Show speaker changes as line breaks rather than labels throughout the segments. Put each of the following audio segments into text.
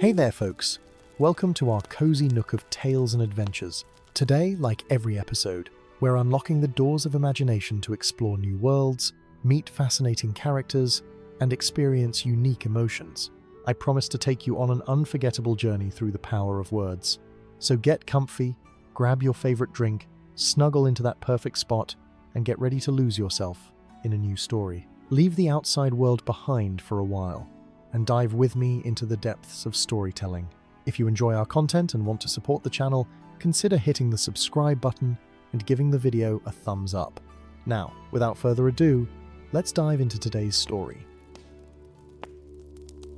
Hey there, folks. Welcome to our cozy nook of tales and adventures. Today, like every episode, we're unlocking the doors of imagination to explore new worlds, meet fascinating characters, and experience unique emotions. I promise to take you on an unforgettable journey through the power of words. So get comfy, grab your favorite drink, snuggle into that perfect spot, and get ready to lose yourself in a new story. Leave the outside world behind for a while and dive with me into the depths of storytelling. If you enjoy our content and want to support the channel, consider hitting the subscribe button and giving the video a thumbs up. Now, without further ado, let's dive into today's story.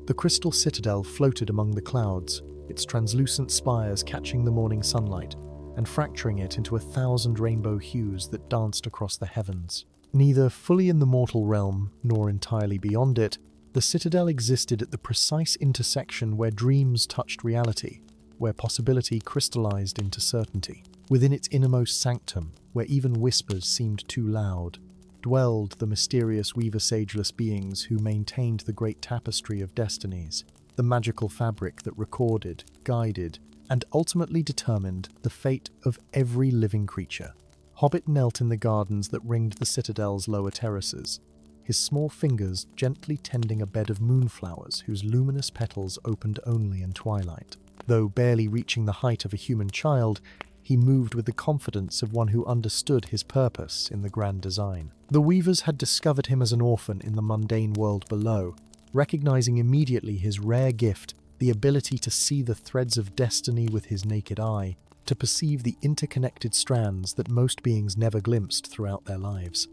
The crystal citadel floated among the clouds, its translucent spires catching the morning sunlight and fracturing it into 1,000 rainbow hues that danced across the heavens. Neither fully in the mortal realm nor entirely beyond it, the citadel existed at the precise intersection where dreams touched reality, where possibility crystallized into certainty. Within its innermost sanctum, where even whispers seemed too loud, dwelled the mysterious weaver-sageless beings who maintained the great tapestry of destinies, the magical fabric that recorded, guided, and ultimately determined the fate of every living creature. Hobbit knelt in the gardens that ringed the citadel's lower terraces, his small fingers gently tending a bed of moonflowers whose luminous petals opened only in twilight. Though barely reaching the height of a human child, he moved with the confidence of one who understood his purpose in the grand design. The weavers had discovered him as an orphan in the mundane world below, recognizing immediately his rare gift, the ability to see the threads of destiny with his naked eye, to perceive the interconnected strands that most beings never glimpsed throughout their lives.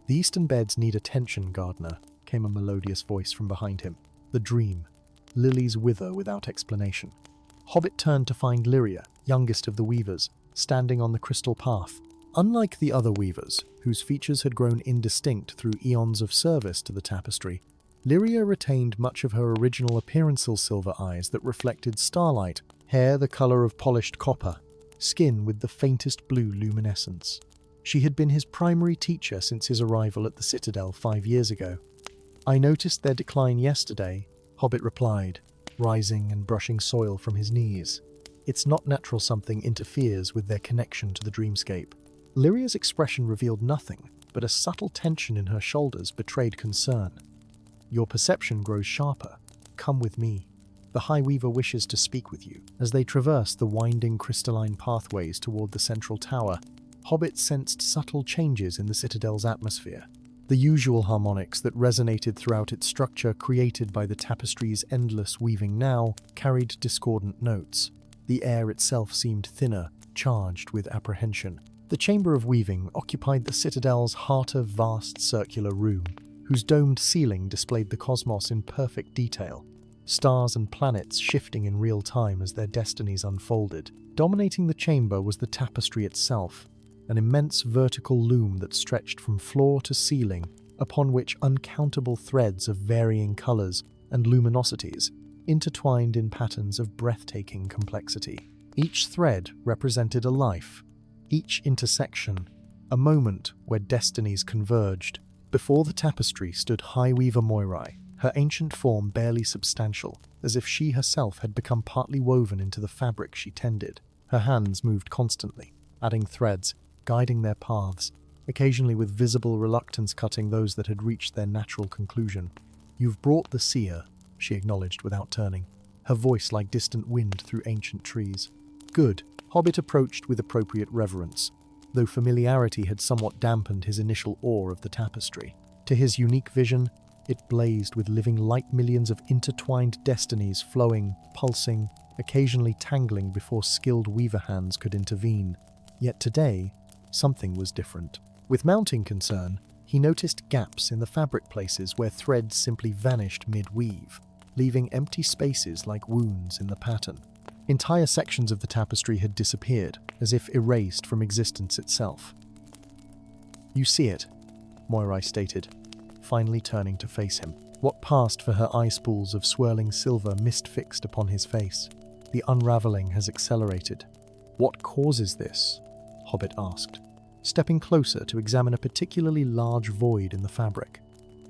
"The eastern beds need attention, gardener," came a melodious voice from behind him. "The dream. Lilies wither without explanation." Hobbit turned to find Lyria, youngest of the weavers, standing on the crystal path. Unlike the other weavers, whose features had grown indistinct through eons of service to the tapestry, Lyria retained much of her original appearance's silver eyes that reflected starlight, hair the color of polished copper, skin with the faintest blue luminescence. She had been his primary teacher since his arrival at the Citadel 5 years ago. "I noticed their decline yesterday," Hobbit replied, rising and brushing soil from his knees. "It's not natural something interferes with their connection to the dreamscape." Lyria's expression revealed nothing, but a subtle tension in her shoulders betrayed concern. "Your perception grows sharper. Come with me. The High Weaver wishes to speak with you." As they traversed the winding crystalline pathways toward the central tower, Hobbit sensed subtle changes in the Citadel's atmosphere. The usual harmonics that resonated throughout its structure created by the tapestry's endless weaving now carried discordant notes. The air itself seemed thinner, charged with apprehension. The chamber of weaving occupied the Citadel's heart of vast circular room, whose domed ceiling displayed the cosmos in perfect detail, stars and planets shifting in real time as their destinies unfolded. Dominating the chamber was the tapestry itself, an immense vertical loom that stretched from floor to ceiling, upon which uncountable threads of varying colors and luminosities intertwined in patterns of breathtaking complexity. Each thread represented a life, each intersection a moment where destinies converged. Before the tapestry stood High Weaver Moirai, her ancient form barely substantial, as if she herself had become partly woven into the fabric she tended. Her hands moved constantly, adding threads, guiding their paths, occasionally with visible reluctance cutting those that had reached their natural conclusion. "You've brought the seer," she acknowledged without turning, her voice like distant wind through ancient trees. "Good," Hobbit approached with appropriate reverence, though familiarity had somewhat dampened his initial awe of the tapestry. To his unique vision, it blazed with living light millions of intertwined destinies flowing, pulsing, occasionally tangling before skilled weaver hands could intervene. Yet today, something was different. With mounting concern, he noticed gaps in the fabric places where threads simply vanished mid-weave, leaving empty spaces like wounds in the pattern. Entire sections of the tapestry had disappeared, as if erased from existence itself. "You see it," Moirai stated, finally turning to face him. What passed for her eye spools of swirling silver mist fixed upon his face. "The unraveling has accelerated." "What causes this?" Hobbit asked, stepping closer to examine a particularly large void in the fabric.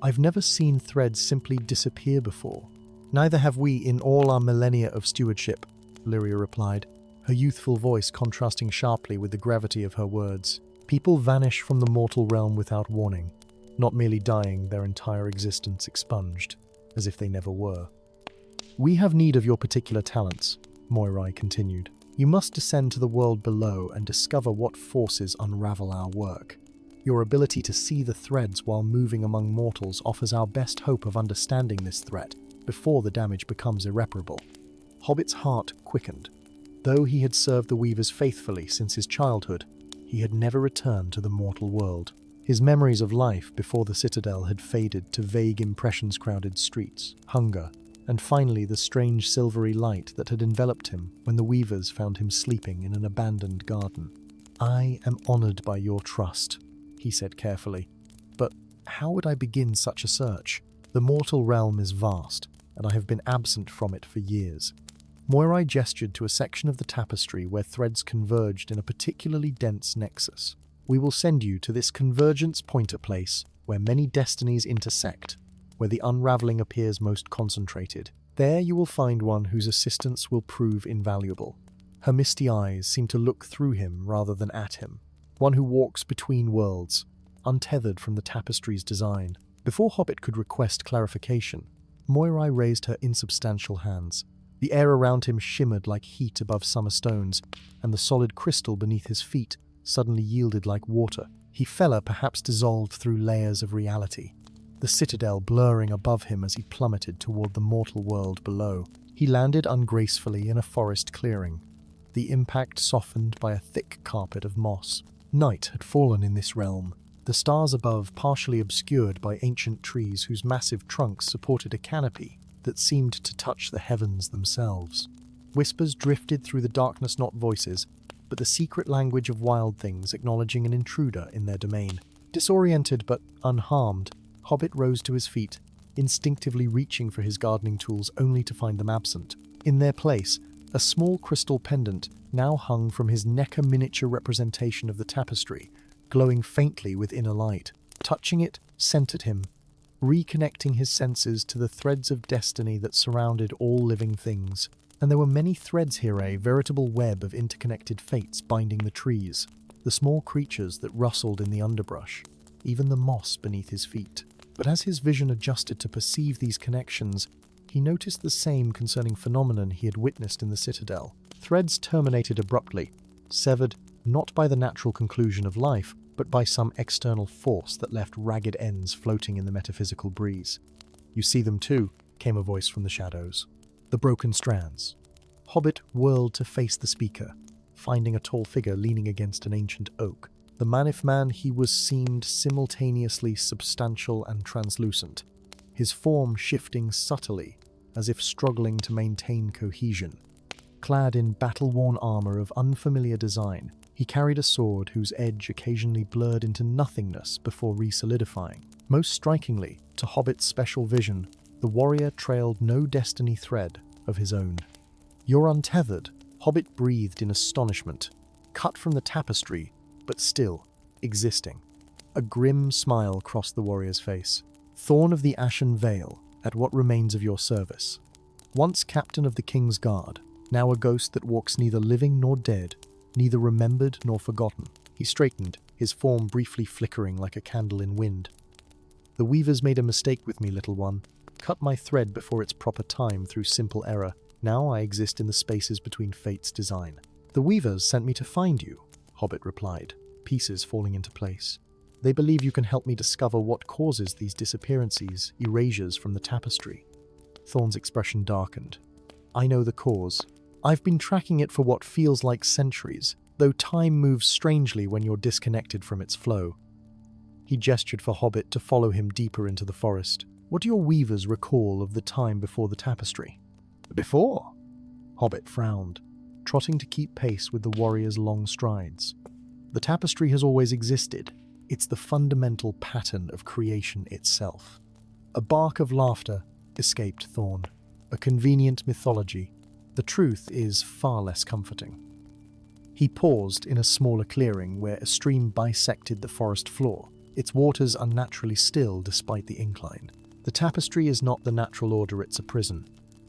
"I've never seen threads simply disappear before," Neither have we in all our millennia of stewardship, Lyria replied, her youthful voice contrasting sharply with the gravity of her words. People vanish from the mortal realm without warning, not merely dying, their entire existence expunged, as if they never were. We have need of your particular talents, Moirai continued. You must descend to the world below and discover what forces unravel our work. Your ability to see the threads while moving among mortals offers our best hope of understanding this threat before the damage becomes irreparable. Hobbit's heart quickened. Though he had served the Weavers faithfully since his childhood, he had never returned to the mortal world. His memories of life before the Citadel had faded to vague impressions-crowded streets, hunger, and finally the strange silvery light that had enveloped him when the Weavers found him sleeping in an abandoned garden. I am honored by your trust, he said carefully, but how would I begin such a search? The mortal realm is vast, and I have been absent from it for years. Moirai gestured to a section of the tapestry where threads converged in a particularly dense nexus. We will send you to this convergence pointer place where many destinies intersect, where the unraveling appears most concentrated. There you will find one whose assistance will prove invaluable. Her misty eyes seem to look through him rather than at him. One who walks between worlds, untethered from the tapestry's design. Before Hobbit could request clarification, Moirai raised her insubstantial hands. The air around him shimmered like heat above summer stones, and the solid crystal beneath his feet suddenly yielded like water. He fell, perhaps dissolved through layers of reality, the citadel blurring above him as he plummeted toward the mortal world below. He landed ungracefully in a forest clearing, the impact softened by a thick carpet of moss. Night had fallen in this realm, the stars above partially obscured by ancient trees whose massive trunks supported a canopy that seemed to touch the heavens themselves. Whispers drifted through the darkness, not voices, but the secret language of wild things acknowledging an intruder in their domain. Disoriented but unharmed, Hobbit rose to his feet, instinctively reaching for his gardening tools only to find them absent. In their place, a small crystal pendant now hung from his neck, a miniature representation of the tapestry, glowing faintly with inner light. Touching it centered him, reconnecting his senses to the threads of destiny that surrounded all living things. And there were many threads here, a veritable web of interconnected fates binding the trees, the small creatures that rustled in the underbrush, even the moss beneath his feet. But as his vision adjusted to perceive these connections, he noticed the same concerning phenomenon he had witnessed in the Citadel. Threads terminated abruptly, severed not by the natural conclusion of life, but by some external force that left ragged ends floating in the metaphysical breeze. "You see them too," came a voice from the shadows. "The broken strands." Hobbit whirled to face the speaker, finding a tall figure leaning against an ancient oak. The Manif man he was seemed simultaneously substantial and translucent, his form shifting subtly, as if struggling to maintain cohesion. Clad in battle-worn armor of unfamiliar design, he carried a sword whose edge occasionally blurred into nothingness before re-solidifying. Most strikingly, to Hobbit's special vision, the warrior trailed no destiny thread of his own. "You're untethered," Hobbit breathed in astonishment, cut from the tapestry, but still existing. A grim smile crossed the warrior's face. "Thorn of the Ashen Vale, at what remains of your service? Once captain of the King's Guard, now a ghost that walks neither living nor dead, neither remembered nor forgotten." He straightened, his form briefly flickering like a candle in wind. "The Weavers made a mistake with me, little one. Cut my thread before its proper time through simple error. Now I exist in the spaces between fate's design." "The Weavers sent me to find you," Hobbit replied, pieces falling into place. "They believe you can help me discover what causes these disappearances, erasures from the tapestry." Thorn's expression darkened. "I know the cause. I've been tracking it for what feels like centuries, though time moves strangely when you're disconnected from its flow." He gestured for Hobbit to follow him deeper into the forest. "What do your weavers recall of the time before the tapestry?" "Before?" Hobbit frowned, trotting to keep pace with the warrior's long strides. "The tapestry has always existed. It's the fundamental pattern of creation itself." A bark of laughter escaped Thorn. "A convenient mythology. The truth is far less comforting." He paused in a smaller clearing where a stream bisected the forest floor, its waters unnaturally still despite the incline. "The tapestry is not the natural order, it's a prison.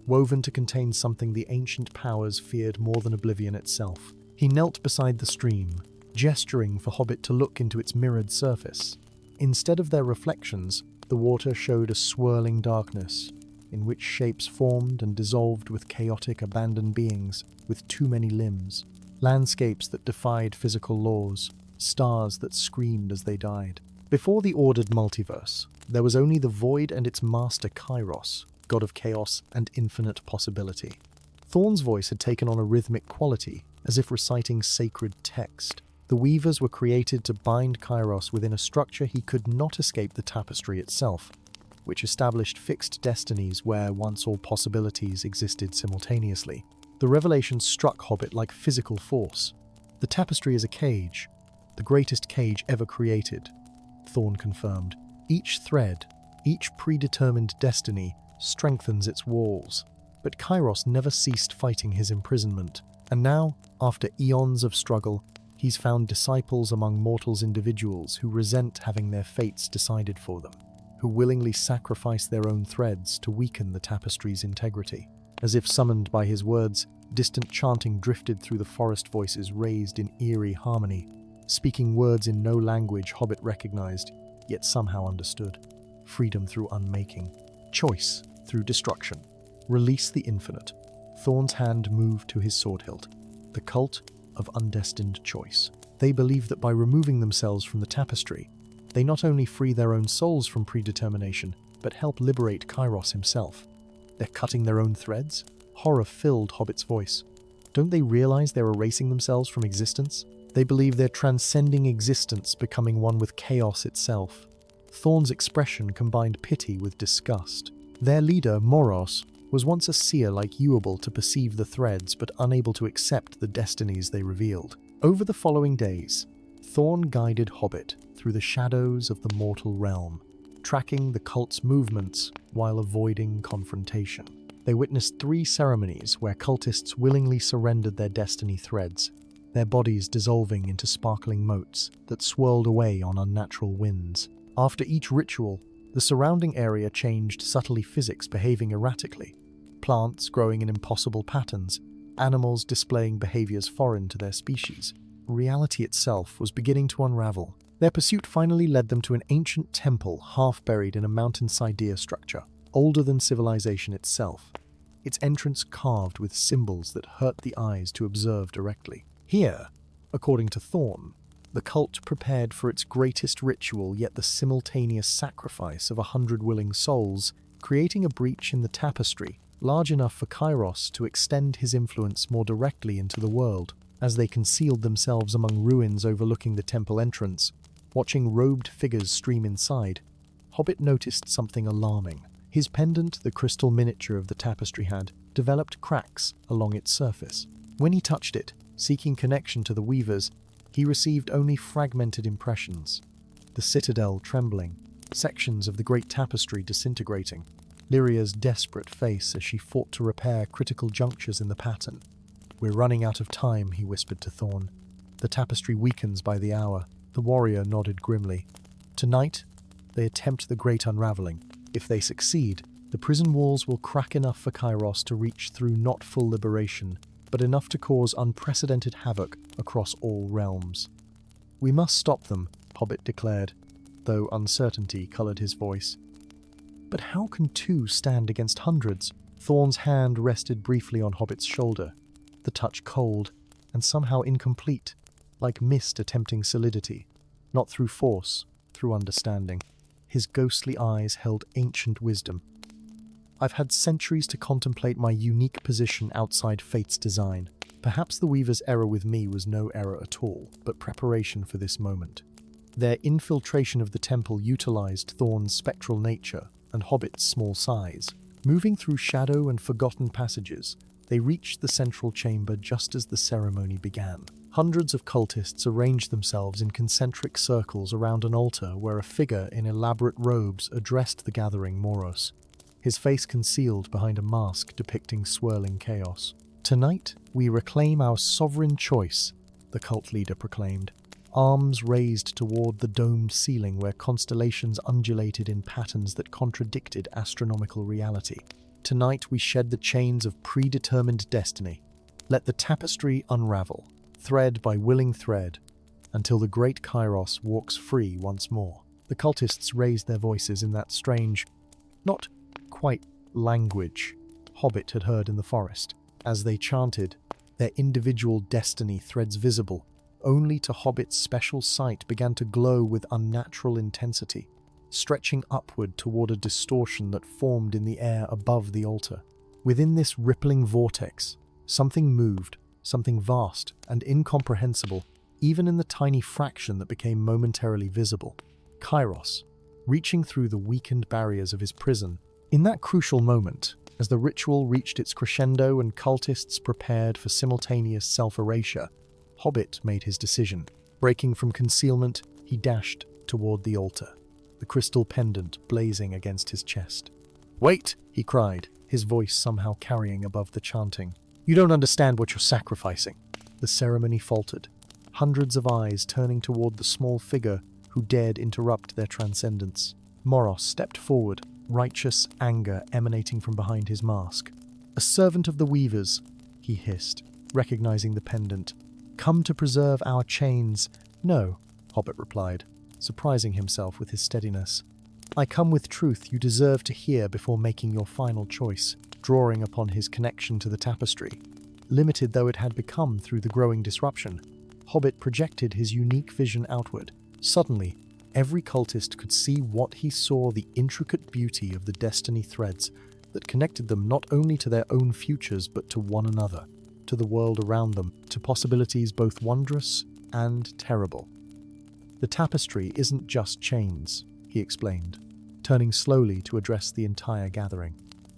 woven to contain something the ancient powers feared more than oblivion itself. He knelt beside the stream, gesturing for Hobbit to look into its mirrored surface. Instead of their reflections, the water showed a swirling darkness, in which shapes formed and dissolved with chaotic, abandoned beings with too many limbs, landscapes that defied physical laws, stars that screamed as they died. Before the ordered multiverse, there was only the void and its master Kairos, god of chaos and infinite possibility. Thorn's voice had taken on a rhythmic quality, as if reciting sacred text. The weavers were created to bind Kairos within a structure he could not escape, the tapestry itself, which established fixed destinies where once all possibilities existed simultaneously. The revelation struck Hobbit like physical force. The tapestry is a cage, the greatest cage ever created, Thorn confirmed. Each thread, each predetermined destiny, strengthens its walls. But Kairos never ceased fighting his imprisonment, and now, after eons of struggle, he's found disciples among mortals, individuals who resent having their fates decided for them, who willingly sacrifice their own threads to weaken the tapestry's integrity. As if summoned by his words, distant chanting drifted through the forest, voices raised in eerie harmony, speaking words in no language Hobbit recognized, yet somehow understood. Freedom through unmaking, choice through destruction. Release the infinite. Thorn's hand moved to his sword hilt. The cult of undestined choice. They believe that by removing themselves from the tapestry, they not only free their own souls from predetermination, but help liberate Kairos himself. They're cutting their own threads? Horror filled Hobbit's voice. Don't they realize they're erasing themselves from existence? They believe they're transcending existence, becoming one with chaos itself. Thorn's expression combined pity with disgust. Their leader, Moros, was once a seer like you, able to perceive the threads but unable to accept the destinies they revealed. Over the following days, Thorn guided Hobbit through the shadows of the mortal realm, tracking the cult's movements while avoiding confrontation. They witnessed 3 ceremonies where cultists willingly surrendered their destiny threads, their bodies dissolving into sparkling motes that swirled away on unnatural winds. After each ritual, the surrounding area changed subtly, physics behaving erratically, plants growing in impossible patterns, animals displaying behaviors foreign to their species. Reality itself was beginning to unravel. Their pursuit finally led them to an ancient temple half buried in a mountainside deer structure, older than civilization itself, its entrance carved with symbols that hurt the eyes to observe directly. Here, according to Thorn, the cult prepared for its greatest ritual, yet the simultaneous sacrifice of 100 willing souls, creating a breach in the tapestry large enough for Kairos to extend his influence more directly into the world. As they concealed themselves among ruins overlooking the temple entrance, watching robed figures stream inside, Hobbit noticed something alarming. His pendant, the crystal miniature of the tapestry, had developed cracks along its surface. When he touched it, seeking connection to the weavers, he received only fragmented impressions. The citadel trembling, sections of the great tapestry disintegrating, Lyria's desperate face as she fought to repair critical junctures in the pattern. "We're running out of time," he whispered to Thorn. "The tapestry weakens by the hour." The warrior nodded grimly. "Tonight, they attempt the great unraveling. If they succeed, the prison walls will crack enough for Kairos to reach through not full liberation, but enough to cause unprecedented havoc across all realms. "We must stop them," Hobbit declared, though uncertainty colored his voice. "But how can 2 stand against hundreds?" Thorn's hand rested briefly on Hobbit's shoulder, the touch cold and somehow incomplete, like mist attempting solidity, not through force, through understanding. His ghostly eyes held ancient wisdom. "I've had centuries to contemplate my unique position outside fate's design. Perhaps the Weaver's error with me was no error at all, but preparation for this moment." Their infiltration of the temple utilized Thorn's spectral nature and Hobbit's small size. Moving through shadow and forgotten passages, they reached the central chamber just as the ceremony began. Hundreds of cultists arranged themselves in concentric circles around an altar where a figure in elaborate robes addressed the gathering Moros, his face concealed behind a mask depicting swirling chaos. "Tonight, we reclaim our sovereign choice," the cult leader proclaimed, arms raised toward the domed ceiling where constellations undulated in patterns that contradicted astronomical reality. Tonight we shed the chains of predetermined destiny. Let the tapestry unravel, thread by willing thread, until the great Kairos walks free once more. The cultists raised their voices in that strange, not quite language Hobbit had heard in the forest. As they chanted, their individual destiny threads visible, only to Hobbit's special sight began to glow with unnatural intensity, stretching upward toward a distortion that formed in the air above the altar. Within this rippling vortex, something moved, something vast and incomprehensible, even in the tiny fraction that became momentarily visible. Kairos, reaching through the weakened barriers of his prison. In that crucial moment, as the ritual reached its crescendo and cultists prepared for simultaneous self-erasure, Hobbit made his decision. Breaking from concealment, he dashed toward the altar, the crystal pendant blazing against his chest. "Wait!" he cried, his voice somehow carrying above the chanting. "You don't understand what you're sacrificing." The ceremony faltered, hundreds of eyes turning toward the small figure who dared interrupt their transcendence. Moros stepped forward, righteous anger emanating from behind his mask. "A servant of the Weavers," he hissed, recognizing the pendant. "Come to preserve our chains." "No," Hobbit replied, surprising himself with his steadiness. "I come with truth you deserve to hear before making your final choice," drawing upon his connection to the tapestry. Limited though it had become through the growing disruption, Hobbit projected his unique vision outward. Suddenly, every cultist could see what he saw: the intricate beauty of the destiny threads that connected them not only to their own futures but to one another, to the world around them, to possibilities both wondrous and terrible. "The tapestry isn't just chains," he explained, turning slowly to address the entire gathering.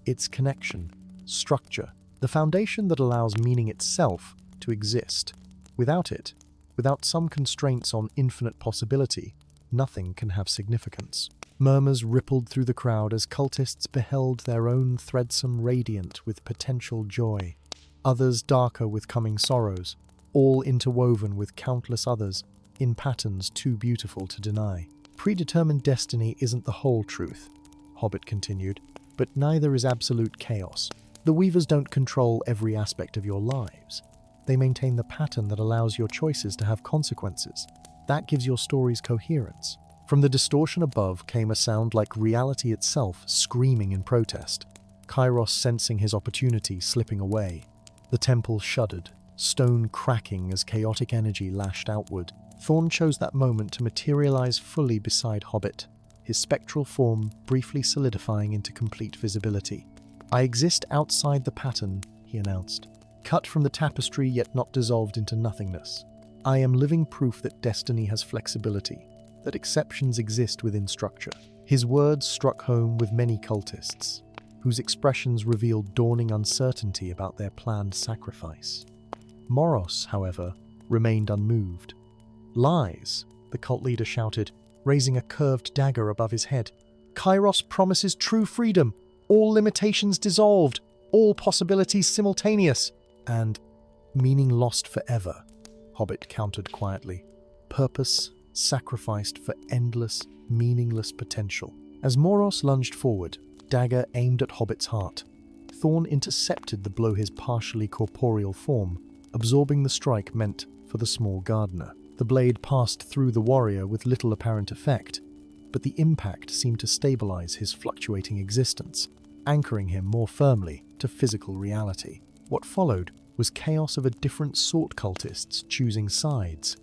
"It's connection, structure, the foundation that allows meaning itself to exist. Without it, without some constraints on infinite possibility, nothing can have significance." Murmurs rippled through the crowd as cultists beheld their own threadsome radiant with potential joy, others darker with coming sorrows, all interwoven with countless others in patterns too beautiful to deny. "Predetermined destiny isn't the whole truth," Hobbit continued, "but neither is absolute chaos. The Weavers don't control every aspect of your lives. They maintain the pattern that allows your choices to have consequences. That gives your stories coherence." From the distortion above came a sound like reality itself screaming in protest, Kairos sensing his opportunity slipping away. The temple shuddered, stone cracking as chaotic energy lashed outward. Thorn chose that moment to materialize fully beside Hobbit, his spectral form briefly solidifying into complete visibility. "I exist outside the pattern," he announced, "cut from the tapestry yet not dissolved into nothingness. I am living proof that destiny has flexibility, that exceptions exist within structure." His words struck home with many cultists, whose expressions revealed dawning uncertainty about their planned sacrifice. Moros, however, remained unmoved. "Lies," the cult leader shouted, raising a curved dagger above his head. "Kairos promises true freedom, all limitations dissolved, all possibilities simultaneous, and meaning lost forever," Hobbit countered quietly. "Purpose sacrificed for endless, meaningless potential." As Moros lunged forward, dagger aimed at Hobbit's heart. Thorn intercepted the blow his partially corporeal form, absorbing the strike meant for the small gardener. The blade passed through the warrior with little apparent effect, but the impact seemed to stabilize his fluctuating existence, anchoring him more firmly to physical reality. What followed was chaos of a different sort, cultists choosing sides,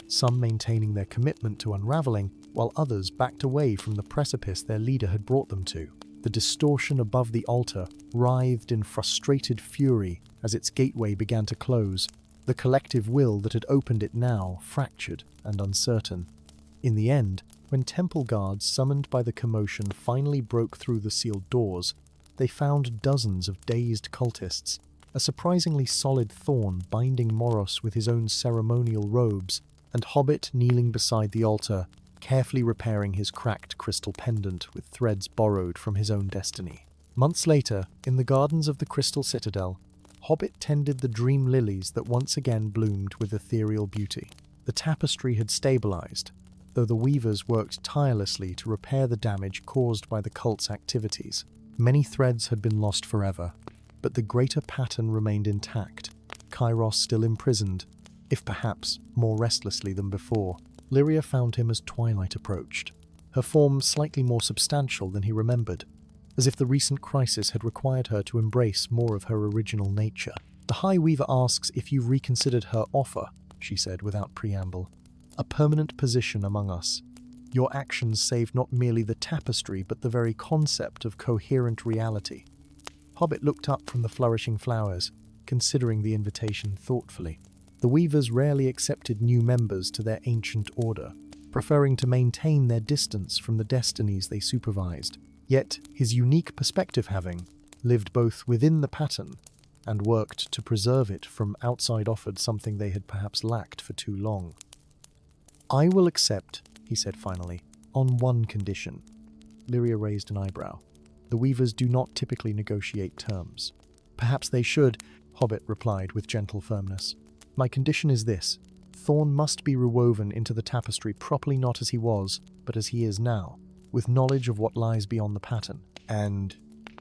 some maintaining their commitment to unraveling, while others backed away from the precipice their leader had brought them to. The distortion above the altar writhed in frustrated fury as its gateway began to close, the collective will that had opened it now fractured and uncertain. In the end, when temple guards summoned by the commotion finally broke through the sealed doors, they found dozens of dazed cultists, a surprisingly solid Thorn binding Moros with his own ceremonial robes, and Hobbit kneeling beside the altar, carefully repairing his cracked crystal pendant with threads borrowed from his own destiny. Months later, in the gardens of the Crystal Citadel, Hobbit tended the dream lilies that once again bloomed with ethereal beauty. The tapestry had stabilized, though the weavers worked tirelessly to repair the damage caused by the cult's activities. Many threads had been lost forever, but the greater pattern remained intact, Kairos still imprisoned, if perhaps more restlessly than before. Lyria found him as twilight approached, her form slightly more substantial than he remembered, as if the recent crisis had required her to embrace more of her original nature. "The High Weaver asks if you've reconsidered her offer," she said without preamble. "A permanent position among us. Your actions saved not merely the tapestry, but the very concept of coherent reality." Hobbit looked up from the flourishing flowers, considering the invitation thoughtfully. The Weavers rarely accepted new members to their ancient order, preferring to maintain their distance from the destinies they supervised. Yet, his unique perspective having lived both within the pattern and worked to preserve it from outside offered something they had perhaps lacked for too long. "I will accept," he said finally, "on one condition." Lyria raised an eyebrow. "The Weavers do not typically negotiate terms." "Perhaps they should," Hobbit replied with gentle firmness. "My condition is this. Thorn must be rewoven into the tapestry properly, not as he was, but as he is now, with knowledge of what lies beyond the pattern." "And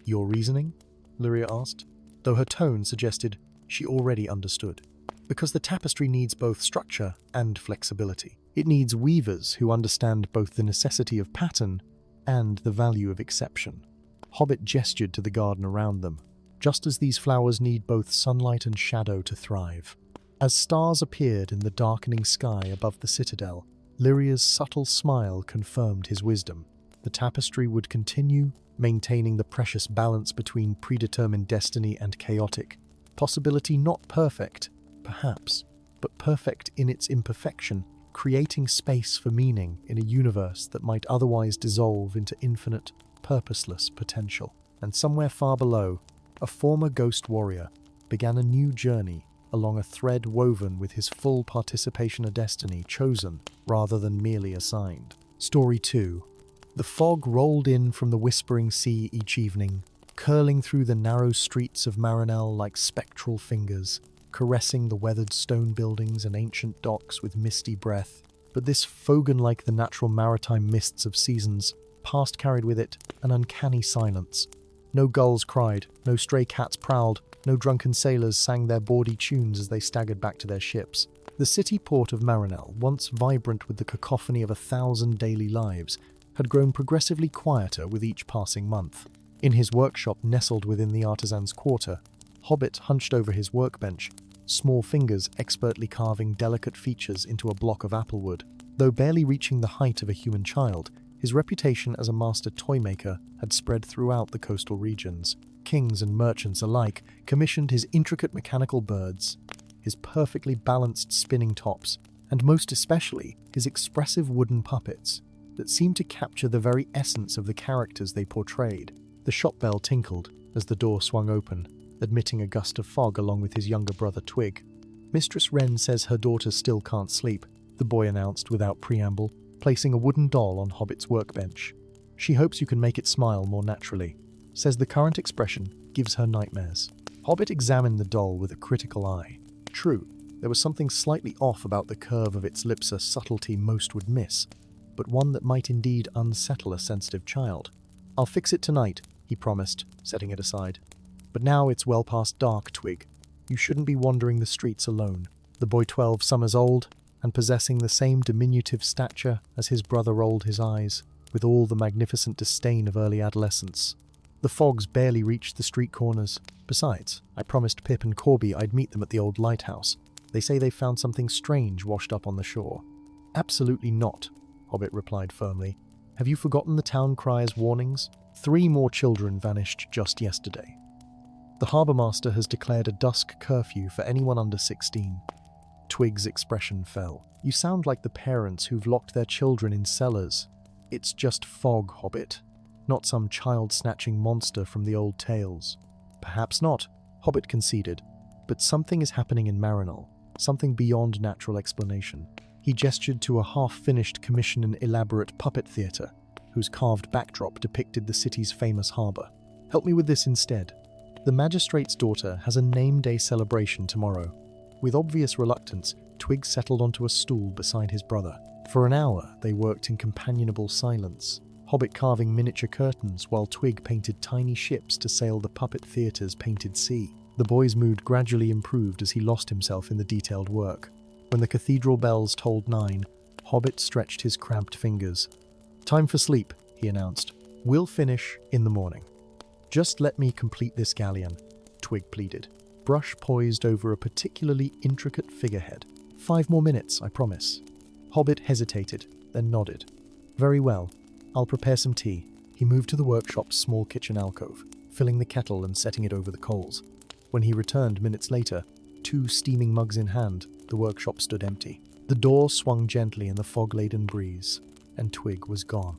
your reasoning?" Lyria asked, though her tone suggested she already understood. "Because the tapestry needs both structure and flexibility. It needs weavers who understand both the necessity of pattern and the value of exception." Hobbit gestured to the garden around them, just as these flowers need both sunlight and shadow to thrive. As stars appeared in the darkening sky above the citadel, Lyria's subtle smile confirmed his wisdom. The tapestry would continue, maintaining the precious balance between predetermined destiny and chaotic possibility, not perfect, perhaps, but perfect in its imperfection, creating space for meaning in a universe that might otherwise dissolve into infinite, purposeless potential. And somewhere far below, a former ghost warrior began a new journey along a thread woven with his full participation, a destiny chosen rather than merely assigned. Story 2. The fog rolled in from the whispering sea each evening, curling through the narrow streets of Marinell like spectral fingers, caressing the weathered stone buildings and ancient docks with misty breath. But this fog, unlike the natural maritime mists of seasons, past carried with it an uncanny silence. No gulls cried, no stray cats prowled, no drunken sailors sang their bawdy tunes as they staggered back to their ships. The city port of Marinell, once vibrant with the cacophony of 1,000 daily lives, had grown progressively quieter with each passing month. In his workshop nestled within the artisan's quarter, Hobbit hunched over his workbench, small fingers expertly carving delicate features into a block of applewood. Though barely reaching the height of a human child, his reputation as a master toymaker had spread throughout the coastal regions. Kings and merchants alike commissioned his intricate mechanical birds, his perfectly balanced spinning tops, and most especially his expressive wooden puppets that seemed to capture the very essence of the characters they portrayed. The shop bell tinkled as the door swung open, admitting a gust of fog along with his younger brother Twig. "Mistress Wren says her daughter still can't sleep," the boy announced without preamble, placing a wooden doll on Hobbit's workbench. "She hopes you can make it smile more naturally. Says the current expression gives her nightmares." Hobbit examined the doll with a critical eye. True, there was something slightly off about the curve of its lips, a subtlety most would miss, but one that might indeed unsettle a sensitive child. "I'll fix it tonight," he promised, setting it aside. "But now it's well past dark, Twig. You shouldn't be wandering the streets alone." The boy 12 summers old, and possessing the same diminutive stature as his brother, rolled his eyes, with all the magnificent disdain of early adolescence. The fogs barely reached the street corners. Besides, I promised Pip and Corby I'd meet them at the old lighthouse. They say they found something strange washed up on the shore. "Absolutely not," Hobbit replied firmly. "Have you forgotten the town crier's warnings? 3 more children vanished just yesterday. The harbour master has declared a dusk curfew for anyone under 16. Twig's expression fell. "You sound like the parents who've locked their children in cellars. It's just fog, Hobbit. Not some child-snatching monster from the old tales." "Perhaps not," Hobbit conceded, "but something is happening in Marinell, something beyond natural explanation." He gestured to a half-finished commission and elaborate puppet theatre, whose carved backdrop depicted the city's famous harbour. "Help me with this instead. The magistrate's daughter has a name day celebration tomorrow." With obvious reluctance, Twig settled onto a stool beside his brother. For an hour, they worked in companionable silence. Hobbit carving miniature curtains while Twig painted tiny ships to sail the puppet theatre's painted sea. The boy's mood gradually improved as he lost himself in the detailed work. When the cathedral bells tolled 9, Hobbit stretched his cramped fingers. "Time for sleep," he announced. "We'll finish in the morning." "Just let me complete this galleon," Twig pleaded, brush poised over a particularly intricate figurehead. "5 more minutes, I promise." Hobbit hesitated, then nodded. "Very well. I'll prepare some tea." He moved to the workshop's small kitchen alcove, filling the kettle and setting it over the coals. When he returned minutes later, 2 steaming mugs in hand, the workshop stood empty. The door swung gently in the fog-laden breeze, and Twig was gone.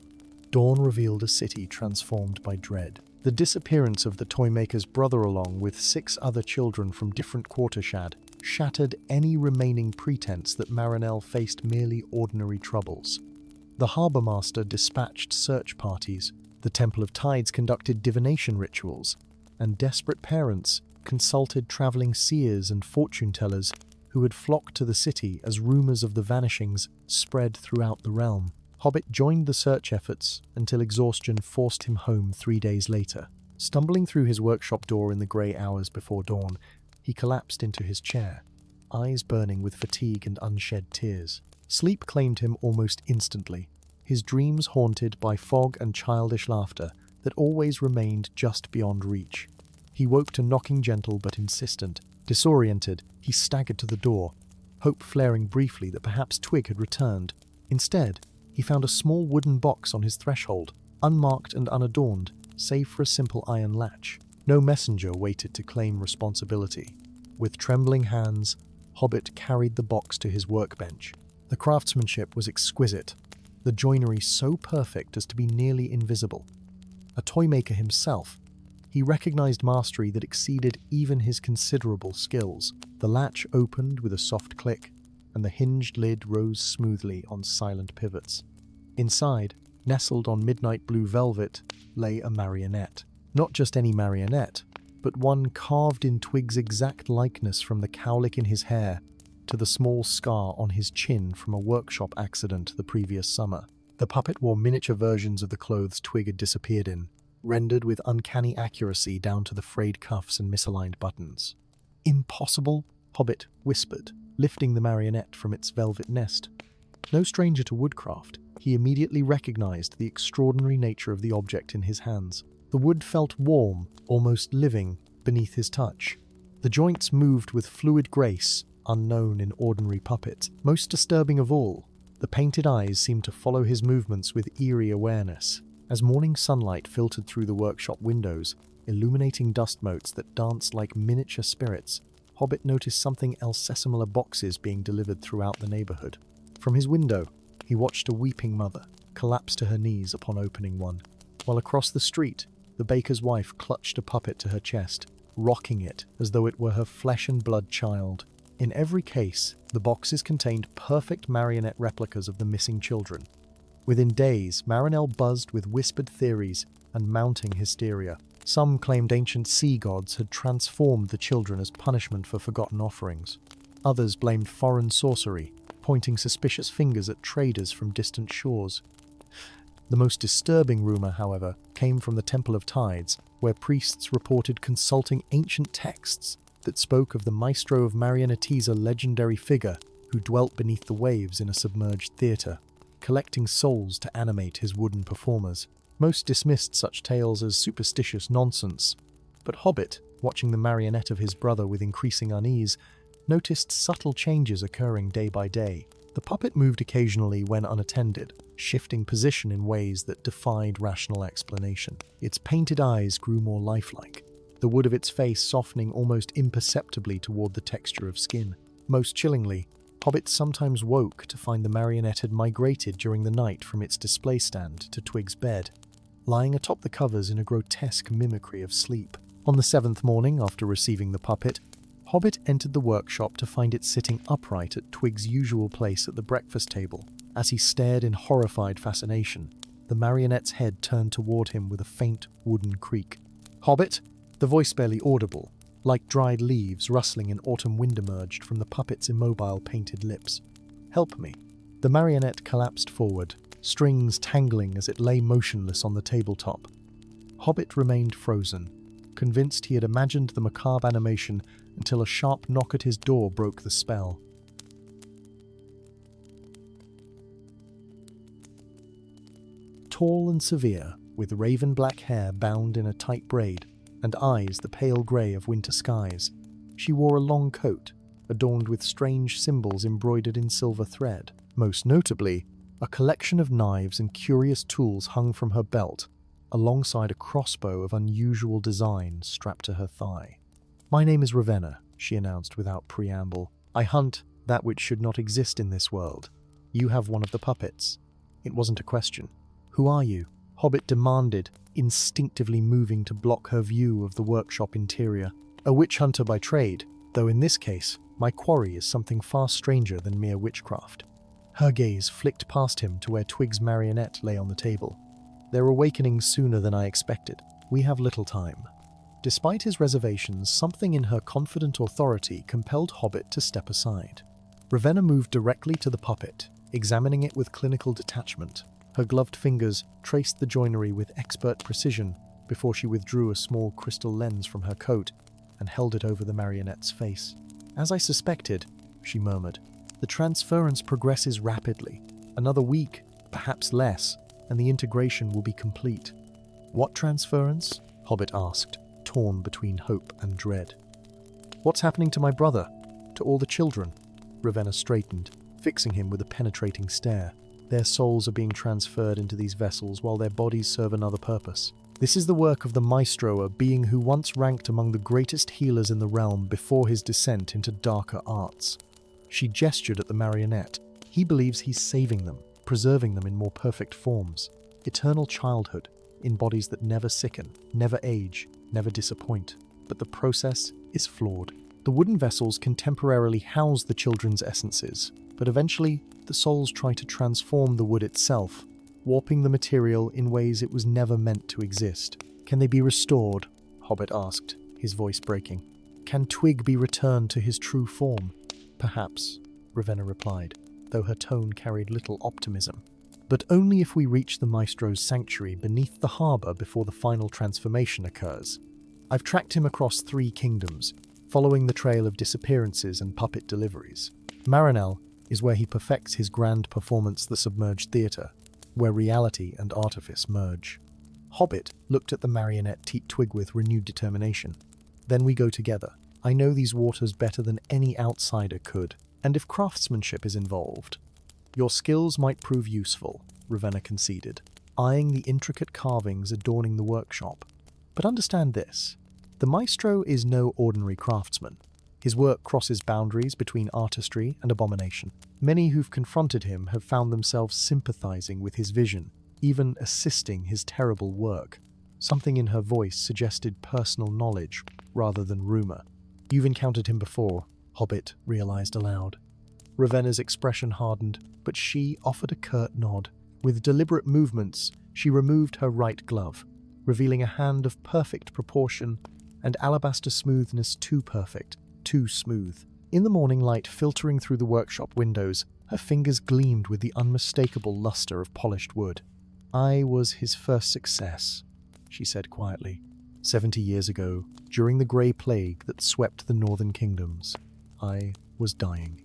Dawn revealed a city transformed by dread. The disappearance of the toymaker's brother along with 6 other children from different quartershad shattered any remaining pretense that Marinelle faced merely ordinary troubles. The harbour master dispatched search parties, the Temple of Tides conducted divination rituals, and desperate parents consulted travelling seers and fortune-tellers who had flocked to the city as rumours of the vanishings spread throughout the realm. Hobbit joined the search efforts until exhaustion forced him home 3 days later. Stumbling through his workshop door in the grey hours before dawn, he collapsed into his chair, eyes burning with fatigue and unshed tears. Sleep claimed him almost instantly, his dreams haunted by fog and childish laughter that always remained just beyond reach. He woke to knocking gentle but insistent. Disoriented, he staggered to the door, hope flaring briefly that perhaps Twig had returned. Instead, he found a small wooden box on his threshold, unmarked and unadorned, save for a simple iron latch. No messenger waited to claim responsibility. With trembling hands, Hobbit carried the box to his workbench. The craftsmanship was exquisite, the joinery so perfect as to be nearly invisible. A toymaker himself, he recognized mastery that exceeded even his considerable skills. The latch opened with a soft click, and the hinged lid rose smoothly on silent pivots. Inside, nestled on midnight blue velvet, lay a marionette. Not just any marionette, but one carved in Twig's exact likeness from the cowlick in his hair to the small scar on his chin from a workshop accident the previous summer. The puppet wore miniature versions of the clothes Twig had disappeared in, rendered with uncanny accuracy down to the frayed cuffs and misaligned buttons. "Impossible," Hobbit whispered, lifting the marionette from its velvet nest. No stranger to woodcraft, he immediately recognized the extraordinary nature of the object in his hands. The wood felt warm, almost living, beneath his touch. The joints moved with fluid grace, unknown in ordinary puppets. Most disturbing of all, the painted eyes seemed to follow his movements with eerie awareness. As morning sunlight filtered through the workshop windows, illuminating dust motes that danced like miniature spirits, Hobbit noticed something else: similar boxes being delivered throughout the neighborhood. From his window, he watched a weeping mother collapse to her knees upon opening one, while across the street, the baker's wife clutched a puppet to her chest, rocking it as though it were her flesh and blood child. In every case, the boxes contained perfect marionette replicas of the missing children. Within days, Marinelle buzzed with whispered theories and mounting hysteria. Some claimed ancient sea gods had transformed the children as punishment for forgotten offerings. Others blamed foreign sorcery, pointing suspicious fingers at traders from distant shores. The most disturbing rumor, however, came from the Temple of Tides, where priests reported consulting ancient texts that spoke of the maestro of Marionettese, a legendary figure who dwelt beneath the waves in a submerged theatre, collecting souls to animate his wooden performers. Most dismissed such tales as superstitious nonsense, but Hobbit, watching the marionette of his brother with increasing unease, noticed subtle changes occurring day by day. The puppet moved occasionally when unattended, shifting position in ways that defied rational explanation. Its painted eyes grew more lifelike, the wood of its face softening almost imperceptibly toward the texture of skin. Most chillingly, Hobbit sometimes woke to find the marionette had migrated during the night from its display stand to Twig's bed, lying atop the covers in a grotesque mimicry of sleep. On the 7th morning after receiving the puppet, Hobbit entered the workshop to find it sitting upright at Twig's usual place at the breakfast table. As he stared in horrified fascination, the marionette's head turned toward him with a faint wooden creak. "Hobbit?" The voice barely audible, like dried leaves rustling in autumn wind, emerged from the puppet's immobile painted lips. "Help me." The marionette collapsed forward, strings tangling as it lay motionless on the tabletop. Hobbit remained frozen, convinced he had imagined the macabre animation until a sharp knock at his door broke the spell. Tall and severe, with raven-black hair bound in a tight braid, and eyes the pale grey of winter skies, she wore a long coat, adorned with strange symbols embroidered in silver thread. Most notably, a collection of knives and curious tools hung from her belt, alongside a crossbow of unusual design strapped to her thigh. "My name is Ravenna," she announced without preamble. "I hunt that which should not exist in this world. You have one of the puppets." It wasn't a question. "Who are you?" Hobbit demanded, instinctively moving to block her view of the workshop interior. "A witch hunter by trade, though in this case, my quarry is something far stranger than mere witchcraft." Her gaze flicked past him to where Twig's marionette lay on the table. "They're awakening sooner than I expected. We have little time." Despite his reservations, something in her confident authority compelled Hobbit to step aside. Ravenna moved directly to the puppet, examining it with clinical detachment. Her gloved fingers traced the joinery with expert precision before she withdrew a small crystal lens from her coat and held it over the marionette's face. "As I suspected," she murmured, "the transference progresses rapidly. Another week, perhaps less, and the integration will be complete." "What transference?" Hobbit asked, torn between hope and dread. "What's happening to my brother? To all the children?" Ravenna straightened, fixing him with a penetrating stare. "Their souls are being transferred into these vessels while their bodies serve another purpose. This is the work of the Maestro, a being who once ranked among the greatest healers in the realm before his descent into darker arts." She gestured at the marionette. "He believes he's saving them, preserving them in more perfect forms. Eternal childhood, in bodies that never sicken, never age, never disappoint. But the process is flawed. The wooden vessels can temporarily house the children's essences, but eventually the souls try to transform the wood itself, warping the material in ways it was never meant to exist. "Can they be restored?" Hobbit asked, his voice breaking. "Can Twig be returned to his true form?" "Perhaps," Ravenna replied, though her tone carried little optimism. "But only if we reach the Maestro's sanctuary beneath the harbour before the final transformation occurs. I've tracked him across 3 kingdoms, following the trail of disappearances and puppet deliveries. Marinel is where he perfects his grand performance, the submerged theatre, where reality and artifice merge." Hobbit looked at the marionette Twig with renewed determination. "Then we go together. I know these waters better than any outsider could, and if craftsmanship is involved, your skills might prove useful," Ravenna conceded, eyeing the intricate carvings adorning the workshop. "But understand this, the Maestro is no ordinary craftsman. His work crosses boundaries between artistry and abomination. Many who've confronted him have found themselves sympathizing with his vision, even assisting his terrible work." Something in her voice suggested personal knowledge rather than rumor. "You've encountered him before," Hobbit realized aloud. Ravenna's expression hardened, but she offered a curt nod. With deliberate movements, she removed her right glove, revealing a hand of perfect proportion and alabaster smoothness, too perfect, too smooth. In the morning light filtering through the workshop windows, her fingers gleamed with the unmistakable luster of polished wood. "I was his first success," she said quietly. 70 years ago, during the Grey Plague that swept the northern kingdoms, I was dying.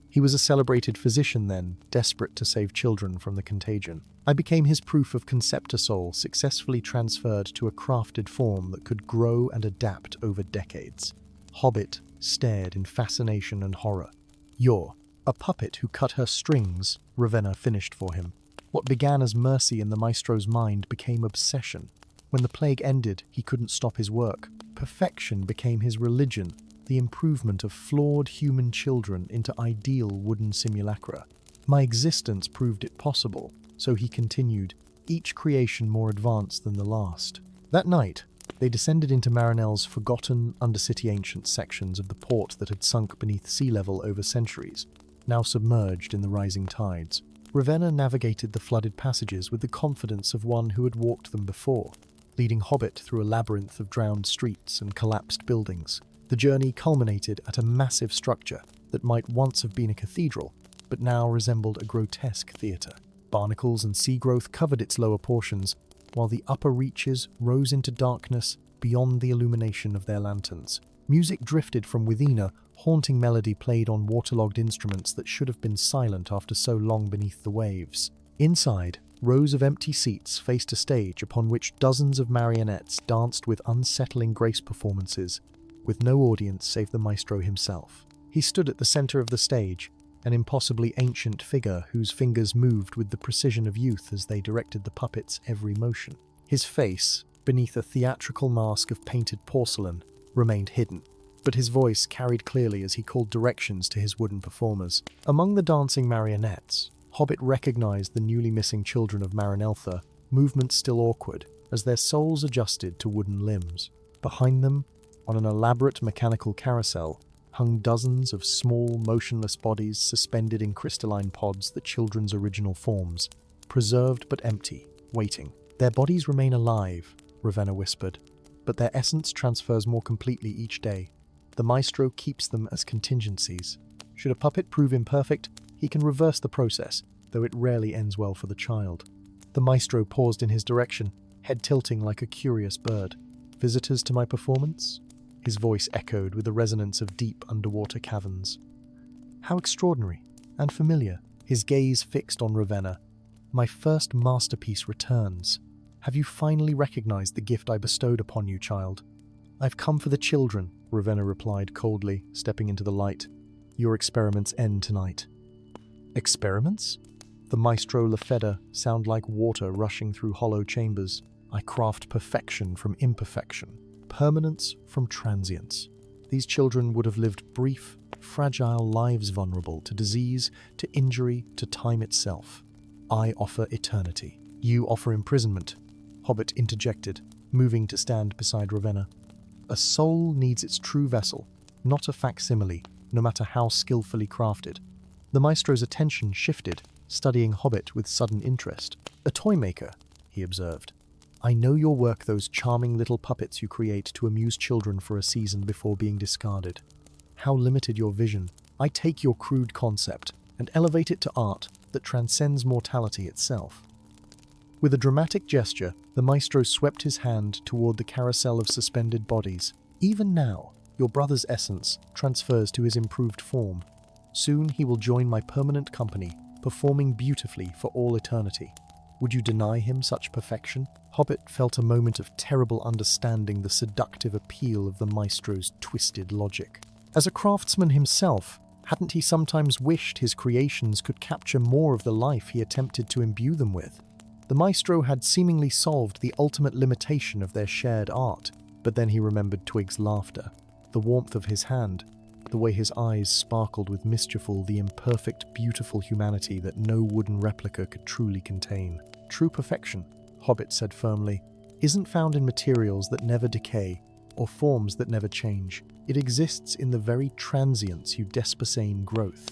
He was a celebrated physician then, desperate to save children from the contagion. I became his proof of conceptor soul, successfully transferred to a crafted form that could grow and adapt over decades." Hobbit stared in fascination and horror. "You're a puppet who cut her strings," Ravenna finished for him. What began as mercy in the Maestro's mind became obsession. When the plague ended, he couldn't stop his work. Perfection became his religion, the improvement of flawed human children into ideal wooden simulacra. "My existence proved it possible," so he continued, each creation more advanced than the last. That night, they descended into Marinel's forgotten Undercity ancient sections of the port that had sunk beneath sea level over centuries, now submerged in the rising tides. Ravenna navigated the flooded passages with the confidence of one who had walked them before, leading Hobbit through a labyrinth of drowned streets and collapsed buildings. The journey culminated at a massive structure that might once have been a cathedral, but now resembled a grotesque theatre. Barnacles and sea growth covered its lower portions, while the upper reaches rose into darkness beyond the illumination of their lanterns. Music drifted from within, a haunting melody played on waterlogged instruments that should have been silent after so long beneath the waves. Inside, rows of empty seats faced a stage upon which dozens of marionettes danced with unsettling grace performances, with no audience save the maestro himself. He stood at the center of the stage, an impossibly ancient figure whose fingers moved with the precision of youth as they directed the puppet's every motion. His face, beneath a theatrical mask of painted porcelain, remained hidden, but his voice carried clearly as he called directions to his wooden performers. Among the dancing marionettes, Hobbit recognized the newly missing children of Marineltha, movements still awkward, as their souls adjusted to wooden limbs. Behind them, on an elaborate mechanical carousel, hung dozens of small, motionless bodies suspended in crystalline pods, the children's original forms, preserved but empty, waiting. "Their bodies remain alive," Ravenna whispered, "but their essence transfers more completely each day. The maestro keeps them as contingencies. Should a puppet prove imperfect, he can reverse the process, though it rarely ends well for the child." The maestro paused in his direction, head tilting like a curious bird. "Visitors to my performance?" His voice echoed with the resonance of deep underwater caverns. "How extraordinary and familiar." His gaze fixed on Ravenna. "My first masterpiece returns. Have you finally recognized the gift I bestowed upon you, child?" "I've come for the children," Ravenna replied coldly, stepping into the light. "Your experiments end tonight." "Experiments?" The maestro Lafeda sound like water rushing through hollow chambers. "I craft perfection from imperfection, permanence from transience. These children would have lived brief, fragile lives vulnerable to disease, to injury, to time itself. I offer eternity. You offer imprisonment," Hobbit interjected, moving to stand beside Ravenna. "A soul needs its true vessel, not a facsimile, no matter how skillfully crafted." The maestro's attention shifted, studying Hobbit with sudden interest. "A toy maker," he observed. "I know your work, those charming little puppets you create to amuse children for a season before being discarded. How limited your vision. I take your crude concept and elevate it to art that transcends mortality itself." With a dramatic gesture, the maestro swept his hand toward the carousel of suspended bodies. "Even now, your brother's essence transfers to his improved form. Soon he will join my permanent company, performing beautifully for all eternity. Would you deny him such perfection?" Hobbit felt a moment of terrible understanding the seductive appeal of the maestro's twisted logic. As a craftsman himself, hadn't he sometimes wished his creations could capture more of the life he attempted to imbue them with? The maestro had seemingly solved the ultimate limitation of their shared art, but then he remembered Twig's laughter, the warmth of his hand, the way his eyes sparkled with mischieful, the imperfect, beautiful humanity that no wooden replica could truly contain. "True perfection," Hobbit said firmly, "isn't found in materials that never decay or forms that never change. It exists in the very transience you despacine growth,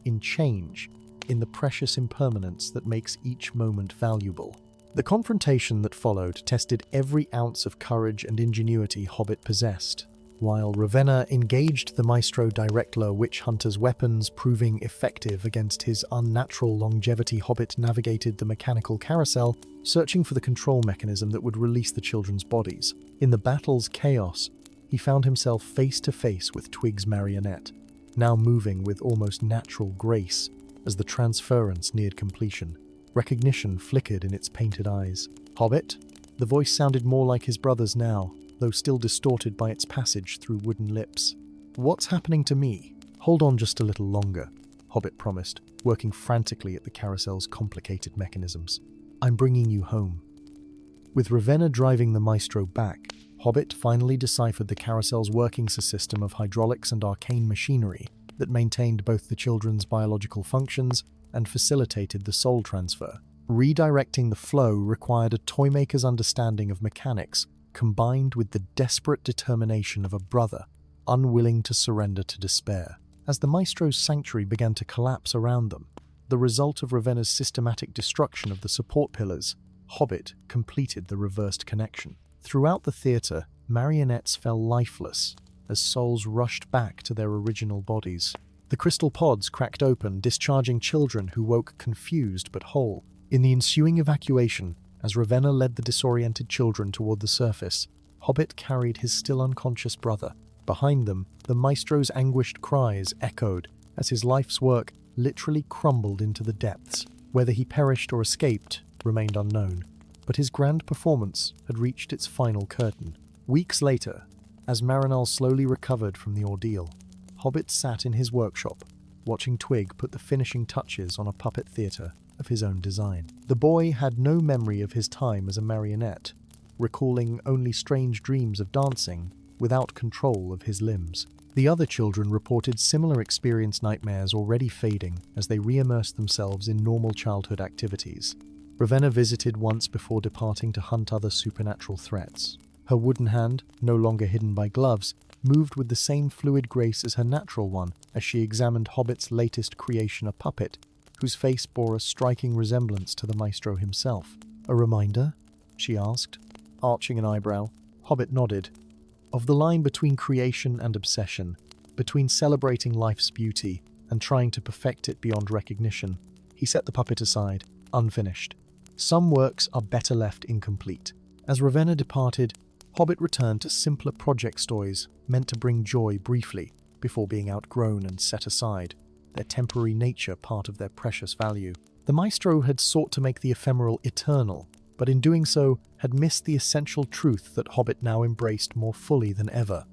in change, in the precious impermanence that makes each moment valuable." The confrontation that followed tested every ounce of courage and ingenuity Hobbit possessed. While Ravenna engaged the maestro directly, witch hunter's weapons proving effective against his unnatural longevity, Hobbit navigated the mechanical carousel, searching for the control mechanism that would release the children's bodies. In the battle's chaos, he found himself face to face with Twig's marionette, now moving with almost natural grace as the transference neared completion. Recognition flickered in its painted eyes. "Hobbit?" The voice sounded more like his brother's now, though still distorted by its passage through wooden lips. "What's happening to me?" "Hold on just a little longer," Hobbit promised, working frantically at the carousel's complicated mechanisms. "I'm bringing you home." With Ravenna driving the maestro back, Hobbit finally deciphered the carousel's working system of hydraulics and arcane machinery that maintained both the children's biological functions and facilitated the soul transfer. Redirecting the flow required a toymaker's understanding of mechanics, combined with the desperate determination of a brother, unwilling to surrender to despair. As the maestro's sanctuary began to collapse around them, the result of Ravenna's systematic destruction of the support pillars, Hobbit completed the reversed connection. Throughout the theatre, marionettes fell lifeless as souls rushed back to their original bodies. The crystal pods cracked open, discharging children who woke confused but whole, In the ensuing evacuation, as Ravenna led the disoriented children toward the surface, Hobbit carried his still unconscious brother. Behind them, the maestro's anguished cries echoed as his life's work literally crumbled into the depths. Whether he perished or escaped remained unknown, but his grand performance had reached its final curtain. Weeks later, as Marinal slowly recovered from the ordeal, Hobbit sat in his workshop, watching Twig put the finishing touches on a puppet theatre of his own design. The boy had no memory of his time as a marionette, recalling only strange dreams of dancing without control of his limbs. The other children reported similar experience nightmares already fading as they re-immersed themselves in normal childhood activities. Ravenna visited once before departing to hunt other supernatural threats. Her wooden hand, no longer hidden by gloves, moved with the same fluid grace as her natural one as she examined Hobbit's latest creation, a puppet, whose face bore a striking resemblance to the maestro himself. "A reminder?" she asked, arching an eyebrow. Hobbit nodded. Of the line between creation and obsession, between celebrating life's beauty and trying to perfect it beyond recognition, he set the puppet aside, unfinished. Some works are better left incomplete. As Ravenna departed, Hobbit returned to simpler project toys meant to bring joy briefly before being outgrown and set aside, their temporary nature part of their precious value. The maestro had sought to make the ephemeral eternal, but in doing so had missed the essential truth that Hobbit now embraced more fully than ever.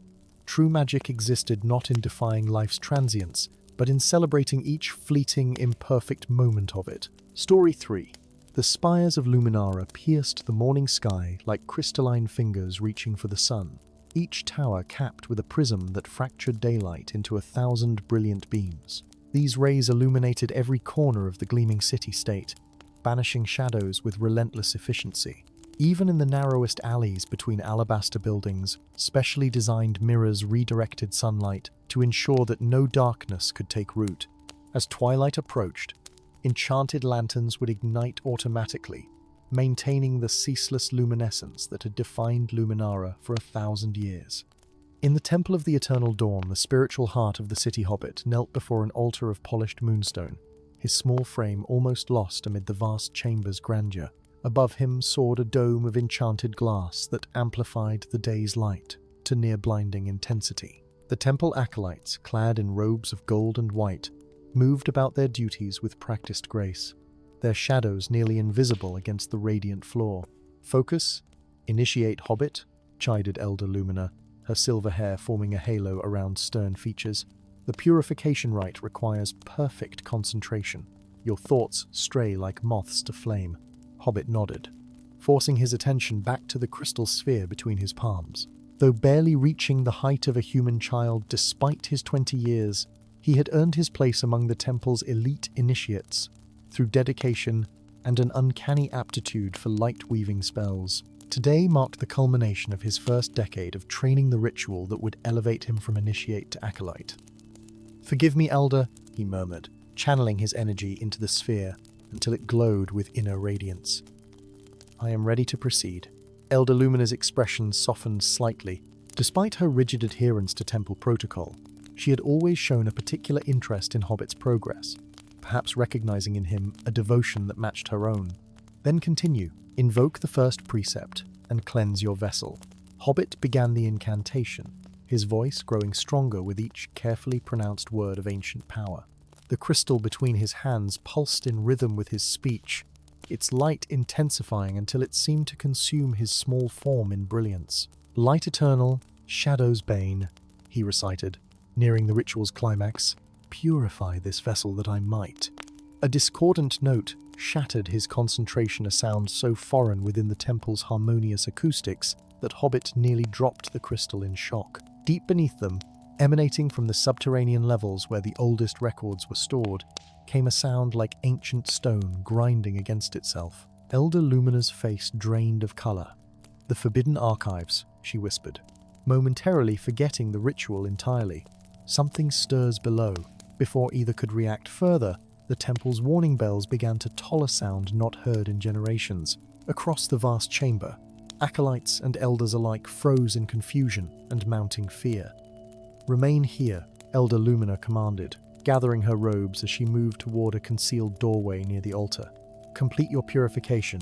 True magic existed not in defying life's transience, but in celebrating each fleeting, imperfect moment of it. Story 3. The spires of Luminara pierced the morning sky like crystalline fingers reaching for the sun, each tower capped with a prism that fractured daylight into 1,000 brilliant beams. These rays illuminated every corner of the gleaming city-state, banishing shadows with relentless efficiency. Even in the narrowest alleys between alabaster buildings, specially designed mirrors redirected sunlight to ensure that no darkness could take root. As twilight approached, enchanted lanterns would ignite automatically, maintaining the ceaseless luminescence that had defined Luminara for 1,000 years. In the Temple of the Eternal Dawn, the spiritual heart of the city hobbit knelt before an altar of polished moonstone, his small frame almost lost amid the vast chamber's grandeur. Above him soared a dome of enchanted glass that amplified the day's light to near-blinding intensity. The temple acolytes, clad in robes of gold and white, moved about their duties with practiced grace, their shadows nearly invisible against the radiant floor. "Focus, initiate Hobbit," chided Elder Lumina, her silver hair forming a halo around stern features. "The purification rite requires perfect concentration. Your thoughts stray like moths to flame." Hobbit nodded, forcing his attention back to the crystal sphere between his palms. Though barely reaching the height of a human child despite his 20 years, he had earned his place among the temple's elite initiates through dedication and an uncanny aptitude for light-weaving spells. Today marked the culmination of his first decade of training the ritual that would elevate him from initiate to acolyte. "Forgive me, Elder," he murmured, channeling his energy into the sphere until it glowed with inner radiance. "I am ready to proceed." Elder Lumina's expression softened slightly. Despite her rigid adherence to temple protocol, she had always shown a particular interest in Hobbit's progress, perhaps recognizing in him a devotion that matched her own. "Then continue. Invoke the first precept and cleanse your vessel." Hobbit began the incantation, his voice growing stronger with each carefully pronounced word of ancient power. The crystal between his hands pulsed in rhythm with his speech, its light intensifying until it seemed to consume his small form in brilliance. "Light eternal, shadow's bane," he recited, nearing the ritual's climax. "Purify this vessel that I might." A discordant note shattered his concentration, a sound so foreign within the temple's harmonious acoustics that Hobbit nearly dropped the crystal in shock. Deep beneath them, emanating from the subterranean levels where the oldest records were stored, came a sound like ancient stone grinding against itself. Elder Lumina's face drained of color. "The forbidden archives," she whispered, momentarily forgetting the ritual entirely. Something stirs below. Before either could react further, the temple's warning bells began to toll, a sound not heard in generations. Across the vast chamber, acolytes and elders alike froze in confusion and mounting fear. "Remain here," Elder Lumina commanded, gathering her robes as she moved toward a concealed doorway near the altar. complete your purification,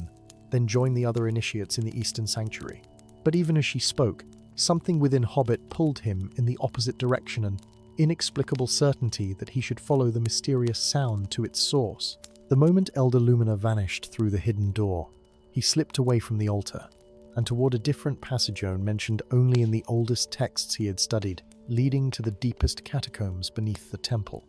then join the other initiates in the Eastern Sanctuary." But even as she spoke, something within Hobbit pulled him in the opposite direction, an inexplicable certainty that he should follow the mysterious sound to its source. The moment Elder Lumina vanished through the hidden door, he slipped away from the altar, and toward a different passage mentioned only in the oldest texts he had studied, leading to the deepest catacombs beneath the temple.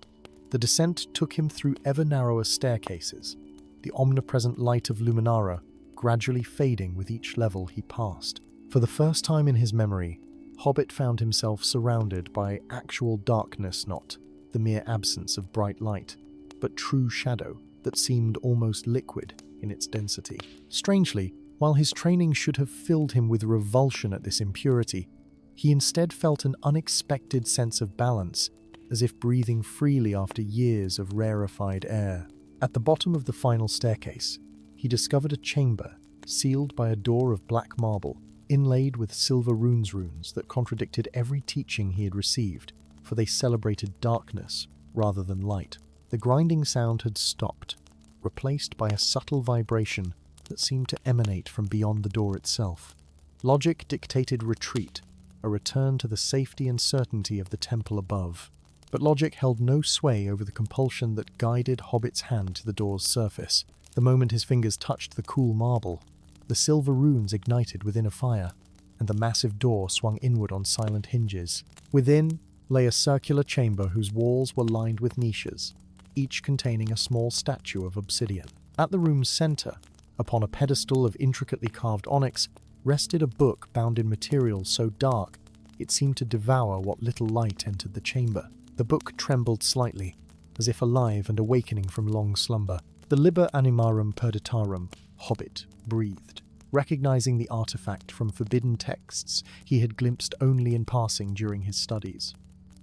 The descent took him through ever narrower staircases, the omnipresent light of Luminara gradually fading with each level he passed. For the first time in his memory, Hobbit found himself surrounded by actual darkness, not the mere absence of bright light, but true shadow that seemed almost liquid in its density. Strangely, while his training should have filled him with revulsion at this impurity, he instead felt an unexpected sense of balance, as if breathing freely after years of rarefied air. At the bottom of the final staircase, he discovered a chamber sealed by a door of black marble, inlaid with silver runes that contradicted every teaching he had received, for they celebrated darkness rather than light. The grinding sound had stopped, replaced by a subtle vibration that seemed to emanate from beyond the door itself. Logic dictated retreat, a return to the safety and certainty of the temple above. But logic held no sway over the compulsion that guided Hobbit's hand to the door's surface. The moment his fingers touched the cool marble, the silver runes ignited within a fire, and the massive door swung inward on silent hinges. Within lay a circular chamber whose walls were lined with niches, each containing a small statue of obsidian. At the room's center, upon a pedestal of intricately carved onyx, rested a book bound in materials so dark it seemed to devour what little light entered the chamber. The book trembled slightly, as if alive and awakening from long slumber. "The liber animarum perditarum," Hobbit breathed, recognizing the artifact from forbidden texts he had glimpsed only in passing during his studies.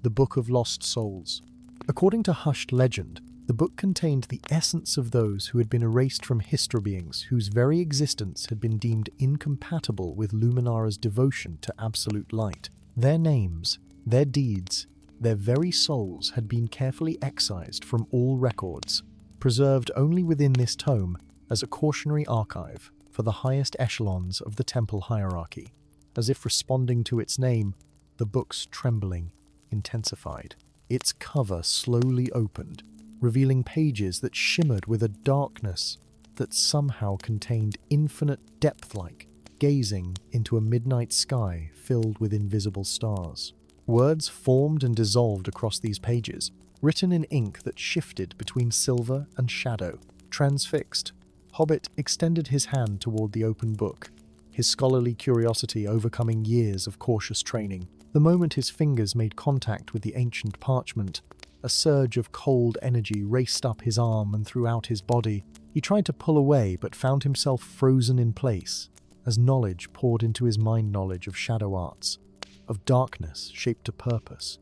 The Book of Lost Souls. According to hushed legend, the book contained the essence of those who had been erased from history, beings whose very existence had been deemed incompatible with Luminara's devotion to absolute light. Their names, their deeds, their very souls had been carefully excised from all records, preserved only within this tome as a cautionary archive for the highest echelons of the temple hierarchy. As if responding to its name, the book's trembling intensified. Its cover slowly opened, revealing pages that shimmered with a darkness that somehow contained infinite depth, like gazing into a midnight sky filled with invisible stars. Words formed and dissolved across these pages, written in ink that shifted between silver and shadow. Transfixed, Hobbit extended his hand toward the open book, his scholarly curiosity overcoming years of cautious training. The moment his fingers made contact with the ancient parchment, a surge of cold energy raced up his arm and throughout his body. He tried to pull away, but found himself frozen in place, as knowledge poured into his mind, knowledge of shadow arts, of darkness shaped to purpose,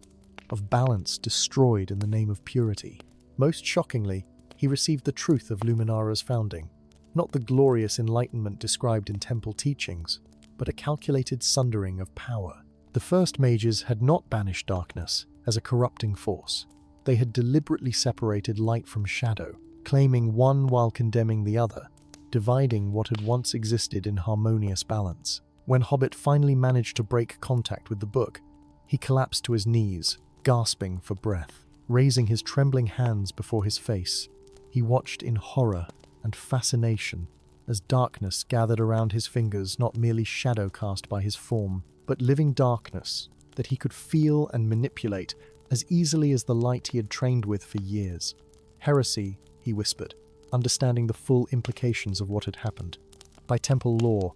of balance destroyed in the name of purity. Most shockingly, he received the truth of Luminara's founding, not the glorious enlightenment described in temple teachings, but a calculated sundering of power. The first mages had not banished darkness as a corrupting force. They had deliberately separated light from shadow, claiming one while condemning the other, dividing what had once existed in harmonious balance. When Hobbit finally managed to break contact with the book, he collapsed to his knees, gasping for breath. Raising his trembling hands before his face, he watched in horror and fascination as darkness gathered around his fingers, not merely shadow cast by his form, but living darkness that he could feel and manipulate as easily as the light he had trained with for years. "Heresy," he whispered, understanding the full implications of what had happened. "By temple law,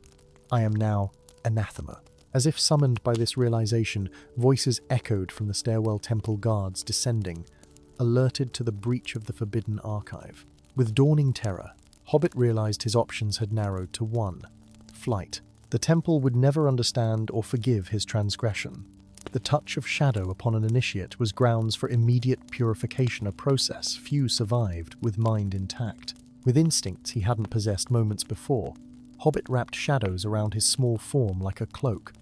I am now anathema." As if summoned by this realization, voices echoed from the stairwell temple guards descending, alerted to the breach of the forbidden archive. With dawning terror, Hobbit realized his options had narrowed to one: flight. The temple would never understand or forgive his transgression. The touch of shadow upon an initiate was grounds for immediate purification, a process few survived with mind intact. With instincts he hadn't possessed moments before, Hobbit wrapped shadows around his small form like a cloak,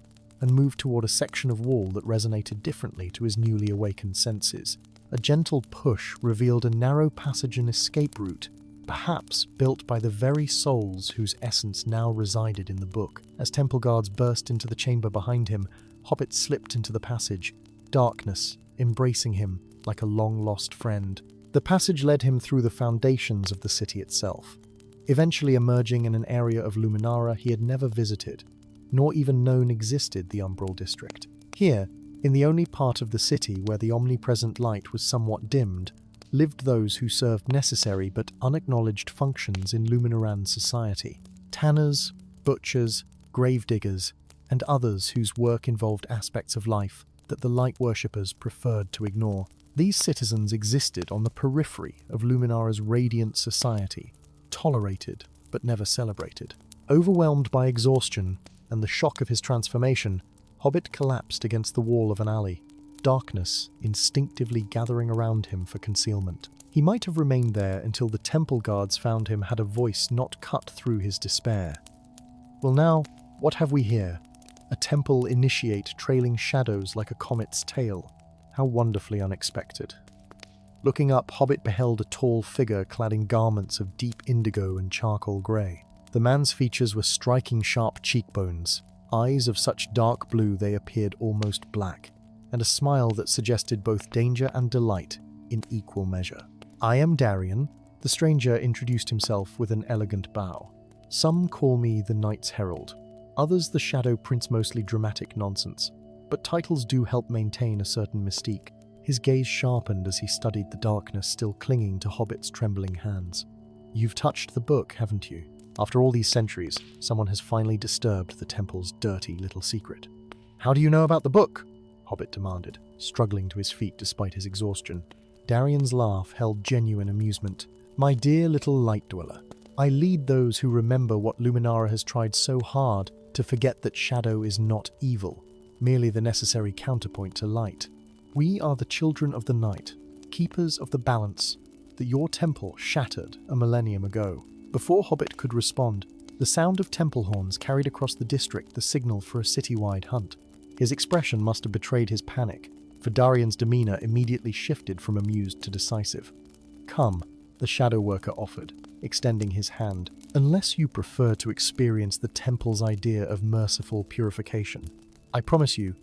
and moved toward a section of wall that resonated differently to his newly awakened senses. A gentle push revealed a narrow passage and escape route, perhaps built by the very souls whose essence now resided in the book. As temple guards burst into the chamber behind him, Hobbit slipped into the passage, darkness embracing him like a long-lost friend. The passage led him through the foundations of the city itself, eventually emerging in an area of Luminara he had never visited, nor even known existed the Umbral District. Here, in the only part of the city where the omnipresent light was somewhat dimmed, lived those who served necessary but unacknowledged functions in Luminaran society. Tanners, butchers, gravediggers, and others whose work involved aspects of life that the light worshippers preferred to ignore. These citizens existed on the periphery of Luminara's radiant society, tolerated but never celebrated. Overwhelmed by exhaustion and the shock of his transformation, Hobbit collapsed against the wall of an alley, darkness instinctively gathering around him for concealment. He might have remained there until the temple guards found him had a voice not cut through his despair. Well now, what have we here? A temple initiate trailing shadows like a comet's tail. How wonderfully unexpected. Looking up, Hobbit beheld a tall figure clad in garments of deep indigo and charcoal grey. The man's features were striking sharp cheekbones, eyes of such dark blue they appeared almost black, and a smile that suggested both danger and delight in equal measure. "I am Darian," the stranger introduced himself with an elegant bow. "Some call me the Knight's Herald, others the Shadow Prince, mostly dramatic nonsense, but titles do help maintain a certain mystique." His gaze sharpened as he studied the darkness still clinging to Hobbit's trembling hands. "You've touched the book, haven't you? After all these centuries, someone has finally disturbed the temple's dirty little secret." "How do you know about the book?" Hobbit demanded, struggling to his feet despite his exhaustion. Darian's laugh held genuine amusement. "My dear little light dweller, I lead those who remember what Luminara has tried so hard to forget, that shadow is not evil, merely the necessary counterpoint to light. We are the children of the night, keepers of the balance that your temple shattered a millennium ago." Before Hobbit could respond, the sound of temple horns carried across the district the signal for a citywide hunt. His expression must have betrayed his panic, for Darian's demeanor immediately shifted from amused to decisive. "Come," the shadow worker offered, extending his hand, "unless you prefer to experience the temple's idea of merciful purification. I promise you,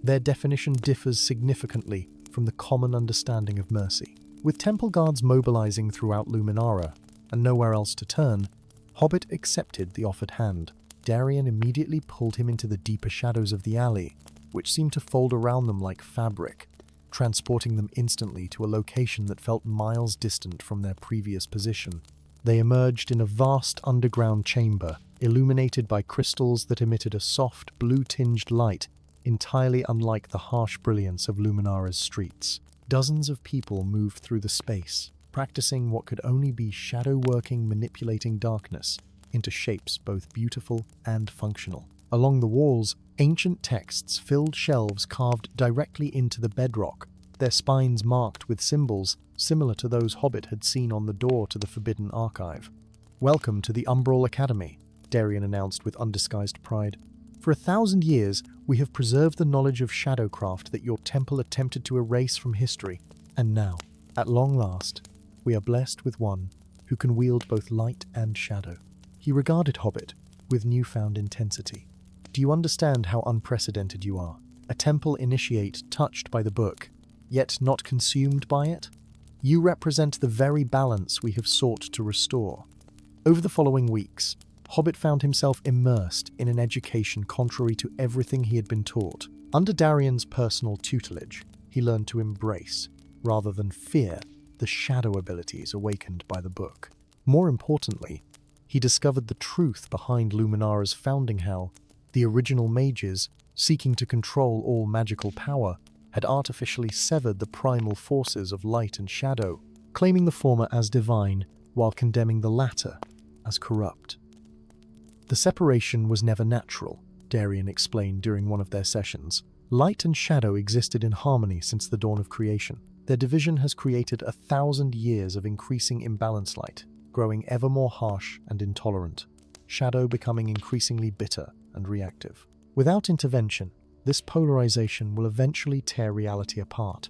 their definition differs significantly from the common understanding of mercy." With temple guards mobilizing throughout Luminara, and nowhere else to turn, Hobbit accepted the offered hand. Darian immediately pulled him into the deeper shadows of the alley, which seemed to fold around them like fabric, transporting them instantly to a location that felt miles distant from their previous position. They emerged in a vast underground chamber, illuminated by crystals that emitted a soft, blue-tinged light entirely unlike the harsh brilliance of Luminara's streets. Dozens of people moved through the space, practicing what could only be shadow-working, manipulating darkness into shapes both beautiful and functional. Along the walls, ancient texts filled shelves carved directly into the bedrock, their spines marked with symbols similar to those Hobbit had seen on the door to the Forbidden Archive. "Welcome to the Umbral Academy," Darian announced with undisguised pride. "For 1,000 years, we have preserved the knowledge of shadowcraft that your temple attempted to erase from history, and now, at long last, we are blessed with one who can wield both light and shadow." He regarded Hobbit with newfound intensity. "Do you understand how unprecedented you are? A temple initiate touched by the book, yet not consumed by it? You represent the very balance we have sought to restore." Over the following weeks, Hobbit found himself immersed in an education contrary to everything he had been taught. Under Darian's personal tutelage, he learned to embrace, rather than fear, the shadow abilities awakened by the book. More importantly, he discovered the truth behind Luminara's founding hell. The original mages, seeking to control all magical power, had artificially severed the primal forces of light and shadow, claiming the former as divine while condemning the latter as corrupt. The separation was never natural, Darian explained during one of their sessions. Light and shadow existed in harmony since the dawn of creation. Their division has created 1,000 years of increasing imbalance, light growing ever more harsh and intolerant, shadow becoming increasingly bitter and reactive. Without intervention, this polarization will eventually tear reality apart.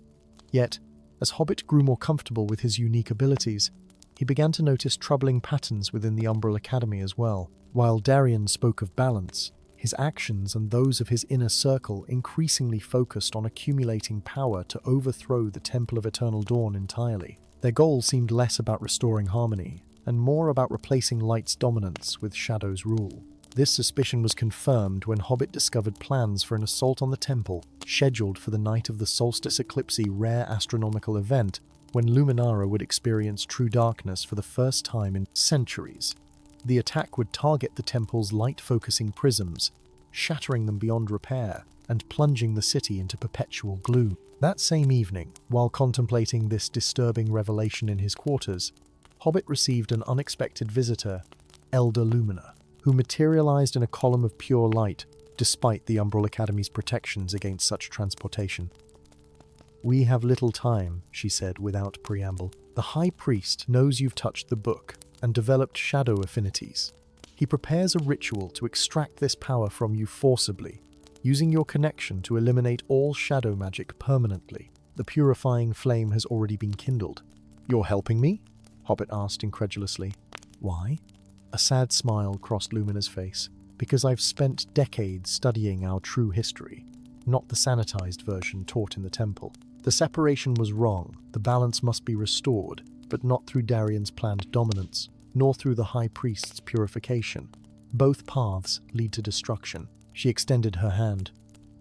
Yet, as Hobbit grew more comfortable with his unique abilities, He began to notice troubling patterns within the Umbral Academy as well. While Darian spoke of balance, his actions and those of his inner circle increasingly focused on accumulating power to overthrow the Temple of Eternal Dawn entirely. Their goal seemed less about restoring harmony, and more about replacing light's dominance with shadow's rule. This suspicion was confirmed when Hobbit discovered plans for an assault on the temple, scheduled for the night of the solstice eclipse, rare astronomical event when Luminara would experience true darkness for the first time in centuries. The attack would target the temple's light-focusing prisms, shattering them beyond repair and plunging the city into perpetual gloom. That same evening, while contemplating this disturbing revelation in his quarters, Hobbit received an unexpected visitor, Elder Lumina, who materialized in a column of pure light, despite the Umbral Academy's protections against such transportation. "We have little time," she said without preamble. "The High Priest knows you've touched the book and developed shadow affinities. He prepares a ritual to extract this power from you forcibly, using your connection to eliminate all shadow magic permanently. The purifying flame has already been kindled." "You're helping me?" Hobbit asked incredulously. "Why?" A sad smile crossed Lumina's face. "Because I've spent decades studying our true history, not the sanitized version taught in the temple. The separation was wrong, the balance must be restored, but not through Darian's planned dominance, nor through the High Priest's purification. Both paths lead to destruction." She extended her hand.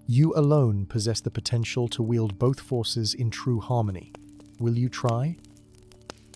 "You alone possess the potential to wield both forces in true harmony. Will you try?"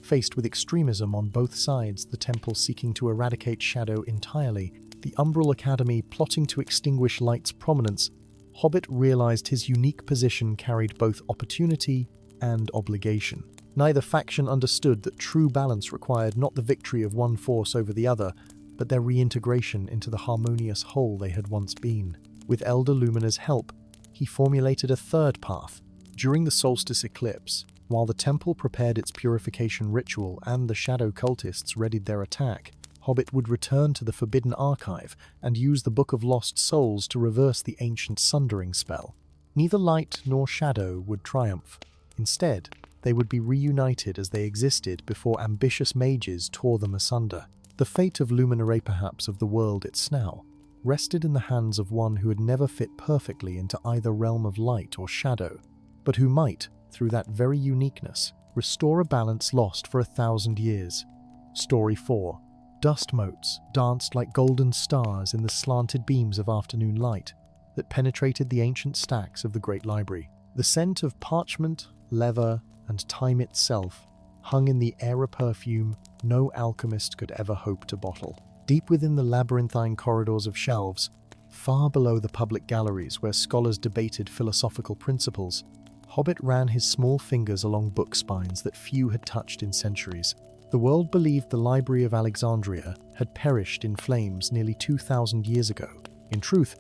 Faced with extremism on both sides, the temple seeking to eradicate shadow entirely, the Umbral Academy plotting to extinguish light's prominence, Hobbit realized his unique position carried both opportunity and obligation. Neither faction understood that true balance required not the victory of one force over the other, but their reintegration into the harmonious whole they had once been. With Elder Lumina's help, he formulated a third path. During the solstice eclipse, while the temple prepared its purification ritual and the shadow cultists readied their attack, Hobbit would return to the Forbidden Archive and use the Book of Lost Souls to reverse the ancient sundering spell. Neither light nor shadow would triumph. Instead, they would be reunited as they existed before ambitious mages tore them asunder. The fate of Luminara, perhaps of the world it's now, rested in the hands of one who had never fit perfectly into either realm of light or shadow, but who might, through that very uniqueness, restore a balance lost for 1,000 years. Story 4. Dust motes danced like golden stars in the slanted beams of afternoon light that penetrated the ancient stacks of the Great Library. The scent of parchment, leather, and time itself hung in the air, a perfume no alchemist could ever hope to bottle. Deep within the labyrinthine corridors of shelves, far below the public galleries where scholars debated philosophical principles, Hobbit ran his small fingers along book spines that few had touched in centuries. The world believed the Library of Alexandria had perished in flames nearly 2,000 years ago. In truth,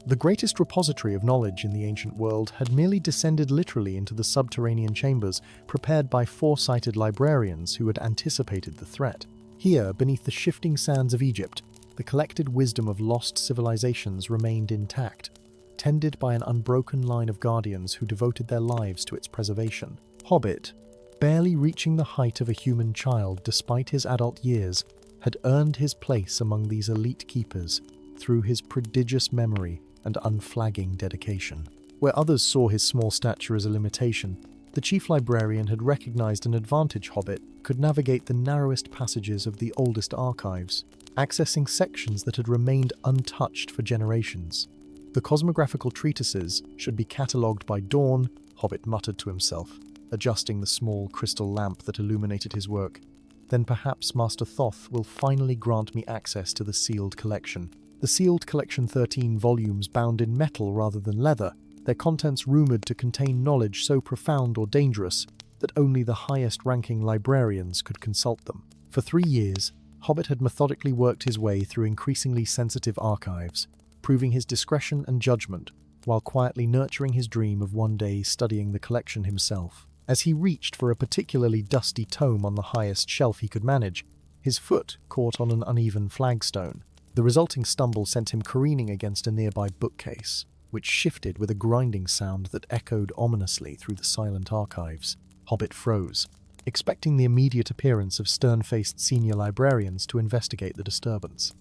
the greatest repository of knowledge in the ancient world had merely descended literally into the subterranean chambers prepared by foresighted librarians who had anticipated the threat. Here, beneath the shifting sands of Egypt, the collected wisdom of lost civilizations remained intact, tended by an unbroken line of guardians who devoted their lives to its preservation. Hobbit, barely reaching the height of a human child despite his adult years, had earned his place among these elite keepers through his prodigious memory and unflagging dedication. Where others saw his small stature as a limitation, the chief librarian had recognized an advantage. Hobbit could navigate the narrowest passages of the oldest archives, accessing sections that had remained untouched for generations. The cosmographical treatises should be catalogued by dawn, Hobbit muttered to himself, adjusting the small crystal lamp that illuminated his work. Then perhaps Master Thoth will finally grant me access to the sealed collection. The sealed collection, 13 volumes bound in metal rather than leather, their contents rumoured to contain knowledge so profound or dangerous that only the highest-ranking librarians could consult them. For 3 years, Hobbit had methodically worked his way through increasingly sensitive archives, proving his discretion and judgment, while quietly nurturing his dream of one day studying the collection himself. As he reached for a particularly dusty tome on the highest shelf he could manage, his foot caught on an uneven flagstone. The resulting stumble sent him careening against a nearby bookcase, which shifted with a grinding sound that echoed ominously through the silent archives. Hobbit froze. expecting the immediate appearance of stern-faced senior librarians to investigate the disturbance.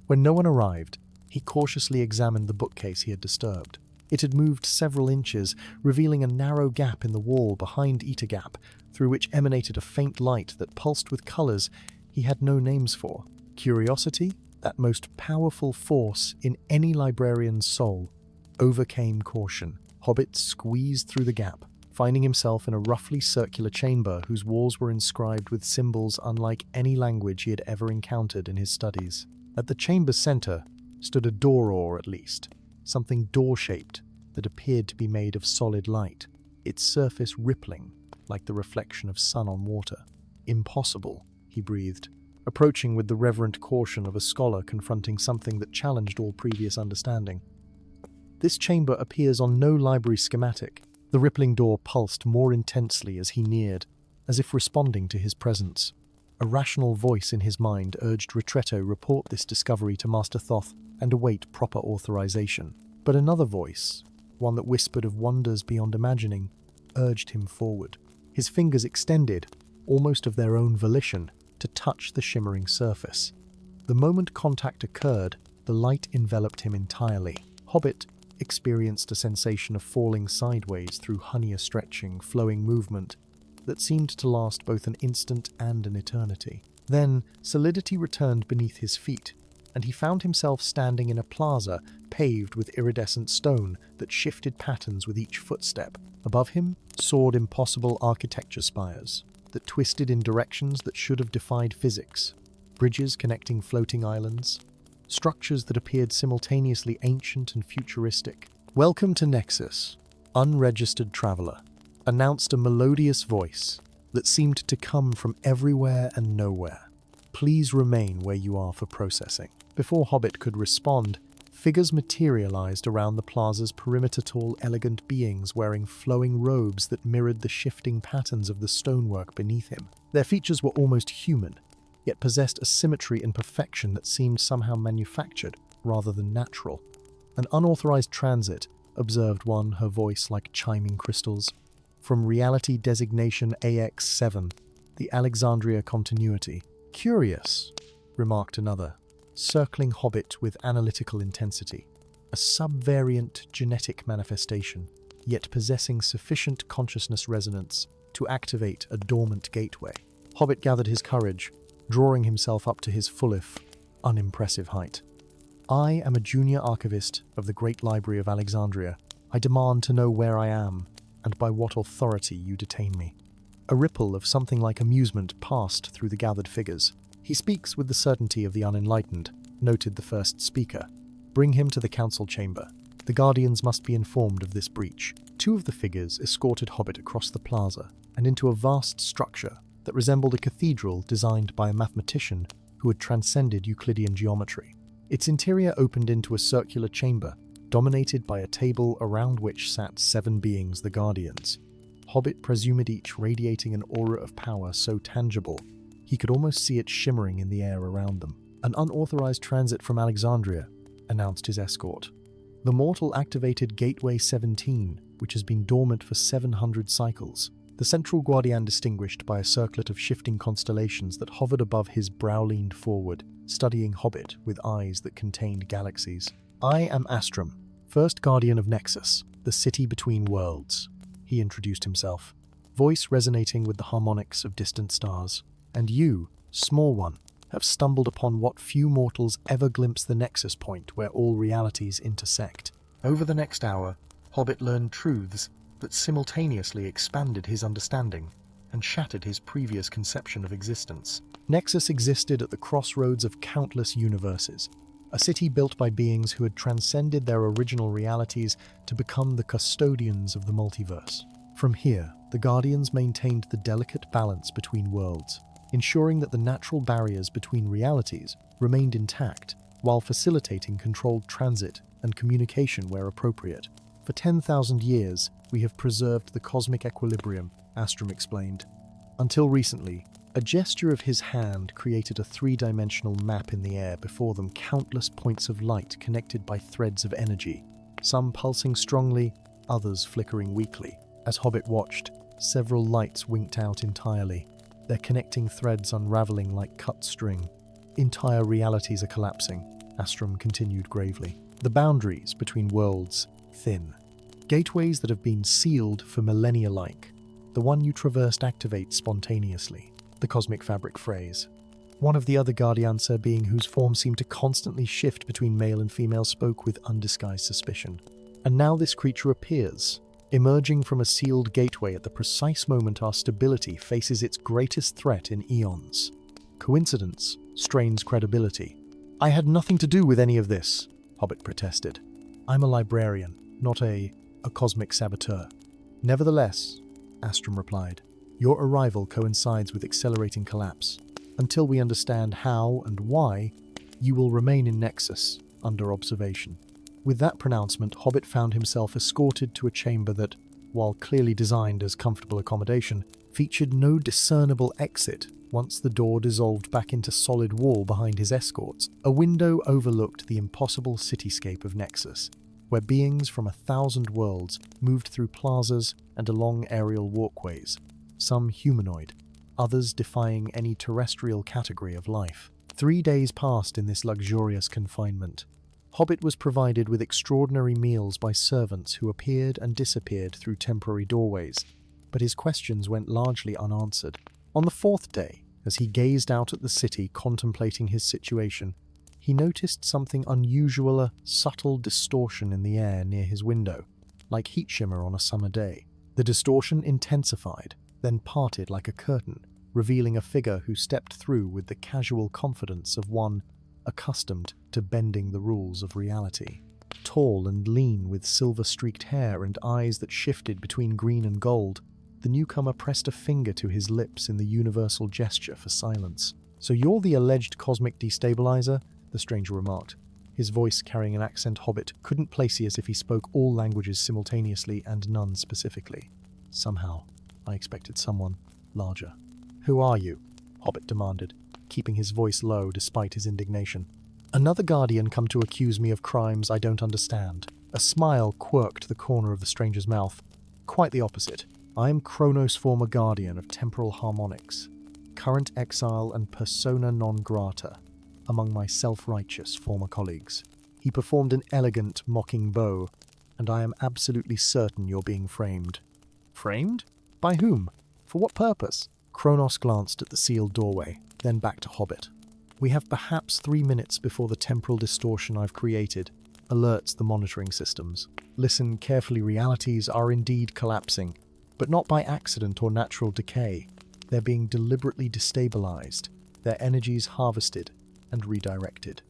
When no one arrived, he cautiously examined the bookcase he had disturbed. It had moved several inches, revealing a narrow gap in the wall behind Eater Gap, through which emanated a faint light that pulsed with colors he had no names for. Curiosity, that most powerful force in any librarian's soul, overcame caution. Hobbit squeezed through the gap, finding himself in a roughly circular chamber whose walls were inscribed with symbols unlike any language he had ever encountered in his studies. At the chamber's center stood a door, or at least something door-shaped that appeared to be made of solid light, its surface rippling like the reflection of sun on water. "Impossible," he breathed, approaching with the reverent caution of a scholar confronting something that challenged all previous understanding. "This chamber appears on no library schematic." The rippling door pulsed more intensely as he neared, as if responding to his presence. A rational voice in his mind urged Retretto report this discovery to Master Thoth and await proper authorization. But another voice, one that whispered of wonders beyond imagining, urged him forward. His fingers extended, almost of their own volition, to touch the shimmering surface. The moment contact occurred, the light enveloped him entirely. Hobbit experienced a sensation of falling sideways through honey, a stretching, flowing movement that seemed to last both an instant and an eternity. Then solidity returned beneath his feet, and he found himself standing in a plaza paved with iridescent stone that shifted patterns with each footstep. Above him soared impossible architecture spires that twisted in directions that should have defied physics, bridges connecting floating islands, structures that appeared simultaneously ancient and futuristic. "Welcome to Nexus, unregistered traveler," announced a melodious voice that seemed to come from everywhere and nowhere. "Please remain where you are for processing." Before Hobbit could respond, figures materialized around the plaza's perimeter, tall, elegant beings wearing flowing robes that mirrored the shifting patterns of the stonework beneath him. Their features were almost human, yet possessed a symmetry and perfection that seemed somehow manufactured rather than natural. "An unauthorized transit," observed one, her voice like chiming crystals. "From reality designation AX7, the Alexandria continuity." "Curious," remarked another, circling Hobbit with analytical intensity. "A subvariant genetic manifestation, yet possessing sufficient consciousness resonance to activate a dormant gateway." Hobbit gathered his courage, drawing himself up to his fullest, unimpressive height. "I am a junior archivist of the Great Library of Alexandria. I demand to know where I am, and by what authority you detain me." A ripple of something like amusement passed through the gathered figures. "He speaks with the certainty of the unenlightened," noted the first speaker. "Bring him to the council chamber. The Guardians must be informed of this breach." Two of the figures escorted Hobbit across the plaza and into a vast structure that resembled a cathedral designed by a mathematician who had transcended Euclidean geometry. Its interior opened into a circular chamber, dominated by a table around which sat 7 beings, the Guardians. Hobbit presumed each radiating an aura of power so tangible he could almost see it shimmering in the air around them. "An unauthorized transit from Alexandria," announced his escort. "The mortal activated Gateway 17, which has been dormant for 700 cycles." The central guardian distinguished by a circlet of shifting constellations that hovered above his brow leaned forward, studying Hobbit with eyes that contained galaxies. "I am Astrum, first guardian of Nexus, the city between worlds," he introduced himself, voice resonating with the harmonics of distant stars. "And you, small one, have stumbled upon what few mortals ever glimpse, the nexus point where all realities intersect." Over the next hour, Hobbit learned truths that simultaneously expanded his understanding and shattered his previous conception of existence. Nexus existed at the crossroads of countless universes, a city built by beings who had transcended their original realities to become the custodians of the multiverse. From here, the Guardians maintained the delicate balance between worlds, ensuring that the natural barriers between realities remained intact, while facilitating controlled transit and communication where appropriate. "For 10,000 years, we have preserved the cosmic equilibrium," Astrum explained. "Until recently, a gesture of his hand created a 3-dimensional map in the air before them, countless points of light connected by threads of energy, some pulsing strongly, others flickering weakly. As Hobbit watched, several lights winked out entirely, their connecting threads unraveling like cut string. Entire realities are collapsing, Astrum continued gravely. The boundaries between worlds thin. Gateways that have been sealed for millennia like. The one you traversed activates spontaneously. The cosmic fabric phrase. One of the other Guardiancer being whose form seemed to constantly shift between male and female spoke with undisguised suspicion. And now this creature appears, emerging from a sealed gateway at the precise moment our stability faces its greatest threat in eons. Coincidence strains credibility. I had nothing to do with any of this, Hobbit protested. I'm a librarian, not a cosmic saboteur. Nevertheless, Astrum replied, your arrival coincides with accelerating collapse. Until we understand how and why, you will remain in Nexus, under observation. With that pronouncement, Hobbit found himself escorted to a chamber that, while clearly designed as comfortable accommodation, featured no discernible exit once the door dissolved back into solid wall behind his escorts. A window overlooked the impossible cityscape of Nexus, where beings from 1,000 worlds moved through plazas and along aerial walkways, some humanoid, others defying any terrestrial category of life. 3 days passed in this luxurious confinement. Hobbit was provided with extraordinary meals by servants who appeared and disappeared through temporary doorways, but his questions went largely unanswered. On the 4th day, as he gazed out at the city contemplating his situation, he noticed something unusual, a subtle distortion in the air near his window, like heat shimmer on a summer day. The distortion intensified, then parted like a curtain, revealing a figure who stepped through with the casual confidence of one accustomed to bending the rules of reality. Tall and lean, with silver-streaked hair and eyes that shifted between green and gold, the newcomer pressed a finger to his lips in the universal gesture for silence. So you're the alleged cosmic destabilizer? The stranger remarked, his voice carrying an accent Hobbit couldn't place as if he spoke all languages simultaneously and none specifically. Somehow, I expected someone larger. Who are you? Hobbit demanded, keeping his voice low despite his indignation. Another guardian come to accuse me of crimes I don't understand. A smile quirked the corner of the stranger's mouth. Quite the opposite. I am Kronos' former guardian of temporal harmonics, current exile and persona non grata among my self-righteous former colleagues. He performed an elegant, mocking bow, and I am absolutely certain you're being framed. Framed? By whom? For what purpose? Kronos glanced at the sealed doorway, then back to Hobbit. We have perhaps 3 minutes before the temporal distortion I've created alerts the monitoring systems. Listen carefully, realities are indeed collapsing, but not by accident or natural decay. They're being deliberately destabilized, their energies harvested and redirected.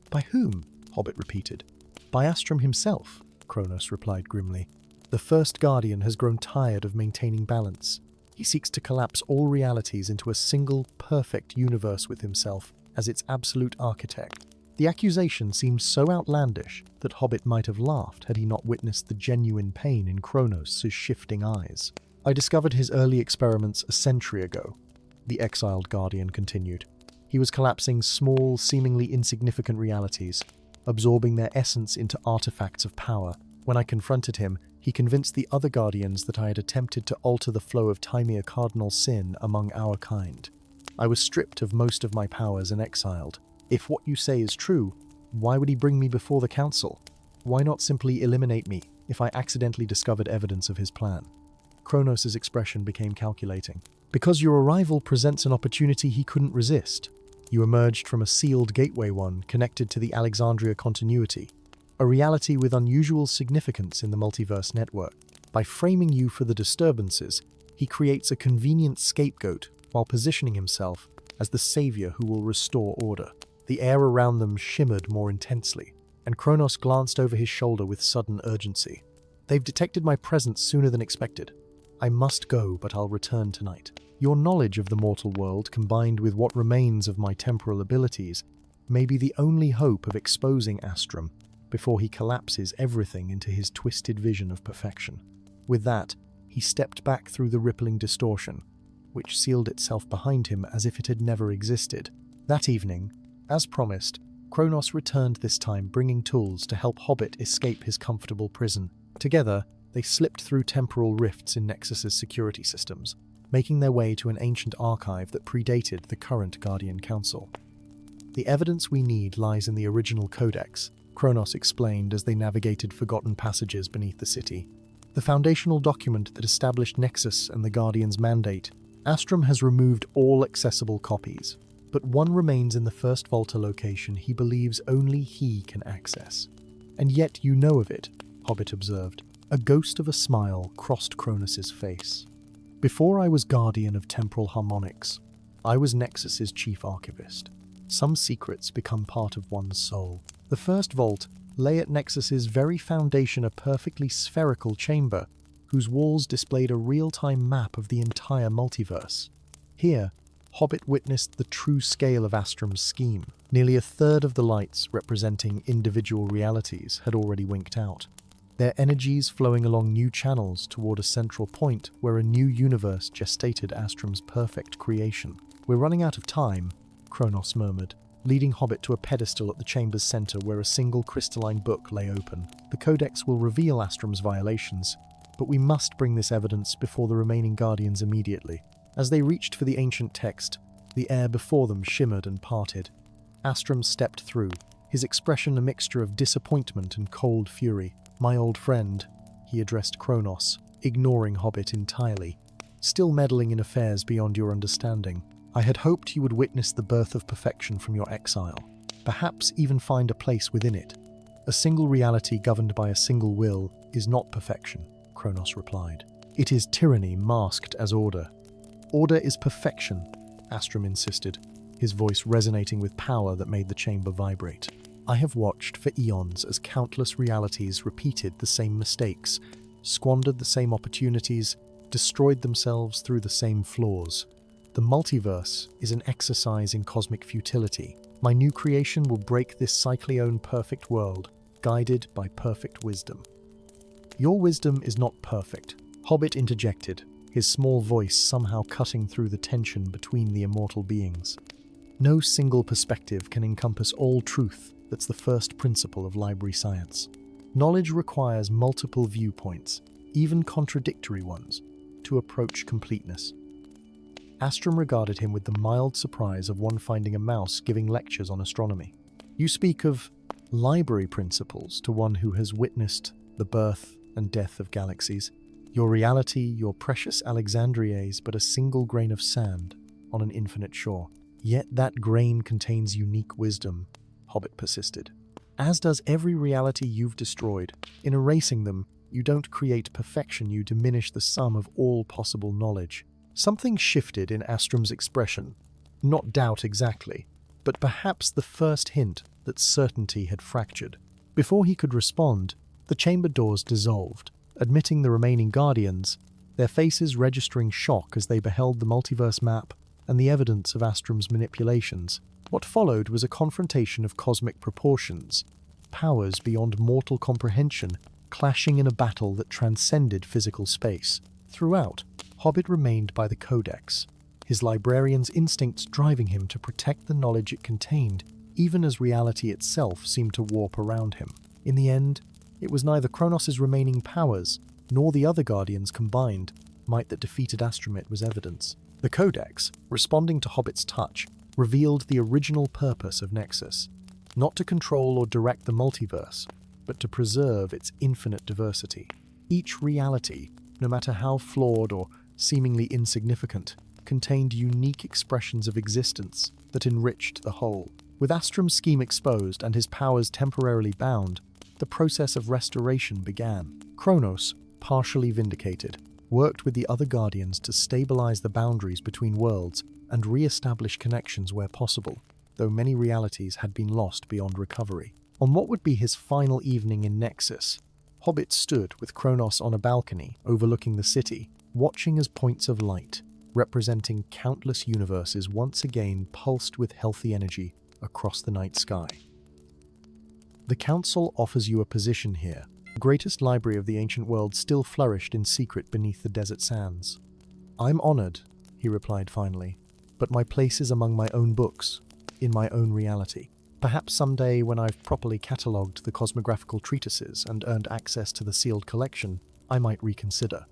By whom? Hobbit repeated. By Astrum himself, Kronos replied grimly. The first guardian has grown tired of maintaining balance. He seeks to collapse all realities into a single, perfect universe with himself as its absolute architect. The accusation seemed so outlandish that Hobbit might have laughed had he not witnessed the genuine pain in Kronos' shifting eyes. I discovered his early experiments a century ago, the exiled guardian continued. He was collapsing small, seemingly insignificant realities, absorbing their essence into artifacts of power. When I confronted him, he convinced the other guardians that I had attempted to alter the flow of Timea cardinal sin among our kind. I was stripped of most of my powers and exiled. If what you say is true, why would he bring me before the council? Why not simply eliminate me if I accidentally discovered evidence of his plan? Kronos' expression became calculating. Because your arrival presents an opportunity he couldn't resist. You emerged from a sealed gateway one connected to the Alexandria continuity, a reality with unusual significance in the multiverse network. By framing you for the disturbances, he creates a convenient scapegoat while positioning himself as the savior who will restore order. The air around them shimmered more intensely, and Kronos glanced over his shoulder with sudden urgency. They've detected my presence sooner than expected. I must go, but I'll return tonight. Your knowledge of the mortal world, combined with what remains of my temporal abilities, may be the only hope of exposing Astrum before he collapses everything into his twisted vision of perfection. With that, he stepped back through the rippling distortion, which sealed itself behind him as if it had never existed. That evening, as promised, Kronos returned this time bringing tools to help Hobbit escape his comfortable prison. Together, they slipped through temporal rifts in Nexus's security systems, making their way to an ancient archive that predated the current Guardian Council. "The evidence we need lies in the original codex," Kronos explained as they navigated forgotten passages beneath the city. "The foundational document that established Nexus and the Guardian's mandate. Astrum has removed all accessible copies, but one remains in the first Volta location he believes only he can access. And yet you know of it," Hobbit observed. A ghost of a smile crossed Kronos' face. "Before I was Guardian of Temporal Harmonics, I was Nexus's chief archivist. Some secrets become part of one's soul. The first vault lay at Nexus's very foundation, a perfectly spherical chamber whose walls displayed a real-time map of the entire multiverse. Here, Hobbit witnessed the true scale of Astrum's scheme. Nearly a third of the lights representing individual realities had already winked out, their energies flowing along new channels toward a central point where a new universe gestated Astrum's perfect creation. "We're running out of time," Kronos murmured, leading Hobbit to a pedestal at the chamber's center where a single crystalline book lay open. "The Codex will reveal Astrum's violations, but we must bring this evidence before the remaining Guardians immediately." As they reached for the ancient text, the air before them shimmered and parted. Astrum stepped through, his expression a mixture of disappointment and cold fury. "My old friend," he addressed Kronos, ignoring Hobbit entirely, "still meddling in affairs beyond your understanding. I had hoped you would witness the birth of perfection from your exile, perhaps even find a place within it. A single reality governed by a single will is not perfection," Kronos replied. "It is tyranny masked as order." "Order is perfection," Astrum insisted, his voice resonating with power that made the chamber vibrate. "I have watched for eons as countless realities repeated the same mistakes, squandered the same opportunities, destroyed themselves through the same flaws. The multiverse is an exercise in cosmic futility. My new creation will break this cyclone perfect world, guided by perfect wisdom." "Your wisdom is not perfect," Hobbit interjected, his small voice somehow cutting through the tension between the immortal beings. "No single perspective can encompass all truth. That's the first principle of library science. Knowledge requires multiple viewpoints, even contradictory ones, to approach completeness." Astrum regarded him with the mild surprise of one finding a mouse giving lectures on astronomy. "You speak of library principles to one who has witnessed the birth and death of galaxies. Your reality, your precious Alexandria, is but a single grain of sand on an infinite shore. Yet that grain contains unique wisdom," Hobbit persisted. "As does every reality you've destroyed. In erasing them, you don't create perfection, you diminish the sum of all possible knowledge." Something shifted in Astrum's expression. Not doubt exactly, but perhaps the first hint that certainty had fractured. Before he could respond, the chamber doors dissolved, admitting the remaining Guardians, their faces registering shock as they beheld the multiverse map and the evidence of Astrum's manipulations. What followed was a confrontation of cosmic proportions, powers beyond mortal comprehension clashing in a battle that transcended physical space. Throughout, Hobbit remained by the Codex, his librarian's instincts driving him to protect the knowledge it contained, even as reality itself seemed to warp around him. In the end, it was neither Kronos' remaining powers nor the other Guardians' combined might that defeated Astrum. It was evidence. The Codex, responding to Hobbit's touch, revealed the original purpose of Nexus, not to control or direct the multiverse, but to preserve its infinite diversity. Each reality, no matter how flawed or seemingly insignificant, contained unique expressions of existence that enriched the whole. With Astrum's scheme exposed and his powers temporarily bound, the process of restoration began. Kronos, partially vindicated, worked with the other Guardians to stabilize the boundaries between worlds and re-establish connections where possible, though many realities had been lost beyond recovery. On what would be his final evening in Nexus, Hobbit stood with Kronos on a balcony overlooking the city, watching as points of light, representing countless universes, once again pulsed with healthy energy across the night sky. "The Council offers you a position here. The greatest library of the ancient world still flourished in secret beneath the desert sands." "I'm honored," he replied finally, "but my place is among my own books, in my own reality. Perhaps someday, when I've properly catalogued the cosmographical treatises and earned access to the sealed collection, I might reconsider."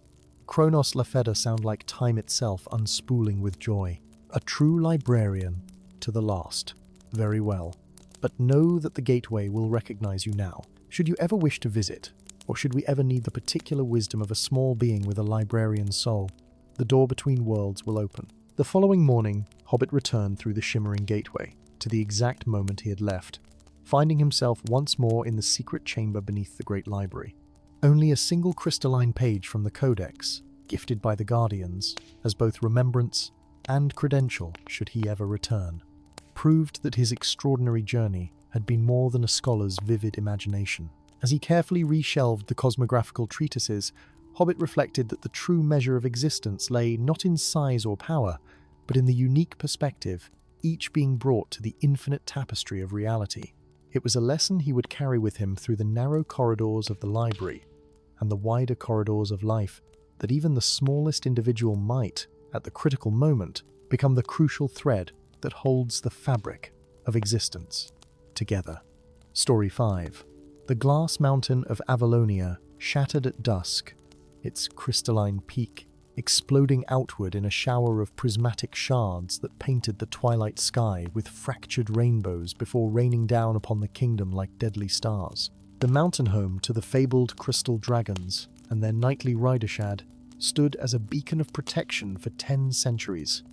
Kronos Lafeda sound like time itself unspooling with joy. A true librarian to the last. Very well. But know that the gateway will recognize you now. Should you ever wish to visit, or should we ever need the particular wisdom of a small being with a librarian's soul, the door between worlds will open. The following morning, Hobbit returned through the shimmering gateway, to the exact moment he had left, finding himself once more in the secret chamber beneath the great library. Only a single crystalline page from the Codex, gifted by the Guardians, as both remembrance and credential should he ever return, proved that his extraordinary journey had been more than a scholar's vivid imagination. As he carefully reshelved the cosmographical treatises, Hobbit reflected that the true measure of existence lay not in size or power, but in the unique perspective, each being brought to the infinite tapestry of reality. It was a lesson he would carry with him through the narrow corridors of the library and the wider corridors of life, that even the smallest individual might, at the critical moment, become the crucial thread that holds the fabric of existence together. Story 5. The glass mountain of Avalonia shattered at dusk, its crystalline peak exploding outward in a shower of prismatic shards that painted the twilight sky with fractured rainbows before raining down upon the kingdom like deadly stars. The mountain home to the fabled crystal dragons and their nightly ridershad stood as a beacon of protection for 10 centuries.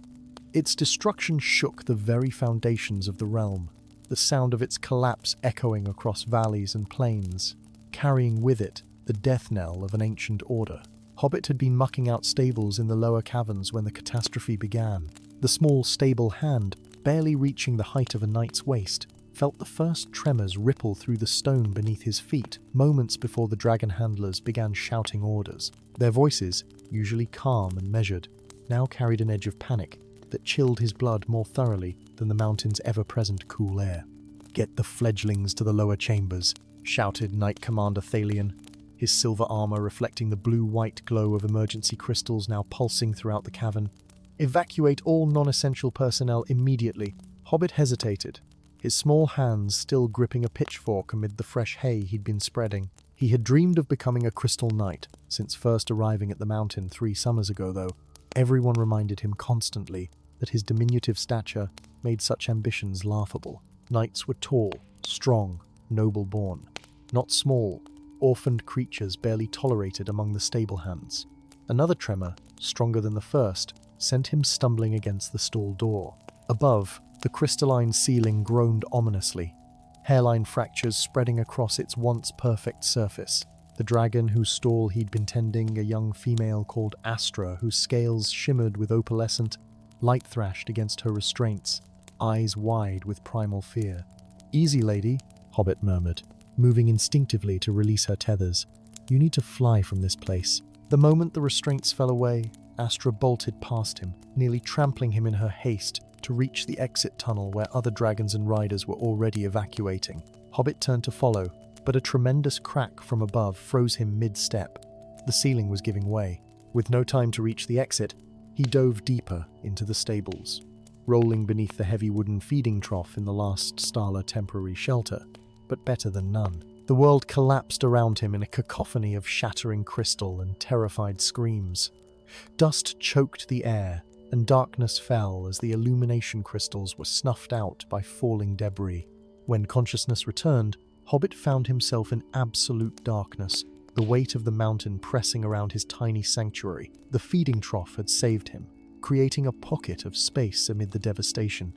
Its destruction shook the very foundations of the realm, the sound of its collapse echoing across valleys and plains, carrying with it the death knell of an ancient order. Hobbit had been mucking out stables in the lower caverns when the catastrophe began. The small stable hand, barely reaching the height of a knight's waist, felt the first tremors ripple through the stone beneath his feet, moments before the dragon handlers began shouting orders. Their voices, usually calm and measured, now carried an edge of panic that chilled his blood more thoroughly than the mountain's ever-present cool air. "Get the fledglings to the lower chambers," shouted Knight Commander Thalion, his silver armor reflecting the blue-white glow of emergency crystals now pulsing throughout the cavern. "Evacuate all non-essential personnel immediately." Hobbit hesitated, his small hands still gripping a pitchfork amid the fresh hay he'd been spreading. He had dreamed of becoming a crystal knight since first arriving at the mountain 3 summers ago, though. Everyone reminded him constantly that his diminutive stature made such ambitions laughable. Knights were tall, strong, noble-born, not small, orphaned creatures barely tolerated among the stable hands. Another tremor, stronger than the first, sent him stumbling against the stall door. Above, the crystalline ceiling groaned ominously, hairline fractures spreading across its once perfect surface. The dragon whose stall he'd been tending, a young female called Astra, whose scales shimmered with opalescent, light thrashed against her restraints, eyes wide with primal fear. "Easy, lady," Hobbit murmured, moving instinctively to release her tethers. "You need to fly from this place." The moment the restraints fell away, Astra bolted past him, nearly trampling him in her haste to reach the exit tunnel where other dragons and riders were already evacuating. Hobbit turned to follow, but a tremendous crack from above froze him mid-step. The ceiling was giving way. With no time to reach the exit, he dove deeper into the stables, rolling beneath the heavy wooden feeding trough in the last Stala temporary shelter, but better than none. The world collapsed around him in a cacophony of shattering crystal and terrified screams. Dust choked the air, and darkness fell as the illumination crystals were snuffed out by falling debris. When consciousness returned, Hobbit found himself in absolute darkness, the weight of the mountain pressing around his tiny sanctuary. The feeding trough had saved him, creating a pocket of space amid the devastation.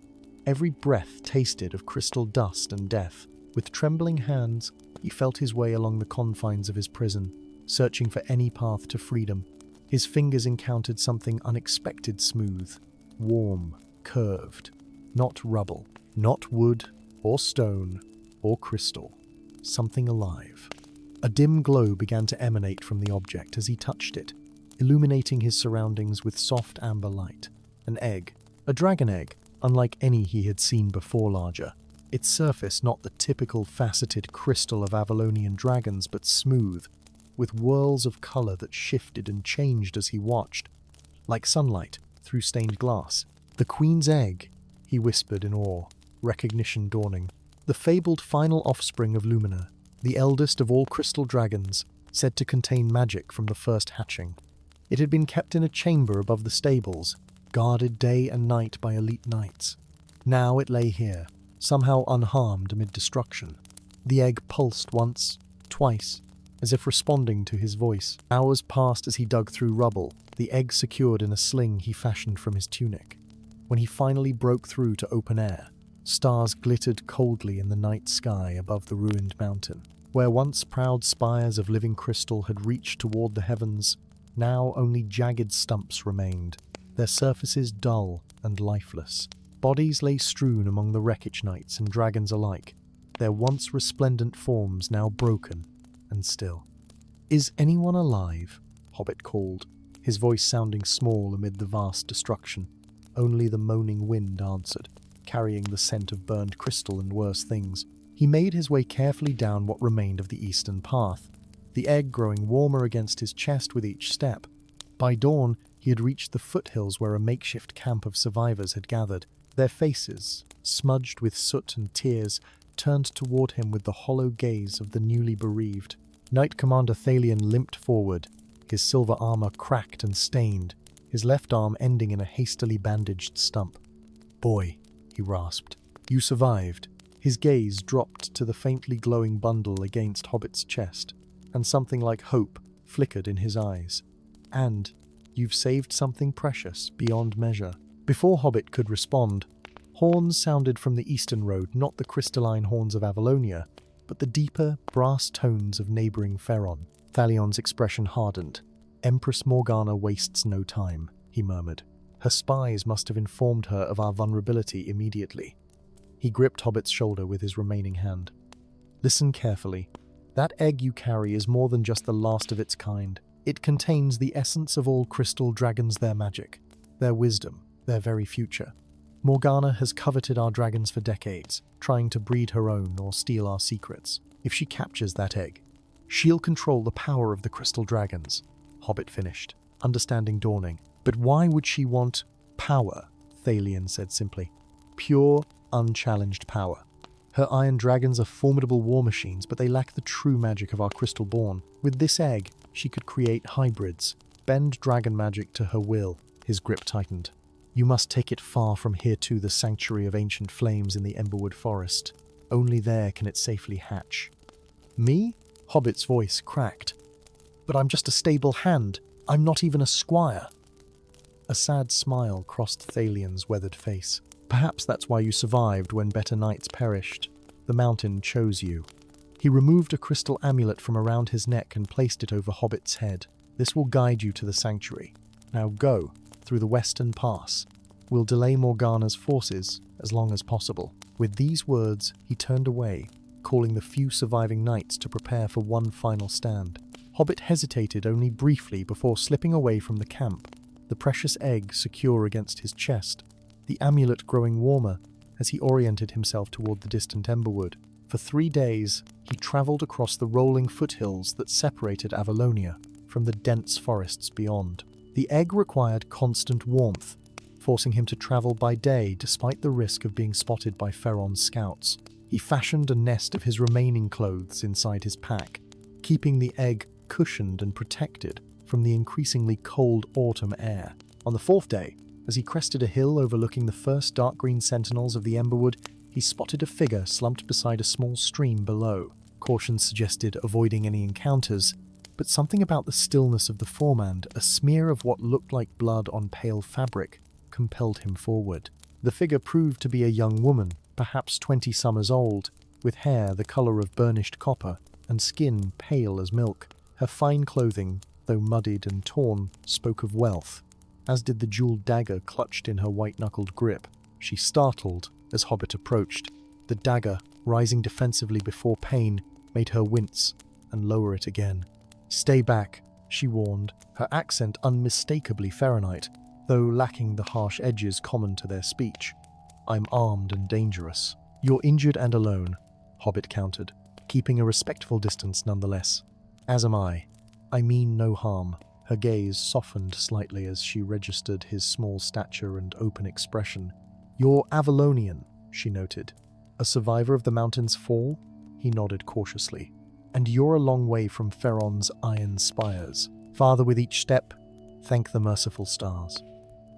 Every breath tasted of crystal dust and death. With trembling hands, he felt his way along the confines of his prison, searching for any path to freedom. His fingers encountered something unexpected smooth, warm, curved. Not rubble, not wood, or stone, or crystal. Something alive. A dim glow began to emanate from the object as he touched it, illuminating his surroundings with soft amber light. An egg. A dragon egg, unlike any he had seen before larger. Its surface not the typical faceted crystal of Avalonian dragons, but smooth, with whirls of color that shifted and changed as he watched, like sunlight through stained glass. "The queen's egg," he whispered in awe, recognition dawning. The fabled final offspring of Lumina, the eldest of all crystal dragons, said to contain magic from the first hatching. It had been kept in a chamber above the stables, guarded day and night by elite knights. Now it lay here, somehow unharmed amid destruction. The egg pulsed once, twice, as if responding to his voice. Hours passed as he dug through rubble, the egg secured in a sling he fashioned from his tunic. When he finally broke through to open air, stars glittered coldly in the night sky above the ruined mountain. Where once proud spires of living crystal had reached toward the heavens, now only jagged stumps remained, their surfaces dull and lifeless. Bodies lay strewn among the wreckage knights and dragons alike, their once resplendent forms now broken and still. "Is anyone alive?" Hobbit called, his voice sounding small amid the vast destruction. Only the moaning wind answered, carrying the scent of burned crystal and worse things. He made his way carefully down what remained of the eastern path, the egg growing warmer against his chest with each step. By dawn, he had reached the foothills where a makeshift camp of survivors had gathered, their faces, smudged with soot and tears, turned toward him with the hollow gaze of the newly bereaved. Knight Commander Thalion limped forward, his silver armor cracked and stained, his left arm ending in a hastily bandaged stump. "Boy," he rasped, "you survived." His gaze dropped to the faintly glowing bundle against Hobbit's chest, and something like hope flickered in his eyes. "And you've saved something precious beyond measure." Before Hobbit could respond, horns sounded from the eastern road, not the crystalline horns of Avalonia, but the deeper, brass tones of neighboring Ferron. Thalion's expression hardened. "Empress Morgana wastes no time," he murmured. "Her spies must have informed her of our vulnerability immediately." He gripped Hobbit's shoulder with his remaining hand. "Listen carefully. That egg you carry is more than just the last of its kind. It contains the essence of all crystal dragons, their magic, their wisdom, their very future. Morgana has coveted our dragons for decades, trying to breed her own or steal our secrets. If she captures that egg, she'll control the power of the crystal dragons." Hobbit finished, understanding dawning. "But why would she want power?" Thalion said simply. "Pure, unchallenged power. Her iron dragons are formidable war machines, but they lack the true magic of our crystal-born. With this egg, she could create hybrids, bend dragon magic to her will." His grip tightened. "You must take it far from here to the sanctuary of ancient flames in the Emberwood Forest. Only there can it safely hatch." "Me?" Hobbit's voice cracked. "But I'm just a stable hand. I'm not even a squire." A sad smile crossed Thalion's weathered face. "Perhaps that's why you survived when better knights perished. The mountain chose you." He removed a crystal amulet from around his neck and placed it over Hobbit's head. "This will guide you to the sanctuary. Now go, through the western pass. We'll delay Morgana's forces as long as possible." With these words, he turned away, calling the few surviving knights to prepare for one final stand. Hobbit hesitated only briefly before slipping away from the camp, the precious egg secure against his chest, the amulet growing warmer as he oriented himself toward the distant Emberwood. For 3 days, he travelled across the rolling foothills that separated Avalonia from the dense forests beyond. The egg required constant warmth, forcing him to travel by day despite the risk of being spotted by Ferron's scouts. He fashioned a nest of his remaining clothes inside his pack, keeping the egg cushioned and protected from the increasingly cold autumn air. On the 4th day, as he crested a hill overlooking the first dark green sentinels of the Emberwood, he spotted a figure slumped beside a small stream below. Caution suggested avoiding any encounters, but something about the stillness of the form and a smear of what looked like blood on pale fabric compelled him forward. The figure proved to be a young woman, perhaps 20 summers old, with hair the colour of burnished copper and skin pale as milk. Her fine clothing, though muddied and torn, spoke of wealth, as did the jeweled dagger clutched in her white-knuckled grip. She startled as Hobbit approached. The dagger, rising defensively before pain, made her wince and lower it again. "Stay back," she warned, her accent unmistakably Ferronite, though lacking the harsh edges common to their speech. "I'm armed and dangerous." "You're injured and alone," Hobbit countered, keeping a respectful distance nonetheless. "As am I. I mean no harm." Her gaze softened slightly as she registered his small stature and open expression. "You're Avalonian," she noted. "A survivor of the mountain's fall?" He nodded cautiously. "And you're a long way from Ferron's iron spires." "Farther with each step," Thank the merciful stars.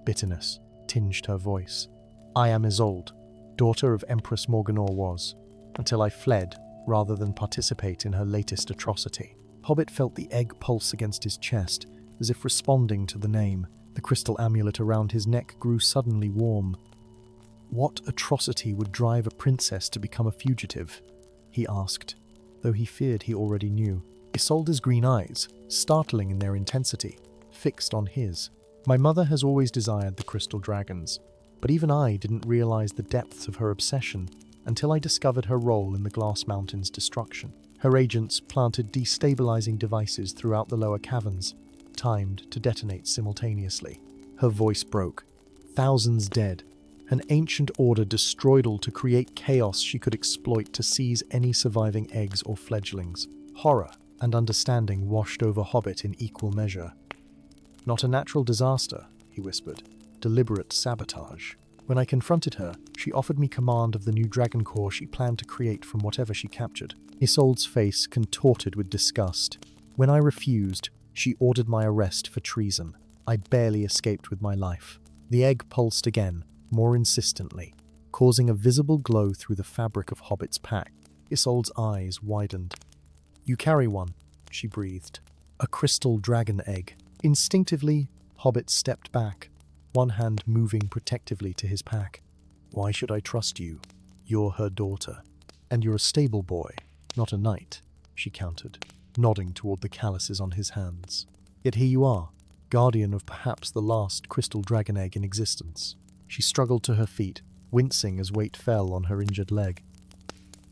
Bitterness tinged her voice. I am Isolde, daughter of Empress Morganor was, until I fled rather than participate in her latest atrocity. Hobbit felt the egg pulse against his chest, as if responding to the name. The crystal amulet around his neck grew suddenly warm. What atrocity would drive a princess to become a fugitive? He asked, though he feared he already knew. Isolde's green eyes, startling in their intensity, fixed on his. My mother has always desired the crystal dragons, but even I didn't realize the depths of her obsession until I discovered her role in the Glass Mountain's destruction. Her agents planted destabilizing devices throughout the lower caverns, timed to detonate simultaneously. Her voice broke. Thousands dead. An ancient order destroyed all to create chaos she could exploit to seize any surviving eggs or fledglings. Horror and understanding washed over Hobbit in equal measure. Not a natural disaster, he whispered. Deliberate sabotage. When I confronted her, she offered me command of the new dragon corps she planned to create from whatever she captured. Isolde's face contorted with disgust. When I refused, she ordered my arrest for treason. I barely escaped with my life. The egg pulsed again, more insistently, causing a visible glow through the fabric of Hobbit's pack. Isolde's eyes widened. You carry one, she breathed. A crystal dragon egg. Instinctively, Hobbit stepped back, one hand moving protectively to his pack. Why should I trust you? You're her daughter. And you're a stable boy, not a knight, she countered, nodding toward the calluses on his hands. Yet here you are, guardian of perhaps the last crystal dragon egg in existence. She struggled to her feet, wincing as weight fell on her injured leg.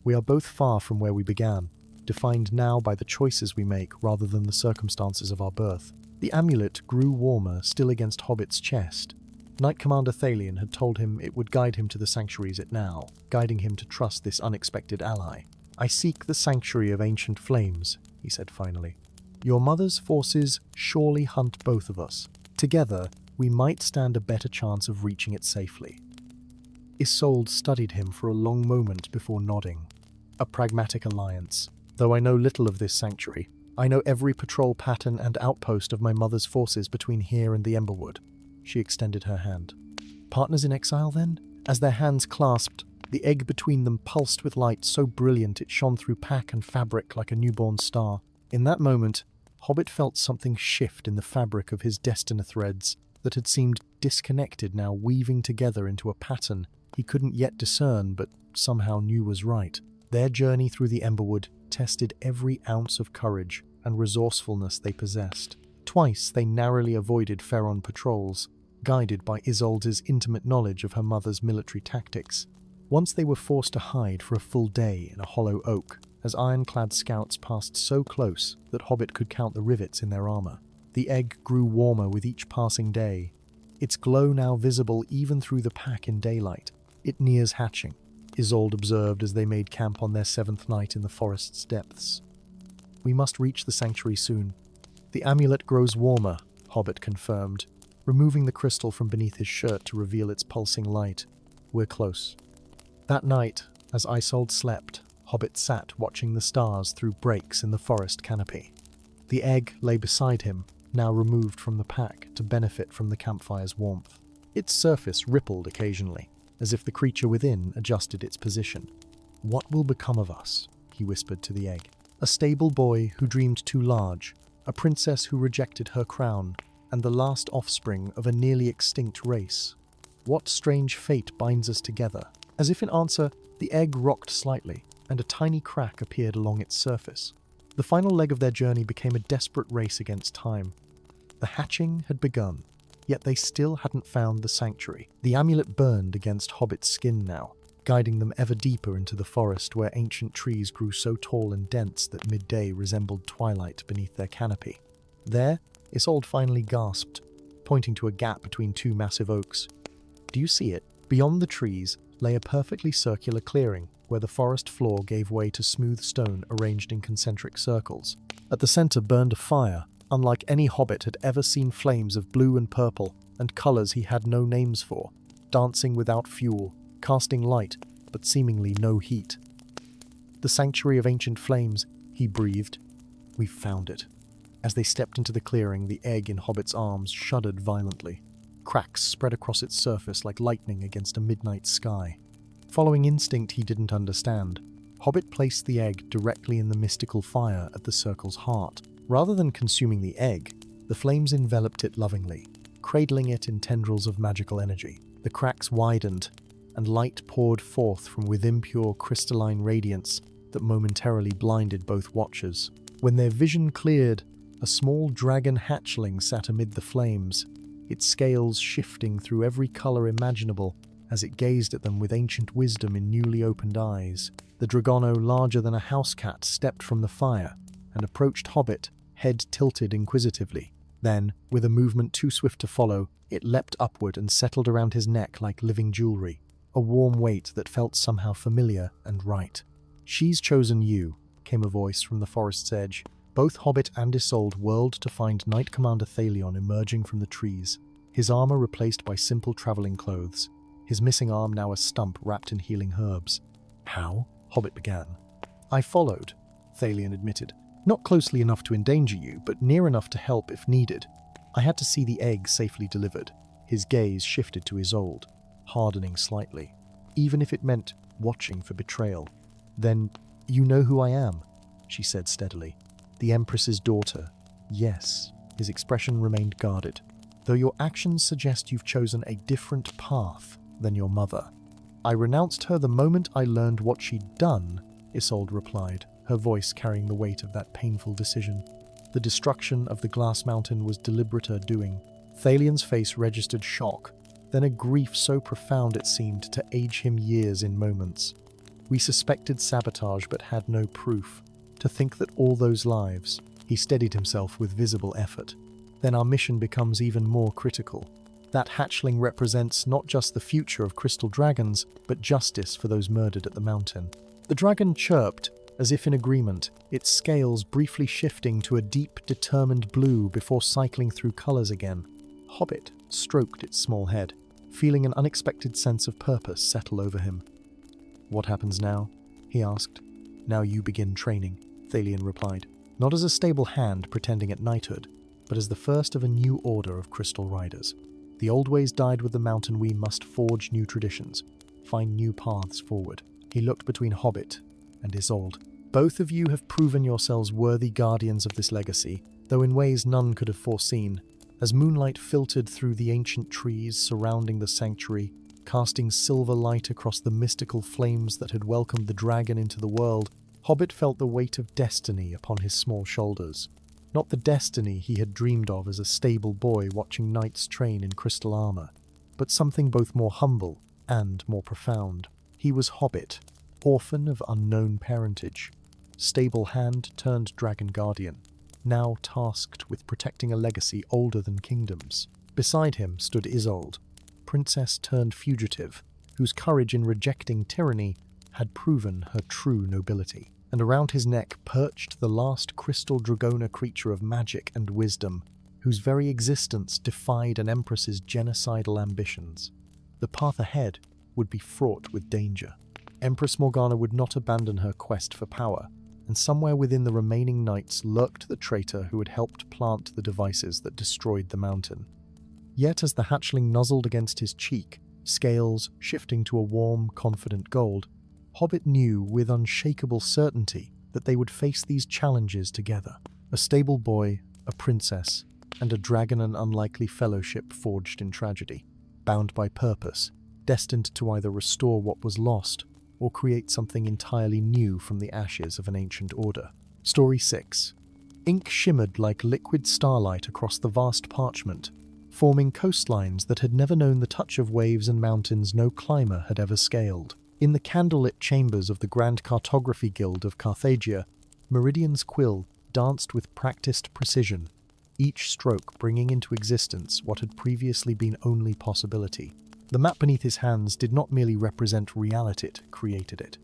We are both far from where we began, defined now by the choices we make rather than the circumstances of our birth. The amulet grew warmer, still against Hobbit's chest. Knight Commander Thalion had told him it would guide him to the sanctuaries it now, guiding him to trust this unexpected ally. I seek the sanctuary of ancient flames, he said finally. Your mother's forces surely hunt both of us. Together, we might stand a better chance of reaching it safely. Isolde studied him for a long moment before nodding. A pragmatic alliance. Though I know little of this sanctuary, I know every patrol pattern and outpost of my mother's forces between here and the Emberwood. She extended her hand. Partners in exile, then? As their hands clasped, the egg between them pulsed with light so brilliant it shone through pack and fabric like a newborn star. In that moment, Hobbit felt something shift in the fabric of his destiny threads that had seemed disconnected now weaving together into a pattern he couldn't yet discern but somehow knew was right. Their journey through the Emberwood tested every ounce of courage and resourcefulness they possessed. Twice they narrowly avoided Ferron patrols, guided by Isolde's intimate knowledge of her mother's military tactics. Once they were forced to hide for a full day in a hollow oak, as ironclad scouts passed so close that Hobbit could count the rivets in their armor. The egg grew warmer with each passing day, its glow now visible even through the pack in daylight. It nears hatching, Isolde observed as they made camp on their seventh night in the forest's depths. We must reach the sanctuary soon. The amulet grows warmer, Hobbit confirmed, removing the crystal from beneath his shirt to reveal its pulsing light. We're close. That night, as Isolde slept, Hobbit sat watching the stars through breaks in the forest canopy. The egg lay beside him, now removed from the pack to benefit from the campfire's warmth. Its surface rippled occasionally, as if the creature within adjusted its position. What will become of us? He whispered to the egg. A stable boy who dreamed too large, a princess who rejected her crown, and the last offspring of a nearly extinct race. What strange fate binds us together? As if in answer, the egg rocked slightly, and a tiny crack appeared along its surface. The final leg of their journey became a desperate race against time. The hatching had begun, yet they still hadn't found the sanctuary. The amulet burned against Hobbit's skin now, guiding them ever deeper into the forest where ancient trees grew so tall and dense that midday resembled twilight beneath their canopy. There, Isolde finally gasped, pointing to a gap between two massive oaks. Do you see it? Beyond the trees lay a perfectly circular clearing where the forest floor gave way to smooth stone arranged in concentric circles. At the center burned a fire, unlike any Hobbit had ever seen, flames of blue and purple, and colors he had no names for, dancing without fuel, casting light, but seemingly no heat. The sanctuary of ancient flames, he breathed. We've found it. As they stepped into the clearing, the egg in Hobbit's arms shuddered violently. Cracks spread across its surface like lightning against a midnight sky. Following instinct he didn't understand, Hobbit placed the egg directly in the mystical fire at the circle's heart. Rather than consuming the egg, the flames enveloped it lovingly, cradling it in tendrils of magical energy. The cracks widened, and light poured forth from within pure crystalline radiance that momentarily blinded both watchers. When their vision cleared, a small dragon hatchling sat amid the flames, its scales shifting through every color imaginable as it gazed at them with ancient wisdom in newly opened eyes. The dragono, larger than a house cat, stepped from the fire and approached Hobbit, head tilted inquisitively. Then, with a movement too swift to follow, it leapt upward and settled around his neck like living jewelry, a warm weight that felt somehow familiar and right. "She's chosen you," came a voice from the forest's edge. Both Hobbit and Isolde whirled to find Knight Commander Thalion emerging from the trees, his armor replaced by simple traveling clothes, his missing arm now a stump wrapped in healing herbs. "How?" Hobbit began. "I followed," Thalion admitted. "Not closely enough to endanger you, but near enough to help if needed. I had to see the egg safely delivered." His gaze shifted to Isolde, hardening slightly, even if it meant watching for betrayal. "Then, you know who I am," she said steadily. "The Empress's daughter." "Yes." His expression remained guarded. "Though your actions suggest you've chosen a different path than your mother." "I renounced her the moment I learned what she'd done," Isolde replied, her voice carrying the weight of that painful decision. "The destruction of the Glass Mountain was deliberate her doing." Thalion's face registered shock, then a grief so profound it seemed to age him years in moments. "We suspected sabotage but had no proof. To think that all those lives..." He steadied himself with visible effort. "Then our mission becomes even more critical. That hatchling represents not just the future of crystal dragons, but justice for those murdered at the mountain." The dragon chirped, as if in agreement, its scales briefly shifting to a deep, determined blue before cycling through colors again. Hobbit stroked its small head, feeling an unexpected sense of purpose settle over him. "What happens now?" he asked. "Now you begin training," Thalion replied, not as a stable hand pretending at knighthood, but as the first of a new order of crystal riders. The old ways died with the mountain. We must forge new traditions, find new paths forward. He looked between Hobbit and Isolde. "Both of you have proven yourselves worthy guardians of this legacy, though in ways none could have foreseen." As moonlight filtered through the ancient trees surrounding the sanctuary, casting silver light across the mystical flames that had welcomed the dragon into the world, Hobbit felt the weight of destiny upon his small shoulders. Not the destiny he had dreamed of as a stable boy watching knights train in crystal armor, but something both more humble and more profound. He was Hobbit, orphan of unknown parentage, stable hand turned dragon guardian, now tasked with protecting a legacy older than kingdoms. Beside him stood Isolde, princess turned fugitive, whose courage in rejecting tyranny had proven her true nobility. And around his neck perched the last crystal dragona creature of magic and wisdom, whose very existence defied an empress's genocidal ambitions. The path ahead would be fraught with danger. Empress Morgana would not abandon her quest for power, and somewhere within the remaining knights lurked the traitor who had helped plant the devices that destroyed the mountain. Yet as the hatchling nuzzled against his cheek, scales shifting to a warm, confident gold, Hobbit knew with unshakable certainty that they would face these challenges together. A stable boy, a princess, and a dragon an unlikely fellowship forged in tragedy, bound by purpose, destined to either restore what was lost or create something entirely new from the ashes of an ancient order. Story 6. Ink shimmered like liquid starlight across the vast parchment, forming coastlines that had never known the touch of waves and mountains no climber had ever scaled. In the candlelit chambers of the Grand Cartography Guild of Carthagia, Meridian's quill danced with practiced precision, each stroke bringing into existence what had previously been only possibility. The map beneath his hands did not merely represent reality, it created it.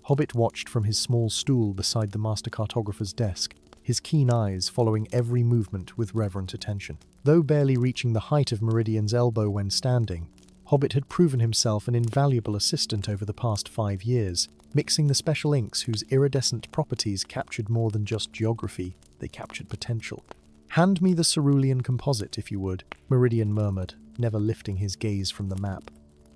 Hobbit watched from his small stool beside the master cartographer's desk, his keen eyes following every movement with reverent attention. Though barely reaching the height of Meridian's elbow when standing, Hobbit had proven himself an invaluable assistant over the past 5 years, mixing the special inks whose iridescent properties captured more than just geography, they captured potential. "Hand me the cerulean composite, if you would," Meridian murmured, never lifting his gaze from the map.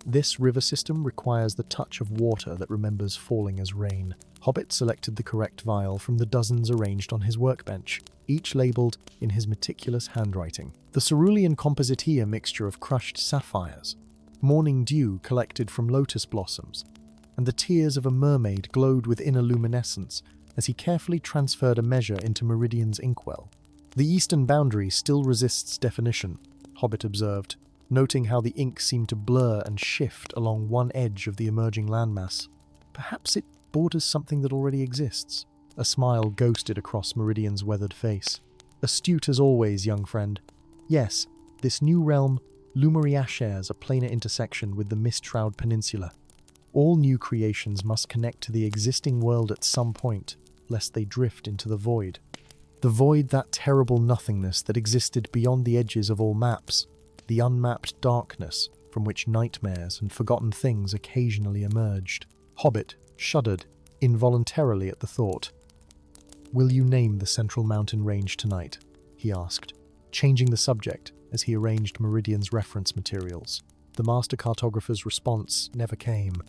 This river system requires the touch of water that remembers falling as rain. Hobbit selected the correct vial from the dozens arranged on his workbench, each labelled in his meticulous handwriting. The cerulean composite here mixture of crushed sapphires, morning dew collected from lotus blossoms, and the tears of a mermaid glowed with inner luminescence as he carefully transferred a measure into Meridian's inkwell. "The eastern boundary still resists definition," Hobbit observed, noting how the ink seemed to blur and shift along one edge of the emerging landmass. "Perhaps it borders something that already exists." A smile ghosted across Meridian's weathered face. "Astute as always, young friend. Yes, this new realm, Lumeria, shares a planar intersection with the Mistshroud Peninsula. All new creations must connect to the existing world at some point, lest they drift into the void. The void, that terrible nothingness that existed beyond the edges of all maps, the unmapped darkness from which nightmares and forgotten things occasionally emerged." Hobbit shuddered involuntarily at the thought. "Will you name the central mountain range tonight?" he asked, changing the subject as he arranged Meridian's reference materials. The master cartographer's response never came.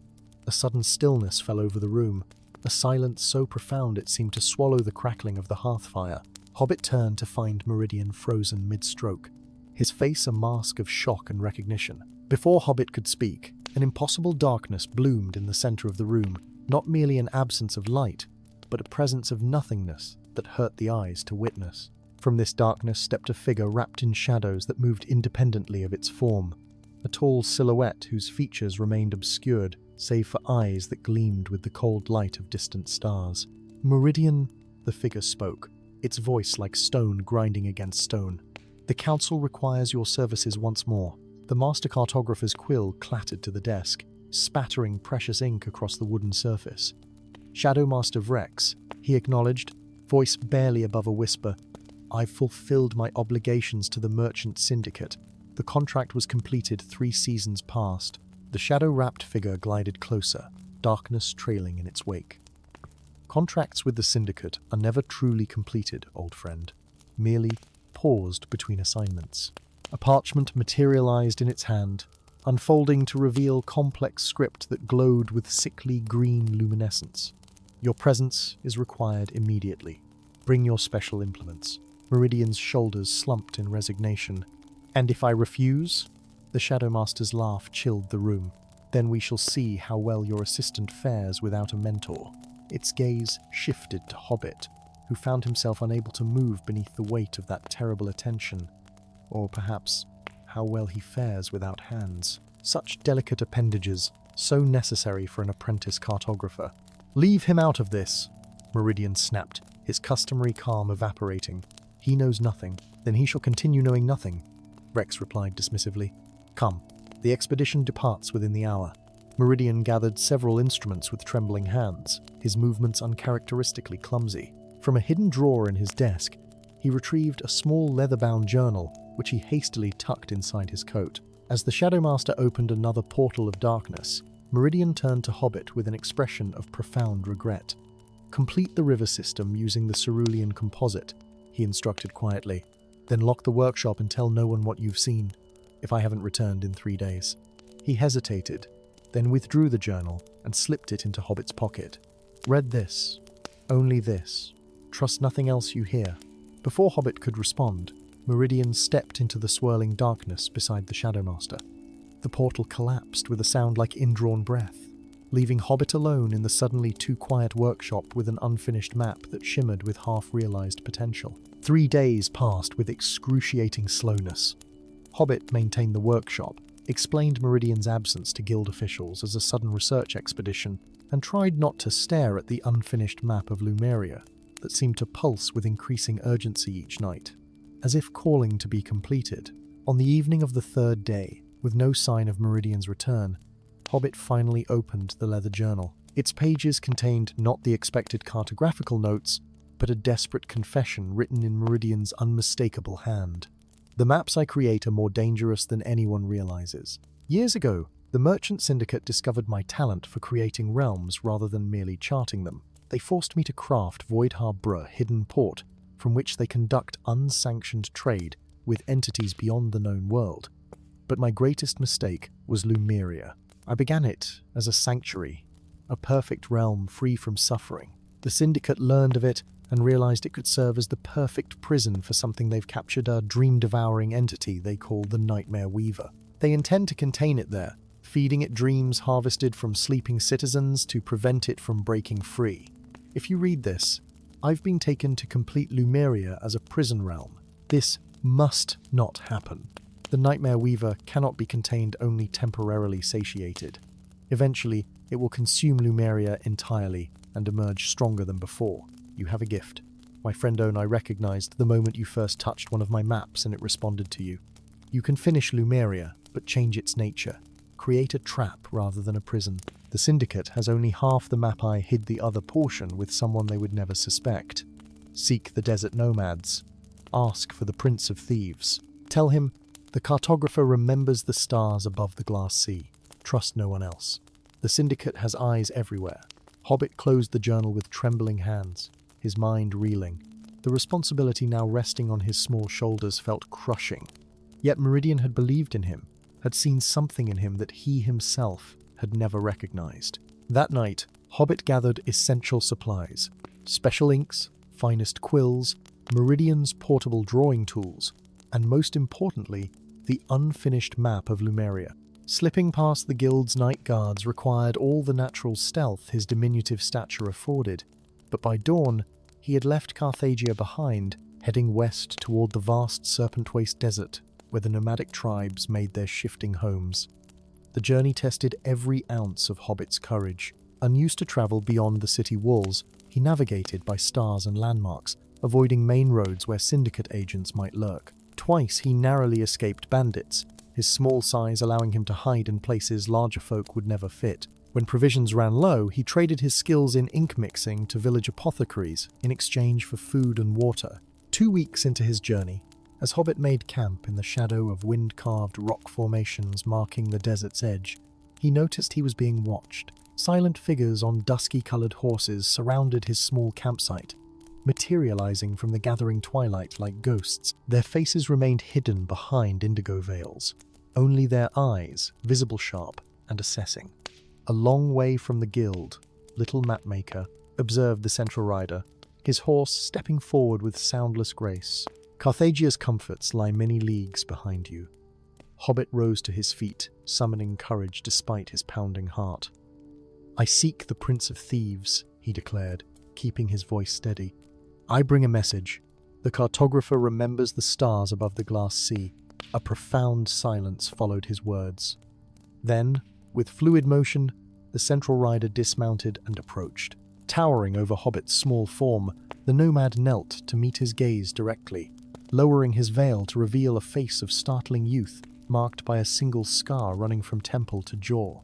A sudden stillness fell over the room, a silence so profound it seemed to swallow the crackling of the hearth fire. Hobbit turned to find Meridian frozen mid-stroke, his face a mask of shock and recognition. Before Hobbit could speak, an impossible darkness bloomed in the center of the room, not merely an absence of light, but a presence of nothingness that hurt the eyes to witness. From this darkness stepped a figure wrapped in shadows that moved independently of its form, a tall silhouette whose features remained obscured, save for eyes that gleamed with the cold light of distant stars. "Meridian," the figure spoke, its voice like stone grinding against stone. "The council requires your services once more." The master cartographer's quill clattered to the desk, spattering precious ink across the wooden surface. "Shadowmaster Vrex," he acknowledged, voice barely above a whisper, "I've fulfilled my obligations to the merchant syndicate. The contract was completed 3 seasons past." The shadow-wrapped figure glided closer, darkness trailing in its wake. "Contracts with the syndicate are never truly completed, old friend, merely paused between assignments." A parchment materialized in its hand, unfolding to reveal complex script that glowed with sickly green luminescence. "Your presence is required immediately. Bring your special implements." Meridian's shoulders slumped in resignation. "And if I refuse?" The Shadowmaster's laugh chilled the room. "Then we shall see how well your assistant fares without a mentor." Its gaze shifted to Hobbit, who found himself unable to move beneath the weight of that terrible attention. Or perhaps, how well he fares without hands. Such delicate appendages, so necessary for an apprentice cartographer. "Leave him out of this," Meridian snapped, his customary calm evaporating. "He knows nothing, then he shall continue knowing nothing," Rex replied dismissively. "Come, the expedition departs within the hour." Meridian gathered several instruments with trembling hands, his movements uncharacteristically clumsy. From a hidden drawer in his desk, he retrieved a small leather-bound journal, which he hastily tucked inside his coat. As the Shadowmaster opened another portal of darkness, Meridian turned to Hobbit with an expression of profound regret. "Complete the river system using the cerulean composite," he instructed quietly. "Then lock the workshop and tell no one what you've seen, if I haven't returned in 3 days." He hesitated, then withdrew the journal and slipped it into Hobbit's pocket. "Read this. Only this. Trust nothing else you hear." Before Hobbit could respond, Meridian stepped into the swirling darkness beside the Shadowmaster. The portal collapsed with a sound like indrawn breath, leaving Hobbit alone in the suddenly too quiet workshop with an unfinished map that shimmered with half-realized potential. 3 days passed with excruciating slowness. Hobbit maintained the workshop, explained Meridian's absence to guild officials as a sudden research expedition, and tried not to stare at the unfinished map of Lumeria that seemed to pulse with increasing urgency each night, as if calling to be completed. On the evening of the 3rd day, with no sign of Meridian's return, Hobbit finally opened the leather journal. Its pages contained not the expected cartographical notes, but a desperate confession written in Meridian's unmistakable hand. "The maps I create are more dangerous than anyone realizes. Years ago, the Merchant Syndicate discovered my talent for creating realms rather than merely charting them. They forced me to craft Void Harbor Hidden Port from which they conduct unsanctioned trade with entities beyond the known world. But my greatest mistake was Lumeria. I began it as a sanctuary, a perfect realm free from suffering. The Syndicate learned of it and realized it could serve as the perfect prison for something they've captured, a dream-devouring entity they call the Nightmare Weaver. They intend to contain it there, feeding it dreams harvested from sleeping citizens to prevent it from breaking free. If you read this, I've been taken to complete Lumeria as a prison realm. This must not happen. The Nightmare Weaver cannot be contained only temporarily satiated. Eventually, it will consume Lumeria entirely and emerge stronger than before. You have a gift. My friendo and I recognized the moment you first touched one of my maps and it responded to you. You can finish Lumeria, but change its nature. Create a trap rather than a prison. The Syndicate has only half the map. I hid the other portion with someone they would never suspect. Seek the desert nomads. Ask for the Prince of Thieves. Tell him the cartographer remembers the stars above the glass sea. Trust no one else. The Syndicate has eyes everywhere. Hobbit closed the journal with trembling hands, his mind reeling. The responsibility now resting on his small shoulders felt crushing. Yet Meridian had believed in him, had seen something in him that he himself had never recognized. That night, Hobbit gathered essential supplies: special inks, finest quills, Meridian's portable drawing tools, and most importantly, the unfinished map of Lumeria. Slipping past the guild's night guards required all the natural stealth his diminutive stature afforded, but by dawn, he had left Carthagia behind, heading west toward the vast Serpent Waste Desert, where the nomadic tribes made their shifting homes. The journey tested every ounce of Hobbit's courage. Unused to travel beyond the city walls, he navigated by stars and landmarks, avoiding main roads where Syndicate agents might lurk. Twice he narrowly escaped bandits, his small size allowing him to hide in places larger folk would never fit. When provisions ran low, he traded his skills in ink mixing to village apothecaries in exchange for food and water. 2 weeks into his journey, as Hobbit made camp in the shadow of wind-carved rock formations marking the desert's edge, he noticed he was being watched. Silent figures on dusky-colored horses surrounded his small campsite, materializing from the gathering twilight like ghosts. Their faces remained hidden behind indigo veils, only their eyes visible sharp and assessing. A long way from the guild, little mapmaker observed the central rider, his horse stepping forward with soundless grace. Carthagia's comforts lie many leagues behind you. Hobbit rose to his feet, summoning courage despite his pounding heart. I seek the Prince of Thieves, he declared, keeping his voice steady. I bring a message. The cartographer remembers the stars above the glass sea. A profound silence followed his words. Then, with fluid motion, the central rider dismounted and approached. Towering over Hobbit's small form, the nomad knelt to meet his gaze directly, lowering his veil to reveal a face of startling youth, marked by a single scar running from temple to jaw.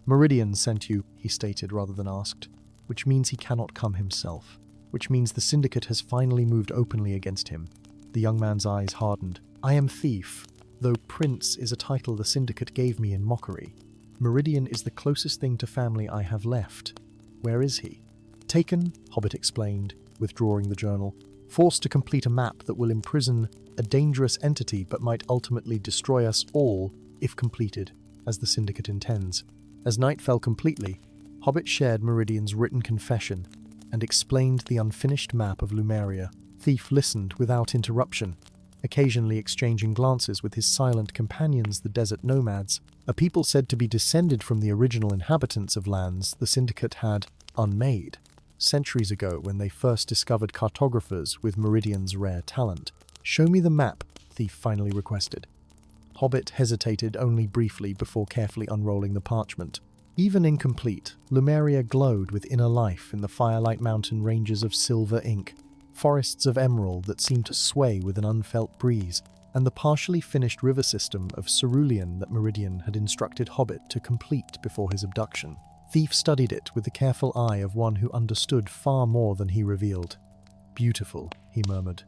Meridian sent you, he stated rather than asked, which means he cannot come himself. Which means the Syndicate has finally moved openly against him. The young man's eyes hardened. I am Thief, though Prince is a title the Syndicate gave me in mockery. Meridian is the closest thing to family I have left. Where is he? Taken, Hobbit explained, withdrawing the journal. Forced to complete a map that will imprison a dangerous entity but might ultimately destroy us all if completed, as the Syndicate intends. As night fell completely, Hobbit shared Meridian's written confession and explained the unfinished map of Lumeria. Thief listened without interruption, occasionally exchanging glances with his silent companions, the desert nomads, a people said to be descended from the original inhabitants of lands the Syndicate had unmade, centuries ago when they first discovered cartographers with Meridian's rare talent. Show me the map, Thief finally requested. Hobbit hesitated only briefly before carefully unrolling the parchment. Even incomplete, Lumeria glowed with inner life in the Firelight Mountain ranges of silver ink, forests of emerald that seemed to sway with an unfelt breeze, and the partially finished river system of cerulean that Meridian had instructed Hobbit to complete before his abduction. Thief studied it with the careful eye of one who understood far more than he revealed. Beautiful, he murmured.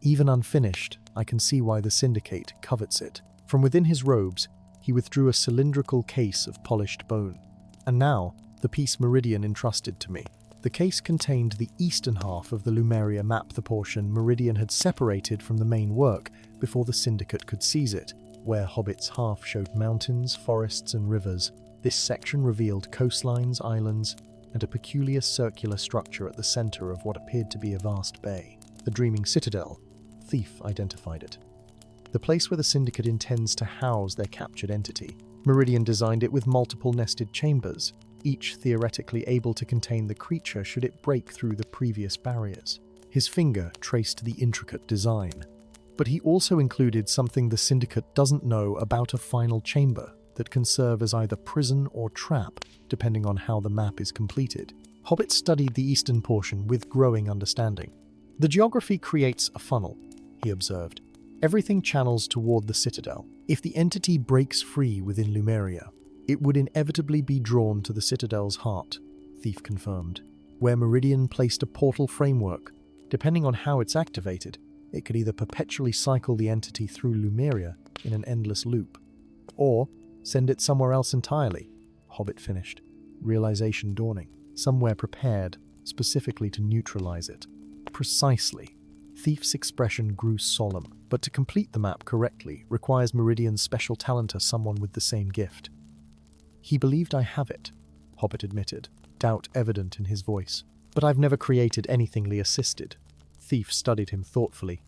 Even unfinished, I can see why the Syndicate covets it. From within his robes, he withdrew a cylindrical case of polished bone. And now, the piece Meridian entrusted to me. The case contained the eastern half of the Lumeria map, the portion Meridian had separated from the main work before the Syndicate could seize it. Where Hobbit's half showed mountains, forests, and rivers, this section revealed coastlines, islands, and a peculiar circular structure at the center of what appeared to be a vast bay. The Dreaming Citadel. Thief identified it. The place where the Syndicate intends to house their captured entity. Meridian designed it with multiple nested chambers, each theoretically able to contain the creature should it break through the previous barriers. His finger traced the intricate design. But he also included something the Syndicate doesn't know about: a final chamber that can serve as either prison or trap, depending on how the map is completed. Hobbit studied the eastern portion with growing understanding. The geography creates a funnel, he observed. Everything channels toward the Citadel. If the entity breaks free within Lumeria, it would inevitably be drawn to the Citadel's heart, Thief confirmed, where Meridian placed a portal framework. Depending on how it's activated, it could either perpetually cycle the entity through Lumeria in an endless loop, or send it somewhere else entirely, Hobbit finished, realization dawning. Somewhere prepared specifically to neutralize it. Precisely. Thief's expression grew solemn, but to complete the map correctly requires Meridian's special talent or someone with the same gift. He believed I have it, Hobbit admitted, doubt evident in his voice. But I've never created anythingly assisted. Thief studied him thoughtfully.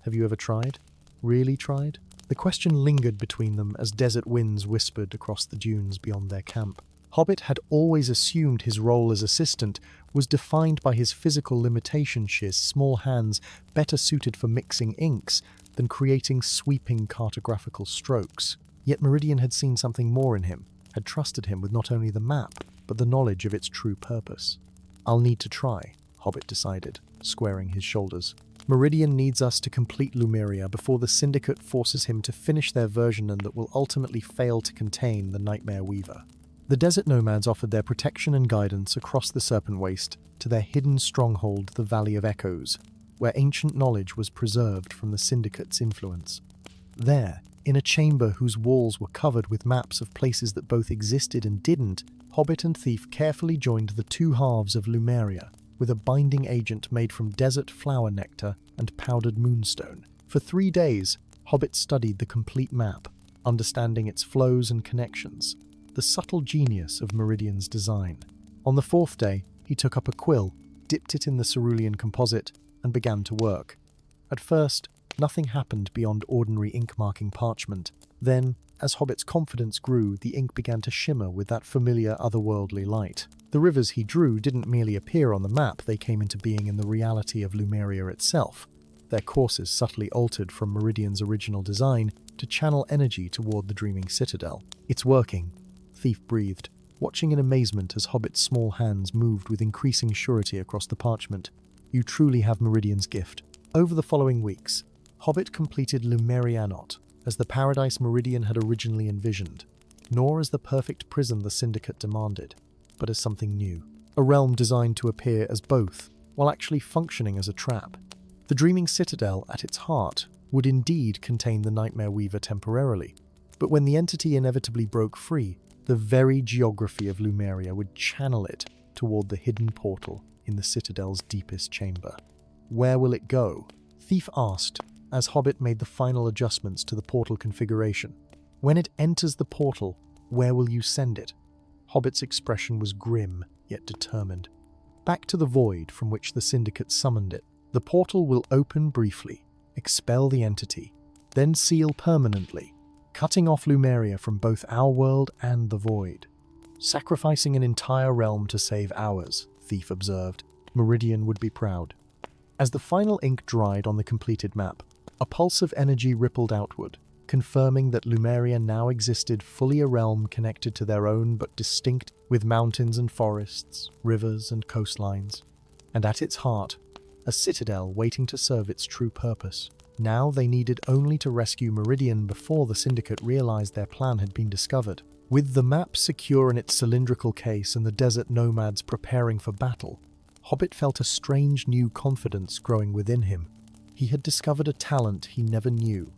Have you ever tried? Really tried? The question lingered between them as desert winds whispered across the dunes beyond their camp. Hobbit had always assumed his role as assistant was defined by his physical limitations, his small hands better suited for mixing inks than creating sweeping cartographical strokes. Yet Meridian had seen something more in him, had trusted him with not only the map, but the knowledge of its true purpose. I'll need to try, Hobbit decided, squaring his shoulders. Meridian needs us to complete Lumeria before the Syndicate forces him to finish their version and that will ultimately fail to contain the Nightmare Weaver. The desert nomads offered their protection and guidance across the Serpent Waste to their hidden stronghold, the Valley of Echoes, where ancient knowledge was preserved from the Syndicate's influence. There, in a chamber whose walls were covered with maps of places that both existed and didn't, Hobbit and Thief carefully joined the two halves of Lumeria with a binding agent made from desert flower nectar and powdered moonstone. For 3 days, Hobbit studied the complete map, understanding its flows and connections, the subtle genius of Meridian's design. On the 4th day, he took up a quill, dipped it in the cerulean composite, and began to work. At first, nothing happened beyond ordinary ink-marking parchment. Then, as Hobbit's confidence grew, the ink began to shimmer with that familiar otherworldly light. The rivers he drew didn't merely appear on the map, they came into being in the reality of Lumeria itself, their courses subtly altered from Meridian's original design to channel energy toward the Dreaming Citadel. It's working, Thief breathed, watching in amazement as Hobbit's small hands moved with increasing surety across the parchment. You truly have Meridian's gift. Over the following weeks, Hobbit completed Lumeria not as the paradise Meridian had originally envisioned, nor as the perfect prison the Syndicate demanded, but as something new, a realm designed to appear as both, while actually functioning as a trap. The Dreaming Citadel, at its heart, would indeed contain the Nightmare Weaver temporarily, but when the entity inevitably broke free, the very geography of Lumeria would channel it toward the hidden portal in the Citadel's deepest chamber. Where will it go? Thief asked, as Hobbit made the final adjustments to the portal configuration. When it enters the portal, where will you send it? Hobbit's expression was grim, yet determined. Back to the void from which the Syndicate summoned it. The portal will open briefly, expel the entity, then seal permanently, cutting off Lumeria from both our world and the void. Sacrificing an entire realm to save ours, Thief observed. Meridian would be proud. As the final ink dried on the completed map, a pulse of energy rippled outward, confirming that Lumeria now existed fully a realm connected to their own but distinct, with mountains and forests, rivers and coastlines. And at its heart, a citadel waiting to serve its true purpose. Now they needed only to rescue Meridian before the Syndicate realized their plan had been discovered. With the map secure in its cylindrical case and the desert nomads preparing for battle, Hobbit felt a strange new confidence growing within him. He had discovered a talent he never knew.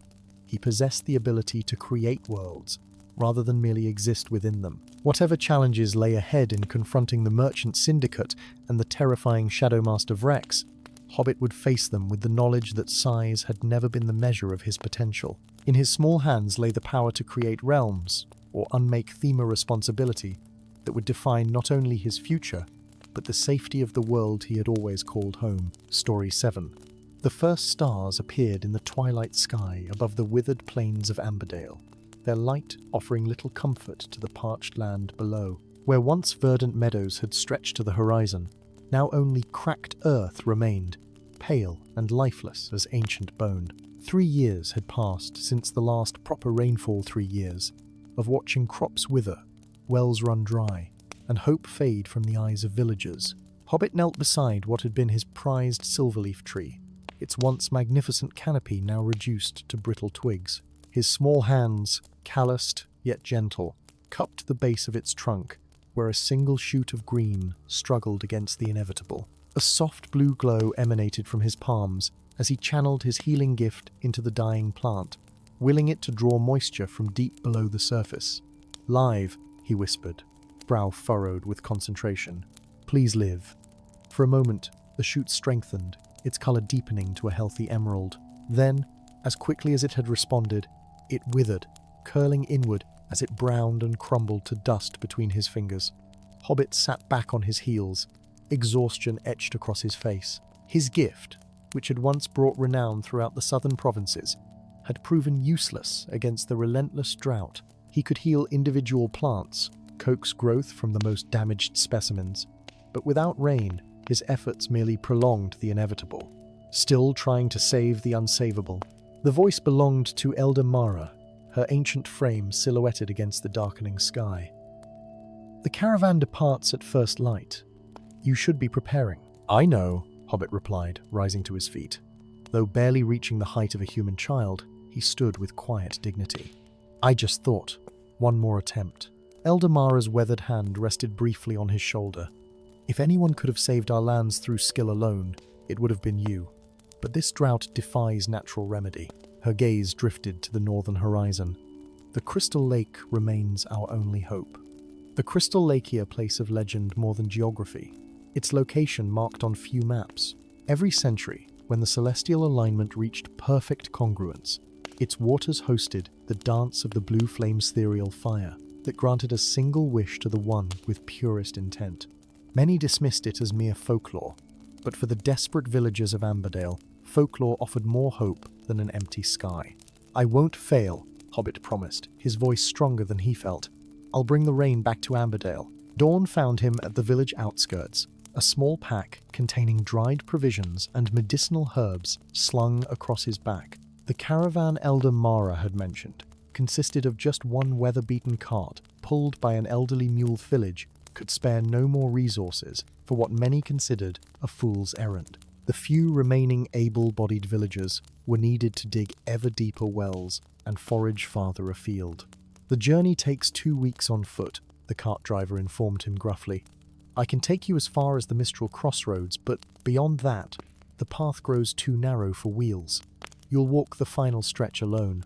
He possessed the ability to create worlds, rather than merely exist within them. Whatever challenges lay ahead in confronting the Merchant Syndicate and the terrifying Shadowmaster Vrex, Hobbit would face them with the knowledge that size had never been the measure of his potential. In his small hands lay the power to create realms, or unmake thema responsibility, that would define not only his future, but the safety of the world he had always called home. Story 7. The first stars appeared in the twilight sky above the withered plains of Amberdale, their light offering little comfort to the parched land below. Where once verdant meadows had stretched to the horizon, now only cracked earth remained, pale and lifeless as ancient bone. 3 years had passed since the last proper rainfall, 3 years of watching crops wither, wells run dry, and hope fade from the eyes of villagers. Hobbit knelt beside what had been his prized silverleaf tree, its once magnificent canopy now reduced to brittle twigs. His small hands, calloused yet gentle, cupped the base of its trunk, where a single shoot of green struggled against the inevitable. A soft blue glow emanated from his palms as he channeled his healing gift into the dying plant, willing it to draw moisture from deep below the surface. "Live," he whispered, brow furrowed with concentration. "Please live." For a moment, the shoot strengthened, its color deepening to a healthy emerald. Then, as quickly as it had responded, it withered, curling inward as it browned and crumbled to dust between his fingers. Hobbit sat back on his heels, exhaustion etched across his face. His gift, which had once brought renown throughout the southern provinces, had proven useless against the relentless drought. He could heal individual plants, coax growth from the most damaged specimens, but without rain, his efforts merely prolonged the inevitable. Still trying to save the unsavable, the voice belonged to Elder Mara, her ancient frame silhouetted against the darkening sky. "The caravan departs at first light. You should be preparing." "I know," Hobbit replied, rising to his feet. Though barely reaching the height of a human child, he stood with quiet dignity. "I just thought. One more attempt." Elder Mara's weathered hand rested briefly on his shoulder. "If anyone could have saved our lands through skill alone, it would have been you. But this drought defies natural remedy." Her gaze drifted to the northern horizon. "The Crystal Lake remains our only hope." The Crystal Lake, a place of legend more than geography, its location marked on few maps. Every century, when the celestial alignment reached perfect congruence, its waters hosted the dance of the blue flame's ethereal fire that granted a single wish to the one with purest intent. Many dismissed it as mere folklore, but for the desperate villagers of Amberdale, folklore offered more hope than an empty sky. "I won't fail," Hobbit promised, his voice stronger than he felt. "I'll bring the rain back to Amberdale." Dawn found him at the village outskirts, a small pack containing dried provisions and medicinal herbs slung across his back. The caravan Elder Mara had mentioned consisted of just one weather-beaten cart, pulled by an elderly mule village, could spare no more resources for what many considered a fool's errand. The few remaining able-bodied villagers were needed to dig ever deeper wells and forage farther afield. "The journey takes 2 weeks on foot," the cart driver informed him gruffly. "I can take you as far as the Mistral Crossroads, but beyond that, the path grows too narrow for wheels. You'll walk the final stretch alone."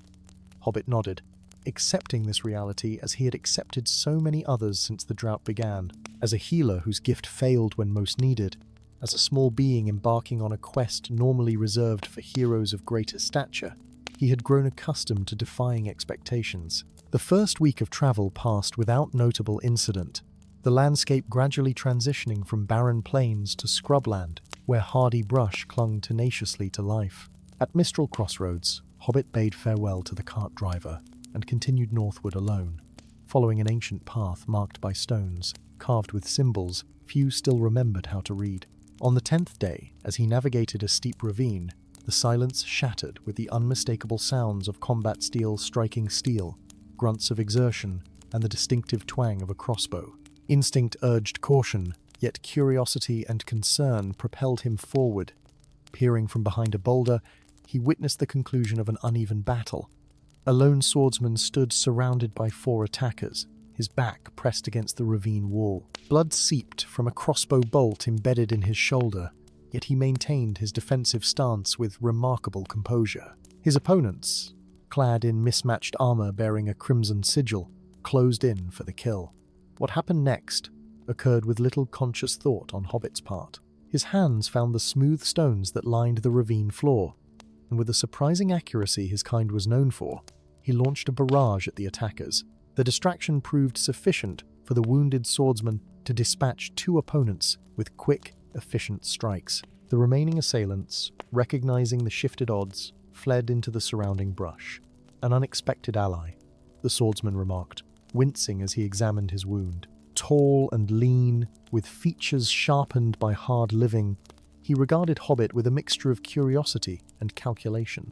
Hobbit nodded, accepting this reality as he had accepted so many others since the drought began. As a healer whose gift failed when most needed, as a small being embarking on a quest normally reserved for heroes of greater stature, he had grown accustomed to defying expectations. The first week of travel passed without notable incident, the landscape gradually transitioning from barren plains to scrubland, where hardy brush clung tenaciously to life. At Mistral Crossroads, Hobbit bade farewell to the cart driver and continued northward alone, following an ancient path marked by stones, carved with symbols few still remembered how to read. On the 10th day, as he navigated a steep ravine, the silence shattered with the unmistakable sounds of combat steel striking steel, grunts of exertion, and the distinctive twang of a crossbow. Instinct urged caution, yet curiosity and concern propelled him forward. Peering from behind a boulder, he witnessed the conclusion of an uneven battle. A lone swordsman stood surrounded by 4 attackers, his back pressed against the ravine wall. Blood seeped from a crossbow bolt embedded in his shoulder, yet he maintained his defensive stance with remarkable composure. His opponents, clad in mismatched armor bearing a crimson sigil, closed in for the kill. What happened next occurred with little conscious thought on Hobbit's part. His hands found the smooth stones that lined the ravine floor, and with the surprising accuracy his kind was known for, he launched a barrage at the attackers. The distraction proved sufficient for the wounded swordsman to dispatch 2 opponents with quick, efficient strikes. The remaining assailants, recognizing the shifted odds, fled into the surrounding brush. An unexpected ally, the swordsman remarked, wincing as he examined his wound. Tall and lean, with features sharpened by hard living, he regarded Hobbit with a mixture of curiosity and calculation.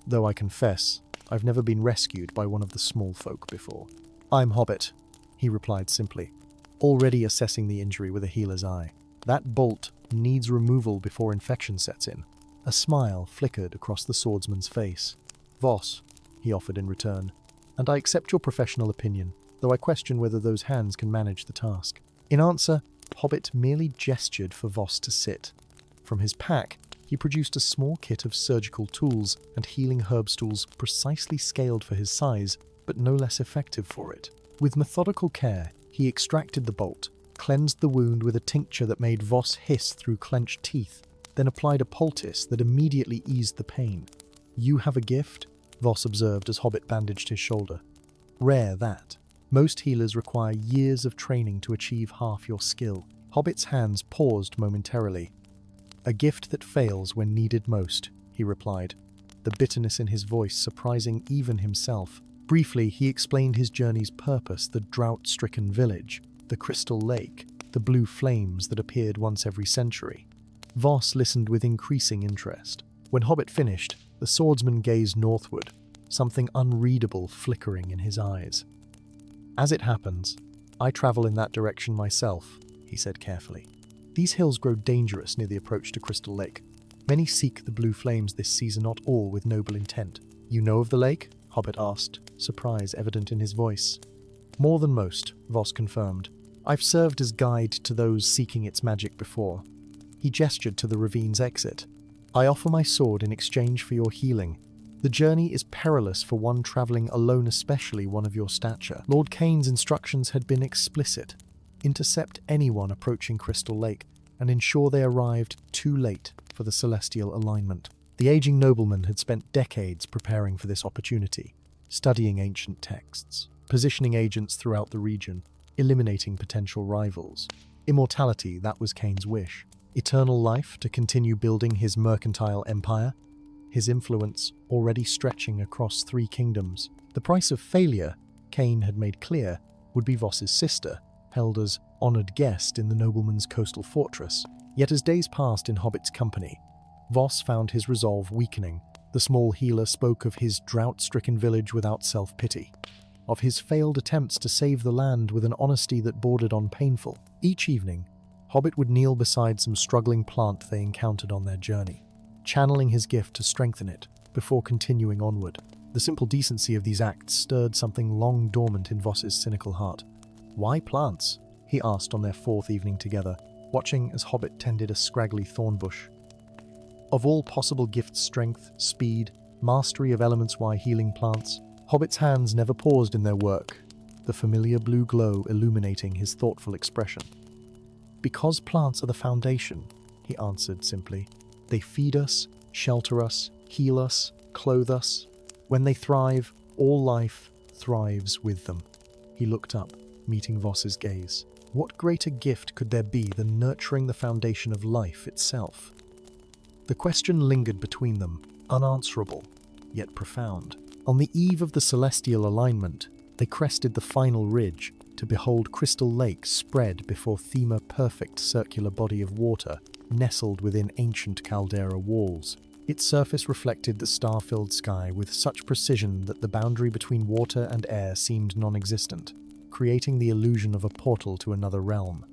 Though I confess, I've never been rescued by one of the small folk before. I'm Hobbit, he replied simply, already assessing the injury with a healer's eye. That bolt needs removal before infection sets in. A smile flickered across the swordsman's face. Voss, he offered in return, and I accept your professional opinion, though I question whether those hands can manage the task. In answer, Hobbit merely gestured for Voss to sit. From his pack, he produced a small kit of surgical tools and healing herb stools precisely scaled for his size, but no less effective for it. With methodical care, he extracted the bolt, cleansed the wound with a tincture that made Voss hiss through clenched teeth, then applied a poultice that immediately eased the pain. You have a gift, Voss observed as Hobbit bandaged his shoulder. Rare, that. Most healers require years of training to achieve half your skill. Hobbit's hands paused momentarily. A gift that fails when needed most, he replied, the bitterness in his voice surprising even himself. Briefly, he explained his journey's purpose: the drought-stricken village, the crystal lake, the blue flames that appeared once every century. Voss listened with increasing interest. When Hobbit finished, the swordsman gazed northward, something unreadable flickering in his eyes. As it happens, I travel in that direction myself, he said carefully. These hills grow dangerous near the approach to Crystal Lake. Many seek the blue flames this season, not all with noble intent. You know of the lake? Hobbit asked, surprise evident in his voice. More than most, Voss confirmed. I've served as guide to those seeking its magic before. He gestured to the ravine's exit. I offer my sword in exchange for your healing. The journey is perilous for one travelling alone, especially one of your stature. Lord Kane's instructions had been explicit. Intercept anyone approaching Crystal Lake and ensure they arrived too late for the celestial alignment. The aging nobleman had spent decades preparing for this opportunity, studying ancient texts, positioning agents throughout the region, eliminating potential rivals. Immortality, that was Kane's wish. Eternal life to continue building his mercantile empire, his influence already stretching across 3 kingdoms. The price of failure, Kane had made clear, would be Voss's sister, held as honoured guest in the nobleman's coastal fortress. Yet as days passed in Hobbit's company, Voss found his resolve weakening. The small healer spoke of his drought-stricken village without self-pity, of his failed attempts to save the land with an honesty that bordered on painful. Each evening, Hobbit would kneel beside some struggling plant they encountered on their journey, channeling his gift to strengthen it before continuing onward. The simple decency of these acts stirred something long dormant in Voss's cynical heart. Why plants? He asked on their 4th evening together, watching as Hobbit tended a scraggly thorn bush. Of all possible gifts, strength, speed, mastery of elements, why healing plants? Hobbit's hands never paused in their work, the familiar blue glow illuminating his thoughtful expression. Because plants are the foundation, he answered simply. They feed us, shelter us, heal us, clothe us. When they thrive, all life thrives with them. He looked up, meeting Voss's gaze. What greater gift could there be than nurturing the foundation of life itself? The question lingered between them, unanswerable, yet profound. On the eve of the celestial alignment, they crested the final ridge to behold Crystal Lake spread before Thema-perfect circular body of water nestled within ancient caldera walls. Its surface reflected the star-filled sky with such precision that the boundary between water and air seemed non-existent, creating the illusion of a portal to another realm.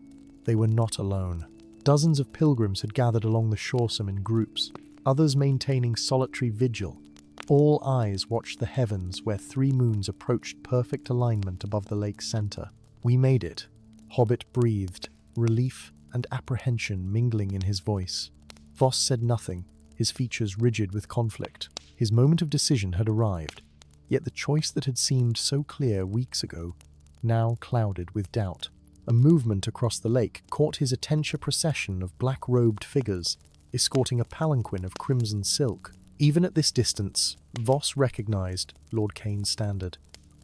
They were not alone. Dozens of pilgrims had gathered along the shoresome in groups, others maintaining solitary vigil. All eyes watched the heavens where 3 moons approached perfect alignment above the lake's center. We made it, Hobbit breathed, relief and apprehension mingling in his voice. Voss said nothing, his features rigid with conflict. His moment of decision had arrived, yet the choice that had seemed so clear weeks ago now clouded with doubt. A movement across the lake caught his attention. Procession of black-robed figures escorting a palanquin of crimson silk. Even at this distance, Voss recognized Lord Kane's standard.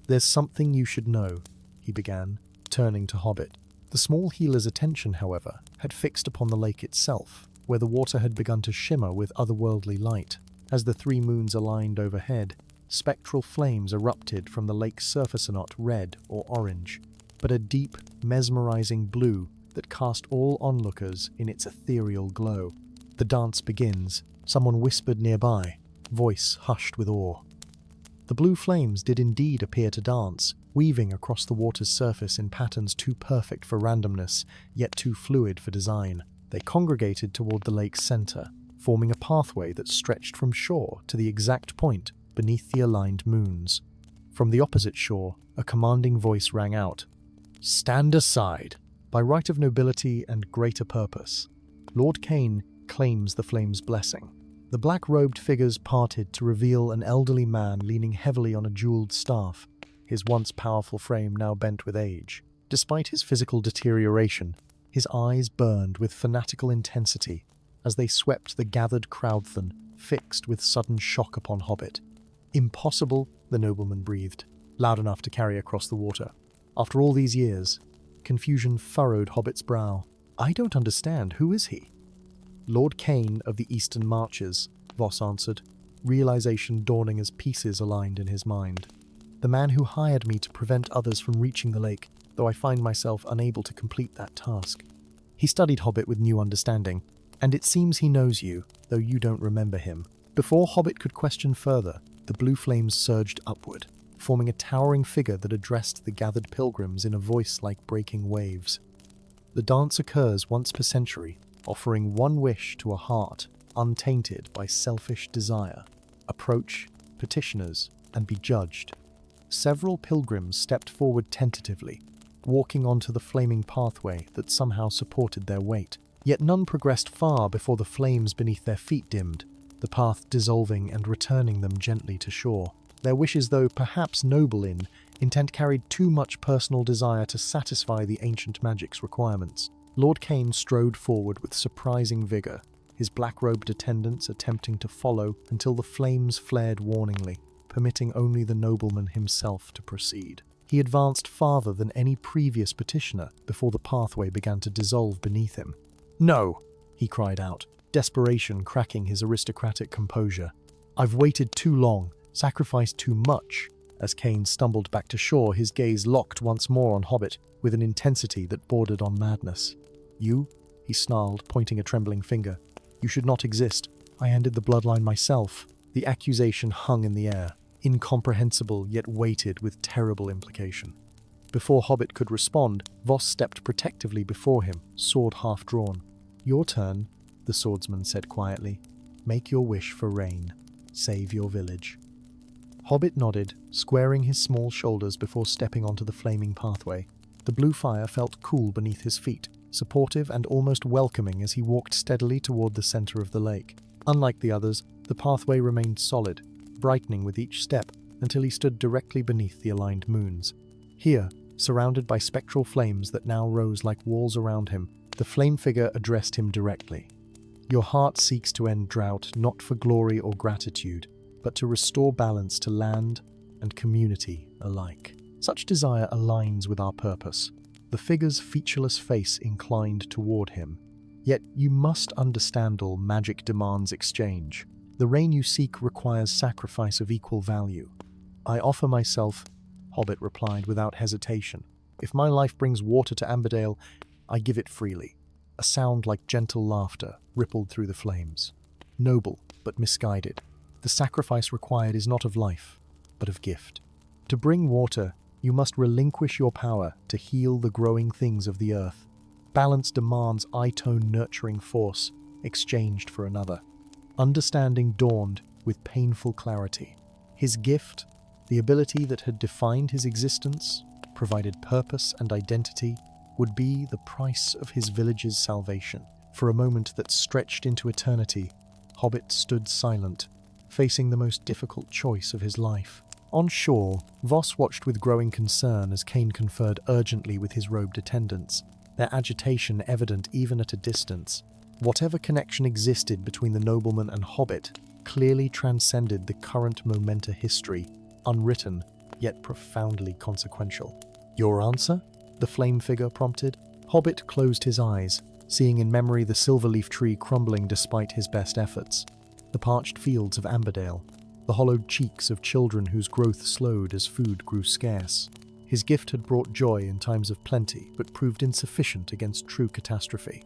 "There's something you should know," he began, turning to Hobbit. The small healer's attention, however, had fixed upon the lake itself, where the water had begun to shimmer with otherworldly light. As the three moons aligned overhead, spectral flames erupted from the lake's surface, not red or orange, but a deep, mesmerizing blue that cast all onlookers in its ethereal glow. "The dance begins," someone whispered nearby, voice hushed with awe. The blue flames did indeed appear to dance, weaving across the water's surface in patterns too perfect for randomness, yet too fluid for design. They congregated toward the lake's center, forming a pathway that stretched from shore to the exact point beneath the aligned moons. From the opposite shore, a commanding voice rang out, "Stand aside! By right of nobility and greater purpose, Lord Kane claims the flame's blessing." The black-robed figures parted to reveal an elderly man leaning heavily on a jeweled staff, his once powerful frame now bent with age. Despite his physical deterioration, his eyes burned with fanatical intensity as they swept the gathered crowd, fixed with sudden shock upon Hobbit. "Impossible," the nobleman breathed, loud enough to carry across the water. After all these years, confusion furrowed Hobbit's brow. "I don't understand. Who is he?" "Lord Kane of the Eastern Marches," Voss answered, realization dawning as pieces aligned in his mind. "The man who hired me to prevent others from reaching the lake, though I find myself unable to complete that task." He studied Hobbit with new understanding, "And it seems he knows you, though you don't remember him." Before Hobbit could question further, the blue flames surged upward, forming a towering figure that addressed the gathered pilgrims in a voice like breaking waves. "The dance occurs once per century, offering one wish to a heart untainted by selfish desire. Approach, petitioners, and be judged." Several pilgrims stepped forward tentatively, walking onto the flaming pathway that somehow supported their weight. Yet none progressed far before the flames beneath their feet dimmed, the path dissolving and returning them gently to shore. Their wishes, though perhaps noble in intent, carried too much personal desire to satisfy the ancient magic's requirements. Lord Kane strode forward with surprising vigor, his black-robed attendants attempting to follow until the flames flared warningly, permitting only the nobleman himself to proceed. He advanced farther than any previous petitioner before the pathway began to dissolve beneath him. "No!" he cried out, desperation cracking his aristocratic composure. "I've waited too long, sacrificed too much." As Kane stumbled back to shore, his gaze locked once more on Hobbit with an intensity that bordered on madness. "You?" he snarled, pointing a trembling finger. "You should not exist. I ended the bloodline myself." The accusation hung in the air, incomprehensible yet weighted with terrible implication. Before Hobbit could respond, Voss stepped protectively before him, sword half drawn. "Your turn," the swordsman said quietly. "Make your wish for rain. Save your village." Hobbit nodded, squaring his small shoulders before stepping onto the flaming pathway. The blue fire felt cool beneath his feet, supportive and almost welcoming as he walked steadily toward the center of the lake. Unlike the others, the pathway remained solid, brightening with each step until he stood directly beneath the aligned moons. Here, surrounded by spectral flames that now rose like walls around him, the flame figure addressed him directly. "Your heart seeks to end drought not for glory or gratitude, but to restore balance to land and community alike. Such desire aligns with our purpose." The figure's featureless face inclined toward him. "Yet you must understand all magic demands exchange. The rain you seek requires sacrifice of equal value." "I offer myself," Hobbit replied without hesitation. "If my life brings water to Amberdale, I give it freely." A sound like gentle laughter rippled through the flames. "Noble, but misguided. The sacrifice required is not of life, but of gift. To bring water, you must relinquish your power to heal the growing things of the earth. Balance demands I-tone nurturing force, exchanged for another." Understanding dawned with painful clarity. His gift, the ability that had defined his existence, provided purpose and identity, would be the price of his village's salvation. For a moment that stretched into eternity, Hobbit stood silent, facing the most difficult choice of his life. On shore, Voss watched with growing concern as Kane conferred urgently with his robed attendants, their agitation evident even at a distance. Whatever connection existed between the nobleman and Hobbit clearly transcended the current momenta history, unwritten, yet profoundly consequential. "Your answer?" the flame figure prompted. Hobbit closed his eyes, seeing in memory the silverleaf tree crumbling despite his best efforts, the parched fields of Amberdale, the hollowed cheeks of children whose growth slowed as food grew scarce. His gift had brought joy in times of plenty, but proved insufficient against true catastrophe.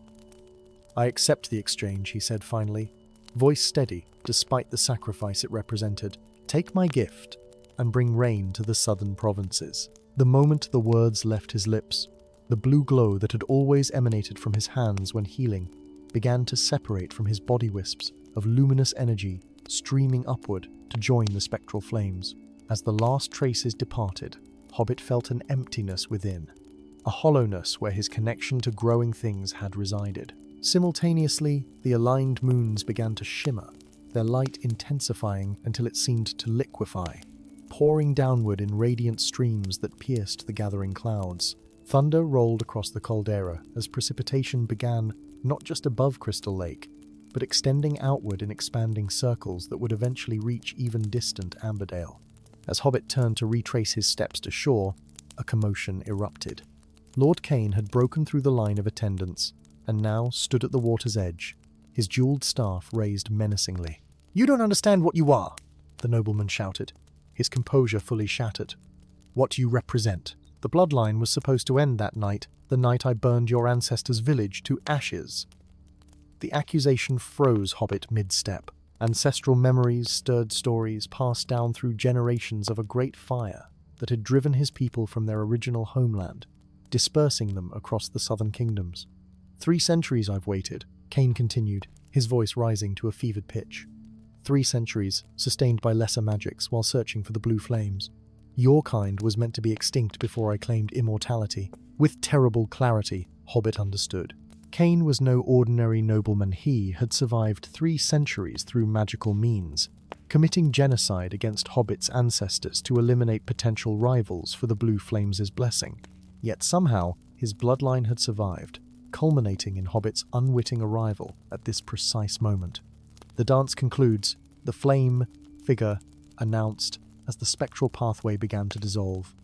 "I accept the exchange," he said finally, voice steady despite the sacrifice it represented. "Take my gift and bring rain to the southern provinces." The moment the words left his lips, the blue glow that had always emanated from his hands when healing began to separate from his body wisps of luminous energy streaming upward to join the spectral flames. As the last traces departed, Hobbit felt an emptiness within, a hollowness where his connection to growing things had resided. Simultaneously, the aligned moons began to shimmer, their light intensifying until it seemed to liquefy, pouring downward in radiant streams that pierced the gathering clouds. Thunder rolled across the caldera as precipitation began not just above Crystal Lake, but extending outward in expanding circles that would eventually reach even distant Amberdale. As Hobbit turned to retrace his steps to shore, a commotion erupted. Lord Kane had broken through the line of attendants and now stood at the water's edge, his jeweled staff raised menacingly. "You don't understand what you are," the nobleman shouted, his composure fully shattered. "What do you represent? The bloodline was supposed to end that night, the night I burned your ancestors' village to ashes." The accusation froze Hobbit mid-step. Ancestral memories stirred stories passed down through generations of a great fire that had driven his people from their original homeland, dispersing them across the southern kingdoms. 3 centuries I've waited," Kane continued, his voice rising to a fevered pitch. 3 centuries, sustained by lesser magics while searching for the blue flames. Your kind was meant to be extinct before I claimed immortality. With terrible clarity, Hobbit understood. Kane was no ordinary nobleman. He had survived 3 centuries through magical means, committing genocide against Hobbit's ancestors to eliminate potential rivals for the blue flames' blessing. Yet somehow, his bloodline had survived, culminating in Hobbit's unwitting arrival at this precise moment. The dance concludes, the flame figure announced as the spectral pathway began to dissolve.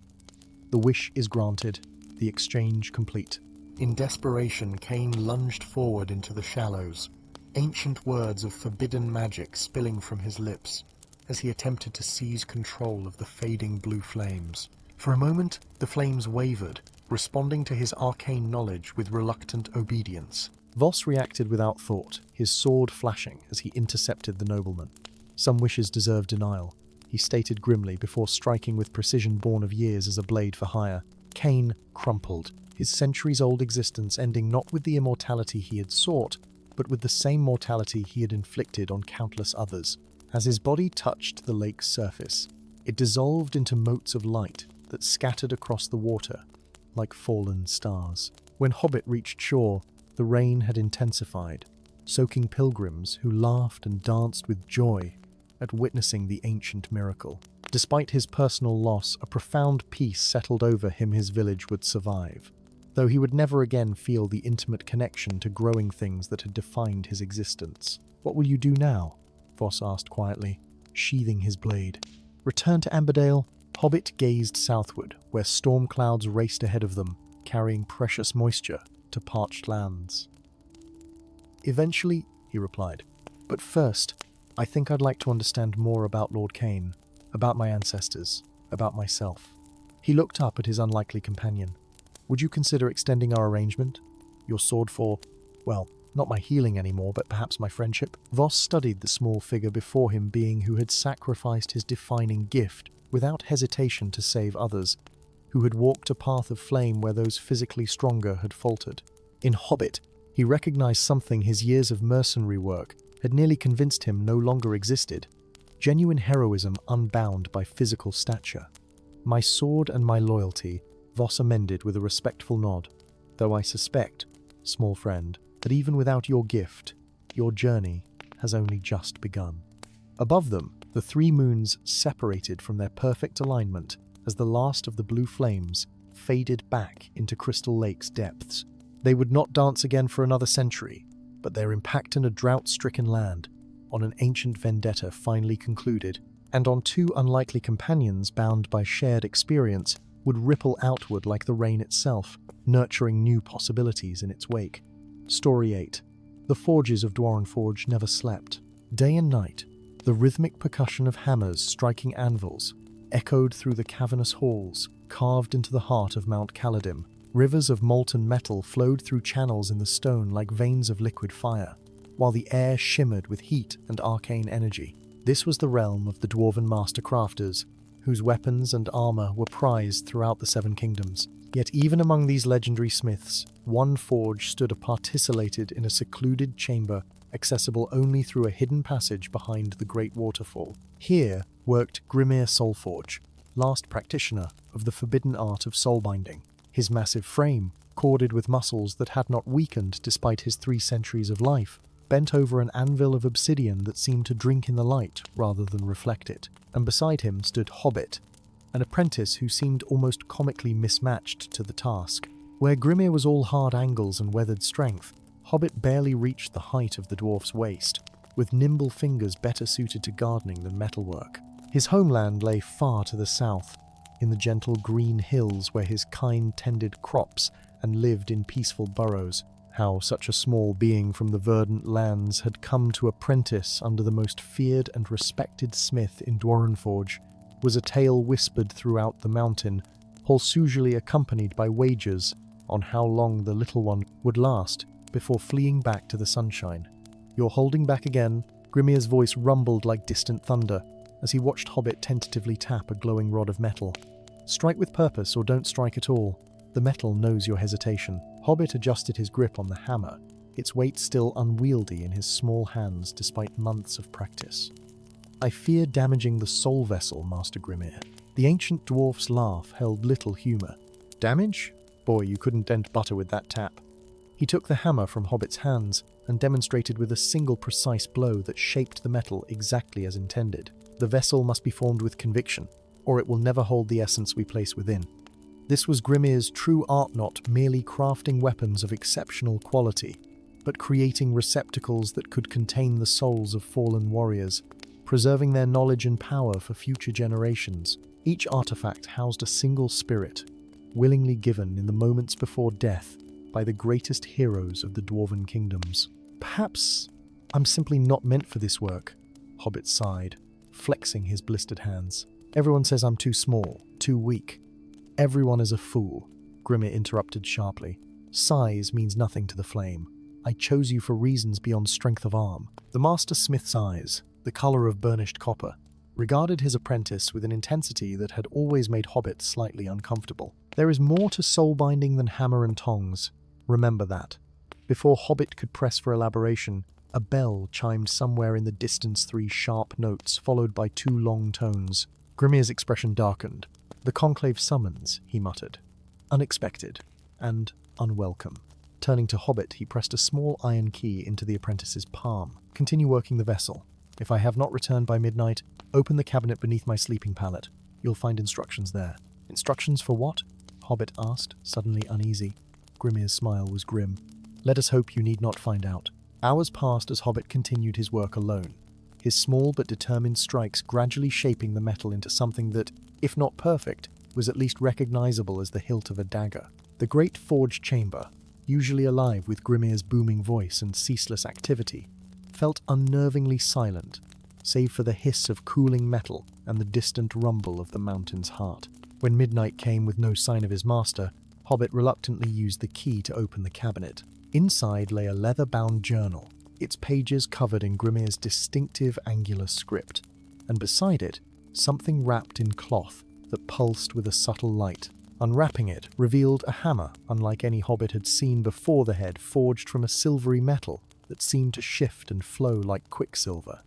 The wish is granted, the exchange complete. In desperation, Kane lunged forward into the shallows, ancient words of forbidden magic spilling from his lips as he attempted to seize control of the fading blue flames. For a moment, the flames wavered, responding to his arcane knowledge with reluctant obedience. Voss reacted without thought, his sword flashing as he intercepted the nobleman. "Some wishes deserve denial," he stated grimly before striking with precision born of years as a blade for hire. Kane crumpled, his centuries-old existence ending not with the immortality he had sought, but with the same mortality he had inflicted on countless others. As his body touched the lake's surface, it dissolved into motes of light that scattered across the water like fallen stars. When Hobbit reached shore, the rain had intensified, soaking pilgrims who laughed and danced with joy at witnessing the ancient miracle. Despite his personal loss, a profound peace settled over him. His village would survive, though he would never again feel the intimate connection to growing things that had defined his existence. "What will you do now?" Voss asked quietly, sheathing his blade. "Return to Amberdale?" Hobbit gazed southward, where storm clouds raced ahead of them, carrying precious moisture to parched lands. "Eventually," he replied. "But first, I think I'd like to understand more about Lord Kane, about my ancestors, about myself." He looked up at his unlikely companion. "Would you consider extending our arrangement? Your sword for, well, not my healing anymore, but perhaps my friendship?" Voss studied the small figure before him, being who had sacrificed his defining gift without hesitation to save others, who had walked a path of flame where those physically stronger had faltered. In Hobbit, he recognized something his years of mercenary work had nearly convinced him no longer existed: genuine heroism unbound by physical stature. "My sword and my loyalty," Voss amended with a respectful nod, "though I suspect, small friend, that even without your gift, your journey has only just begun." Above them, The three moons separated from their perfect alignment as the last of the blue flames faded back into Crystal Lake's depths. They would not dance again for another century, but their impact in a drought-stricken land, on an ancient vendetta finally concluded, and on two unlikely companions bound by shared experience, would ripple outward like the rain itself, nurturing new possibilities in its wake. Story 8. The forges of Dwarrenforge never slept. Day and night, the rhythmic percussion of hammers striking anvils echoed through the cavernous halls, carved into the heart of Mount Caladim. Rivers of molten metal flowed through channels in the stone like veins of liquid fire, while the air shimmered with heat and arcane energy. This was the realm of the dwarven master crafters, whose weapons and armor were prized throughout the Seven Kingdoms. Yet even among these legendary smiths, one forge stood particulated in a secluded chamber accessible only through a hidden passage behind the great waterfall. Here worked Grimir Soulforge, last practitioner of the forbidden art of soulbinding. His massive frame, corded with muscles that had not weakened despite his 3 centuries of life, bent over an anvil of obsidian that seemed to drink in the light rather than reflect it. And beside him stood Hobbit, an apprentice who seemed almost comically mismatched to the task. Where Grimir was all hard angles and weathered strength, Hobbit barely reached the height of the dwarf's waist, with nimble fingers better suited to gardening than metalwork. His homeland lay far to the south, in the gentle green hills where his kind tended crops and lived in peaceful burrows. How such a small being from the verdant lands had come to apprentice under the most feared and respected smith in Dwarrenforge was a tale whispered throughout the mountain, also usually accompanied by wagers on how long the little one would last before fleeing back to the sunshine. "You're holding back again," Grimir's voice rumbled like distant thunder as he watched Hobbit tentatively tap a glowing rod of metal. "Strike with purpose or don't strike at all. The metal knows your hesitation." Hobbit adjusted his grip on the hammer, its weight still unwieldy in his small hands despite months of practice. "I fear damaging the soul vessel, Master Grimir." The ancient dwarf's laugh held little humor. "Damage? Boy, you couldn't dent butter with that tap." He took the hammer from Hobbit's hands and demonstrated with a single precise blow that shaped the metal exactly as intended. "The vessel must be formed with conviction, or it will never hold the essence we place within." This was Grimir's true art, not merely crafting weapons of exceptional quality, but creating receptacles that could contain the souls of fallen warriors, preserving their knowledge and power for future generations. Each artifact housed a single spirit, willingly given in the moments before death by the greatest heroes of the Dwarven Kingdoms. "Perhaps I'm simply not meant for this work," Hobbit sighed, flexing his blistered hands. "Everyone says I'm too small, too weak." "Everyone is a fool," Grimir interrupted sharply. "Size means nothing to the flame. I chose you for reasons beyond strength of arm." The master smith's eyes, the color of burnished copper, regarded his apprentice with an intensity that had always made Hobbit slightly uncomfortable. "There is more to soul binding than hammer and tongs. Remember that." Before Hobbit could press for elaboration, a bell chimed somewhere in the distance 3 sharp notes, followed by 2 long tones. Grimir's expression darkened. "The conclave summons," he muttered. "Unexpected and unwelcome." Turning to Hobbit, he pressed a small iron key into the apprentice's palm. "Continue working the vessel. If I have not returned by midnight, open the cabinet beneath my sleeping pallet. You'll find instructions there." "Instructions for what?" Hobbit asked, suddenly uneasy. Grimir's smile was grim. "Let us hope you need not find out." Hours passed as Hobbit continued his work alone, his small but determined strikes gradually shaping the metal into something that, if not perfect, was at least recognizable as the hilt of a dagger. The great forge chamber, usually alive with Grimir's booming voice and ceaseless activity, felt unnervingly silent, save for the hiss of cooling metal and the distant rumble of the mountain's heart. When midnight came with no sign of his master, Hobbit reluctantly used the key to open the cabinet. Inside lay a leather-bound journal, its pages covered in Grimir's distinctive angular script, and beside it, something wrapped in cloth that pulsed with a subtle light. Unwrapping it revealed a hammer unlike any Hobbit had seen before, the head forged from a silvery metal that seemed to shift and flow like quicksilver.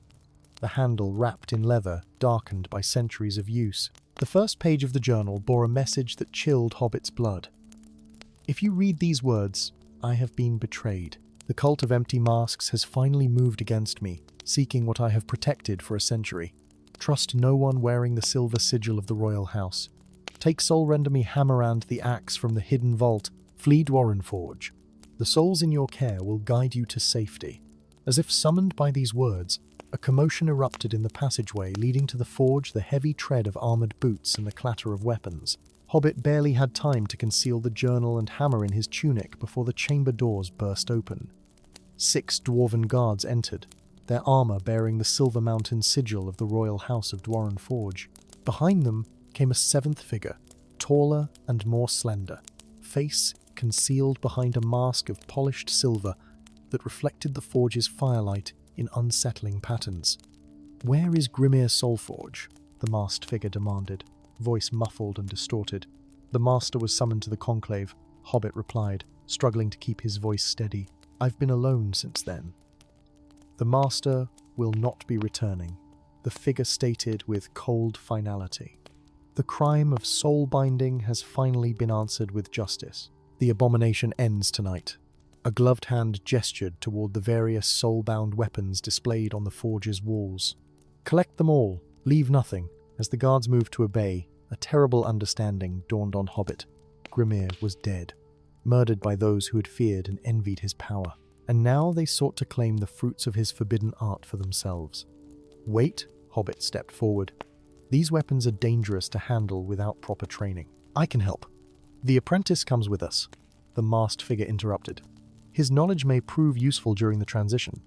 The handle wrapped in leather, darkened by centuries of use. The first page of the journal bore a message that chilled Hobbit's blood. "If you read these words, I have been betrayed. The cult of empty masks has finally moved against me, seeking what I have protected for a century. Trust no one wearing the silver sigil of the royal house. Take soul render me Hammerand the axe from the hidden vault. Flee Dwarren Forge. The souls in your care will guide you to safety. As if summoned by these words, a commotion erupted in the passageway leading to the forge, the heavy tread of armored boots and the clatter of weapons. Hobbit barely had time to conceal the journal and hammer in his tunic before the chamber doors burst open. 6 dwarven guards entered, their armor bearing the Silver Mountain sigil of the royal house of Dwarren Forge. Behind them came a 7th figure, taller and more slender, face concealed behind a mask of polished silver that reflected the forge's firelight in unsettling patterns. "Where is Grimir Soulforge?" the masked figure demanded, voice muffled and distorted. "The master was summoned to the conclave," Hobbit replied, struggling to keep his voice steady. "I've been alone since then." "The master will not be returning," the figure stated with cold finality. "The crime of soul binding has finally been answered with justice. The abomination ends tonight." A gloved hand gestured toward the various soul-bound weapons displayed on the forge's walls. "Collect them all, leave nothing." As the guards moved to obey, a terrible understanding dawned on Hobbit. Grimir was dead, murdered by those who had feared and envied his power, and now they sought to claim the fruits of his forbidden art for themselves. "Wait," Hobbit stepped forward. "These weapons are dangerous to handle without proper training. I can help." "The apprentice comes with us," the masked figure interrupted. "His knowledge may prove useful during the transition."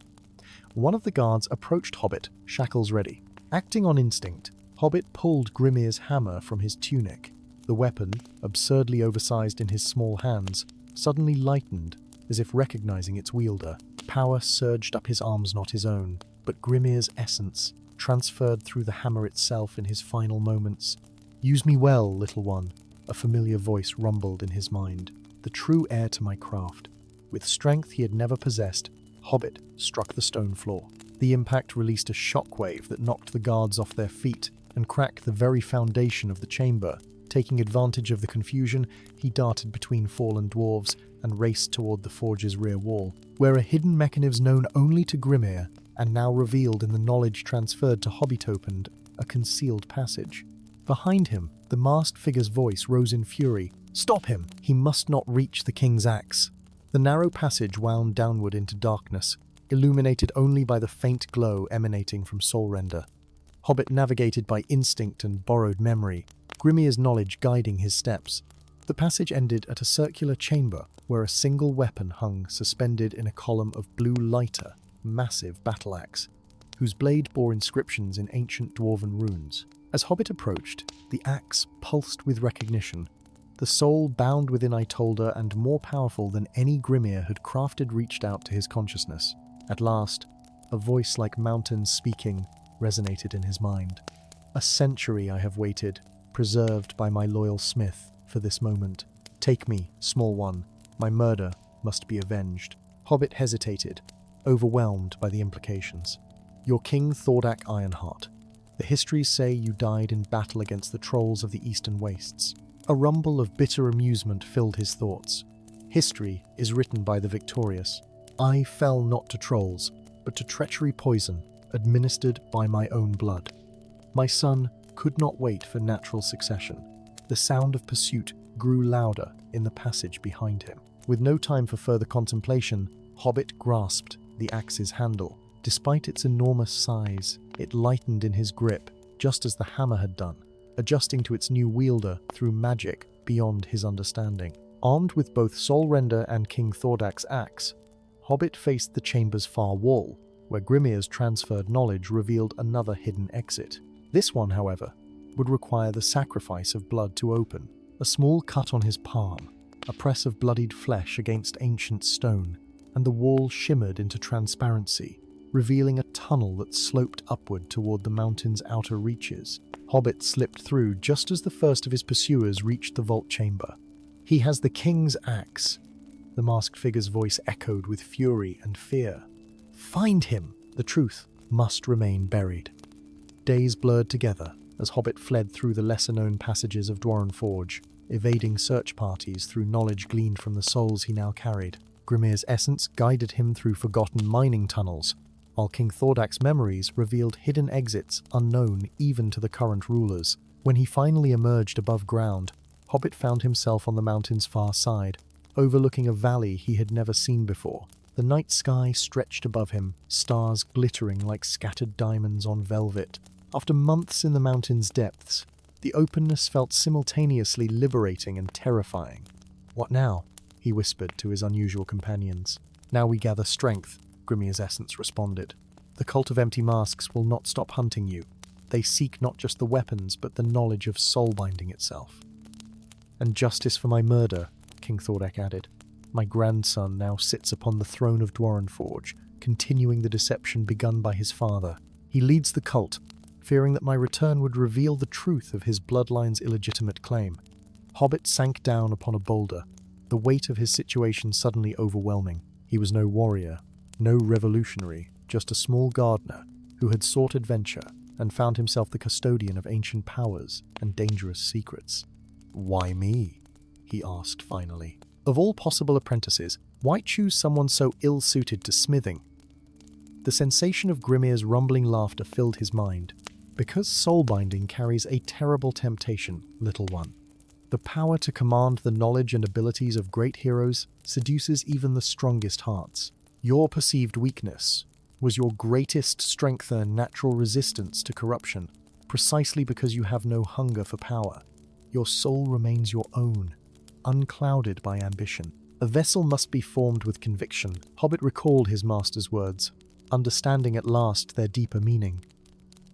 One of the guards approached Hobbit, shackles ready. Acting on instinct, Hobbit pulled Grimir's hammer from his tunic. The weapon, absurdly oversized in his small hands, suddenly lightened, as if recognizing its wielder. Power surged up his arms, not his own, but Grimir's essence transferred through the hammer itself in his final moments. "Use me well, little one," a familiar voice rumbled in his mind. "The true heir to my craft." With strength he had never possessed, Hobbit struck the stone floor. The impact released a shockwave that knocked the guards off their feet and cracked the very foundation of the chamber. Taking advantage of the confusion, he darted between fallen dwarves and raced toward the forge's rear wall, where a hidden mechanism known only to Grimir, and now revealed in the knowledge transferred to Hobbit, opened a concealed passage. Behind him, the masked figure's voice rose in fury. "Stop him! He must not reach the king's axe." The narrow passage wound downward into darkness, illuminated only by the faint glow emanating from Soul Render. Hobbit navigated by instinct and borrowed memory, Grimir's knowledge guiding his steps. The passage ended at a circular chamber where a single weapon hung suspended in a column of blue lighter, massive battle axe, whose blade bore inscriptions in ancient dwarven runes. As Hobbit approached, the axe pulsed with recognition. The soul bound within Itolda and more powerful than any Grimir had crafted reached out to his consciousness. At last, a voice like mountains speaking resonated in his mind. "A century I have waited, preserved by my loyal smith, for this moment. Take me, small one. My murder must be avenged." Hobbit hesitated, overwhelmed by the implications. "Your king Thordak Ironheart. The histories say you died in battle against the trolls of the eastern wastes." A rumble of bitter amusement filled his thoughts. "History is written by the victorious. I fell not to trolls, but to treachery poison, administered by my own blood. My son could not wait for natural succession." The sound of pursuit grew louder in the passage behind him. With no time for further contemplation, Hobbit grasped the axe's handle. Despite its enormous size, it lightened in his grip, just as the hammer had done, adjusting to its new wielder through magic beyond his understanding. Armed with both Soul Render and King Thordak's axe, Hobbit faced the chamber's far wall, where Grimir's transferred knowledge revealed another hidden exit. This one, however, would require the sacrifice of blood to open. A small cut on his palm, a press of bloodied flesh against ancient stone, and the wall shimmered into transparency, revealing a tunnel that sloped upward toward the mountain's outer reaches. Hobbit slipped through just as the first of his pursuers reached the vault chamber. "He has the king's axe," the masked figure's voice echoed with fury and fear. "Find him! The truth must remain buried." Days blurred together as Hobbit fled through the lesser-known passages of Dwarren Forge, evading search parties through knowledge gleaned from the souls he now carried. Grimir's essence guided him through forgotten mining tunnels, while King Thordak's memories revealed hidden exits unknown even to the current rulers. When he finally emerged above ground, Hobbit found himself on the mountain's far side, overlooking a valley he had never seen before. The night sky stretched above him, stars glittering like scattered diamonds on velvet. After months in the mountain's depths, the openness felt simultaneously liberating and terrifying. "What now?" he whispered to his unusual companions. "Now we gather strength," Grimir's essence responded. "The cult of empty masks will not stop hunting you. They seek not just the weapons, but the knowledge of soul-binding itself." "And justice for my murder," King Thordak added. "My grandson now sits upon the throne of Dwarrenforge, continuing the deception begun by his father. He leads the cult, fearing that my return would reveal the truth of his bloodline's illegitimate claim." Hobbit sank down upon a boulder, the weight of his situation suddenly overwhelming. He was no warrior, no revolutionary, just a small gardener who had sought adventure and found himself the custodian of ancient powers and dangerous secrets. "Why me?" he asked finally. "Of all possible apprentices, why choose someone so ill-suited to smithing?" The sensation of Grimir's rumbling laughter filled his mind. "Because soul-binding carries a terrible temptation, little one. The power to command the knowledge and abilities of great heroes seduces even the strongest hearts. Your perceived weakness was your greatest strength and natural resistance to corruption, precisely because you have no hunger for power. Your soul remains your own, unclouded by ambition. A vessel must be formed with conviction." Hobbit recalled his master's words, understanding at last their deeper meaning.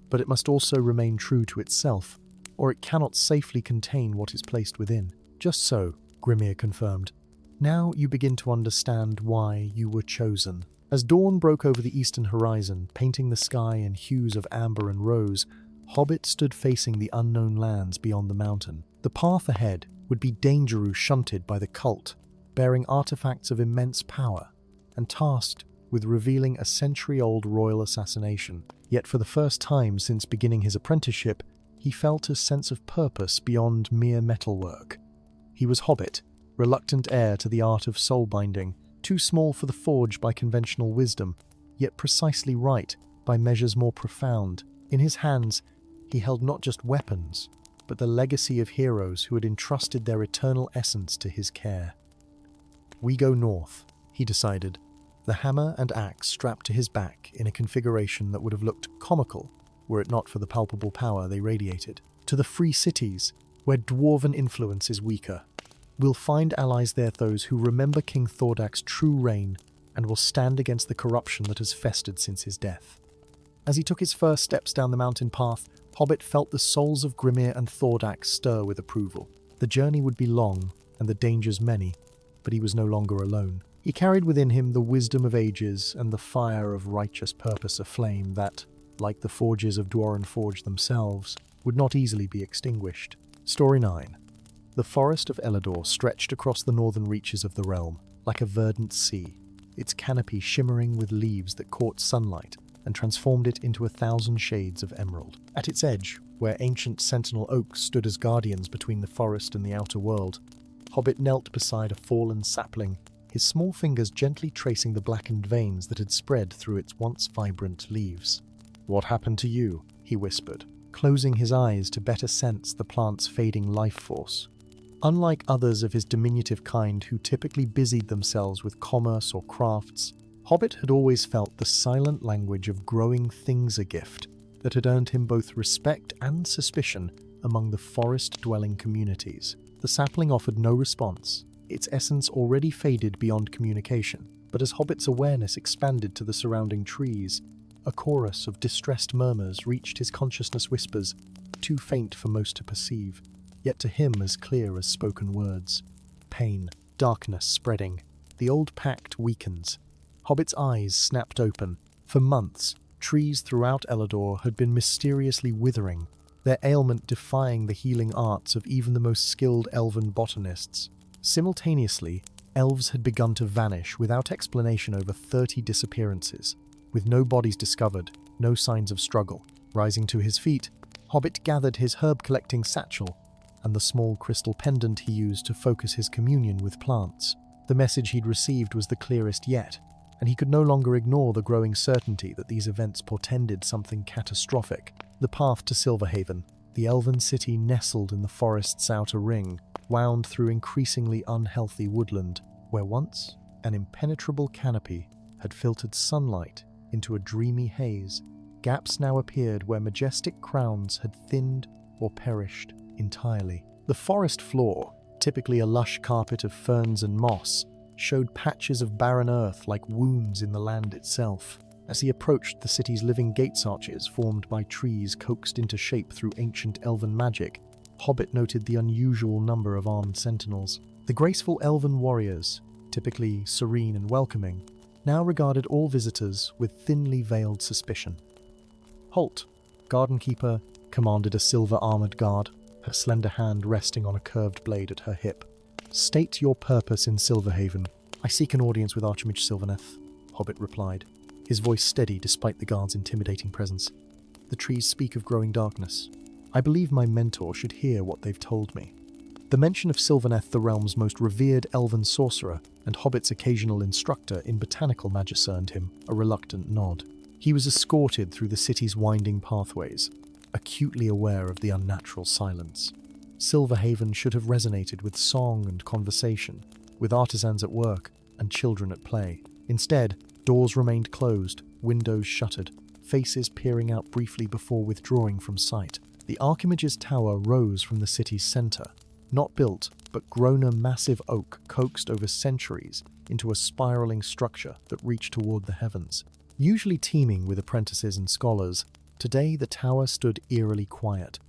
"But it must also remain true to itself, or it cannot safely contain what is placed within." "Just so," Grimir confirmed. "Now you begin to understand why you were chosen." As dawn broke over the eastern horizon, painting the sky in hues of amber and rose, Hobbit stood facing the unknown lands beyond the mountain. The path ahead would be Dangeroo shunted by the cult, bearing artifacts of immense power, and tasked with revealing a century-old royal assassination. Yet for the first time since beginning his apprenticeship, he felt a sense of purpose beyond mere metalwork. He was Hobbit, reluctant heir to the art of soul-binding, too small for the forge by conventional wisdom, yet precisely right by measures more profound. In his hands, he held not just weapons, but the legacy of heroes who had entrusted their eternal essence to his care. "We go north," he decided, the hammer and axe strapped to his back in a configuration that would have looked comical were it not for the palpable power they radiated. "To the free cities, where dwarven influence is weaker. We'll find allies there, those who remember King Thordak's true reign and will stand against the corruption that has festered since his death." As he took his first steps down the mountain path, Hobbit felt the souls of Grimir and Thordak stir with approval. The journey would be long and the dangers many, but he was no longer alone. He carried within him the wisdom of ages and the fire of righteous purpose aflame that, like the forges of Dwarrenforge themselves, would not easily be extinguished. Story 9. The forest of Elador stretched across the northern reaches of the realm, like a verdant sea, its canopy shimmering with leaves that caught sunlight and transformed it into 1,000 shades of emerald. At its edge, where ancient sentinel oaks stood as guardians between the forest and the outer world, Hobbit knelt beside a fallen sapling, his small fingers gently tracing the blackened veins that had spread through its once vibrant leaves. "What happened to you?" he whispered, closing his eyes to better sense the plant's fading life force. Unlike others of his diminutive kind who typically busied themselves with commerce or crafts, Hobbit had always felt the silent language of growing things a gift that had earned him both respect and suspicion among the forest-dwelling communities. The sapling offered no response, its essence already faded beyond communication, but as Hobbit's awareness expanded to the surrounding trees, a chorus of distressed murmurs reached his consciousness, whispers, too faint for most to perceive, yet to him as clear as spoken words. Pain, darkness spreading. The old pact weakens. Hobbit's eyes snapped open. For months, trees throughout Elador had been mysteriously withering, their ailment defying the healing arts of even the most skilled elven botanists. Simultaneously, elves had begun to vanish without explanation over 30 disappearances, with no bodies discovered, no signs of struggle. Rising to his feet, Hobbit gathered his herb-collecting satchel and the small crystal pendant he used to focus his communion with plants. The message he'd received was the clearest yet. and he could no longer ignore the growing certainty that these events portended something catastrophic. The path to Silverhaven, the elven city nestled in the forest's outer ring, wound through increasingly unhealthy woodland, where once an impenetrable canopy had filtered sunlight into a dreamy haze. Gaps now appeared where majestic crowns had thinned or perished entirely. The forest floor, typically a lush carpet of ferns and moss, showed patches of barren earth like wounds in the land itself. As he approached the city's living gates arches formed by trees coaxed into shape through ancient elven magic, Hobbit noted the unusual number of armed sentinels. The graceful elven warriors, typically serene and welcoming, now regarded all visitors with thinly veiled suspicion. "Halt!" Gardenkeeper commanded a silver-armored guard, her slender hand resting on a curved blade at her hip. "State your purpose in Silverhaven." "I seek an audience with Archmage Sylvaneth," Hobbit replied, his voice steady despite the guard's intimidating presence. "The trees speak of growing darkness. I believe my mentor should hear what they've told me." The mention of Sylvaneth, the realm's most revered elven sorcerer, and Hobbit's occasional instructor in botanical magic, earned him a reluctant nod. He was escorted through the city's winding pathways, acutely aware of the unnatural silence. Silverhaven should have resonated with song and conversation, with artisans at work and children at play. Instead, doors remained closed, windows shuttered, faces peering out briefly before withdrawing from sight. The Archimage's tower rose from the city's center, not built, but grown a massive oak coaxed over centuries into a spiraling structure that reached toward the heavens. Usually teeming with apprentices and scholars, today the tower stood eerily quiet,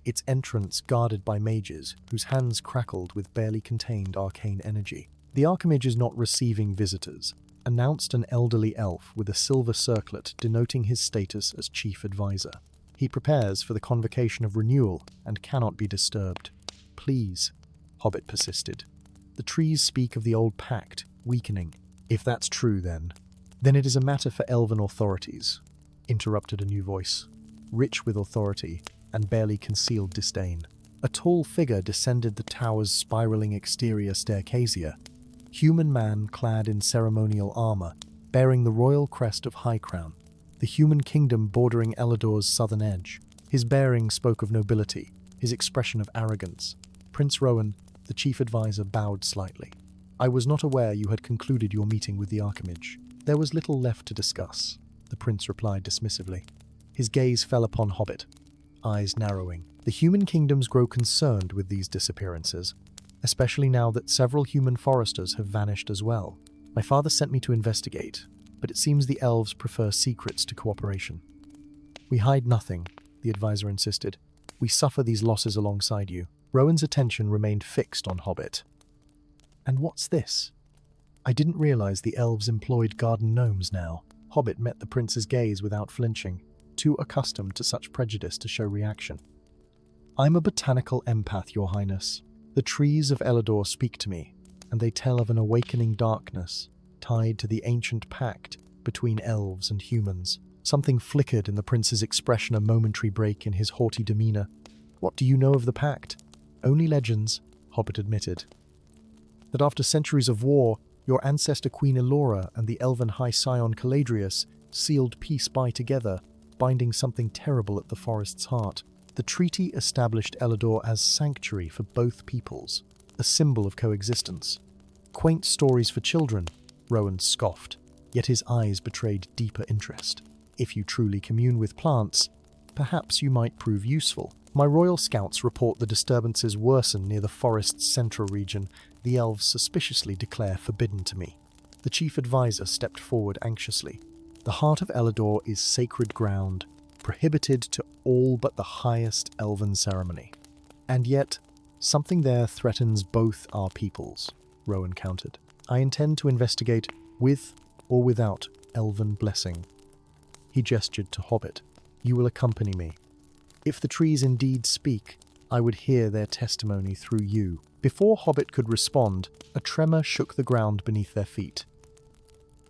its entrance guarded by mages whose hands crackled with barely contained arcane energy. "The Archimage is not receiving visitors," announced an elderly elf with a silver circlet denoting his status as chief advisor. "He prepares for the convocation of renewal and cannot be disturbed." "Please," Hobbit persisted. "The trees speak of the old pact weakening." "If that's true, then it is a matter for elven authorities," interrupted a new voice, rich with authority and barely concealed disdain. A tall figure descended the tower's spiraling exterior staircasia, human man clad in ceremonial armor, bearing the royal crest of High Crown, the human kingdom bordering Elador's southern edge. His bearing spoke of nobility, his expression of arrogance. Prince Rowan, the chief advisor, bowed slightly. "I was not aware you had concluded your meeting with the Archimage." "There was little left to discuss," the prince replied dismissively. His gaze fell upon Hobbit, eyes narrowing. "The human kingdoms grow concerned with these disappearances, especially now that several human foresters have vanished as well. My father sent me to investigate, but it seems the elves prefer secrets to cooperation." "We hide nothing," the advisor insisted. "We suffer these losses alongside you." Rowan's attention remained fixed on Hobbit. "And what's this? I didn't realize the elves employed garden gnomes now." Hobbit met the prince's gaze without flinching, too accustomed to such prejudice to show reaction. "I'm a botanical empath, Your Highness. The trees of Elador speak to me, and they tell of an awakening darkness tied to the ancient pact between elves and humans." Something flickered in the prince's expression, a momentary break in his haughty demeanor. "What do you know of the pact?" "Only legends," Hobbit admitted. "That after centuries of war, your ancestor Queen Elora and the elven High Scion Caladrius sealed peace by together, binding something terrible at the forest's heart. The treaty established Elador as sanctuary for both peoples, a symbol of coexistence." "Quaint stories for children," Rowan scoffed, yet his eyes betrayed deeper interest. "If you truly commune with plants, perhaps you might prove useful." "My royal scouts report the disturbances worsen near the forest's central region. The elves suspiciously declare forbidden to me." The chief advisor stepped forward anxiously. "The heart of Elador is sacred ground, prohibited to all but the highest elven ceremony. And yet, something there threatens both our peoples," Rowan countered. "I intend to investigate with or without elven blessing." He gestured to Hobbit. "You will accompany me. If the trees indeed speak, I would hear their testimony through you." Before Hobbit could respond, a tremor shook the ground beneath their feet.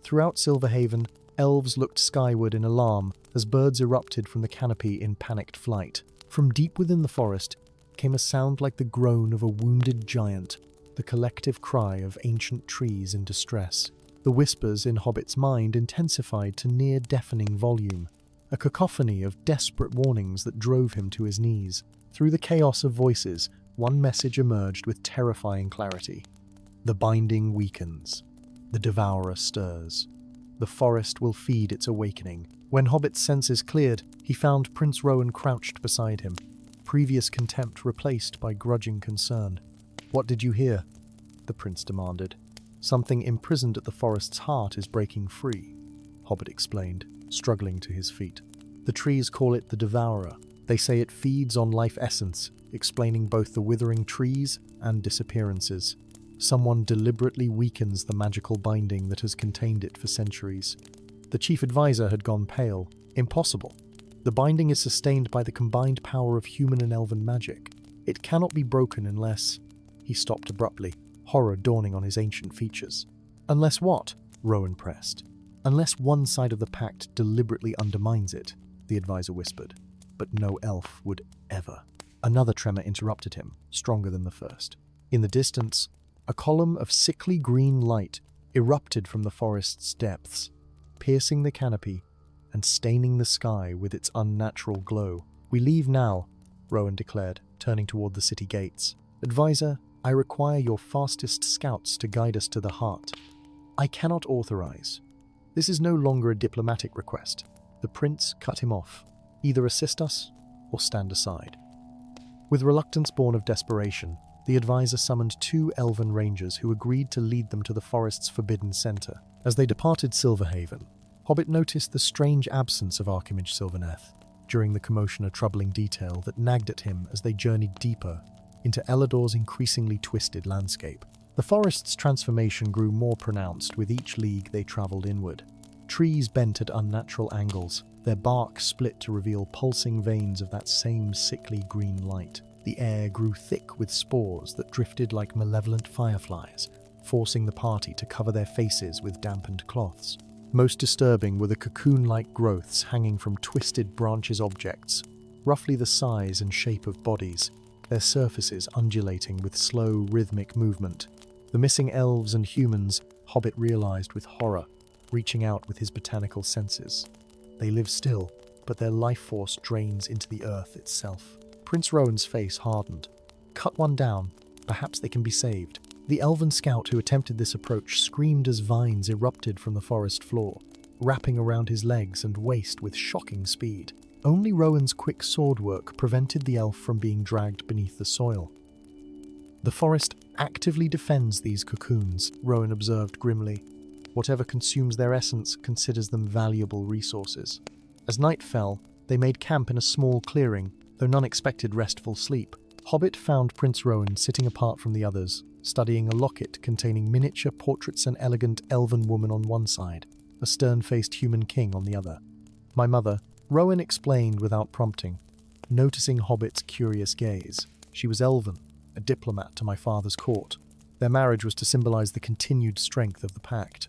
Throughout Silverhaven, elves looked skyward in alarm as birds erupted from the canopy in panicked flight. From deep within the forest came a sound like the groan of a wounded giant, the collective cry of ancient trees in distress. The whispers in Hobbit's mind intensified to near-deafening volume, a cacophony of desperate warnings that drove him to his knees. Through the chaos of voices, one message emerged with terrifying clarity. The binding weakens. The devourer stirs. The forest will feed its awakening. When Hobbit's senses cleared, he found Prince Rowan crouched beside him, previous contempt replaced by grudging concern. "What did you hear?" the prince demanded. "Something imprisoned at the forest's heart is breaking free," Hobbit explained, struggling to his feet. "The trees call it the devourer. They say it feeds on life essence, explaining both the withering trees and disappearances. Someone deliberately weakens the magical binding that has contained it for centuries." The chief advisor had gone pale. "Impossible. The binding is sustained by the combined power of human and elven magic. It cannot be broken unless—" He stopped abruptly, horror dawning on his ancient features. "Unless what?" Rowan pressed. "Unless one side of the pact deliberately undermines it," the advisor whispered. "But no elf would ever." Another tremor interrupted him, stronger than the first. In the distance, a column of sickly green light erupted from the forest's depths, piercing the canopy and staining the sky with its unnatural glow. "We leave now," Rowan declared, turning toward the city gates. "Advisor, I require your fastest scouts to guide us to the heart." "I cannot authorize. This is no longer a diplomatic request." The prince cut him off. "Either assist us or stand aside." With reluctance born of desperation, the advisor summoned 2 elven rangers who agreed to lead them to the forest's forbidden center. As they departed Silverhaven, Hobbit noticed the strange absence of Archimage Sylvaneth. During the commotion, a troubling detail that nagged at him as they journeyed deeper into Elador's increasingly twisted landscape. The forest's transformation grew more pronounced with each league they traveled inward. Trees bent at unnatural angles, their bark split to reveal pulsing veins of that same sickly green light. The air grew thick with spores that drifted like malevolent fireflies, forcing the party to cover their faces with dampened cloths. Most disturbing were the cocoon-like growths hanging from twisted branches objects, roughly the size and shape of bodies, their surfaces undulating with slow, rhythmic movement. The missing elves and humans, Hobbit realized with horror, reaching out with his botanical senses. They live still, but their life force drains into the earth itself. Prince Rowan's face hardened. "Cut one down. Perhaps they can be saved." The elven scout who attempted this approach screamed as vines erupted from the forest floor, wrapping around his legs and waist with shocking speed. Only Rowan's quick sword work prevented the elf from being dragged beneath the soil. "The forest actively defends these cocoons," Rowan observed grimly. "Whatever consumes their essence considers them valuable resources." As night fell, they made camp in a small clearing, though none expected restful sleep. Hobbit found Prince Rowan sitting apart from the others, studying a locket containing miniature portraits of an elegant elven woman on one side, a stern-faced human king on the other. "My mother," Rowan explained without prompting, noticing Hobbit's curious gaze. "She was elven, a diplomat to my father's court. Their marriage was to symbolize the continued strength of the pact."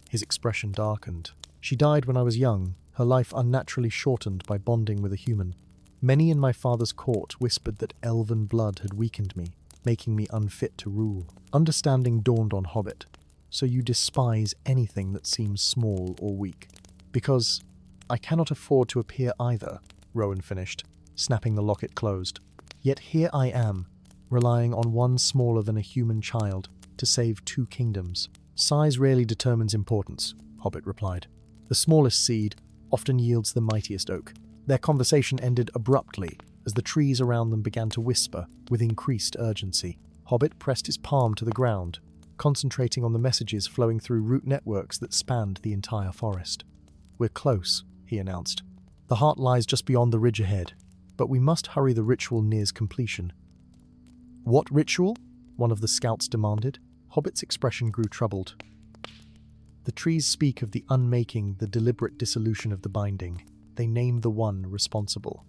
His expression darkened. "She died when I was young, her life unnaturally shortened by bonding with a human. Many in my father's court whispered that elven blood had weakened me, making me unfit to rule." Understanding dawned on Hobbit. "So you despise anything that seems small or weak?" "Because I cannot afford to appear either," Rowan finished, snapping the locket closed. "Yet here I am, relying on one smaller than a human child to save 2 kingdoms." "Size rarely determines importance," Hobbit replied. "The smallest seed often yields the mightiest oak." Their conversation ended abruptly as the trees around them began to whisper with increased urgency. Hobbit pressed his palm to the ground, concentrating on the messages flowing through root networks that spanned the entire forest. "We're close," he announced. "The heart lies just beyond the ridge ahead, but we must hurry. The ritual nears completion." "What ritual?" one of the scouts demanded. Hobbit's expression grew troubled. "The trees speak of the unmaking, the deliberate dissolution of the binding. They name the one responsible."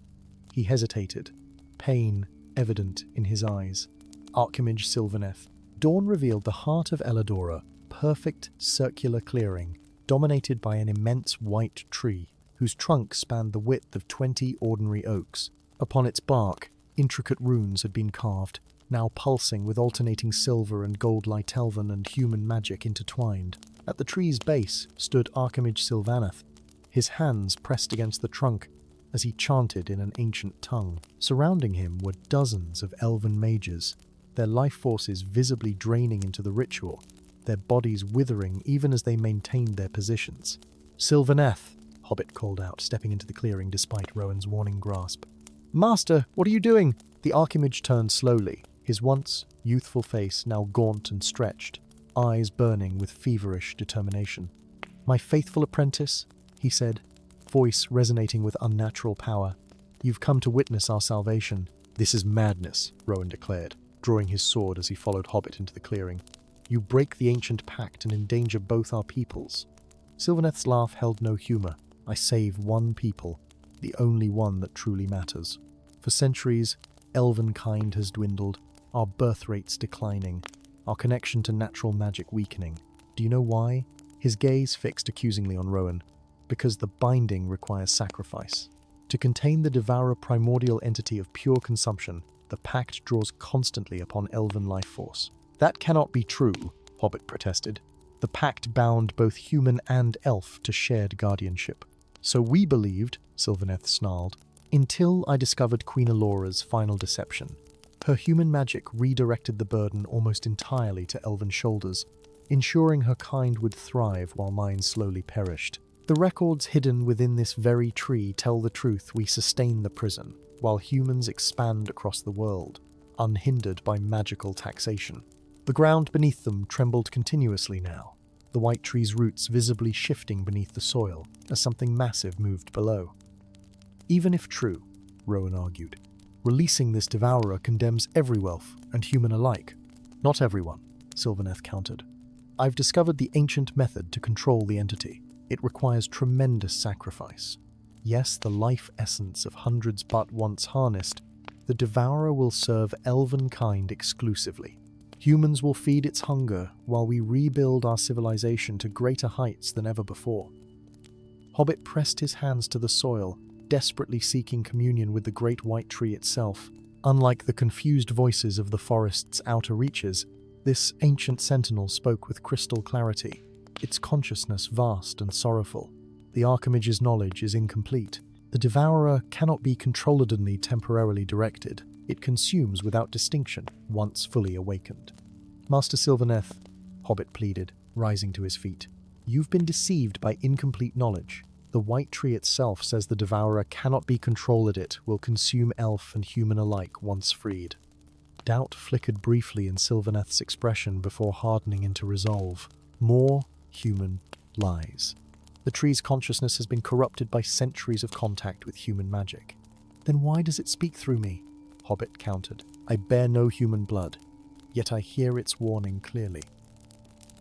He hesitated, pain evident in his eyes. "Archimage Sylvaneth." Dawn revealed the heart of Eladora, perfect circular clearing, dominated by an immense white tree, whose trunk spanned the width of 20 ordinary oaks. Upon its bark, intricate runes had been carved, now pulsing with alternating silver and gold light elven and human magic intertwined. At the tree's base stood Archimage Sylvaneth, his hands pressed against the trunk as he chanted in an ancient tongue. Surrounding him were dozens of elven mages, their life forces visibly draining into the ritual, their bodies withering even as they maintained their positions. "Sylvaneth," Hobbit called out, stepping into the clearing despite Rowan's warning grasp. "Master, what are you doing?" The Archimage turned slowly, his once youthful face now gaunt and stretched, eyes burning with feverish determination. "My faithful apprentice," he said, voice resonating with unnatural power. "You've come to witness our salvation." "This is madness," Rowan declared, drawing his sword as he followed Hobbit into the clearing. "You break the ancient pact and endanger both our peoples." Sylvaneth's laugh held no humor. "I save one people, the only one that truly matters. For centuries, elven kind has dwindled, our birth rates declining, our connection to natural magic weakening. Do you know why?" His gaze fixed accusingly on Rowan. "Because the binding requires sacrifice. To contain the devourer primordial entity of pure consumption, the pact draws constantly upon elven life force." "That cannot be true," Hobbit protested. "The pact bound both human and elf to shared guardianship." "So we believed," Sylvaneth snarled, "until I discovered Queen Alora's final deception. Her human magic redirected the burden almost entirely to elven shoulders, ensuring her kind would thrive while mine slowly perished. The records hidden within this very tree tell the truth. We sustain the prison, while humans expand across the world, unhindered by magical taxation." The ground beneath them trembled continuously now, the white tree's roots visibly shifting beneath the soil as something massive moved below. "Even if true," Rowan argued, "releasing this devourer condemns every elf and human alike." "Not everyone," Sylvaneth countered. "I've discovered the ancient method to control the entity. It requires tremendous sacrifice. Yes, the life essence of hundreds, but once harnessed, the devourer will serve elven kind exclusively. Humans will feed its hunger while we rebuild our civilization to greater heights than ever before." Hobbit pressed his hands to the soil, desperately seeking communion with the great white tree itself. Unlike the confused voices of the forest's outer reaches, this ancient sentinel spoke with crystal clarity, its consciousness vast and sorrowful. The Archimage's knowledge is incomplete. The devourer cannot be controlledly temporarily directed. It consumes without distinction, once fully awakened. "Master Sylvaneth," Hobbit pleaded, rising to his feet, "you've been deceived by incomplete knowledge. The white tree itself says the devourer cannot be controlled. It will consume elf and human alike once freed." Doubt flickered briefly in Sylvaneth's expression before hardening into resolve. More human lies. The tree's consciousness has been corrupted by centuries of contact with human magic. "Then why does it speak through me?" Hobbit countered. "I bear no human blood, yet I hear its warning clearly."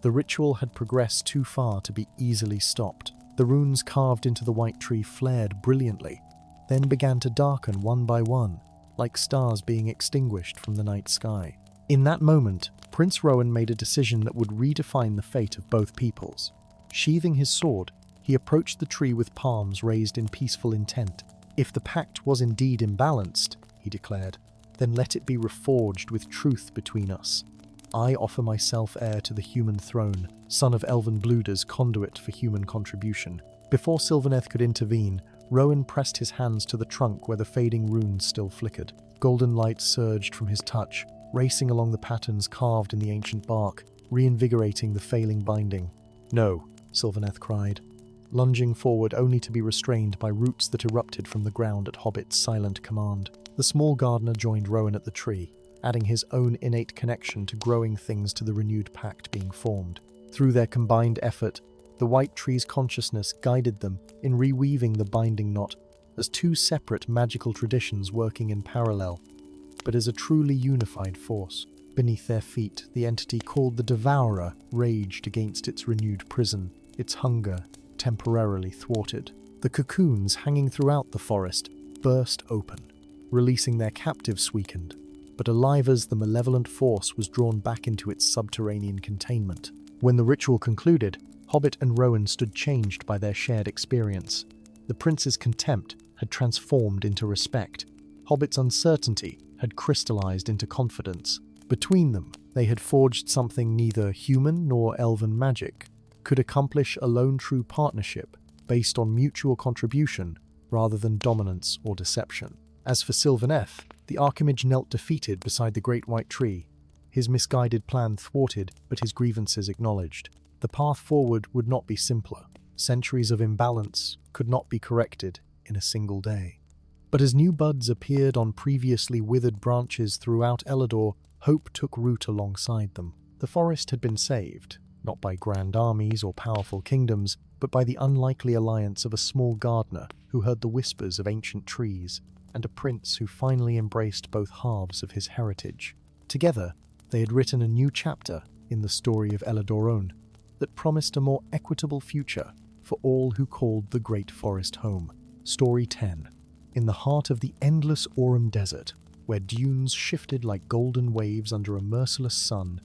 The ritual had progressed too far to be easily stopped. The runes carved into the white tree flared brilliantly, then began to darken one by one, like stars being extinguished from the night sky. In that moment, Prince Rowan made a decision that would redefine the fate of both peoples. Sheathing his sword, he approached the tree with palms raised in peaceful intent. "If the pact was indeed imbalanced," he declared, "then let it be reforged with truth between us. I offer myself heir to the human throne, son of elven blooders, conduit for human contribution." Before Sylvaneth could intervene, Rowan pressed his hands to the trunk where the fading runes still flickered. Golden light surged from his touch, racing along the patterns carved in the ancient bark, reinvigorating the failing binding. "No," Sylvaneth cried, lunging forward only to be restrained by roots that erupted from the ground at Hobbit's silent command. The small gardener joined Rowan at the tree, adding his own innate connection to growing things to the renewed pact being formed. Through their combined effort, the white tree's consciousness guided them in reweaving the binding knot as two separate magical traditions working in parallel, but as a truly unified force. Beneath their feet, the entity called the Devourer raged against its renewed prison, its hunger temporarily thwarted. The cocoons hanging throughout the forest burst open, releasing their captives weakened, but alive as the malevolent force was drawn back into its subterranean containment. When the ritual concluded, Hobbit and Rowan stood changed by their shared experience. The prince's contempt had transformed into respect. Hobbit's uncertainty had crystallized into confidence. Between them, they had forged something neither human nor elven magic could accomplish alone true partnership based on mutual contribution rather than dominance or deception. As for Sylvaneth, the Archimage knelt defeated beside the great white tree, his misguided plan thwarted but his grievances acknowledged. The path forward would not be simpler. Centuries of imbalance could not be corrected in a single day. But as new buds appeared on previously withered branches throughout Elador, hope took root alongside them. The forest had been saved, not by grand armies or powerful kingdoms, but by the unlikely alliance of a small gardener who heard the whispers of ancient trees, and a prince who finally embraced both halves of his heritage. Together, they had written a new chapter in the story of Eladoron that promised a more equitable future for all who called the Great Forest home. Story 10. In the heart of the endless Aurum Desert, where dunes shifted like golden waves under a merciless sun,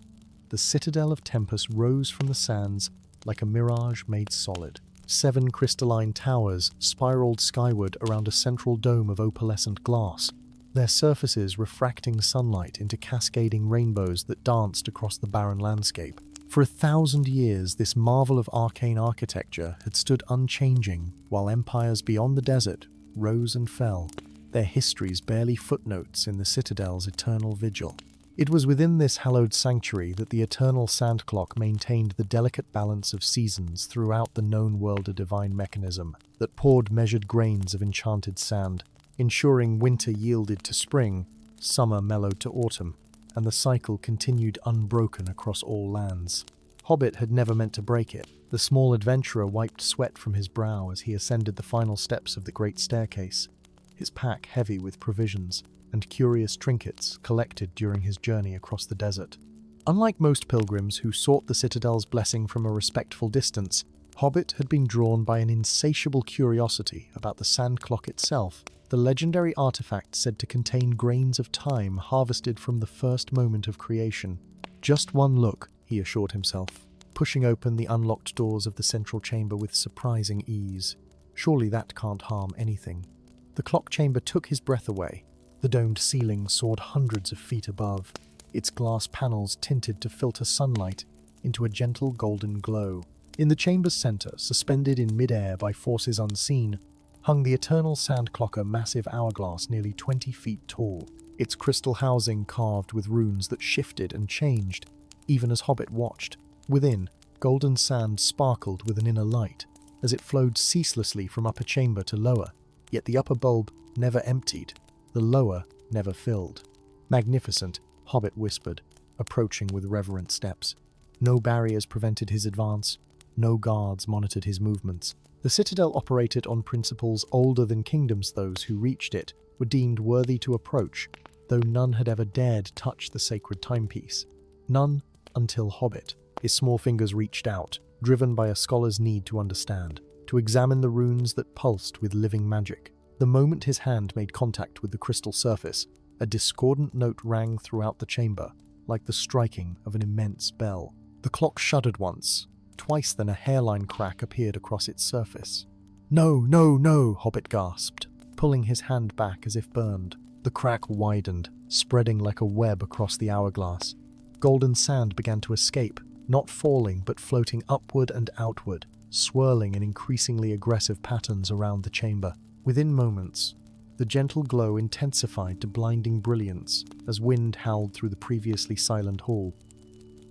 the citadel of Tempest rose from the sands like a mirage made solid. 7 crystalline towers spiraled skyward around a central dome of opalescent glass, their surfaces refracting sunlight into cascading rainbows that danced across the barren landscape. For 1,000 years, this marvel of arcane architecture had stood unchanging, while empires beyond the desert rose and fell, their histories barely footnotes in the citadel's eternal vigil. It was within this hallowed sanctuary that the eternal sand clock maintained the delicate balance of seasons throughout the known world, a divine mechanism that poured measured grains of enchanted sand, ensuring winter yielded to spring, summer mellowed to autumn, and the cycle continued unbroken across all lands. Hobbit had never meant to break it. The small adventurer wiped sweat from his brow as he ascended the final steps of the great staircase, his pack heavy with provisions and curious trinkets collected during his journey across the desert. Unlike most pilgrims who sought the citadel's blessing from a respectful distance, Hobbit had been drawn by an insatiable curiosity about the sand clock itself, the legendary artifact said to contain grains of time harvested from the first moment of creation. Just one look, he assured himself, pushing open the unlocked doors of the central chamber with surprising ease. Surely that can't harm anything. The clock chamber took his breath away. The domed ceiling soared hundreds of feet above, its glass panels tinted to filter sunlight into a gentle golden glow. In the chamber's center, suspended in midair by forces unseen, hung the eternal sand clock, a massive hourglass nearly 20 feet tall, its crystal housing carved with runes that shifted and changed, even as Hobbit watched. Within, golden sand sparkled with an inner light, as it flowed ceaselessly from upper chamber to lower, yet the upper bulb never emptied, the lower never filled. Magnificent, Hobbit whispered, approaching with reverent steps. No barriers prevented his advance, no guards monitored his movements. The citadel operated on principles older than kingdoms. Those who reached it were deemed worthy to approach, though none had ever dared touch the sacred timepiece. None until Hobbit. His small fingers reached out, driven by a scholar's need to understand, to examine the runes that pulsed with living magic. The moment his hand made contact with the crystal surface, a discordant note rang throughout the chamber, like the striking of an immense bell. The clock shuddered once. Twice then a hairline crack appeared across its surface. "No, no, no," Hobbit gasped, pulling his hand back as if burned. The crack widened, spreading like a web across the hourglass. Golden sand began to escape, not falling but floating upward and outward, swirling in increasingly aggressive patterns around the chamber. Within moments, the gentle glow intensified to blinding brilliance as wind howled through the previously silent hall.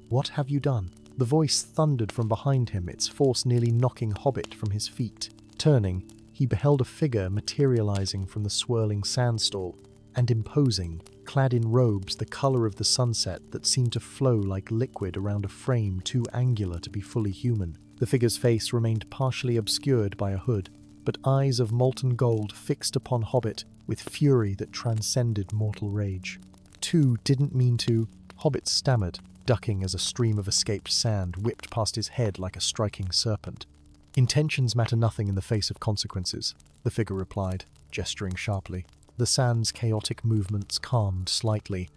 "What have you done?" The voice thundered from behind him, its force nearly knocking Hobbit from his feet. Turning, he beheld a figure materializing from the swirling sandstorm, and imposing, clad in robes the color of the sunset that seemed to flow like liquid around a frame too angular to be fully human. The figure's face remained partially obscured by a hood, but eyes of molten gold fixed upon Hobbit with fury that transcended mortal rage. "Two didn't mean to," Hobbit stammered, ducking as a stream of escaped sand whipped past his head like a striking serpent. "Intentions matter nothing in the face of consequences," the figure replied, gesturing sharply. The sand's chaotic movements calmed slightly,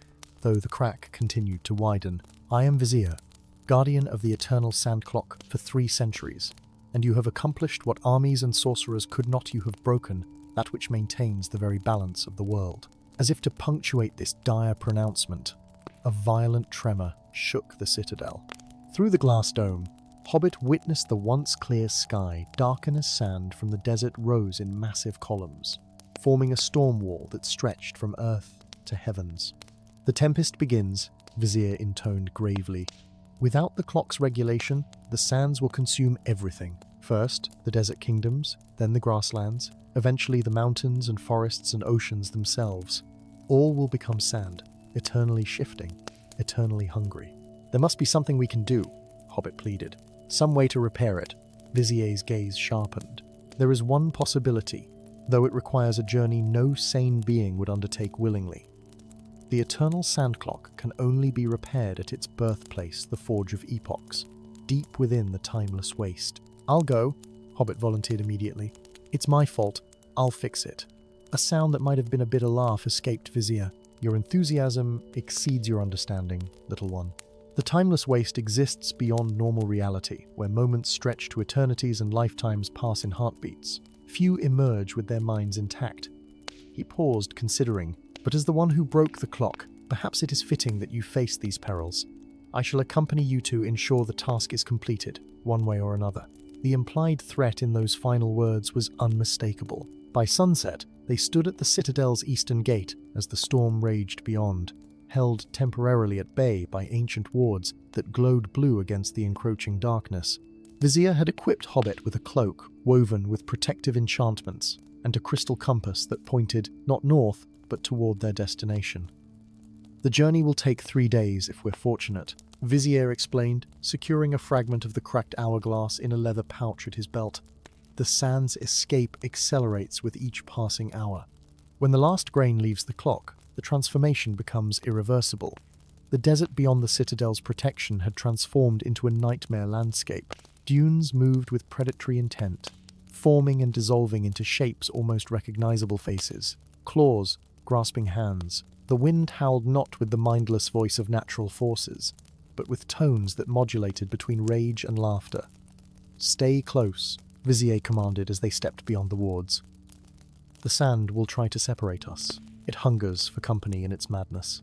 though the crack continued to widen. "I am Vizier, guardian of the eternal sand clock for 3 centuries, and you have accomplished what armies and sorcerers could not. You have broken that which maintains the very balance of the world." As if to punctuate this dire pronouncement, a violent tremor shook the citadel. Through the glass dome, Hobbit witnessed the once clear sky darken as sand from the desert rose in massive columns, forming a storm wall that stretched from earth to heavens. "The tempest begins," Vizier intoned gravely. "Without the clock's regulation, the sands will consume everything. First, the desert kingdoms, then the grasslands, eventually the mountains and forests and oceans themselves. All will become sand, eternally shifting, eternally hungry." "There must be something we can do," Hobbit pleaded. "Some way to repair it." Vizier's gaze sharpened. "There is one possibility, though it requires a journey no sane being would undertake willingly. The eternal sand clock can only be repaired at its birthplace, the Forge of Epochs, deep within the timeless waste. "I'll go," Hobbit volunteered immediately. "It's my fault. I'll fix it." A sound that might have been a bitter laugh escaped Vizier. "Your enthusiasm exceeds your understanding, little one. The timeless waste exists beyond normal reality, where moments stretch to eternities and lifetimes pass in heartbeats. Few emerge with their minds intact." He paused, considering. "But as the one who broke the clock, perhaps it is fitting that you face these perils. I shall accompany you to ensure the task is completed, one way or another." The implied threat in those final words was unmistakable. By sunset, they stood at the citadel's eastern gate as the storm raged beyond, held temporarily at bay by ancient wards that glowed blue against the encroaching darkness. Vizier had equipped Hobbit with a cloak woven with protective enchantments and a crystal compass that pointed not north but toward their destination. "The journey will take 3 days if we're fortunate," Vizier explained, securing a fragment of the cracked hourglass in a leather pouch at his belt. "The sand's escape accelerates with each passing hour. When the last grain leaves the clock, the transformation becomes irreversible." The desert beyond the citadel's protection had transformed into a nightmare landscape. Dunes moved with predatory intent, forming and dissolving into shapes almost recognizable: faces, claws, grasping hands. The wind howled not with the mindless voice of natural forces, but with tones that modulated between rage and laughter. "Stay close," Vizier commanded as they stepped beyond the wards. "The sand will try to separate us. It hungers for company in its madness."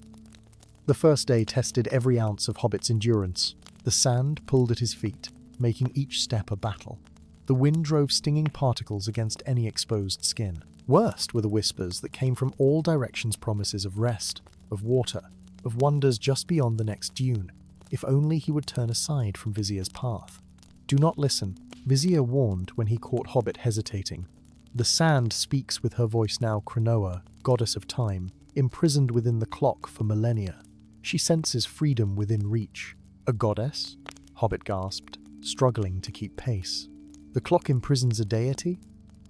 The first day tested every ounce of Hobbit's endurance. The sand pulled at his feet, making each step a battle. The wind drove stinging particles against any exposed skin. Worst were the whispers that came from all directions, promises of rest, of water, of wonders just beyond the next dune, if only he would turn aside from Vizier's path. "Do not listen," Vizier warned when he caught Hobbit hesitating. "The sand speaks with her voice now, Cronoa, goddess of time, imprisoned within the clock for millennia. She senses freedom within reach." "A goddess?" Hobbit gasped, struggling to keep pace. "The clock imprisons a deity?"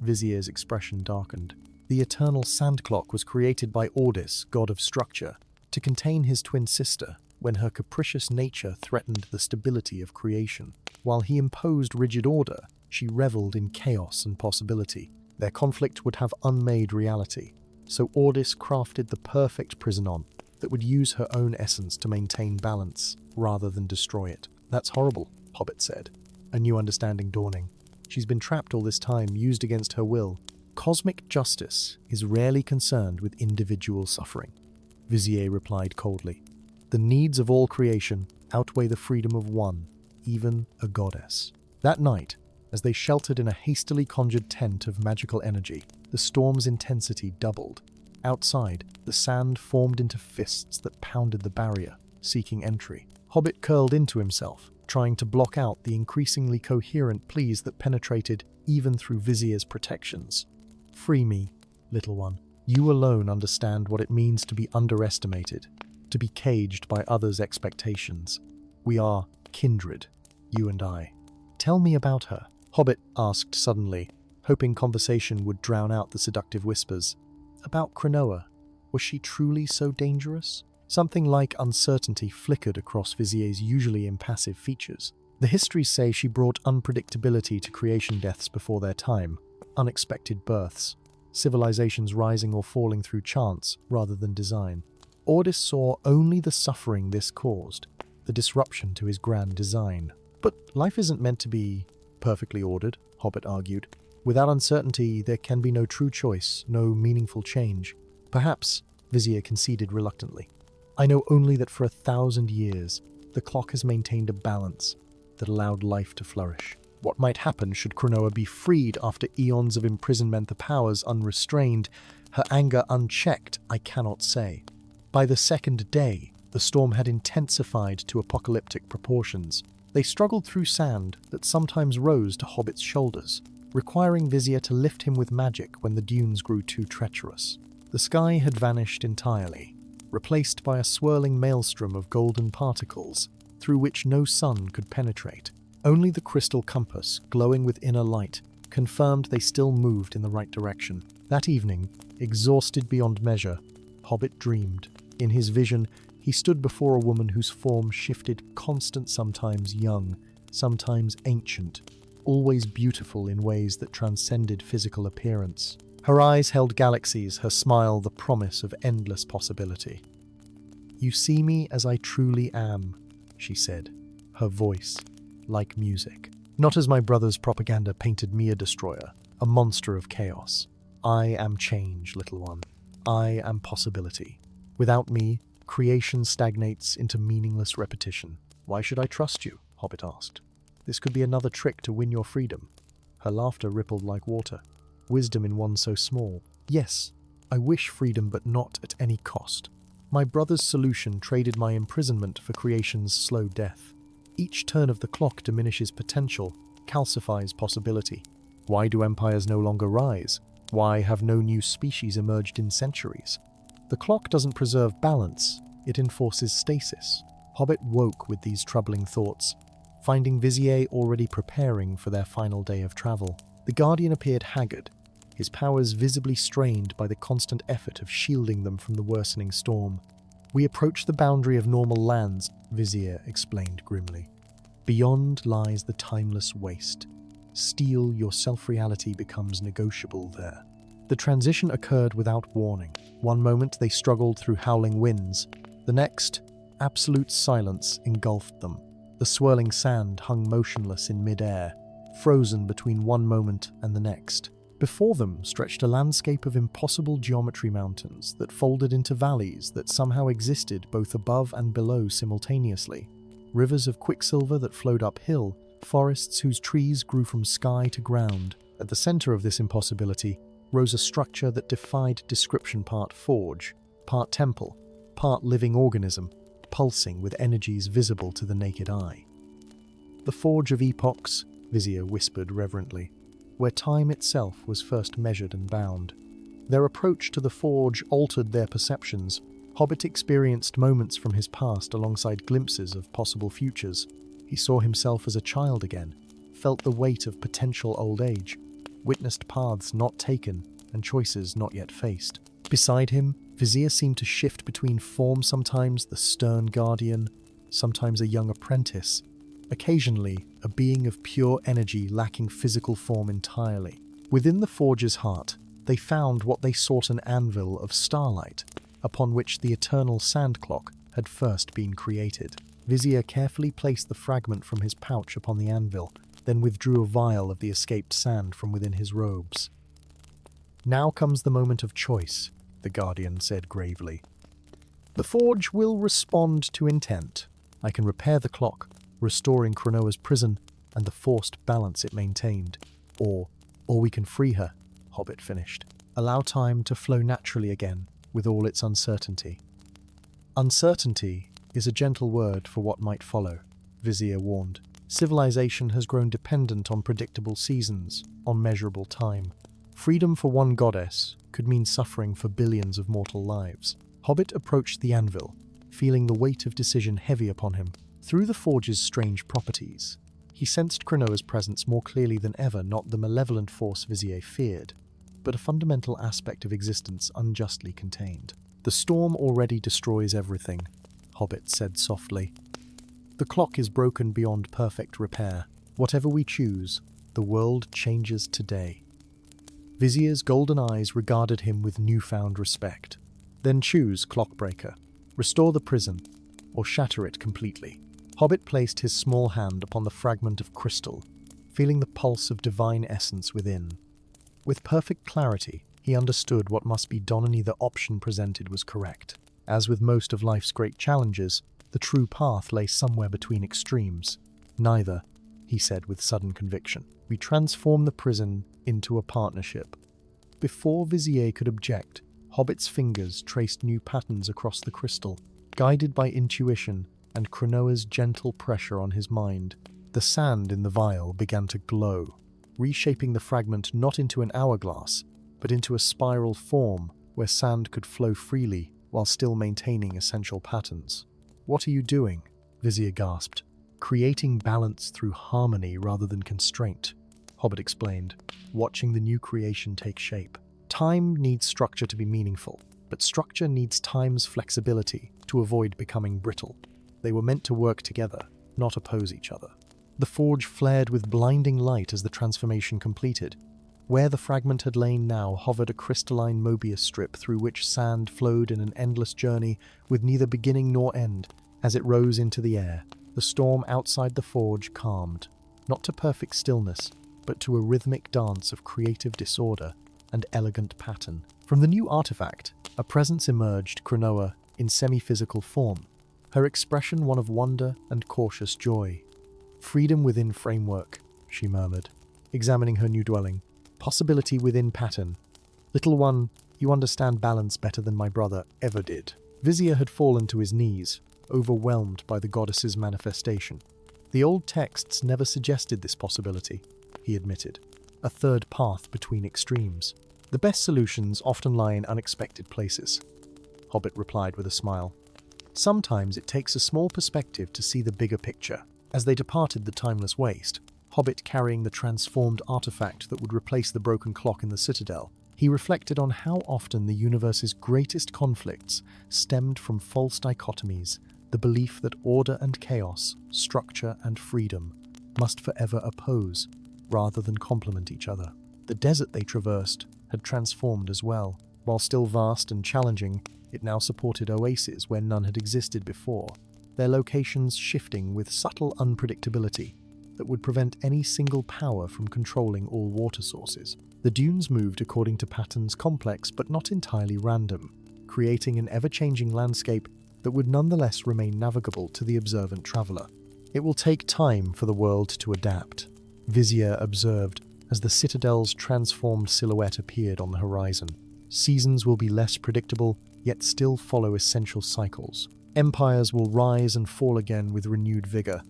Vizier's expression darkened. "The eternal sand clock was created by Ordis, god of structure, to contain his twin sister when her capricious nature threatened the stability of creation. While he imposed rigid order, she reveled in chaos and possibility. Their conflict would have unmade reality. So Ordis crafted the perfect prison that would use her own essence to maintain balance rather than destroy it." "That's horrible," Hobbit said, a new understanding dawning. "She's been trapped all this time, used against her will. Cosmic justice is rarely concerned with individual suffering," Vizier replied coldly. "The needs of all creation outweigh the freedom of one, even a goddess." That night, as they sheltered in a hastily conjured tent of magical energy, the storm's intensity doubled. Outside, the sand formed into fists that pounded the barrier, seeking entry. Hobbit curled into himself, trying to block out the increasingly coherent pleas that penetrated even through Vizier's protections. "Free me, little one. You alone understand what it means to be underestimated, to be caged by others' expectations. We are kindred, you and I." "Tell me about her," Hobbit asked suddenly, hoping conversation would drown out the seductive whispers. "About Cronoa. Was she truly so dangerous?" Something like uncertainty flickered across Vizier's usually impassive features. "The histories say she brought unpredictability to creation deaths before their time, unexpected births, civilizations rising or falling through chance rather than design. Ordis saw only the suffering this caused, the disruption to his grand design." "But life isn't meant to be perfectly ordered," Hobbit argued. "Without uncertainty, there can be no true choice, no meaningful change." "Perhaps," Vizier conceded reluctantly. "I know only that for 1,000 years, the clock has maintained a balance. that allowed life to flourish. What might happen should Cronoa be freed after eons of imprisonment, the powers unrestrained, her anger unchecked, I cannot say. By the second day, the storm had intensified to apocalyptic proportions. They struggled through sand that sometimes rose to Hobbit's shoulders, requiring Vizier to lift him with magic when the dunes grew too treacherous. The sky had vanished entirely, replaced by a swirling maelstrom of golden particles through which no sun could penetrate. Only the crystal compass, glowing with inner light, confirmed they still moved in the right direction. That evening, exhausted beyond measure, Hobbit dreamed. In his vision, he stood before a woman whose form shifted, constant, sometimes young, sometimes ancient, always beautiful in ways that transcended physical appearance. Her eyes held galaxies, her smile the promise of endless possibility. "You see me as I truly am," she said, her voice like music. "Not as my brother's propaganda painted me, a destroyer, a monster of chaos. I am change, little one. I am possibility. Without me, creation stagnates into meaningless repetition." "Why should I trust you?" Hobbit asked. "This could be another trick to win your freedom." Her laughter rippled like water. Wisdom in one so small. "Yes, I wish freedom, but not at any cost. My brother's solution traded my imprisonment for creation's slow death. Each turn of the clock diminishes potential, calcifies possibility. Why do empires no longer rise? Why have no new species emerged in centuries? The clock doesn't preserve balance, it enforces stasis." Hobbit woke with these troubling thoughts, finding Vizier already preparing for their final day of travel. The Guardian appeared haggard, his powers visibly strained by the constant effort of shielding them from the worsening storm. "We approach the boundary of normal lands," Vizier explained grimly. "Beyond lies the timeless waste. Steel, your self-reality becomes negotiable there." The transition occurred without warning. One moment they struggled through howling winds. The next, absolute silence engulfed them. The swirling sand hung motionless in mid-air, frozen between one moment and the next. Before them stretched a landscape of impossible geometry, mountains that folded into valleys that somehow existed both above and below simultaneously. Rivers of quicksilver that flowed uphill, forests whose trees grew from sky to ground. At the center of this impossibility rose a structure that defied description, part forge, part temple, part living organism, pulsing with energies visible to the naked eye. "The forge of epochs," Vizier whispered reverently, "where time itself was first measured and bound." Their approach to the forge altered their perceptions. Hobbit experienced moments from his past alongside glimpses of possible futures. He saw himself as a child again, felt the weight of potential old age, witnessed paths not taken and choices not yet faced. Beside him, Vizier seemed to shift between form, sometimes the stern guardian, sometimes a young apprentice, occasionally a being of pure energy lacking physical form entirely. Within the forge's heart, they found what they sought, an anvil of starlight, upon which the eternal sand clock had first been created. Vizier carefully placed the fragment from his pouch upon the anvil, then withdrew a vial of the escaped sand from within his robes. "Now comes the moment of choice," the Guardian said gravely. "The forge will respond to intent. I can repair the clock, restoring Cronoa's prison and the forced balance it maintained. Or we can free her," Hobbit finished. "Allow time to flow naturally again, with all its uncertainty." "Uncertainty is a gentle word for what might follow," Vizier warned. "Civilization has grown dependent on predictable seasons, on measurable time. Freedom for one goddess could mean suffering for billions of mortal lives." Hobbit approached the anvil, feeling the weight of decision heavy upon him. Through the forge's strange properties, he sensed Cronoa's presence more clearly than ever, not the malevolent force Vizier feared, but a fundamental aspect of existence unjustly contained. "The storm already destroys everything," Hobbit said softly. "The clock is broken beyond perfect repair. Whatever we choose, the world changes today." Vizier's golden eyes regarded him with newfound respect. "Then choose, Clockbreaker. Restore the prison, or shatter it completely." Hobbit placed his small hand upon the fragment of crystal, feeling the pulse of divine essence within. With perfect clarity, he understood what must be done, and neither option presented was correct. As with most of life's great challenges, the true path lay somewhere between extremes. Neither he said with sudden conviction. We transform the prison into a partnership. Before Vizier could object, Hobbit's fingers traced new patterns across the crystal. Guided by intuition and Cronoa's gentle pressure on his mind, the sand in the vial began to glow, reshaping the fragment not into an hourglass, but into a spiral form where sand could flow freely while still maintaining essential patterns. "What are you doing?" Vizier gasped. "Creating balance through harmony rather than constraint," Hobbit explained, watching the new creation take shape. Time needs structure to be meaningful, but structure needs time's flexibility to avoid becoming brittle. They were meant to work together, not oppose each other. The forge flared with blinding light as the transformation completed. Where the fragment had lain now hovered a crystalline Mobius strip through which sand flowed in an endless journey with neither beginning nor end. As it rose into the air, the storm outside the forge calmed, not to perfect stillness, but to a rhythmic dance of creative disorder and elegant pattern. From the new artifact, a presence emerged, Cronoa, in semi-physical form, her expression one of wonder and cautious joy. "Freedom within framework," she murmured, examining her new dwelling. "Possibility within pattern. Little one, you understand balance better than my brother ever did." Vizier had fallen to his knees, overwhelmed by the goddess's manifestation. "The old texts never suggested this possibility," he admitted. "A third path between extremes. The best solutions often lie in unexpected places," Hobbit replied with a smile. "Sometimes it takes a small perspective to see the bigger picture." As they departed the timeless waste, Hobbit carrying the transformed artifact that would replace the broken clock in the Citadel, he reflected on how often the universe's greatest conflicts stemmed from false dichotomies, the belief that order and chaos, structure and freedom, must forever oppose, rather than complement each other. The desert they traversed had transformed as well. While still vast and challenging, it now supported oases where none had existed before, their locations shifting with subtle unpredictability that would prevent any single power from controlling all water sources. The dunes moved according to patterns complex but not entirely random, creating an ever-changing landscape that would nonetheless remain navigable to the observant traveler. "It will take time for the world to adapt," Vizier observed as the Citadel's transformed silhouette appeared on the horizon. "Seasons will be less predictable, yet still follow essential cycles. Empires will rise and fall again with renewed vigor.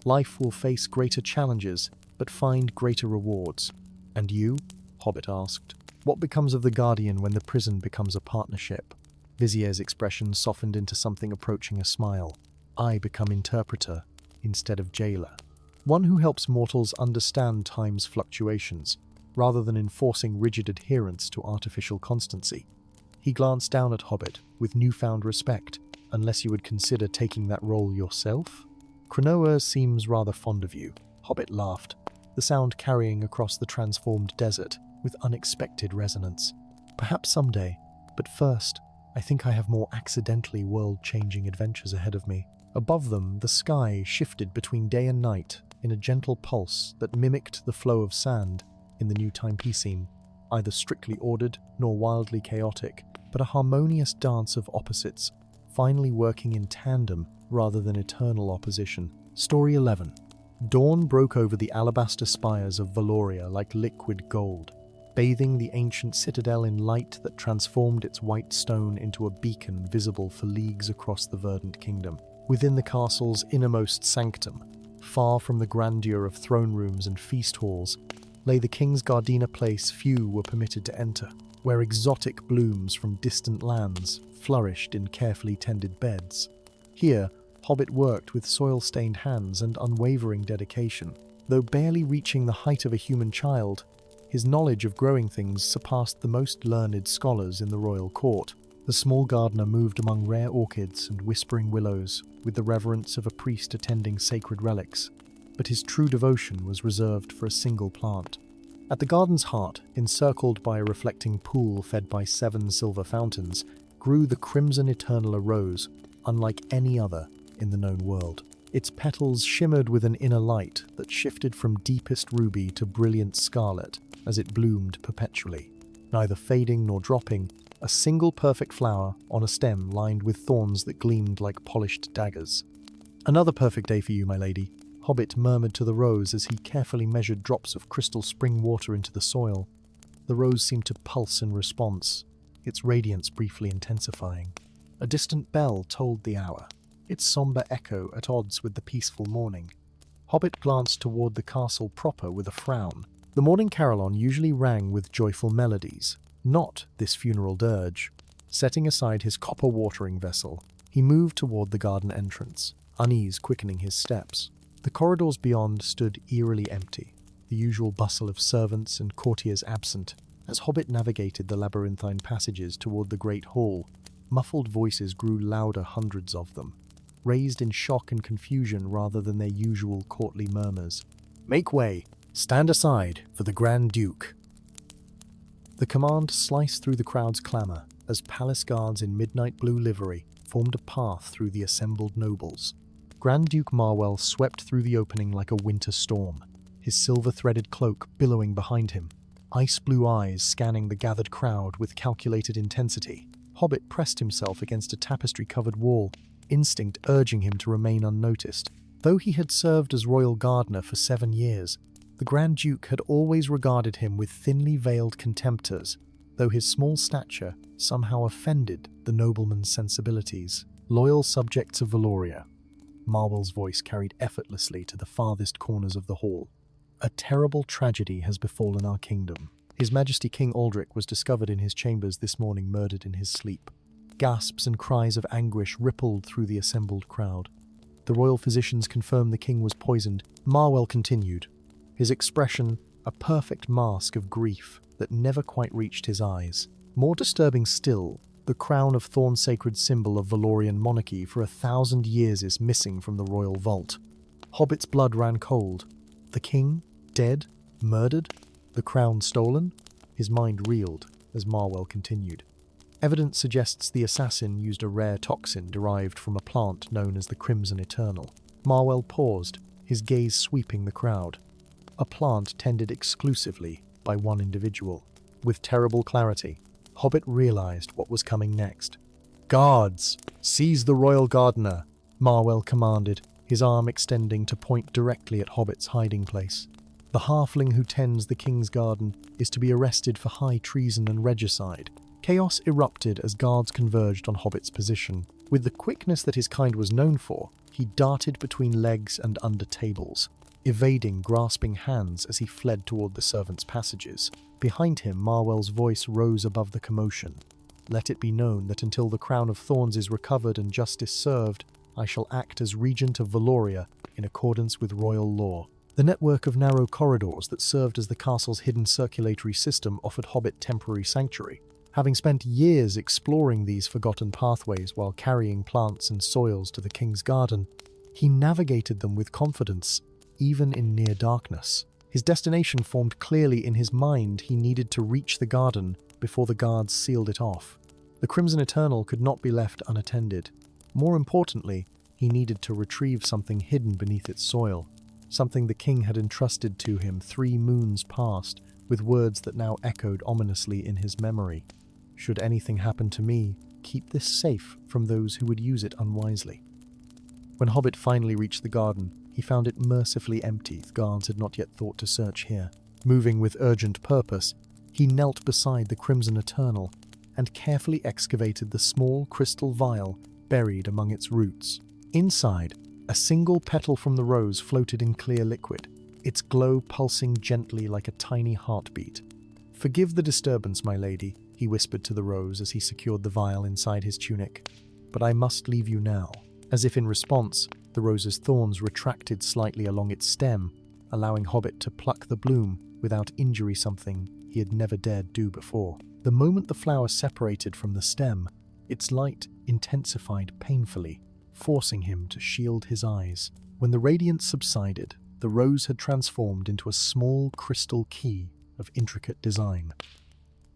Life will face greater challenges, but find greater rewards." "And you?" Hobbit asked. "What becomes of the Guardian when the prison becomes a partnership?" Vizier's expression softened into something approaching a smile. "I become interpreter instead of jailer. One who helps mortals understand time's fluctuations, rather than enforcing rigid adherence to artificial constancy." He glanced down at Hobbit with newfound respect. "Unless you would consider taking that role yourself? Cronoa seems rather fond of you." Hobbit laughed, the sound carrying across the transformed desert with unexpected resonance. "Perhaps someday, but first, I think I have more accidentally world-changing adventures ahead of me." Above them, the sky shifted between day and night in a gentle pulse that mimicked the flow of sand in the new timepiecing, either strictly ordered nor wildly chaotic, but a harmonious dance of opposites, finally working in tandem rather than eternal opposition. Story 11. Dawn broke over the alabaster spires of Valoria like liquid gold, bathing the ancient citadel in light that transformed its white stone into a beacon visible for leagues across the verdant kingdom. Within the castle's innermost sanctum, far from the grandeur of throne rooms and feast halls, lay the king's Gardena place few were permitted to enter, where exotic blooms from distant lands flourished in carefully tended beds. Here, Hobbit worked with soil-stained hands and unwavering dedication. Though barely reaching the height of a human child, his knowledge of growing things surpassed the most learned scholars in the royal court. The small gardener moved among rare orchids and whispering willows with the reverence of a priest attending sacred relics, but his true devotion was reserved for a single plant. At the garden's heart, encircled by a reflecting pool fed by 7 silver fountains, grew the crimson eternal rose, unlike any other in the known world. Its petals shimmered with an inner light that shifted from deepest ruby to brilliant scarlet as it bloomed perpetually, neither fading nor dropping, a single perfect flower on a stem lined with thorns that gleamed like polished daggers. "Another perfect day for you, my lady," Hobbit murmured to the rose as he carefully measured drops of crystal spring water into the soil. The rose seemed to pulse in response, its radiance briefly intensifying. A distant bell tolled the hour, its somber echo at odds with the peaceful morning. Hobbit glanced toward the castle proper with a frown. The morning carillon usually rang with joyful melodies, not this funeral dirge. Setting aside his copper watering vessel, he moved toward the garden entrance, unease quickening his steps. The corridors beyond stood eerily empty, the usual bustle of servants and courtiers absent. As Hobbit navigated the labyrinthine passages toward the great hall, muffled voices grew louder, hundreds of them, raised in shock and confusion rather than their usual courtly murmurs. "Make way! Stand aside for the Grand Duke!" The command sliced through the crowd's clamor as palace guards in midnight blue livery formed a path through the assembled nobles. Grand Duke Marwell swept through the opening like a winter storm, his silver-threaded cloak billowing behind him, ice-blue eyes scanning the gathered crowd with calculated intensity. Hobbit pressed himself against a tapestry-covered wall, instinct urging him to remain unnoticed. Though he had served as royal gardener for 7 years, the Grand Duke had always regarded him with thinly veiled contemptors, though his small stature somehow offended the nobleman's sensibilities. "Loyal subjects of Valoria," Marwell's voice carried effortlessly to the farthest corners of the hall. "A terrible tragedy has befallen our kingdom. His Majesty King Aldrich was discovered in his chambers this morning, murdered in his sleep." Gasps and cries of anguish rippled through the assembled crowd. The royal physicians confirmed the king was poisoned. Marwell continued, his expression a perfect mask of grief that never quite reached his eyes. More disturbing still, the crown of thorn sacred symbol of Valorian monarchy for 1,000 years is missing from the royal vault. Hobbit's blood ran cold. The king? Dead? Murdered? The crown stolen? His mind reeled as Marwell continued. Evidence suggests the assassin used a rare toxin derived from a plant known as the Crimson Eternal. Marwell paused, his gaze sweeping the crowd. A plant tended exclusively by one individual. With terrible clarity, Hobbit realized what was coming next. "Guards, seize the royal gardener," Marwell commanded, his arm extending to point directly at Hobbit's hiding place. "The halfling who tends the king's garden is to be arrested for high treason and regicide." Chaos erupted as guards converged on Hobbit's position. With the quickness that his kind was known for, he darted between legs and under tables, evading grasping hands as he fled toward the servants' passages. Behind him, Marwell's voice rose above the commotion. "Let it be known that until the crown of thorns is recovered and justice served, I shall act as regent of Valoria in accordance with royal law." The network of narrow corridors that served as the castle's hidden circulatory system offered Hobbit temporary sanctuary. Having spent years exploring these forgotten pathways while carrying plants and soils to the king's garden, he navigated them with confidence, even in near darkness. His destination formed clearly in his mind. He needed to reach the garden before the guards sealed it off. The Crimson Eternal could not be left unattended. More importantly, he needed to retrieve something hidden beneath its soil, something the king had entrusted to him 3 moons past, with words that now echoed ominously in his memory. "Should anything happen to me, keep this safe from those who would use it unwisely." When Hobbit finally reached the garden, he found it mercifully empty. The guards had not yet thought to search here. Moving with urgent purpose, he knelt beside the Crimson Eternal and carefully excavated the small crystal vial buried among its roots. Inside, a single petal from the rose floated in clear liquid, its glow pulsing gently like a tiny heartbeat. "Forgive the disturbance, my lady," he whispered to the rose as he secured the vial inside his tunic, "but I must leave you now." As if in response, the rose's thorns retracted slightly along its stem, allowing Hobbit to pluck the bloom without injury, something he had never dared do before. The moment the flower separated from the stem, its light intensified painfully, forcing him to shield his eyes. When the radiance subsided, the rose had transformed into a small crystal key of intricate design.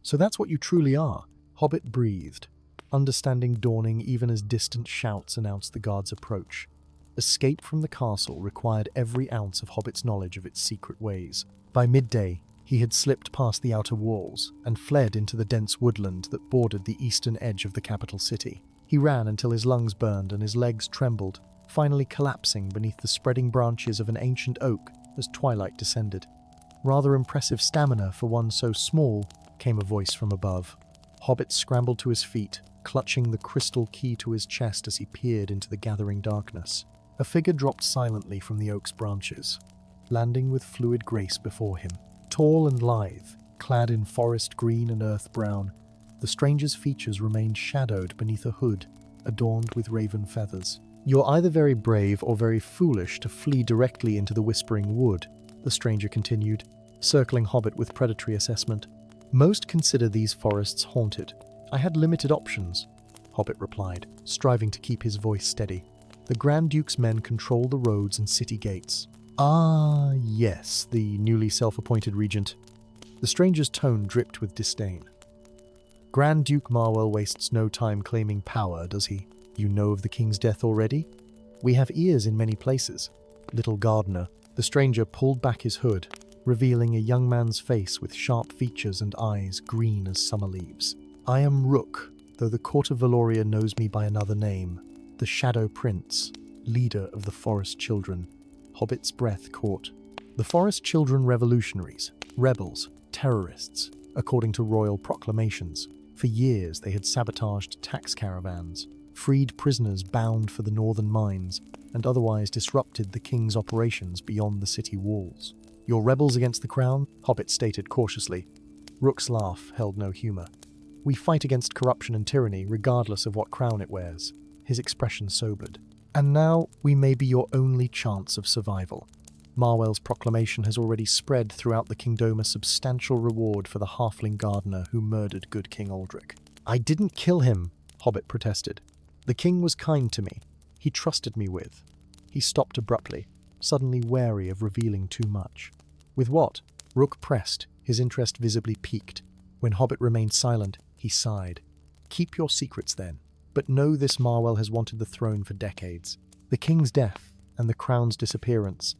"So that's what you truly are," Hobbit breathed, understanding dawning even as distant shouts announced the guard's approach. Escape from the castle required every ounce of Hobbit's knowledge of its secret ways. By midday, he had slipped past the outer walls and fled into the dense woodland that bordered the eastern edge of the capital city. He ran until his lungs burned and his legs trembled, finally collapsing beneath the spreading branches of an ancient oak as twilight descended. "Rather impressive stamina for one so small," came a voice from above. Hobbit scrambled to his feet, clutching the crystal key to his chest as he peered into the gathering darkness. A figure dropped silently from the oak's branches, landing with fluid grace before him. Tall and lithe, clad in forest green and earth brown, the stranger's features remained shadowed beneath a hood adorned with raven feathers. "You're either very brave or very foolish to flee directly into the Whispering Wood," the stranger continued, circling Hobbit with predatory assessment. "Most consider these forests haunted. I had limited options," Hobbit replied, striving to keep his voice steady. "The Grand Duke's men control the roads and city gates." "Ah, yes, the newly self-appointed regent." The stranger's tone dripped with disdain. "Grand Duke Marwell wastes no time claiming power, does he? You know of the king's death already? We have ears in many places." Little gardener, the stranger pulled back his hood, revealing a young man's face with sharp features and eyes green as summer leaves. "I am Rook, though the court of Valoria knows me by another name, the Shadow Prince, leader of the Forest Children." Hobbit's breath caught. The Forest Children revolutionaries, rebels, terrorists, according to royal proclamations. For years they had sabotaged tax caravans, freed prisoners bound for the northern mines, and otherwise disrupted the king's operations beyond the city walls. "Your rebels against the crown?" Hobbit stated cautiously. Rook's laugh held no humor. "We fight against corruption and tyranny, regardless of what crown it wears." His expression sobered. "And now we may be your only chance of survival. Marwell's proclamation has already spread throughout the kingdom a substantial reward for the halfling gardener who murdered good King Aldrich." "I didn't kill him," Hobbit protested. "The king was kind to me. He trusted me with." He stopped abruptly, suddenly wary of revealing too much. "With what?" Rook pressed, his interest visibly piqued. When Hobbit remained silent, he sighed. "Keep your secrets then, but know this: Marwell has wanted the throne for decades. The king's death and the crown's disappearance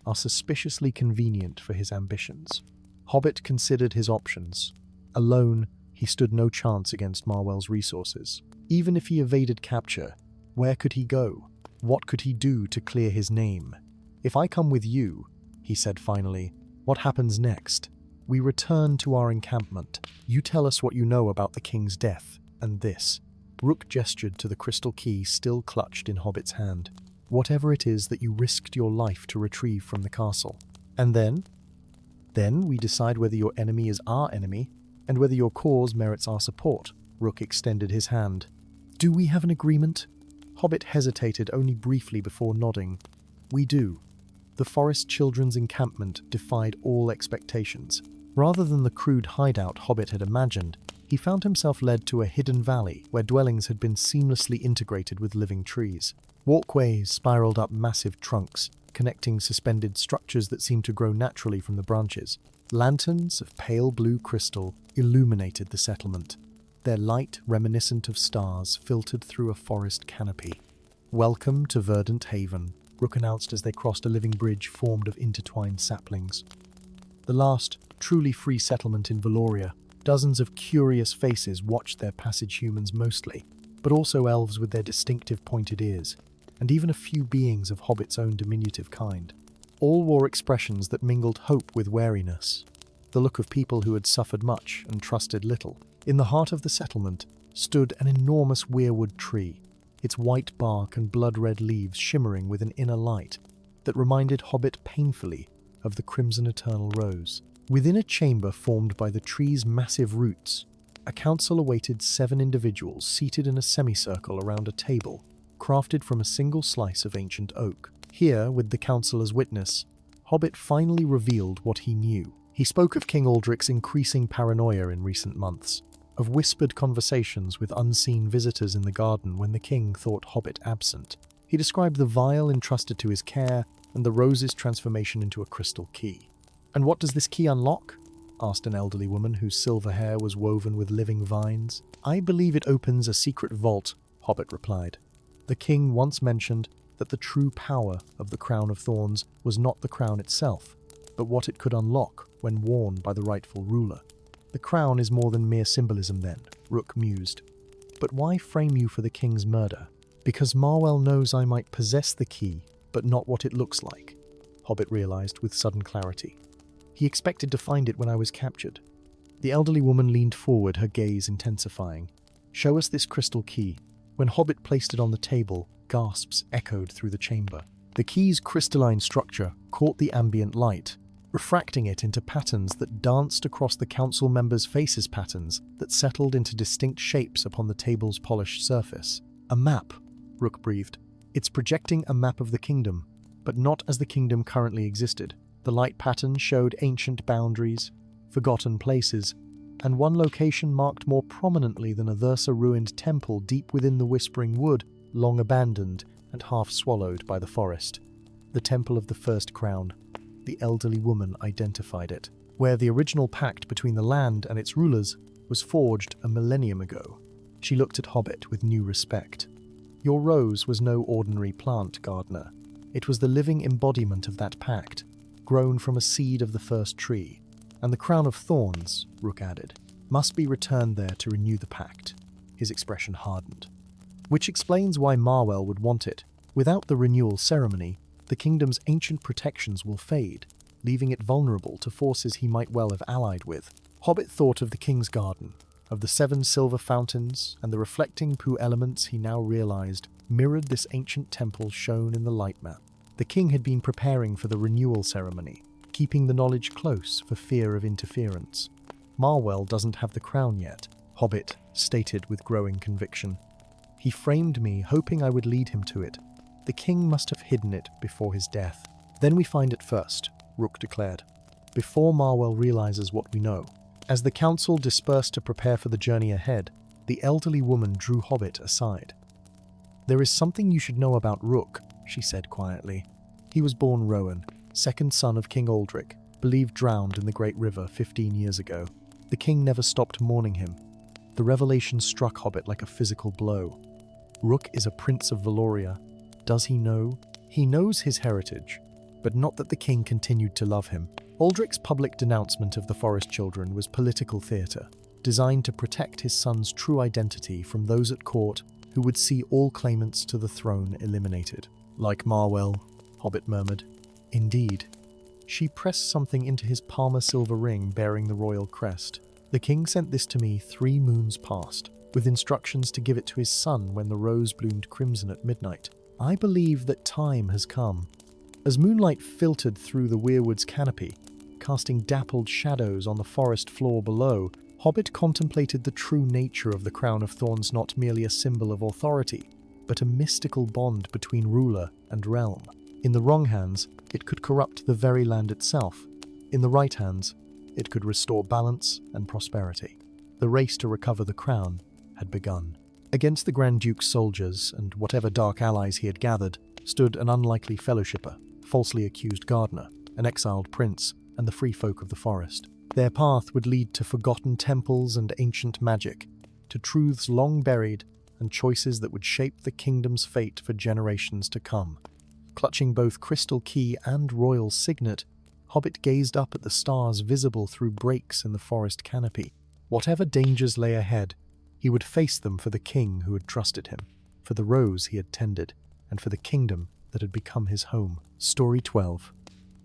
are suspiciously convenient for his ambitions." Hobbit considered his options. Alone, he stood no chance against Marwell's resources. Even if he evaded capture, where could he go? What could he do to clear his name? "If I come with you," he said finally, "what happens next? We return to our encampment. You tell us what you know about the king's death, and this." Rook gestured to the crystal key still clutched in Hobbit's hand. "Whatever it is that you risked your life to retrieve from the castle. And then? Then we decide whether your enemy is our enemy, and whether your cause merits our support." Rook extended his hand. "Do we have an agreement?" Hobbit hesitated only briefly before nodding. "We do." The Forest Children's encampment defied all expectations. Rather than the crude hideout Hobbit had imagined, he found himself led to a hidden valley where dwellings had been seamlessly integrated with living trees. Walkways spiraled up massive trunks, connecting suspended structures that seemed to grow naturally from the branches. Lanterns of pale blue crystal illuminated the settlement, their light reminiscent of stars filtered through a forest canopy. "Welcome to Verdant Haven," Rook announced as they crossed a living bridge formed of intertwined saplings. The last truly free settlement in Valoria. Dozens of curious faces watched their passage, humans mostly, but also elves with their distinctive pointed ears, and even a few beings of Hobbit's own diminutive kind. All wore expressions that mingled hope with wariness, the look of people who had suffered much and trusted little. In the heart of the settlement stood an enormous weirwood tree, its white bark and blood-red leaves shimmering with an inner light that reminded Hobbit painfully of the crimson eternal rose. Within a chamber formed by the tree's massive roots, a council awaited 7 individuals seated in a semicircle around a table, crafted from a single slice of ancient oak. Here, with the council as witness, Hobbit finally revealed what he knew. He spoke of King Aldrich's increasing paranoia in recent months, of whispered conversations with unseen visitors in the garden when the king thought Hobbit absent. He described the vial entrusted to his care and the rose's transformation into a crystal key. "And what does this key unlock?" asked an elderly woman whose silver hair was woven with living vines. "I believe it opens a secret vault," Hobbit replied. "The king once mentioned that the true power of the crown of thorns was not the crown itself, but what it could unlock when worn by the rightful ruler. The crown is more than mere symbolism then," Rook mused. "But why frame you for the king's murder? Because Marwell knows I might possess the key, but not what it looks like, Hobbit realized with sudden clarity. He expected to find it when I was captured. The elderly woman leaned forward, her gaze intensifying. "Show us this crystal key." When Hobbit placed it on the table, gasps echoed through the chamber. The key's crystalline structure caught the ambient light, refracting it into patterns that danced across the council members' faces, patterns that settled into distinct shapes upon the table's polished surface. "A map," Rook breathed. "It's projecting a map of the kingdom, but not as the kingdom currently existed." The light pattern showed ancient boundaries, forgotten places, and one location marked more prominently than others, a ruined temple deep within the Whispering Wood, long abandoned and half swallowed by the forest. The Temple of the First Crown. The elderly woman identified it, where the original pact between the land and its rulers was forged a millennium ago. She looked at Hobbit with new respect. "Your rose was no ordinary plant, gardener. It was the living embodiment of that pact, grown from a seed of the first tree. And the crown of thorns," Rook added, "must be returned there to renew the pact." His expression hardened. "Which explains why Marwell would want it. Without the renewal ceremony, the kingdom's ancient protections will fade, leaving it vulnerable to forces he might well have allied with." Hobbit thought of the king's garden, of the 7 silver fountains, and the reflecting poo elements he now realized mirrored this ancient temple shown in the light map. The king had been preparing for the renewal ceremony, keeping the knowledge close for fear of interference. "Marwell doesn't have the crown yet," Hobbit stated with growing conviction. "He framed me, hoping I would lead him to it. The king must have hidden it before his death." "Then we find it first," Rook declared, "before Marwell realizes what we know." As the council dispersed to prepare for the journey ahead, the elderly woman drew Hobbit aside. "There is something you should know about Rook," she said quietly. "He was born Rowan, second son of King Aldrich, believed drowned in the Great River 15 years ago. The king never stopped mourning him." The revelation struck Hobbit like a physical blow. Rook is a prince of Valoria. Does he know? He knows his heritage, but not that the king continued to love him. Aldrich's public denouncement of the Forest Children was political theatre, designed to protect his son's true identity from those at court who would see all claimants to the throne eliminated. "Like Marwell," Hobbit murmured. "Indeed." She pressed something into his Palmer silver ring bearing the royal crest. "The king sent this to me 3 moons past, with instructions to give it to his son when the rose bloomed crimson at midnight. I believe that time has come." As moonlight filtered through the weirwood's canopy, casting dappled shadows on the forest floor below, Hobbit contemplated the true nature of the crown of thorns, not merely a symbol of authority, but a mystical bond between ruler and realm. In the wrong hands, it could corrupt the very land itself. In the right hands, it could restore balance and prosperity. The race to recover the crown had begun. Against the Grand Duke's soldiers and whatever dark allies he had gathered stood an unlikely fellowshipper, falsely accused gardener, an exiled prince, and the free folk of the forest. Their path would lead to forgotten temples and ancient magic, to truths long buried and choices that would shape the kingdom's fate for generations to come. Clutching both crystal key and royal signet, Hobbit gazed up at the stars visible through breaks in the forest canopy. Whatever dangers lay ahead, he would face them for the king who had trusted him, for the rose he had tended, and for the kingdom that had become his home. Story 12.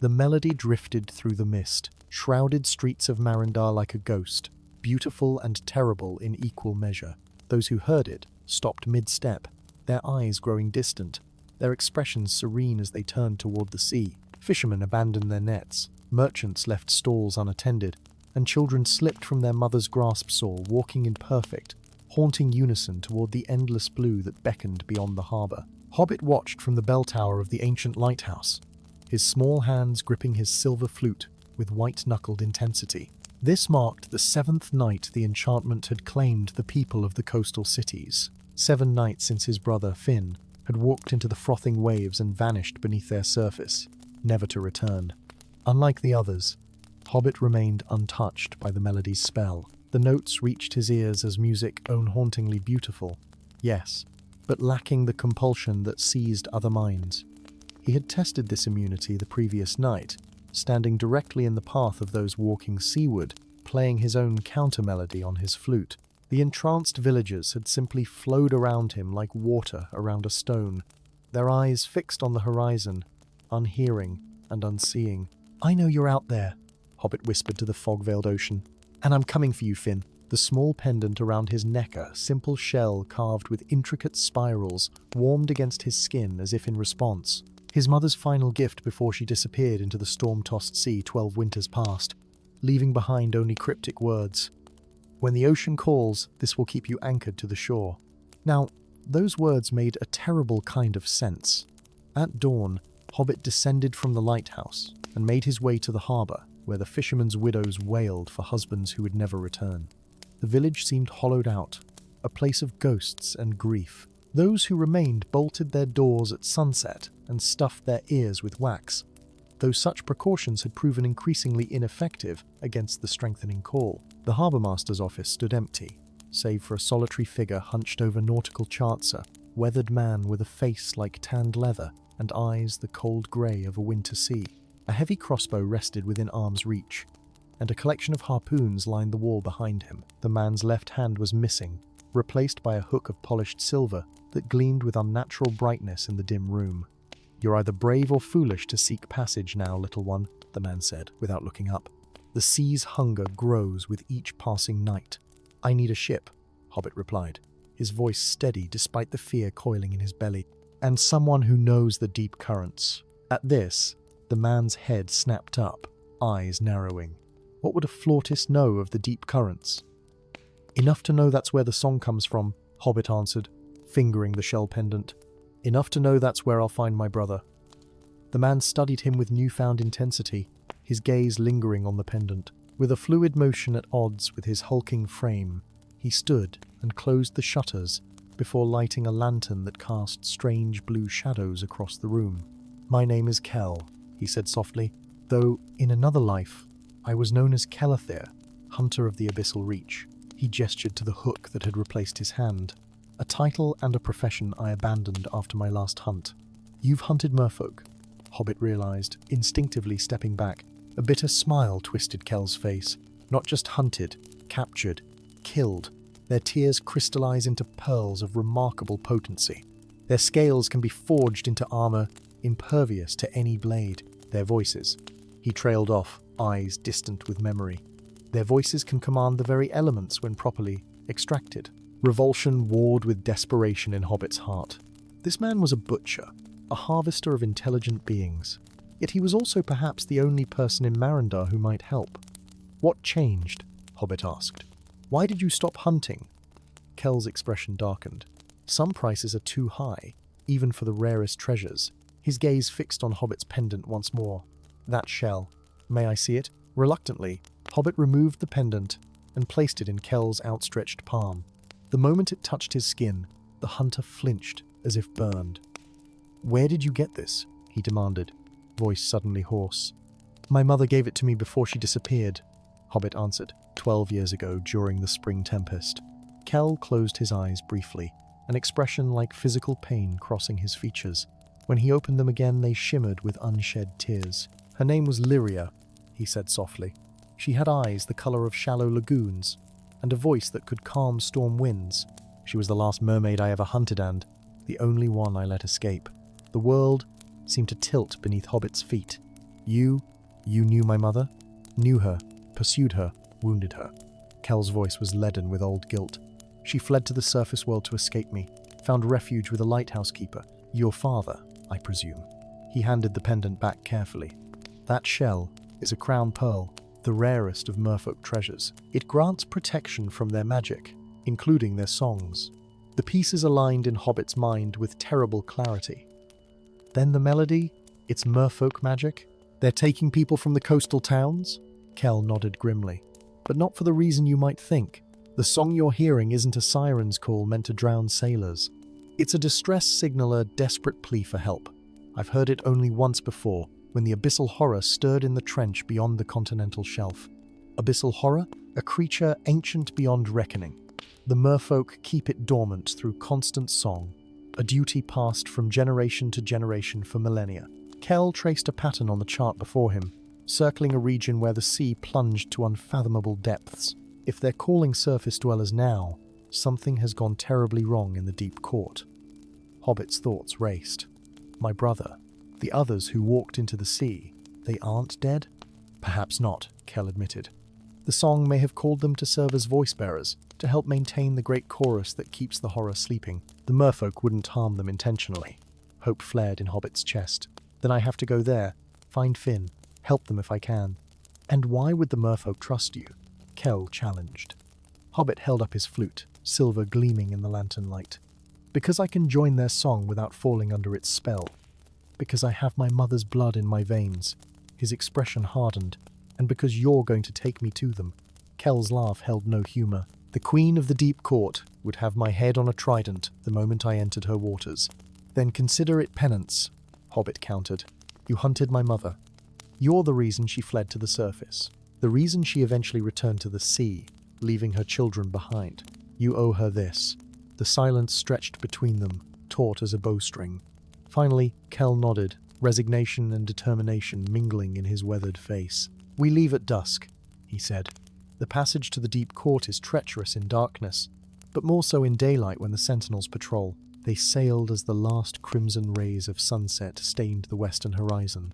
The melody drifted through the mist, shrouded streets of Marindar like a ghost, beautiful and terrible in equal measure. Those who heard it stopped mid-step, their eyes growing distant, their expressions serene as they turned toward the sea. Fishermen abandoned their nets, merchants left stalls unattended, and children slipped from their mother's grasp saw, walking in perfect, haunting unison toward the endless blue that beckoned beyond the harbour. Hobbit watched from the bell tower of the ancient lighthouse, his small hands gripping his silver flute with white-knuckled intensity. This marked the 7th night the enchantment had claimed the people of the coastal cities. 7 nights since his brother, Finn, had walked into the frothing waves and vanished beneath their surface, never to return. Unlike the others, Hobbit remained untouched by the melody's spell. The notes reached his ears as music hauntingly beautiful, yes, but lacking the compulsion that seized other minds. He had tested this immunity the previous night, standing directly in the path of those walking seaward, playing his own counter-melody on his flute. The entranced villagers had simply flowed around him like water around a stone, their eyes fixed on the horizon, unhearing and unseeing. "I know you're out there," Hobbit whispered to the fog-veiled ocean. "And I'm coming for you, Finn." The small pendant around his neck, a simple shell carved with intricate spirals, warmed against his skin as if in response. His mother's final gift before she disappeared into the storm-tossed sea 12 winters past, leaving behind only cryptic words. "When the ocean calls, this will keep you anchored to the shore." Now, those words made a terrible kind of sense. At dawn, Hobbit descended from the lighthouse and made his way to the harbour, where the fishermen's widows wailed for husbands who would never return. The village seemed hollowed out, a place of ghosts and grief. Those who remained bolted their doors at sunset and stuffed their ears with wax, though such precautions had proven increasingly ineffective against the strengthening call. The harbourmaster's office stood empty, save for a solitary figure hunched over nautical charts, a weathered man with a face like tanned leather and eyes the cold grey of a winter sea. A heavy crossbow rested within arm's reach, and a collection of harpoons lined the wall behind him. The man's left hand was missing, replaced by a hook of polished silver that gleamed with unnatural brightness in the dim room. "You're either brave or foolish to seek passage now, little one," the man said, without looking up. "The sea's hunger grows with each passing night." "I need a ship," Hobbit replied, his voice steady despite the fear coiling in his belly. "And someone who knows the deep currents." At this, the man's head snapped up, eyes narrowing. What would a flautist know of the deep currents? "Enough to know that's where the song comes from," Hobbit answered, fingering the shell pendant. "Enough to know that's where I'll find my brother." The man studied him with newfound intensity, his gaze lingering on the pendant. With a fluid motion at odds with his hulking frame, he stood and closed the shutters before lighting a lantern that cast strange blue shadows across the room. "My name is Kell," he said softly, "though in another life I was known as Kelathir, Hunter of the Abyssal Reach." He gestured to the hook that had replaced his hand, a title and a profession I abandoned after my last hunt. "You've hunted merfolk," Hobbit realized, instinctively stepping back. A bitter smile twisted Kell's face. "Not just hunted, captured, killed. Their tears crystallize into pearls of remarkable potency. Their scales can be forged into armor, impervious to any blade. Their voices." He trailed off, eyes distant with memory. "Their voices can command the very elements when properly extracted." Revulsion warred with desperation in Hobbit's heart. This man was a butcher, a harvester of intelligent beings. Yet he was also perhaps the only person in Marindar who might help. "What changed?" Hobbit asked. "Why did you stop hunting?" Kell's expression darkened. "Some prices are too high, even for the rarest treasures." His gaze fixed on Hobbit's pendant once more. "That shell. May I see it?" Reluctantly, Hobbit removed the pendant and placed it in Kell's outstretched palm. The moment it touched his skin, the hunter flinched as if burned. "Where did you get this?" he demanded, voice suddenly hoarse. "My mother gave it to me before she disappeared," Hobbit answered, 12 years ago during the spring tempest. Kell closed his eyes briefly, an expression like physical pain crossing his features. When he opened them again, they shimmered with unshed tears. "Her name was Lyria," he said softly. "She had eyes the color of shallow lagoons, and a voice that could calm storm winds. She was the last mermaid I ever hunted and the only one I let escape." The world seemed to tilt beneath Hobbit's feet. You knew my mother? Knew her, pursued her, wounded her." Kell's voice was leaden with old guilt. "She fled to the surface world to escape me, found refuge with a lighthouse keeper. Your father, I presume." He handed the pendant back carefully. "That shell is a crown pearl, the rarest of merfolk treasures. It grants protection from their magic, including their songs." The pieces aligned in Hobbit's mind with terrible clarity. "Then the melody? It's merfolk magic? They're taking people from the coastal towns?" Kell nodded grimly. "But not for the reason you might think. The song you're hearing isn't a siren's call meant to drown sailors. It's a distress signal, a desperate plea for help. I've heard it only once before, when the abyssal horror stirred in the trench beyond the continental shelf." Abyssal horror? A creature ancient beyond reckoning. The merfolk keep it dormant through constant song, a duty passed from generation to generation for millennia. Kell traced a pattern on the chart before him, circling a region where the sea plunged to unfathomable depths. If they're calling surface dwellers now, something has gone terribly wrong in the deep court. Hobbit's thoughts raced. My brother, the others who walked into the sea, they aren't dead? Perhaps not, Kell admitted. The song may have called them to serve as voice-bearers, to help maintain the great chorus that keeps the horror sleeping. The merfolk wouldn't harm them intentionally. Hope flared in Hobbit's chest. Then I have to go there, find Finn, help them if I can. And why would the merfolk trust you? Kell challenged. Hobbit held up his flute, silver gleaming in the lantern light. Because I can join their song without falling under its spell. Because I have my mother's blood in my veins. His expression hardened. And because you're going to take me to them. Kell's laugh held no humor. The Queen of the Deep Court would have my head on a trident the moment I entered her waters. Then consider it penance, Hobbit countered. You hunted my mother. You're the reason she fled to the surface. The reason she eventually returned to the sea, leaving her children behind. You owe her this. The silence stretched between them, taut as a bowstring. Finally, Kell nodded, resignation and determination mingling in his weathered face. We leave at dusk, he said. The passage to the deep court is treacherous in darkness, but more so in daylight when the sentinels patrol. They sailed as the last crimson rays of sunset stained the western horizon.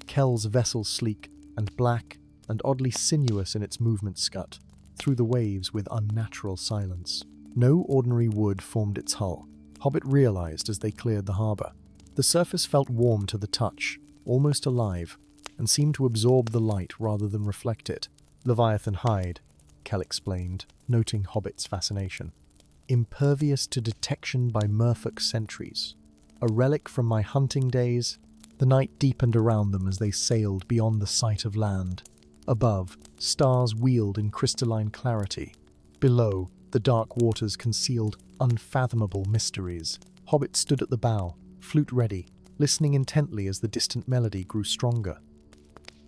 Kell's vessel sleek and black and oddly sinuous in its movement scut, through the waves with unnatural silence. No ordinary wood formed its hull, Hobbit realized as they cleared the harbour. The surface felt warm to the touch, almost alive, and seemed to absorb the light rather than reflect it. Leviathan hide, Kell explained, noting Hobbit's fascination. Impervious to detection by merfolk sentries. A relic from my hunting days. The night deepened around them as they sailed beyond the sight of land. Above, stars wheeled in crystalline clarity. Below, the dark waters concealed unfathomable mysteries. Hobbit stood at the bow, flute ready, listening intently as the distant melody grew stronger.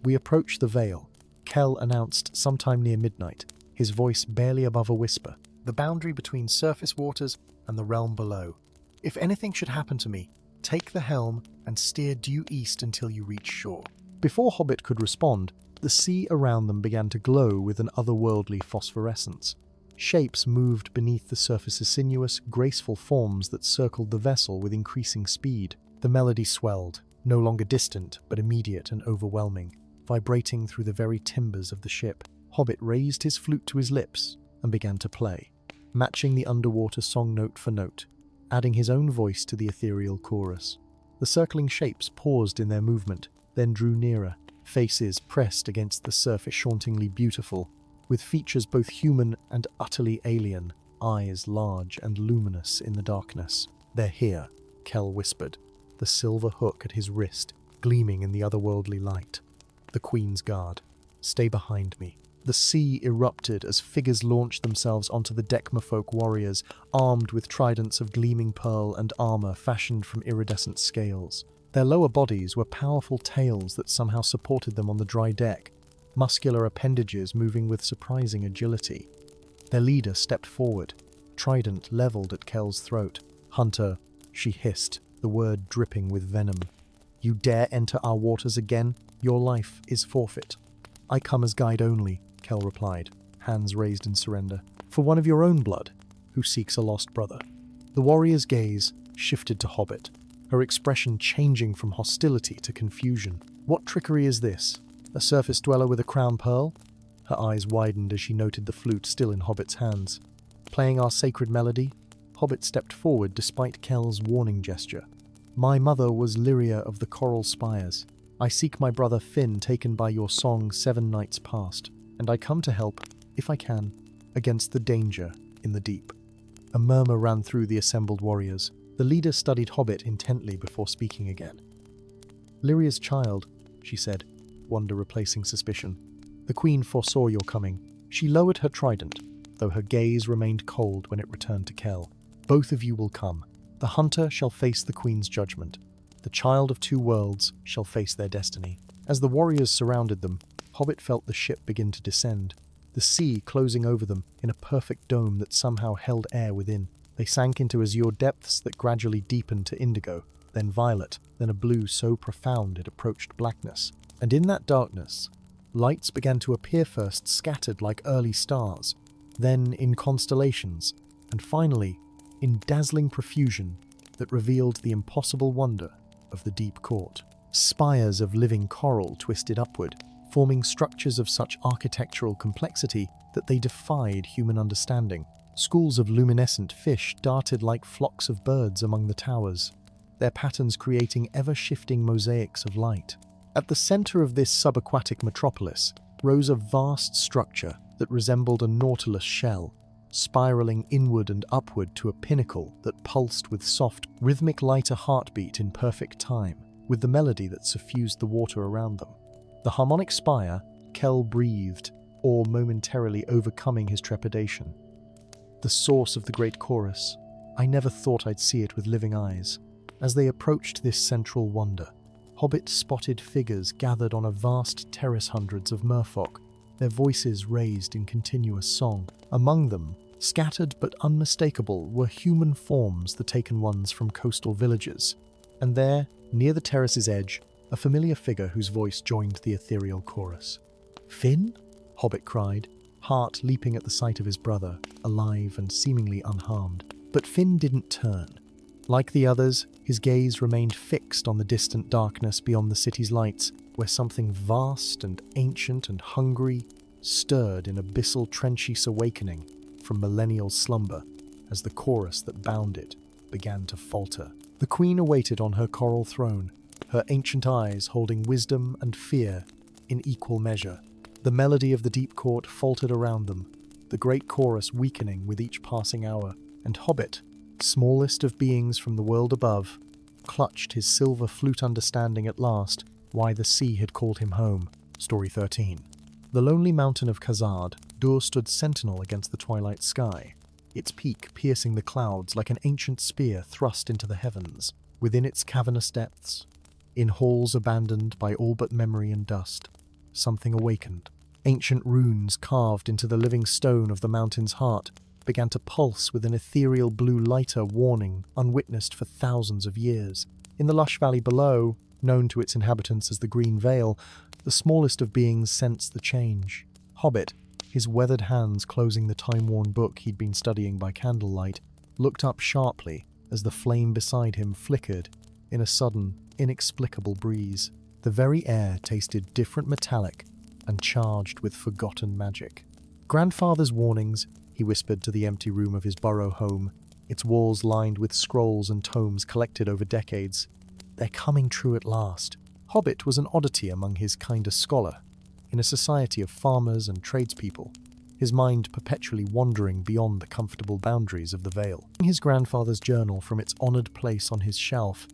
We approach the Vale, Kell announced sometime near midnight, his voice barely above a whisper, the boundary between surface waters and the realm below. If anything should happen to me, take the helm and steer due east until you reach shore. Before Hobbit could respond, the sea around them began to glow with an otherworldly phosphorescence. Shapes moved beneath the surface's sinuous, graceful forms that circled the vessel with increasing speed. The melody swelled, no longer distant, but immediate and overwhelming, vibrating through the very timbers of the ship. Hobbit raised his flute to his lips and began to play, matching the underwater song note for note, adding his own voice to the ethereal chorus. The circling shapes paused in their movement, then drew nearer, faces pressed against the surface hauntingly beautiful, with features both human and utterly alien, eyes large and luminous in the darkness. They're here, Kell whispered, the silver hook at his wrist gleaming in the otherworldly light. The Queen's Guard. Stay behind me. The sea erupted as figures launched themselves onto the deck merfolk warriors, armed with tridents of gleaming pearl and armor fashioned from iridescent scales. Their lower bodies were powerful tails that somehow supported them on the dry deck, muscular appendages moving with surprising agility. Their leader stepped forward, trident leveled at Kell's throat. Hunter, she hissed, the word dripping with venom. You dare enter our waters again? Your life is forfeit. I come as guide only, Kell replied, hands raised in surrender. For one of your own blood, who seeks a lost brother. The warrior's gaze shifted to Hobbit, her expression changing from hostility to confusion. What trickery is this? A surface dweller with a crown pearl? Her eyes widened as she noted the flute still in Hobbit's hands. Playing our sacred melody? Hobbit stepped forward despite Kell's warning gesture. My mother was Lyria of the Coral Spires. I seek my brother Finn taken by your song 7 nights past, and I come to help, if I can, against the danger in the deep. A murmur ran through the assembled warriors. The leader studied Hobbit intently before speaking again. Lyria's child, she said, wonder replacing suspicion. The Queen foresaw your coming. She lowered her trident, though her gaze remained cold when it returned to Kell. Both of you will come. The hunter shall face the Queen's judgment. The child of two worlds shall face their destiny. As the warriors surrounded them, Hobbit felt the ship begin to descend, the sea closing over them in a perfect dome that somehow held air within. They sank into azure depths that gradually deepened to indigo, then violet, then a blue so profound it approached blackness. And in that darkness, lights began to appear first scattered like early stars, then in constellations, and finally, in dazzling profusion that revealed the impossible wonder of the deep court. Spires of living coral twisted upward, forming structures of such architectural complexity that they defied human understanding. Schools of luminescent fish darted like flocks of birds among the towers, their patterns creating ever-shifting mosaics of light. At the center of this subaquatic metropolis rose a vast structure that resembled a nautilus shell, spiraling inward and upward to a pinnacle that pulsed with soft, rhythmic lighter heartbeat in perfect time, with the melody that suffused the water around them. The harmonic spire, Kel breathed, awe momentarily overcoming his trepidation. The source of the great chorus. I never thought I'd see it with living eyes. As they approached this central wonder, Hobbit spotted figures gathered on a vast terrace, hundreds of merfolk, their voices raised in continuous song. Among them, scattered but unmistakable, were human forms, the taken ones from coastal villages. And there, near the terrace's edge, a familiar figure whose voice joined the ethereal chorus. "Finn?" Hobbit cried, heart leaping at the sight of his brother, alive and seemingly unharmed. But Finn didn't turn. Like the others, his gaze remained fixed on the distant darkness beyond the city's lights, where something vast and ancient and hungry stirred in abyssal trenchous awakening from millennial slumber as the chorus that bound it began to falter. The queen awaited on her coral throne, her ancient eyes holding wisdom and fear in equal measure. The melody of the deep court faltered around them, the great chorus weakening with each passing hour, and Hobbit, smallest of beings from the world above, clutched his silver flute, understanding at last why the sea had called him home. Story 13. The lonely mountain of Khazad, Dur stood sentinel against the twilight sky, its peak piercing the clouds like an ancient spear thrust into the heavens. Within its cavernous depths, in halls abandoned by all but memory and dust, something awakened. Ancient runes carved into the living stone of the mountain's heart began to pulse with an ethereal blue lighter warning unwitnessed for thousands of years. In the lush valley below, known to its inhabitants as the Green Vale, the smallest of beings sensed the change. Hobbit, his weathered hands closing the time-worn book he'd been studying by candlelight, looked up sharply as the flame beside him flickered in a sudden, inexplicable breeze. The very air tasted different, metallic, and charged with forgotten magic. Grandfather's warnings, he whispered to the empty room of his burrow home, its walls lined with scrolls and tomes collected over decades. They're coming true at last. Hobbit was an oddity among his kind of scholar, in a society of farmers and tradespeople, his mind perpetually wandering beyond the comfortable boundaries of the Vale. In his grandfather's journal from its honoured place on his shelf,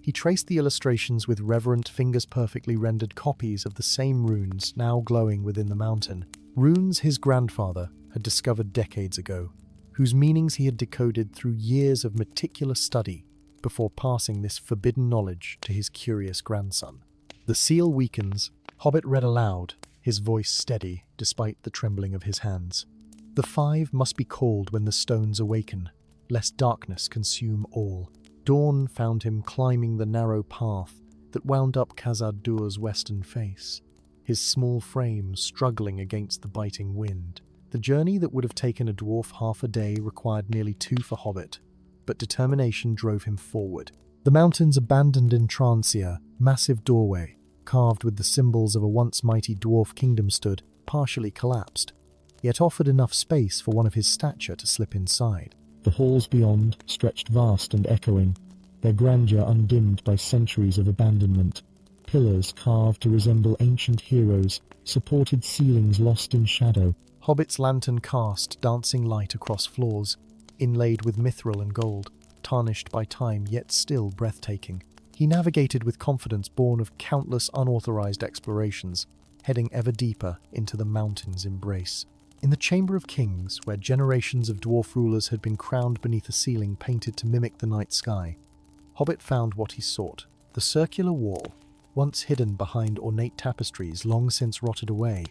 he traced the illustrations with reverent, fingers-perfectly rendered copies of the same runes now glowing within the mountain. Runes his grandfather had discovered decades ago, whose meanings he had decoded through years of meticulous study before passing this forbidden knowledge to his curious grandson. The seal weakens. Hobbit read aloud, his voice steady despite the trembling of his hands. The 5 must be called when the stones awaken, lest darkness consume all. Dawn found him climbing the narrow path that wound up Khazad-dûr's western face, his small frame struggling against the biting wind. The journey that would have taken a dwarf half a day required nearly 2 for Hobbit, but determination drove him forward. The mountain's abandoned entrancia, massive doorway, carved with the symbols of a once mighty dwarf kingdom, stood, partially collapsed, yet offered enough space for one of his stature to slip inside. The halls beyond stretched vast and echoing, their grandeur undimmed by centuries of abandonment. Pillars carved to resemble ancient heroes supported ceilings lost in shadow. Hobbit's lantern cast dancing light across floors, inlaid with mithril and gold, tarnished by time yet still breathtaking. He navigated with confidence born of countless unauthorized explorations, heading ever deeper into the mountain's embrace. In the Chamber of Kings, where generations of dwarf rulers had been crowned beneath a ceiling painted to mimic the night sky, Hobbit found what he sought. The circular wall, once hidden behind ornate tapestries long since rotted away,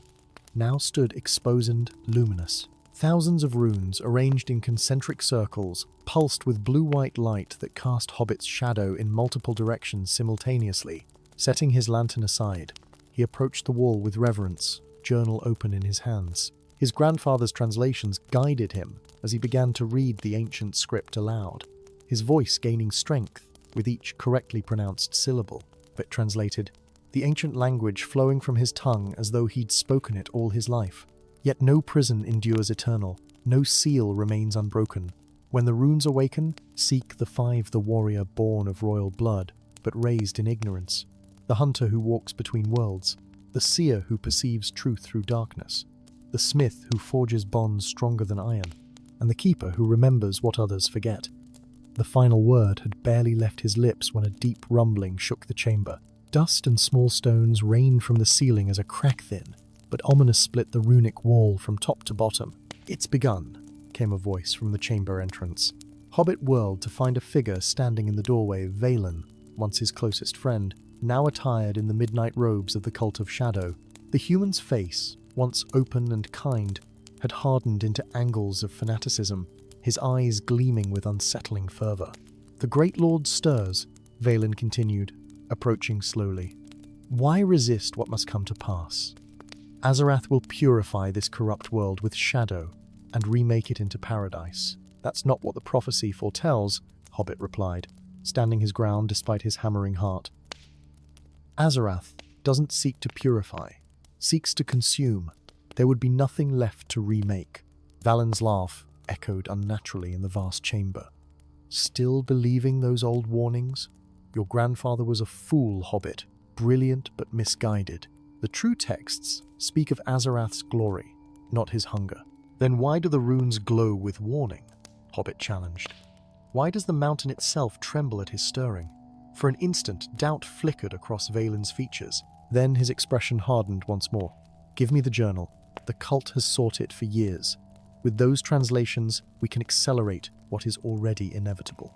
now stood exposed, luminous. Thousands of runes, arranged in concentric circles, pulsed with blue-white light that cast Hobbit's shadow in multiple directions simultaneously. Setting his lantern aside, he approached the wall with reverence, journal open in his hands. His grandfather's translations guided him as he began to read the ancient script aloud, his voice gaining strength with each correctly pronounced syllable. But translated, the ancient language flowing from his tongue as though he'd spoken it all his life. Yet no prison endures eternal, no seal remains unbroken. When the runes awaken, seek the five, the warrior born of royal blood, but raised in ignorance, the hunter who walks between worlds, the seer who perceives truth through darkness, the smith who forges bonds stronger than iron, and the keeper who remembers what others forget. The final word had barely left his lips when a deep rumbling shook the chamber. Dust and small stones rained from the ceiling as a crack thin, but ominous split the runic wall from top to bottom. "It's begun," came a voice from the chamber entrance. Hobbit whirled to find a figure standing in the doorway, Valen, once his closest friend, now attired in the midnight robes of the Cult of Shadow. The human's face, once open and kind, had hardened into angles of fanaticism, his eyes gleaming with unsettling fervor. "The Great Lord stirs," Valen continued, approaching slowly. "Why resist what must come to pass? Azarath will purify this corrupt world with shadow and remake it into paradise." "That's not what the prophecy foretells," Hobbit replied, standing his ground despite his hammering heart. "Azarath doesn't seek to purify, seeks to consume. There would be nothing left to remake." Valen's laugh echoed unnaturally in the vast chamber. "Still believing those old warnings? Your grandfather was a fool, Hobbit, brilliant but misguided. The true texts speak of Azarath's glory, not his hunger." "Then why do the runes glow with warning?" Hobbit challenged. "Why does the mountain itself tremble at his stirring?" For an instant, doubt flickered across Valen's features. Then his expression hardened once more. "Give me the journal. The cult has sought it for years. With those translations, we can accelerate what is already inevitable."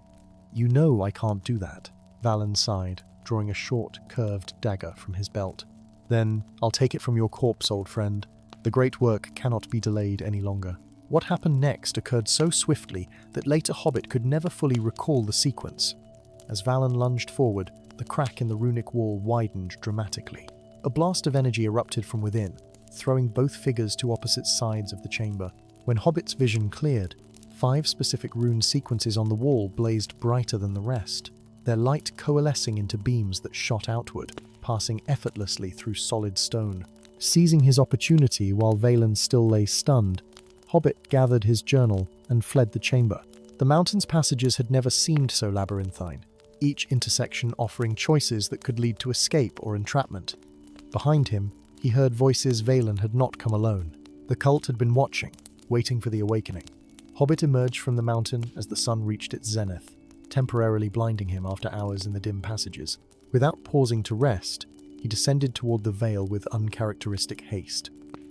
"You know I can't do that," Valen sighed, drawing a short, curved dagger from his belt. "Then I'll take it from your corpse, old friend. The great work cannot be delayed any longer." What happened next occurred so swiftly that later Hobbit could never fully recall the sequence. As Valen lunged forward, the crack in the runic wall widened dramatically. A blast of energy erupted from within, throwing both figures to opposite sides of the chamber. When Hobbit's vision cleared, 5 specific rune sequences on the wall blazed brighter than the rest, their light coalescing into beams that shot outward, passing effortlessly through solid stone. Seizing his opportunity while Valen still lay stunned, Hobbit gathered his journal and fled the chamber. The mountain's passages had never seemed so labyrinthine, each intersection offering choices that could lead to escape or entrapment. Behind him, he heard voices. Valen had not come alone. The cult had been watching, waiting for the awakening. Hobbit emerged from the mountain as the sun reached its zenith, temporarily blinding him after hours in the dim passages. Without pausing to rest, he descended toward the vale with uncharacteristic haste.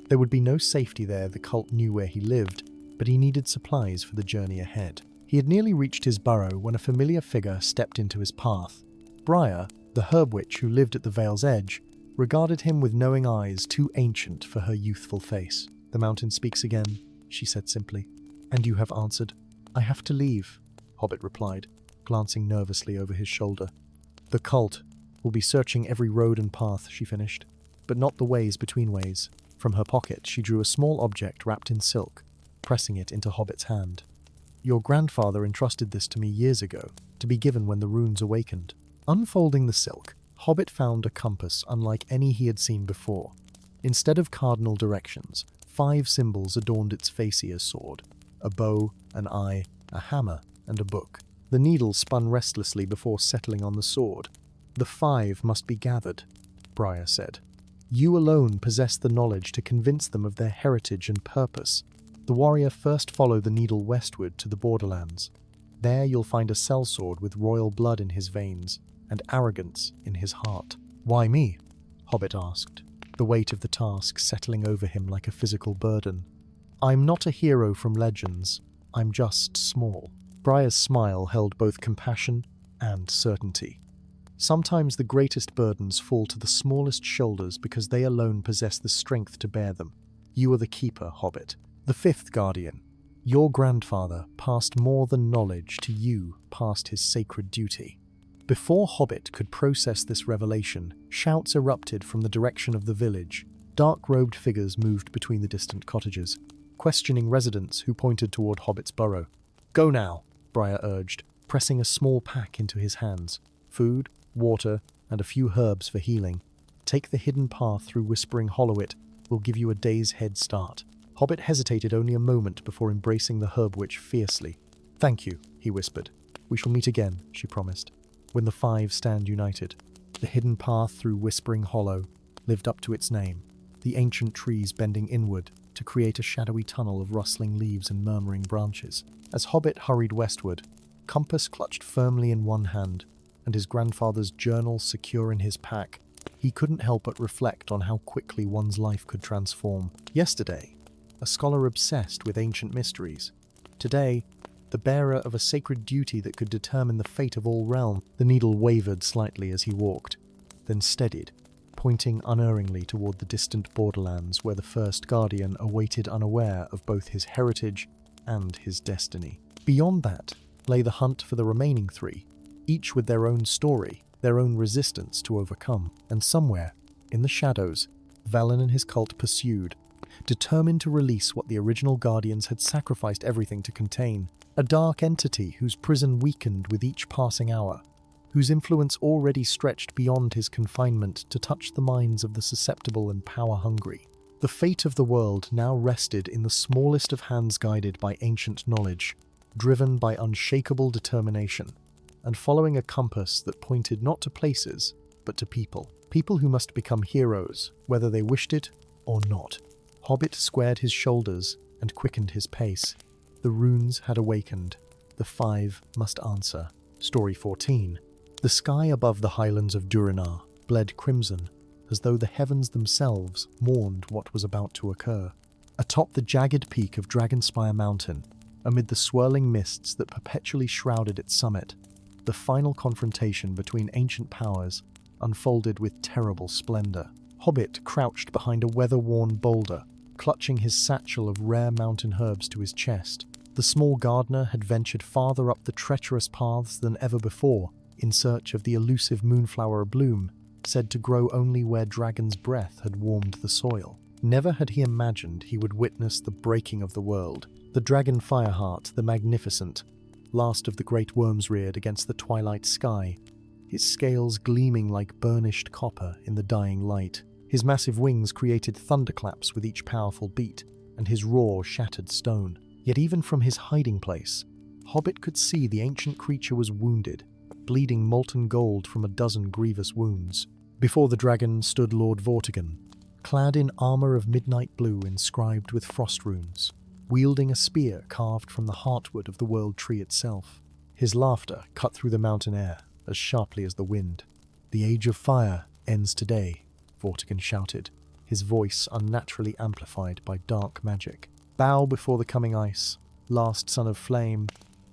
There would be no safety there. The cult knew where he lived, but he needed supplies for the journey ahead. He had nearly reached his burrow when a familiar figure stepped into his path. Briar, the herb witch who lived at the vale's edge, regarded him with knowing eyes too ancient for her youthful face. "The mountain speaks again," she said simply. "And you have answered." "I have to leave," Hobbit replied, glancing nervously over his shoulder. "The cult will be searching every road and path," she finished, "but not the ways between ways." From her pocket, she drew a small object wrapped in silk, pressing it into Hobbit's hand. "Your grandfather entrusted this to me years ago, to be given when the runes awakened." Unfolding the silk, Hobbit found a compass unlike any he had seen before. Instead of cardinal directions, 5 symbols adorned its fascia sword: a bow, an eye, a hammer, and a book. The needle spun restlessly before settling on the sword. "The 5 must be gathered," Briar said. "You alone possess the knowledge to convince them of their heritage and purpose." The warrior first followed the needle westward to the borderlands. There you'll find a sellsword with royal blood in his veins and arrogance in his heart. "Why me?" Hobbit asked, the weight of the task settling over him like a physical burden. "I'm not a hero from legends. I'm just small." Briar's smile held both compassion and certainty. Sometimes the greatest burdens fall to the smallest shoulders because they alone possess the strength to bear them. You are the keeper, Hobbit, the 5th guardian. Your grandfather passed more than knowledge to you, past his sacred duty. Before Hobbit could process this revelation, shouts erupted from the direction of the village. Dark-robed figures moved between the distant cottages, questioning residents who pointed toward Hobbit's burrow. "Go now," Briar urged, pressing a small pack into his hands. "Food, water, and a few herbs for healing. Take the hidden path through Whispering Hollow. It will give you a day's head start." Hobbit hesitated only a moment before embracing the herb witch fiercely. "Thank you," he whispered. "We shall meet again," she promised, "when the five stand united." The hidden path through Whispering Hollow lived up to its name, the ancient trees bending inward to create a shadowy tunnel of rustling leaves and murmuring branches. As Hobbit hurried westward, compass clutched firmly in one hand, and his grandfather's journal secure in his pack, he couldn't help but reflect on how quickly one's life could transform. Yesterday, a scholar obsessed with ancient mysteries. Today, the bearer of a sacred duty that could determine the fate of all realm. The needle wavered slightly as he walked, then steadied, pointing unerringly toward the distant borderlands where the first guardian awaited, unaware of both his heritage and his destiny. Beyond that lay the hunt for the remaining three, each with their own story, their own resistance to overcome. And somewhere, in the shadows, Velen and his cult pursued, determined to release what the original guardians had sacrificed everything to contain. A dark entity whose prison weakened with each passing hour, whose influence already stretched beyond his confinement to touch the minds of the susceptible and power-hungry. The fate of the world now rested in the smallest of hands, guided by ancient knowledge, driven by unshakable determination, and following a compass that pointed not to places, but to people. People who must become heroes, whether they wished it or not. Hobbit squared his shoulders and quickened his pace. The runes had awakened. The five must answer. Story 14. The sky above the highlands of Durinar bled crimson, as though the heavens themselves mourned what was about to occur. Atop the jagged peak of Dragonspire Mountain, amid the swirling mists that perpetually shrouded its summit, the final confrontation between ancient powers unfolded with terrible splendor. Hobbit crouched behind a weather-worn boulder, clutching his satchel of rare mountain herbs to his chest. The small gardener had ventured farther up the treacherous paths than ever before, in search of the elusive moonflower bloom, said to grow only where dragon's breath had warmed the soil. Never had he imagined he would witness the breaking of the world. The dragon Fireheart, the magnificent, last of the great worms, reared against the twilight sky, his scales gleaming like burnished copper in the dying light. His massive wings created thunderclaps with each powerful beat, and his roar shattered stone. Yet even from his hiding place, Hobbit could see the ancient creature was wounded, bleeding molten gold from a dozen grievous wounds. Before the dragon stood Lord Vortigern, clad in armor of midnight blue inscribed with frost runes, wielding a spear carved from the heartwood of the world tree itself. His laughter cut through the mountain air as sharply as the wind. "The Age of Fire ends today," Vortigern shouted, his voice unnaturally amplified by dark magic. "Bow before the coming ice, last son of flame,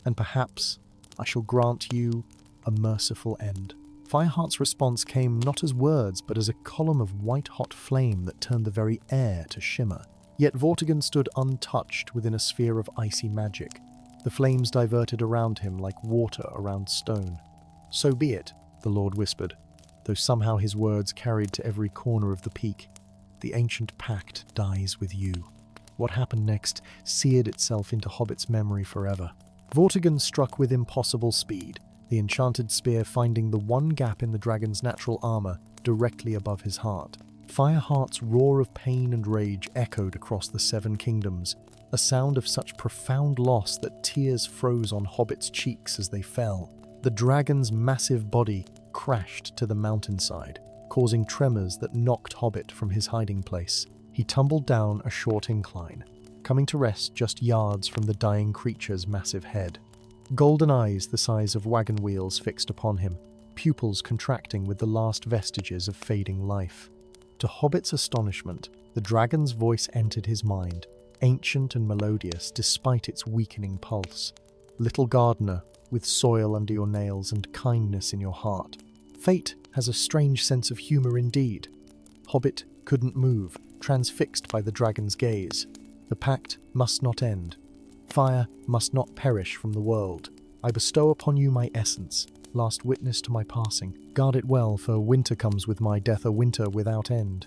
and perhaps I shall grant you a merciful end." Fireheart's response came not as words, but as a column of white-hot flame that turned the very air to shimmer. Yet Vortigern stood untouched within a sphere of icy magic. The flames diverted around him like water around stone. "So be it," the Lord whispered, though somehow his words carried to every corner of the peak. "The ancient pact dies with you." What happened next seared itself into Hobbit's memory forever. Vortigern struck with impossible speed, the enchanted spear finding the one gap in the dragon's natural armor directly above his heart. Fireheart's roar of pain and rage echoed across the Seven Kingdoms, a sound of such profound loss that tears froze on Hobbit's cheeks as they fell. The dragon's massive body crashed to the mountainside, causing tremors that knocked Hobbit from his hiding place. He tumbled down a short incline, coming to rest just yards from the dying creature's massive head. Golden eyes the size of wagon wheels fixed upon him, pupils contracting with the last vestiges of fading life. To Hobbit's astonishment, the dragon's voice entered his mind, ancient and melodious despite its weakening pulse. "Little gardener, with soil under your nails and kindness in your heart. Fate has a strange sense of humor indeed." Hobbit couldn't move, transfixed by the dragon's gaze. "The pact must not end. Fire must not perish from the world. I bestow upon you my essence, last witness to my passing. Guard it well, for winter comes with my death, a winter without end."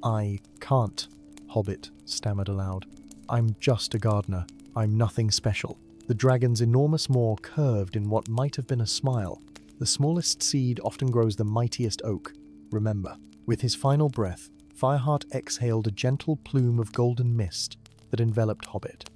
"I can't," Hobbit stammered aloud. "I'm just a gardener. I'm nothing special." The dragon's enormous maw curved in what might have been a smile. "The smallest seed often grows the mightiest oak. Remember." With his final breath, Fireheart exhaled a gentle plume of golden mist that enveloped Hobbit.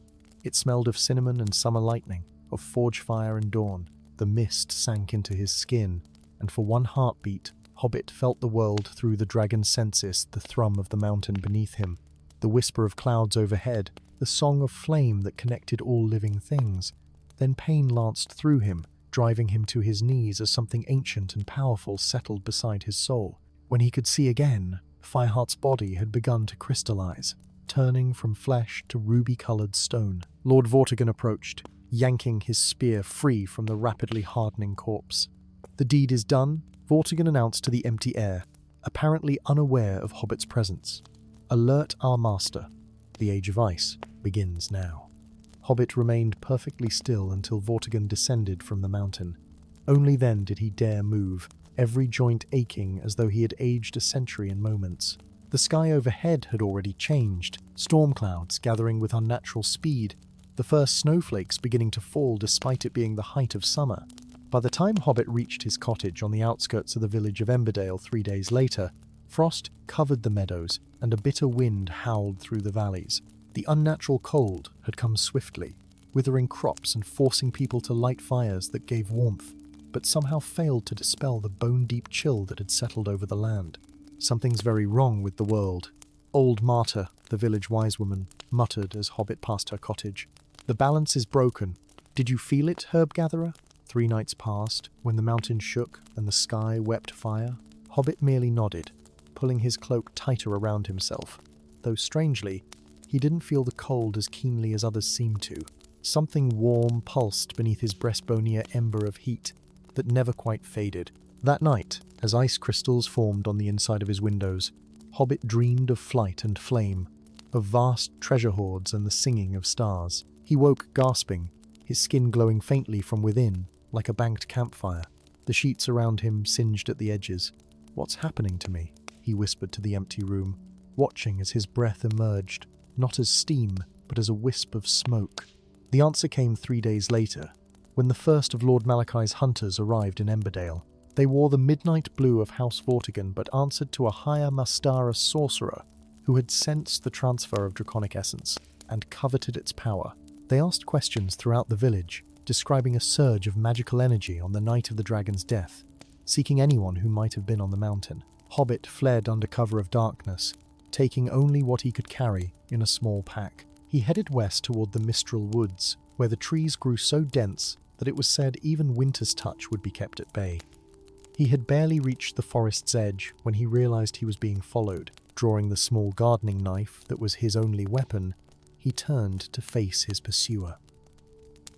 It smelled of cinnamon and summer lightning, of forge fire and dawn. The mist sank into his skin, and for one heartbeat, Hobbit felt the world through the dragon's senses, the thrum of the mountain beneath him, the whisper of clouds overhead, the song of flame that connected all living things. Then pain lanced through him, driving him to his knees as something ancient and powerful settled beside his soul. When he could see again, Fireheart's body had begun to crystallize, turning from flesh to ruby-colored stone. Lord Vortigern approached, yanking his spear free from the rapidly hardening corpse. "The deed is done," Vortigern announced to the empty air, apparently unaware of Hobbit's presence. "Alert our master. The Age of Ice begins now." Hobbit remained perfectly still until Vortigern descended from the mountain. Only then did he dare move, every joint aching as though he had aged a century in moments. The sky overhead had already changed, storm clouds gathering with unnatural speed, the first snowflakes beginning to fall despite it being the height of summer. By the time Hobbit reached his cottage on the outskirts of the village of Emberdale 3 days later, frost covered the meadows and a bitter wind howled through the valleys. The unnatural cold had come swiftly, withering crops and forcing people to light fires that gave warmth, but somehow failed to dispel the bone-deep chill that had settled over the land. "Something's very wrong with the world," Old Marta, the village wise woman, muttered as Hobbit passed her cottage. "The balance is broken. Did you feel it, herb gatherer?" 3 nights passed, when the mountain shook and the sky wept fire. Hobbit merely nodded, pulling his cloak tighter around himself, though strangely, he didn't feel the cold as keenly as others seemed to. Something warm pulsed beneath his breastbone ember of heat that never quite faded. That night, as ice crystals formed on the inside of his windows, Hobbit dreamed of flight and flame, of vast treasure hoards and the singing of stars. He woke gasping, his skin glowing faintly from within, like a banked campfire, the sheets around him singed at the edges. "What's happening to me?" he whispered to the empty room, watching as his breath emerged, not as steam, but as a wisp of smoke. The answer came 3 days later, when the first of Lord Malachai's hunters arrived in Emberdale. They wore the midnight blue of House Vortigern, but answered to a higher Mastara sorcerer who had sensed the transfer of draconic essence and coveted its power. They asked questions throughout the village, describing a surge of magical energy on the night of the dragon's death, seeking anyone who might have been on the mountain. Hobbit fled under cover of darkness, taking only what he could carry in a small pack. He headed west toward the Mistral Woods, where the trees grew so dense that it was said even winter's touch would be kept at bay. He had barely reached the forest's edge when he realized he was being followed. Drawing the small gardening knife that was his only weapon, he turned to face his pursuer.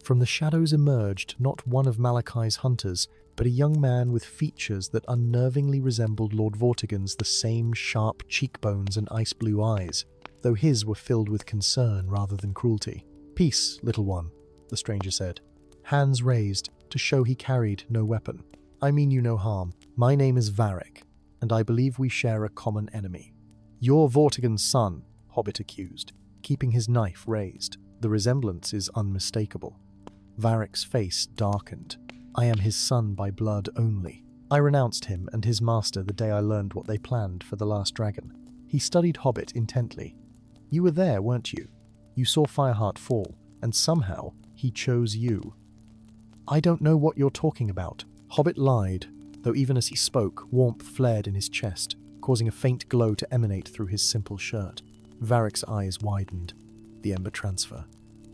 From the shadows emerged not one of Malachai's hunters, but a young man with features that unnervingly resembled Lord Vortigern's, the same sharp cheekbones and ice-blue eyes, though his were filled with concern rather than cruelty. "Peace, little one," the stranger said, hands raised to show he carried no weapon. "I mean you no harm. My name is Varric, and I believe we share a common enemy." "You're Vortigern's son," Hobbit accused, keeping his knife raised. The resemblance is unmistakable. Varric's face darkened. "I am his son by blood only. I renounced him and his master the day I learned what they planned for the last dragon." He studied Hobbit intently. "You were there, weren't you? You saw Fireheart fall, and somehow he chose you." "I don't know what you're talking about." Hobbit lied, though even as he spoke, warmth flared in his chest, causing a faint glow to emanate through his simple shirt. Varric's eyes widened. "The Ember Transfer.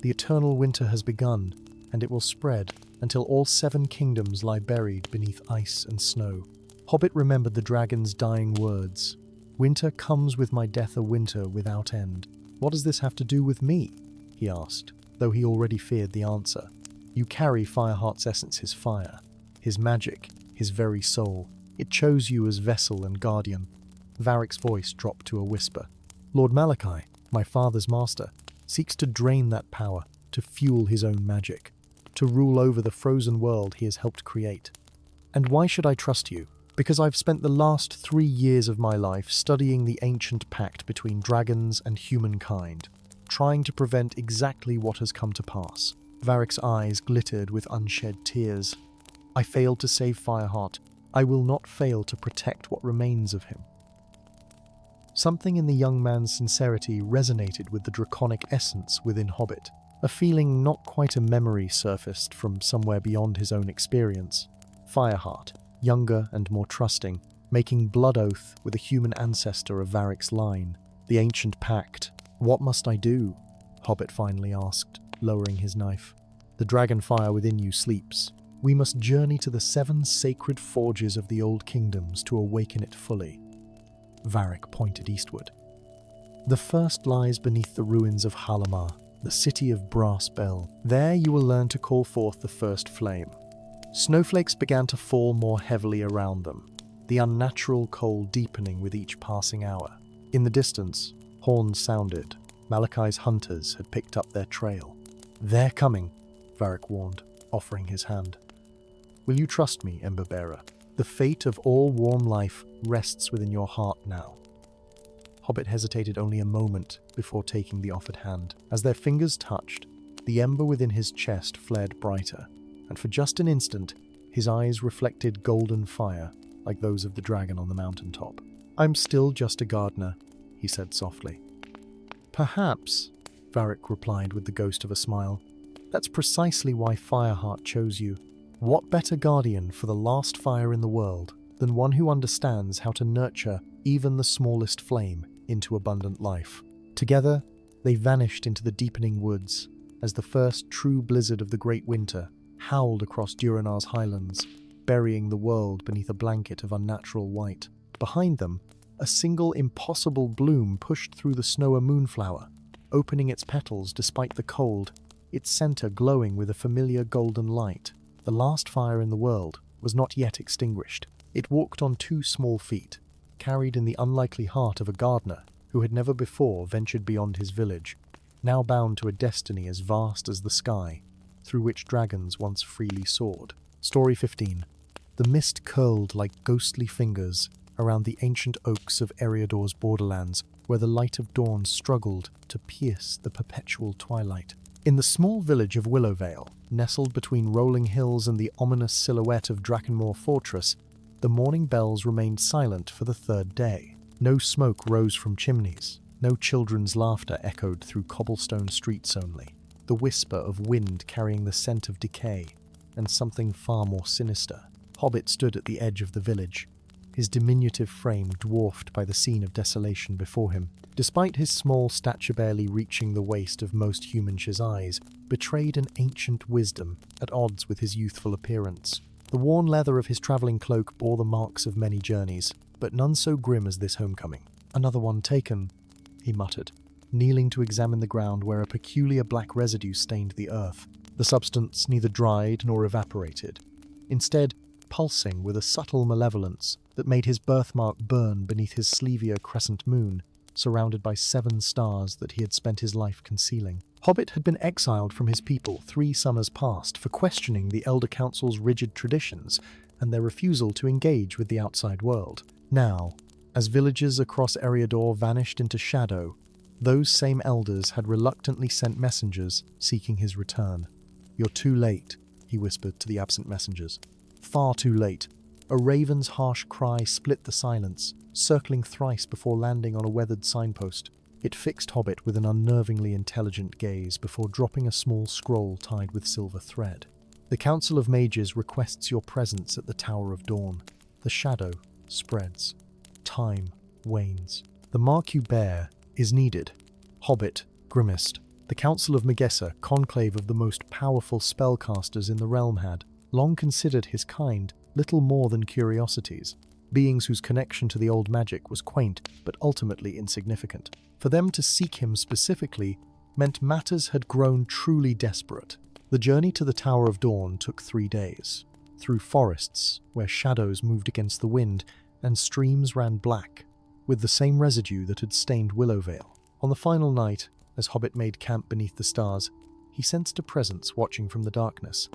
The eternal winter has begun, and it will spread until all 7 kingdoms lie buried beneath ice and snow." Hobbit remembered the dragon's dying words. "Winter comes with my death, a winter without end." "What does this have to do with me?" he asked, though he already feared the answer. "You carry Fireheart's essence, his fire, his magic, his very soul. It chose you as vessel and guardian." Varric's voice dropped to a whisper. "Lord Malachai, my father's master, seeks to drain that power, to fuel his own magic, to rule over the frozen world he has helped create." "And why should I trust you?" Because I've spent the last 3 years of my life studying the ancient pact between dragons and humankind, trying to prevent exactly what has come to pass. Varric's eyes glittered with unshed tears. I failed to save Fireheart. I will not fail to protect what remains of him. Something in the young man's sincerity resonated with the draconic essence within Hobbit. A feeling not quite a memory surfaced from somewhere beyond his own experience. Fireheart, younger and more trusting, making blood oath with a human ancestor of Varric's line. The ancient pact. What must I do? Hobbit finally asked, lowering his knife. The dragon fire within you sleeps. We must journey to the 7 sacred forges of the old kingdoms to awaken it fully. Varric pointed eastward. The first lies beneath the ruins of Halamar, the city of Brass Bell. There you will learn to call forth the first flame. Snowflakes began to fall more heavily around them, the unnatural cold deepening with each passing hour. In the distance, horns sounded. Malachi's hunters had picked up their trail. They're coming, Varric warned, offering his hand. Will you trust me, Ember Bearer? The fate of all warm life rests within your heart now. Hobbit hesitated only a moment before taking the offered hand. As their fingers touched, the ember within his chest flared brighter, and for just an instant, his eyes reflected golden fire, like those of the dragon on the mountaintop. I'm still just a gardener, he said softly. Perhaps, Varric replied with the ghost of a smile. That's precisely why Fireheart chose you. What better guardian for the last fire in the world than one who understands how to nurture even the smallest flame into abundant life? Together, they vanished into the deepening woods as the first true blizzard of the great winter howled across Durinar's highlands, burying the world beneath a blanket of unnatural white. Behind them, a single impossible bloom pushed through the snow, a moonflower, opening its petals despite the cold, its center glowing with a familiar golden light. The last fire in the world was not yet extinguished. It walked on 2 small feet, carried in the unlikely heart of a gardener who had never before ventured beyond his village, now bound to a destiny as vast as the sky, through which dragons once freely soared. Story 15. The mist curled like ghostly fingers around the ancient oaks of Eriador's borderlands, where the light of dawn struggled to pierce the perpetual twilight. In the small village of Willowvale, nestled between rolling hills and the ominous silhouette of Drakenmore Fortress, the morning bells remained silent for the 3rd day. No smoke rose from chimneys, no children's laughter echoed through cobblestone streets only. The whisper of wind carrying the scent of decay, and something far more sinister. Hobbit stood at the edge of the village, his diminutive frame dwarfed by the scene of desolation before him. Despite his small stature barely reaching the waist of most humans' eyes, betrayed an ancient wisdom at odds with his youthful appearance. The worn leather of his travelling cloak bore the marks of many journeys, but none so grim as this homecoming. Another one taken, he muttered, kneeling to examine the ground where a peculiar black residue stained the earth. The substance neither dried nor evaporated, instead pulsing with a subtle malevolence that made his birthmark burn beneath his sleevier crescent moon, surrounded by 7 stars that he had spent his life concealing. Hobbit had been exiled from his people 3 summers past for questioning the Elder Council's rigid traditions and their refusal to engage with the outside world. Now, as villages across Eriador vanished into shadow, those same elders had reluctantly sent messengers seeking his return. "You're too late," he whispered to the absent messengers. "Far too late." A raven's harsh cry split the silence, circling thrice before landing on a weathered signpost. It fixed Hobbit with an unnervingly intelligent gaze before dropping a small scroll tied with silver thread. "The Council of Mages requests your presence at the Tower of Dawn. The shadow spreads. Time wanes. The mark you bear is needed." Hobbit grimaced. The Council of Magessa, conclave of the most powerful spellcasters in the realm, had long considered his kind little more than curiosities, beings whose connection to the old magic was quaint but ultimately insignificant. For them to seek him specifically meant matters had grown truly desperate. The journey to the Tower of Dawn took 3 days, through forests where shadows moved against the wind and streams ran black, with the same residue that had stained Willowvale. On the final night, as Hobbit made camp beneath the stars, he sensed a presence watching from the darkness.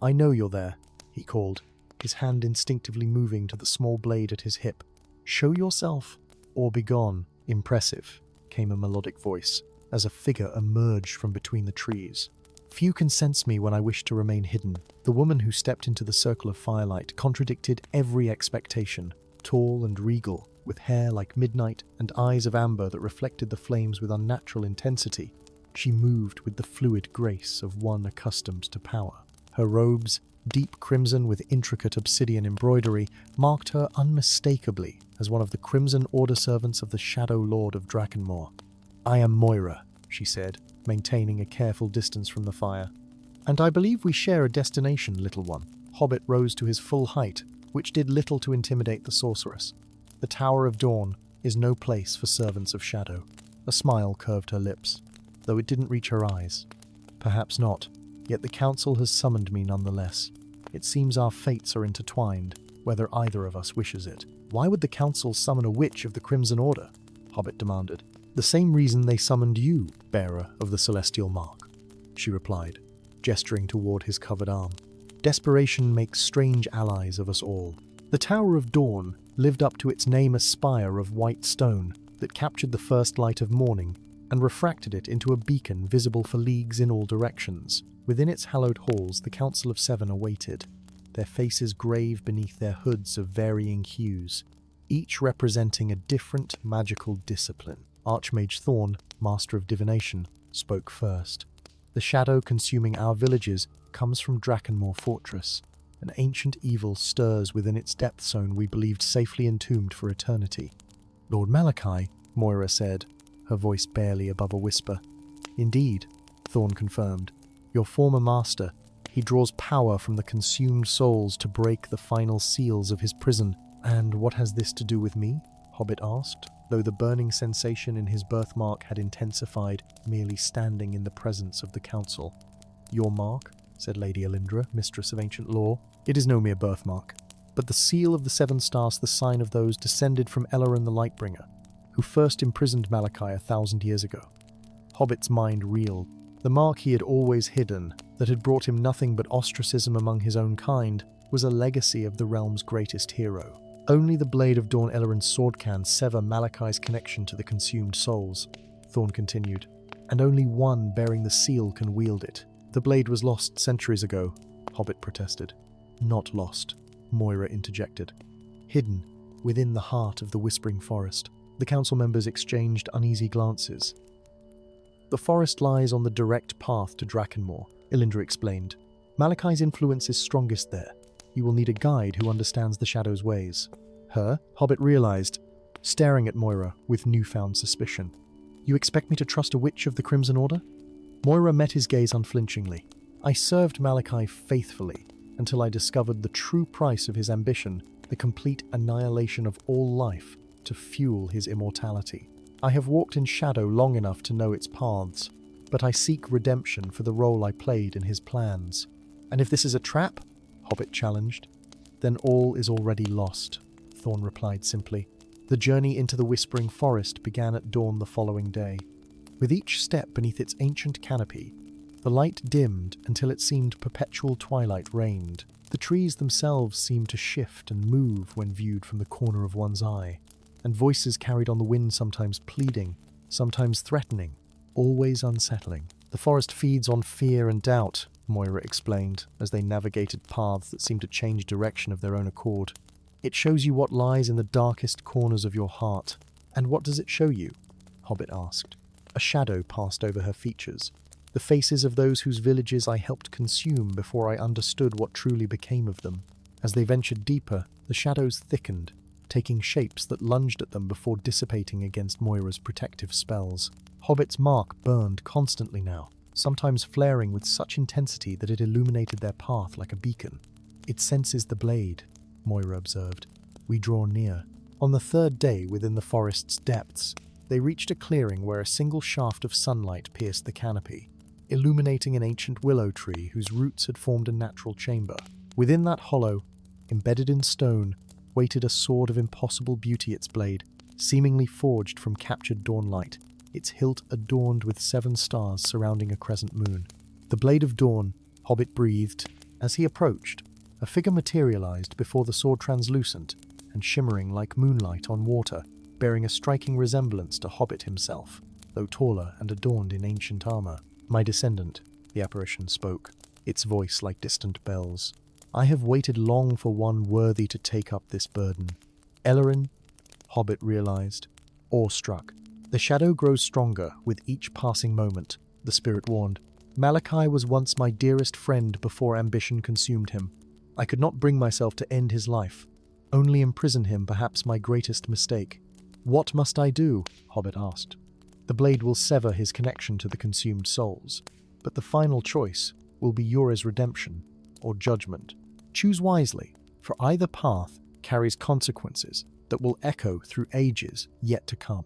"I know you're there," he called, his hand instinctively moving to the small blade at his hip. "Show yourself, or begone." "Impressive," came a melodic voice, as a figure emerged from between the trees. "Few can sense me when I wish to remain hidden." The woman who stepped into the circle of firelight contradicted every expectation, tall and regal, with hair like midnight and eyes of amber that reflected the flames with unnatural intensity. She moved with the fluid grace of one accustomed to power. Her robes, deep crimson with intricate obsidian embroidery, marked her unmistakably as one of the Crimson Order servants of the Shadow Lord of Drakenmoor. "I am Moira," she said, maintaining a careful distance from the fire. "And I believe we share a destination, little one." Hobbit rose to his full height, which did little to intimidate the sorceress. "The Tower of Dawn is no place for servants of shadow." A smile curved her lips, though it didn't reach her eyes. "Perhaps not, yet the Council has summoned me nonetheless. It seems our fates are intertwined, whether either of us wishes it." "Why would the Council summon a witch of the Crimson Order?" Hobbit demanded. "The same reason they summoned you, bearer of the Celestial Mark," she replied, gesturing toward his covered arm. "Desperation makes strange allies of us all." The Tower of Dawn lived up to its name, a spire of white stone that captured the first light of morning and refracted it into a beacon visible for leagues in all directions. Within its hallowed halls, the Council of Seven awaited, their faces grave beneath their hoods of varying hues, each representing a different magical discipline. Archmage Thorn, Master of Divination, spoke first. "The shadow consuming our villages comes from Drakenmoor Fortress. An ancient evil stirs within its depth zone we believed safely entombed for eternity." "Lord Malachi," Moira said, her voice barely above a whisper. "Indeed," Thorn confirmed. "Your former master. He draws power from the consumed souls to break the final seals of his prison." "And what has this to do with me?" Hobbit asked, though the burning sensation in his birthmark had intensified merely standing in the presence of the council. "Your mark," said Lady Elindra, mistress of ancient lore. "It is no mere birthmark, but the seal of the Seven Stars, the sign of those descended from Elrond the Lightbringer, who first imprisoned Malachi 1,000 years ago." Hobbit's mind reeled. The mark he had always hidden, that had brought him nothing but ostracism among his own kind, was a legacy of the realm's greatest hero. "Only the Blade of Dawn Elrond's sword can sever Malachi's connection to the consumed souls," Thorn continued, "and only one bearing the seal can wield it." "The blade was lost centuries ago," Hobbit protested. "Not lost," Moira interjected. "Hidden, within the heart of the Whispering Forest." The council members exchanged uneasy glances. "The forest lies on the direct path to Drakenmoor," Elindra explained. "Malachi's influence is strongest there. You will need a guide who understands the Shadow's ways." Her, Hobbit realized, staring at Moira with newfound suspicion. "You expect me to trust a witch of the Crimson Order?" Moira met his gaze unflinchingly. "I served Malachi faithfully until I discovered the true price of his ambition, the complete annihilation of all life to fuel his immortality. I have walked in shadow long enough to know its paths, but I seek redemption for the role I played in his plans." "And if this is a trap?" Hobbit challenged. "Then all is already lost," Thorn replied simply. The journey into the Whispering Forest began at dawn the following day. With each step beneath its ancient canopy, the light dimmed until it seemed perpetual twilight reigned. The trees themselves seemed to shift and move when viewed from the corner of one's eye, and voices carried on the wind, sometimes pleading, sometimes threatening, always unsettling. "The forest feeds on fear and doubt," Moira explained, as they navigated paths that seemed to change direction of their own accord. "It shows you what lies in the darkest corners of your heart." "And what does it show you?" Hobbit asked. A shadow passed over her features. "The faces of those whose villages I helped consume before I understood what truly became of them." As they ventured deeper, the shadows thickened, taking shapes that lunged at them before dissipating against Moira's protective spells. Hobbit's mark burned constantly now, sometimes flaring with such intensity that it illuminated their path like a beacon. "It senses the blade," Moira observed. "We draw near." On the third day within the forest's depths, they reached a clearing where a single shaft of sunlight pierced the canopy, illuminating an ancient willow tree whose roots had formed a natural chamber. Within that hollow, embedded in stone, waited a sword of impossible beauty, its blade, seemingly forged from captured dawnlight, its hilt adorned with 7 stars surrounding a crescent moon. "The Blade of Dawn," Hobbit breathed. As he approached, A figure materialized before the sword, translucent and shimmering like moonlight on water, bearing a striking resemblance to Hobbit himself, though taller and adorned in ancient armor. "My descendant," the apparition spoke, its voice like distant bells. "I have waited long for one worthy to take up this burden." "Ellerin," Hobbit realized, awestruck. "The shadow grows stronger with each passing moment," the spirit warned. "Malachi was once my dearest friend before ambition consumed him. I could not bring myself to end his life, only imprison him, perhaps my greatest mistake." "What must I do?" Hobbit asked. "The blade will sever his connection to the consumed souls, but the final choice will be yours: redemption or judgment. Choose wisely, for either path carries consequences that will echo through ages yet to come."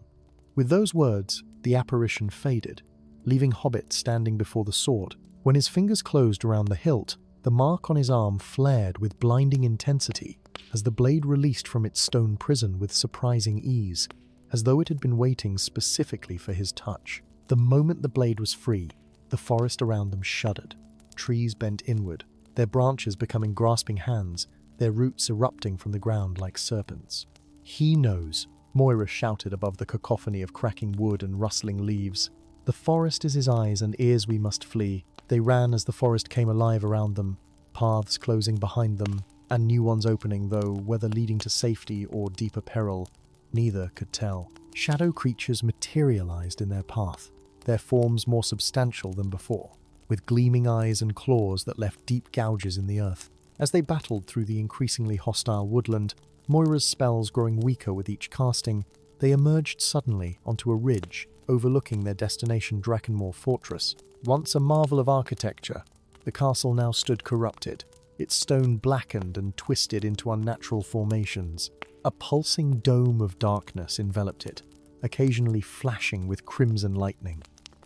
With those words, the apparition faded, leaving Hobbit standing before the sword. When his fingers closed around the hilt, the mark on his arm flared with blinding intensity as the blade released from its stone prison with surprising ease, as though it had been waiting specifically for his touch. The moment the blade was free, the forest around them shuddered. Trees bent inward, their branches becoming grasping hands, their roots erupting from the ground like serpents. "He knows," Moira shouted above the cacophony of cracking wood and rustling leaves. "The forest is his eyes and ears, we must flee." They ran as the forest came alive around them, paths closing behind them, and new ones opening, though whether leading to safety or deeper peril, neither could tell. Shadow creatures materialized in their path, their forms more substantial than before, with gleaming eyes and claws that left deep gouges in the earth. As they battled through the increasingly hostile woodland, Moira's spells growing weaker with each casting, they emerged suddenly onto a ridge overlooking their destination, Drakenmore Fortress. Once a marvel of architecture, the castle now stood corrupted, its stone blackened and twisted into unnatural formations. A pulsing dome of darkness enveloped it, occasionally flashing with crimson lightning,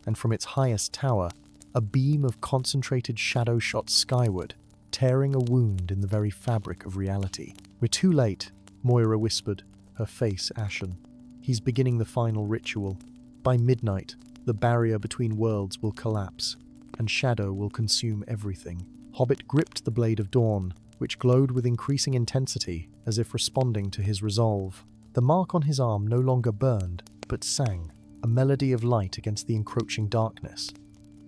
and from its highest tower, a beam of concentrated shadow shot skyward, tearing a wound in the very fabric of reality. "We're too late," Moira whispered, her face ashen. "He's beginning the final ritual. By midnight, the barrier between worlds will collapse, and shadow will consume everything." Hobbit gripped the blade of dawn, which glowed with increasing intensity, as if responding to his resolve. The mark on his arm no longer burned, but sang, a melody of light against the encroaching darkness.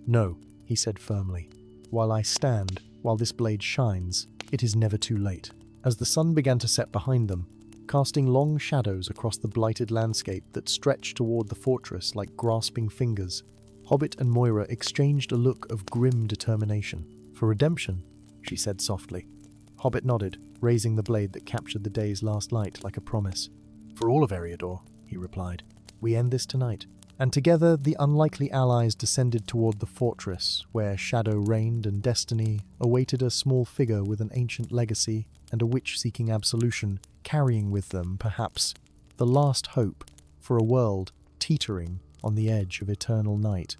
"No," he said firmly. "While I stand, while this blade shines, it is never too late." As the sun began to set behind them, casting long shadows across the blighted landscape that stretched toward the fortress like grasping fingers, Hobbit and Moira exchanged a look of grim determination. "For redemption," she said softly. Hobbit nodded, raising the blade that captured the day's last light like a promise. "For all of Eriador," he replied. "We end this tonight." And together the unlikely allies descended toward the fortress, where shadow reigned and destiny awaited a small figure with an ancient legacy and a witch seeking absolution, carrying with them, perhaps, the last hope for a world teetering on the edge of eternal night.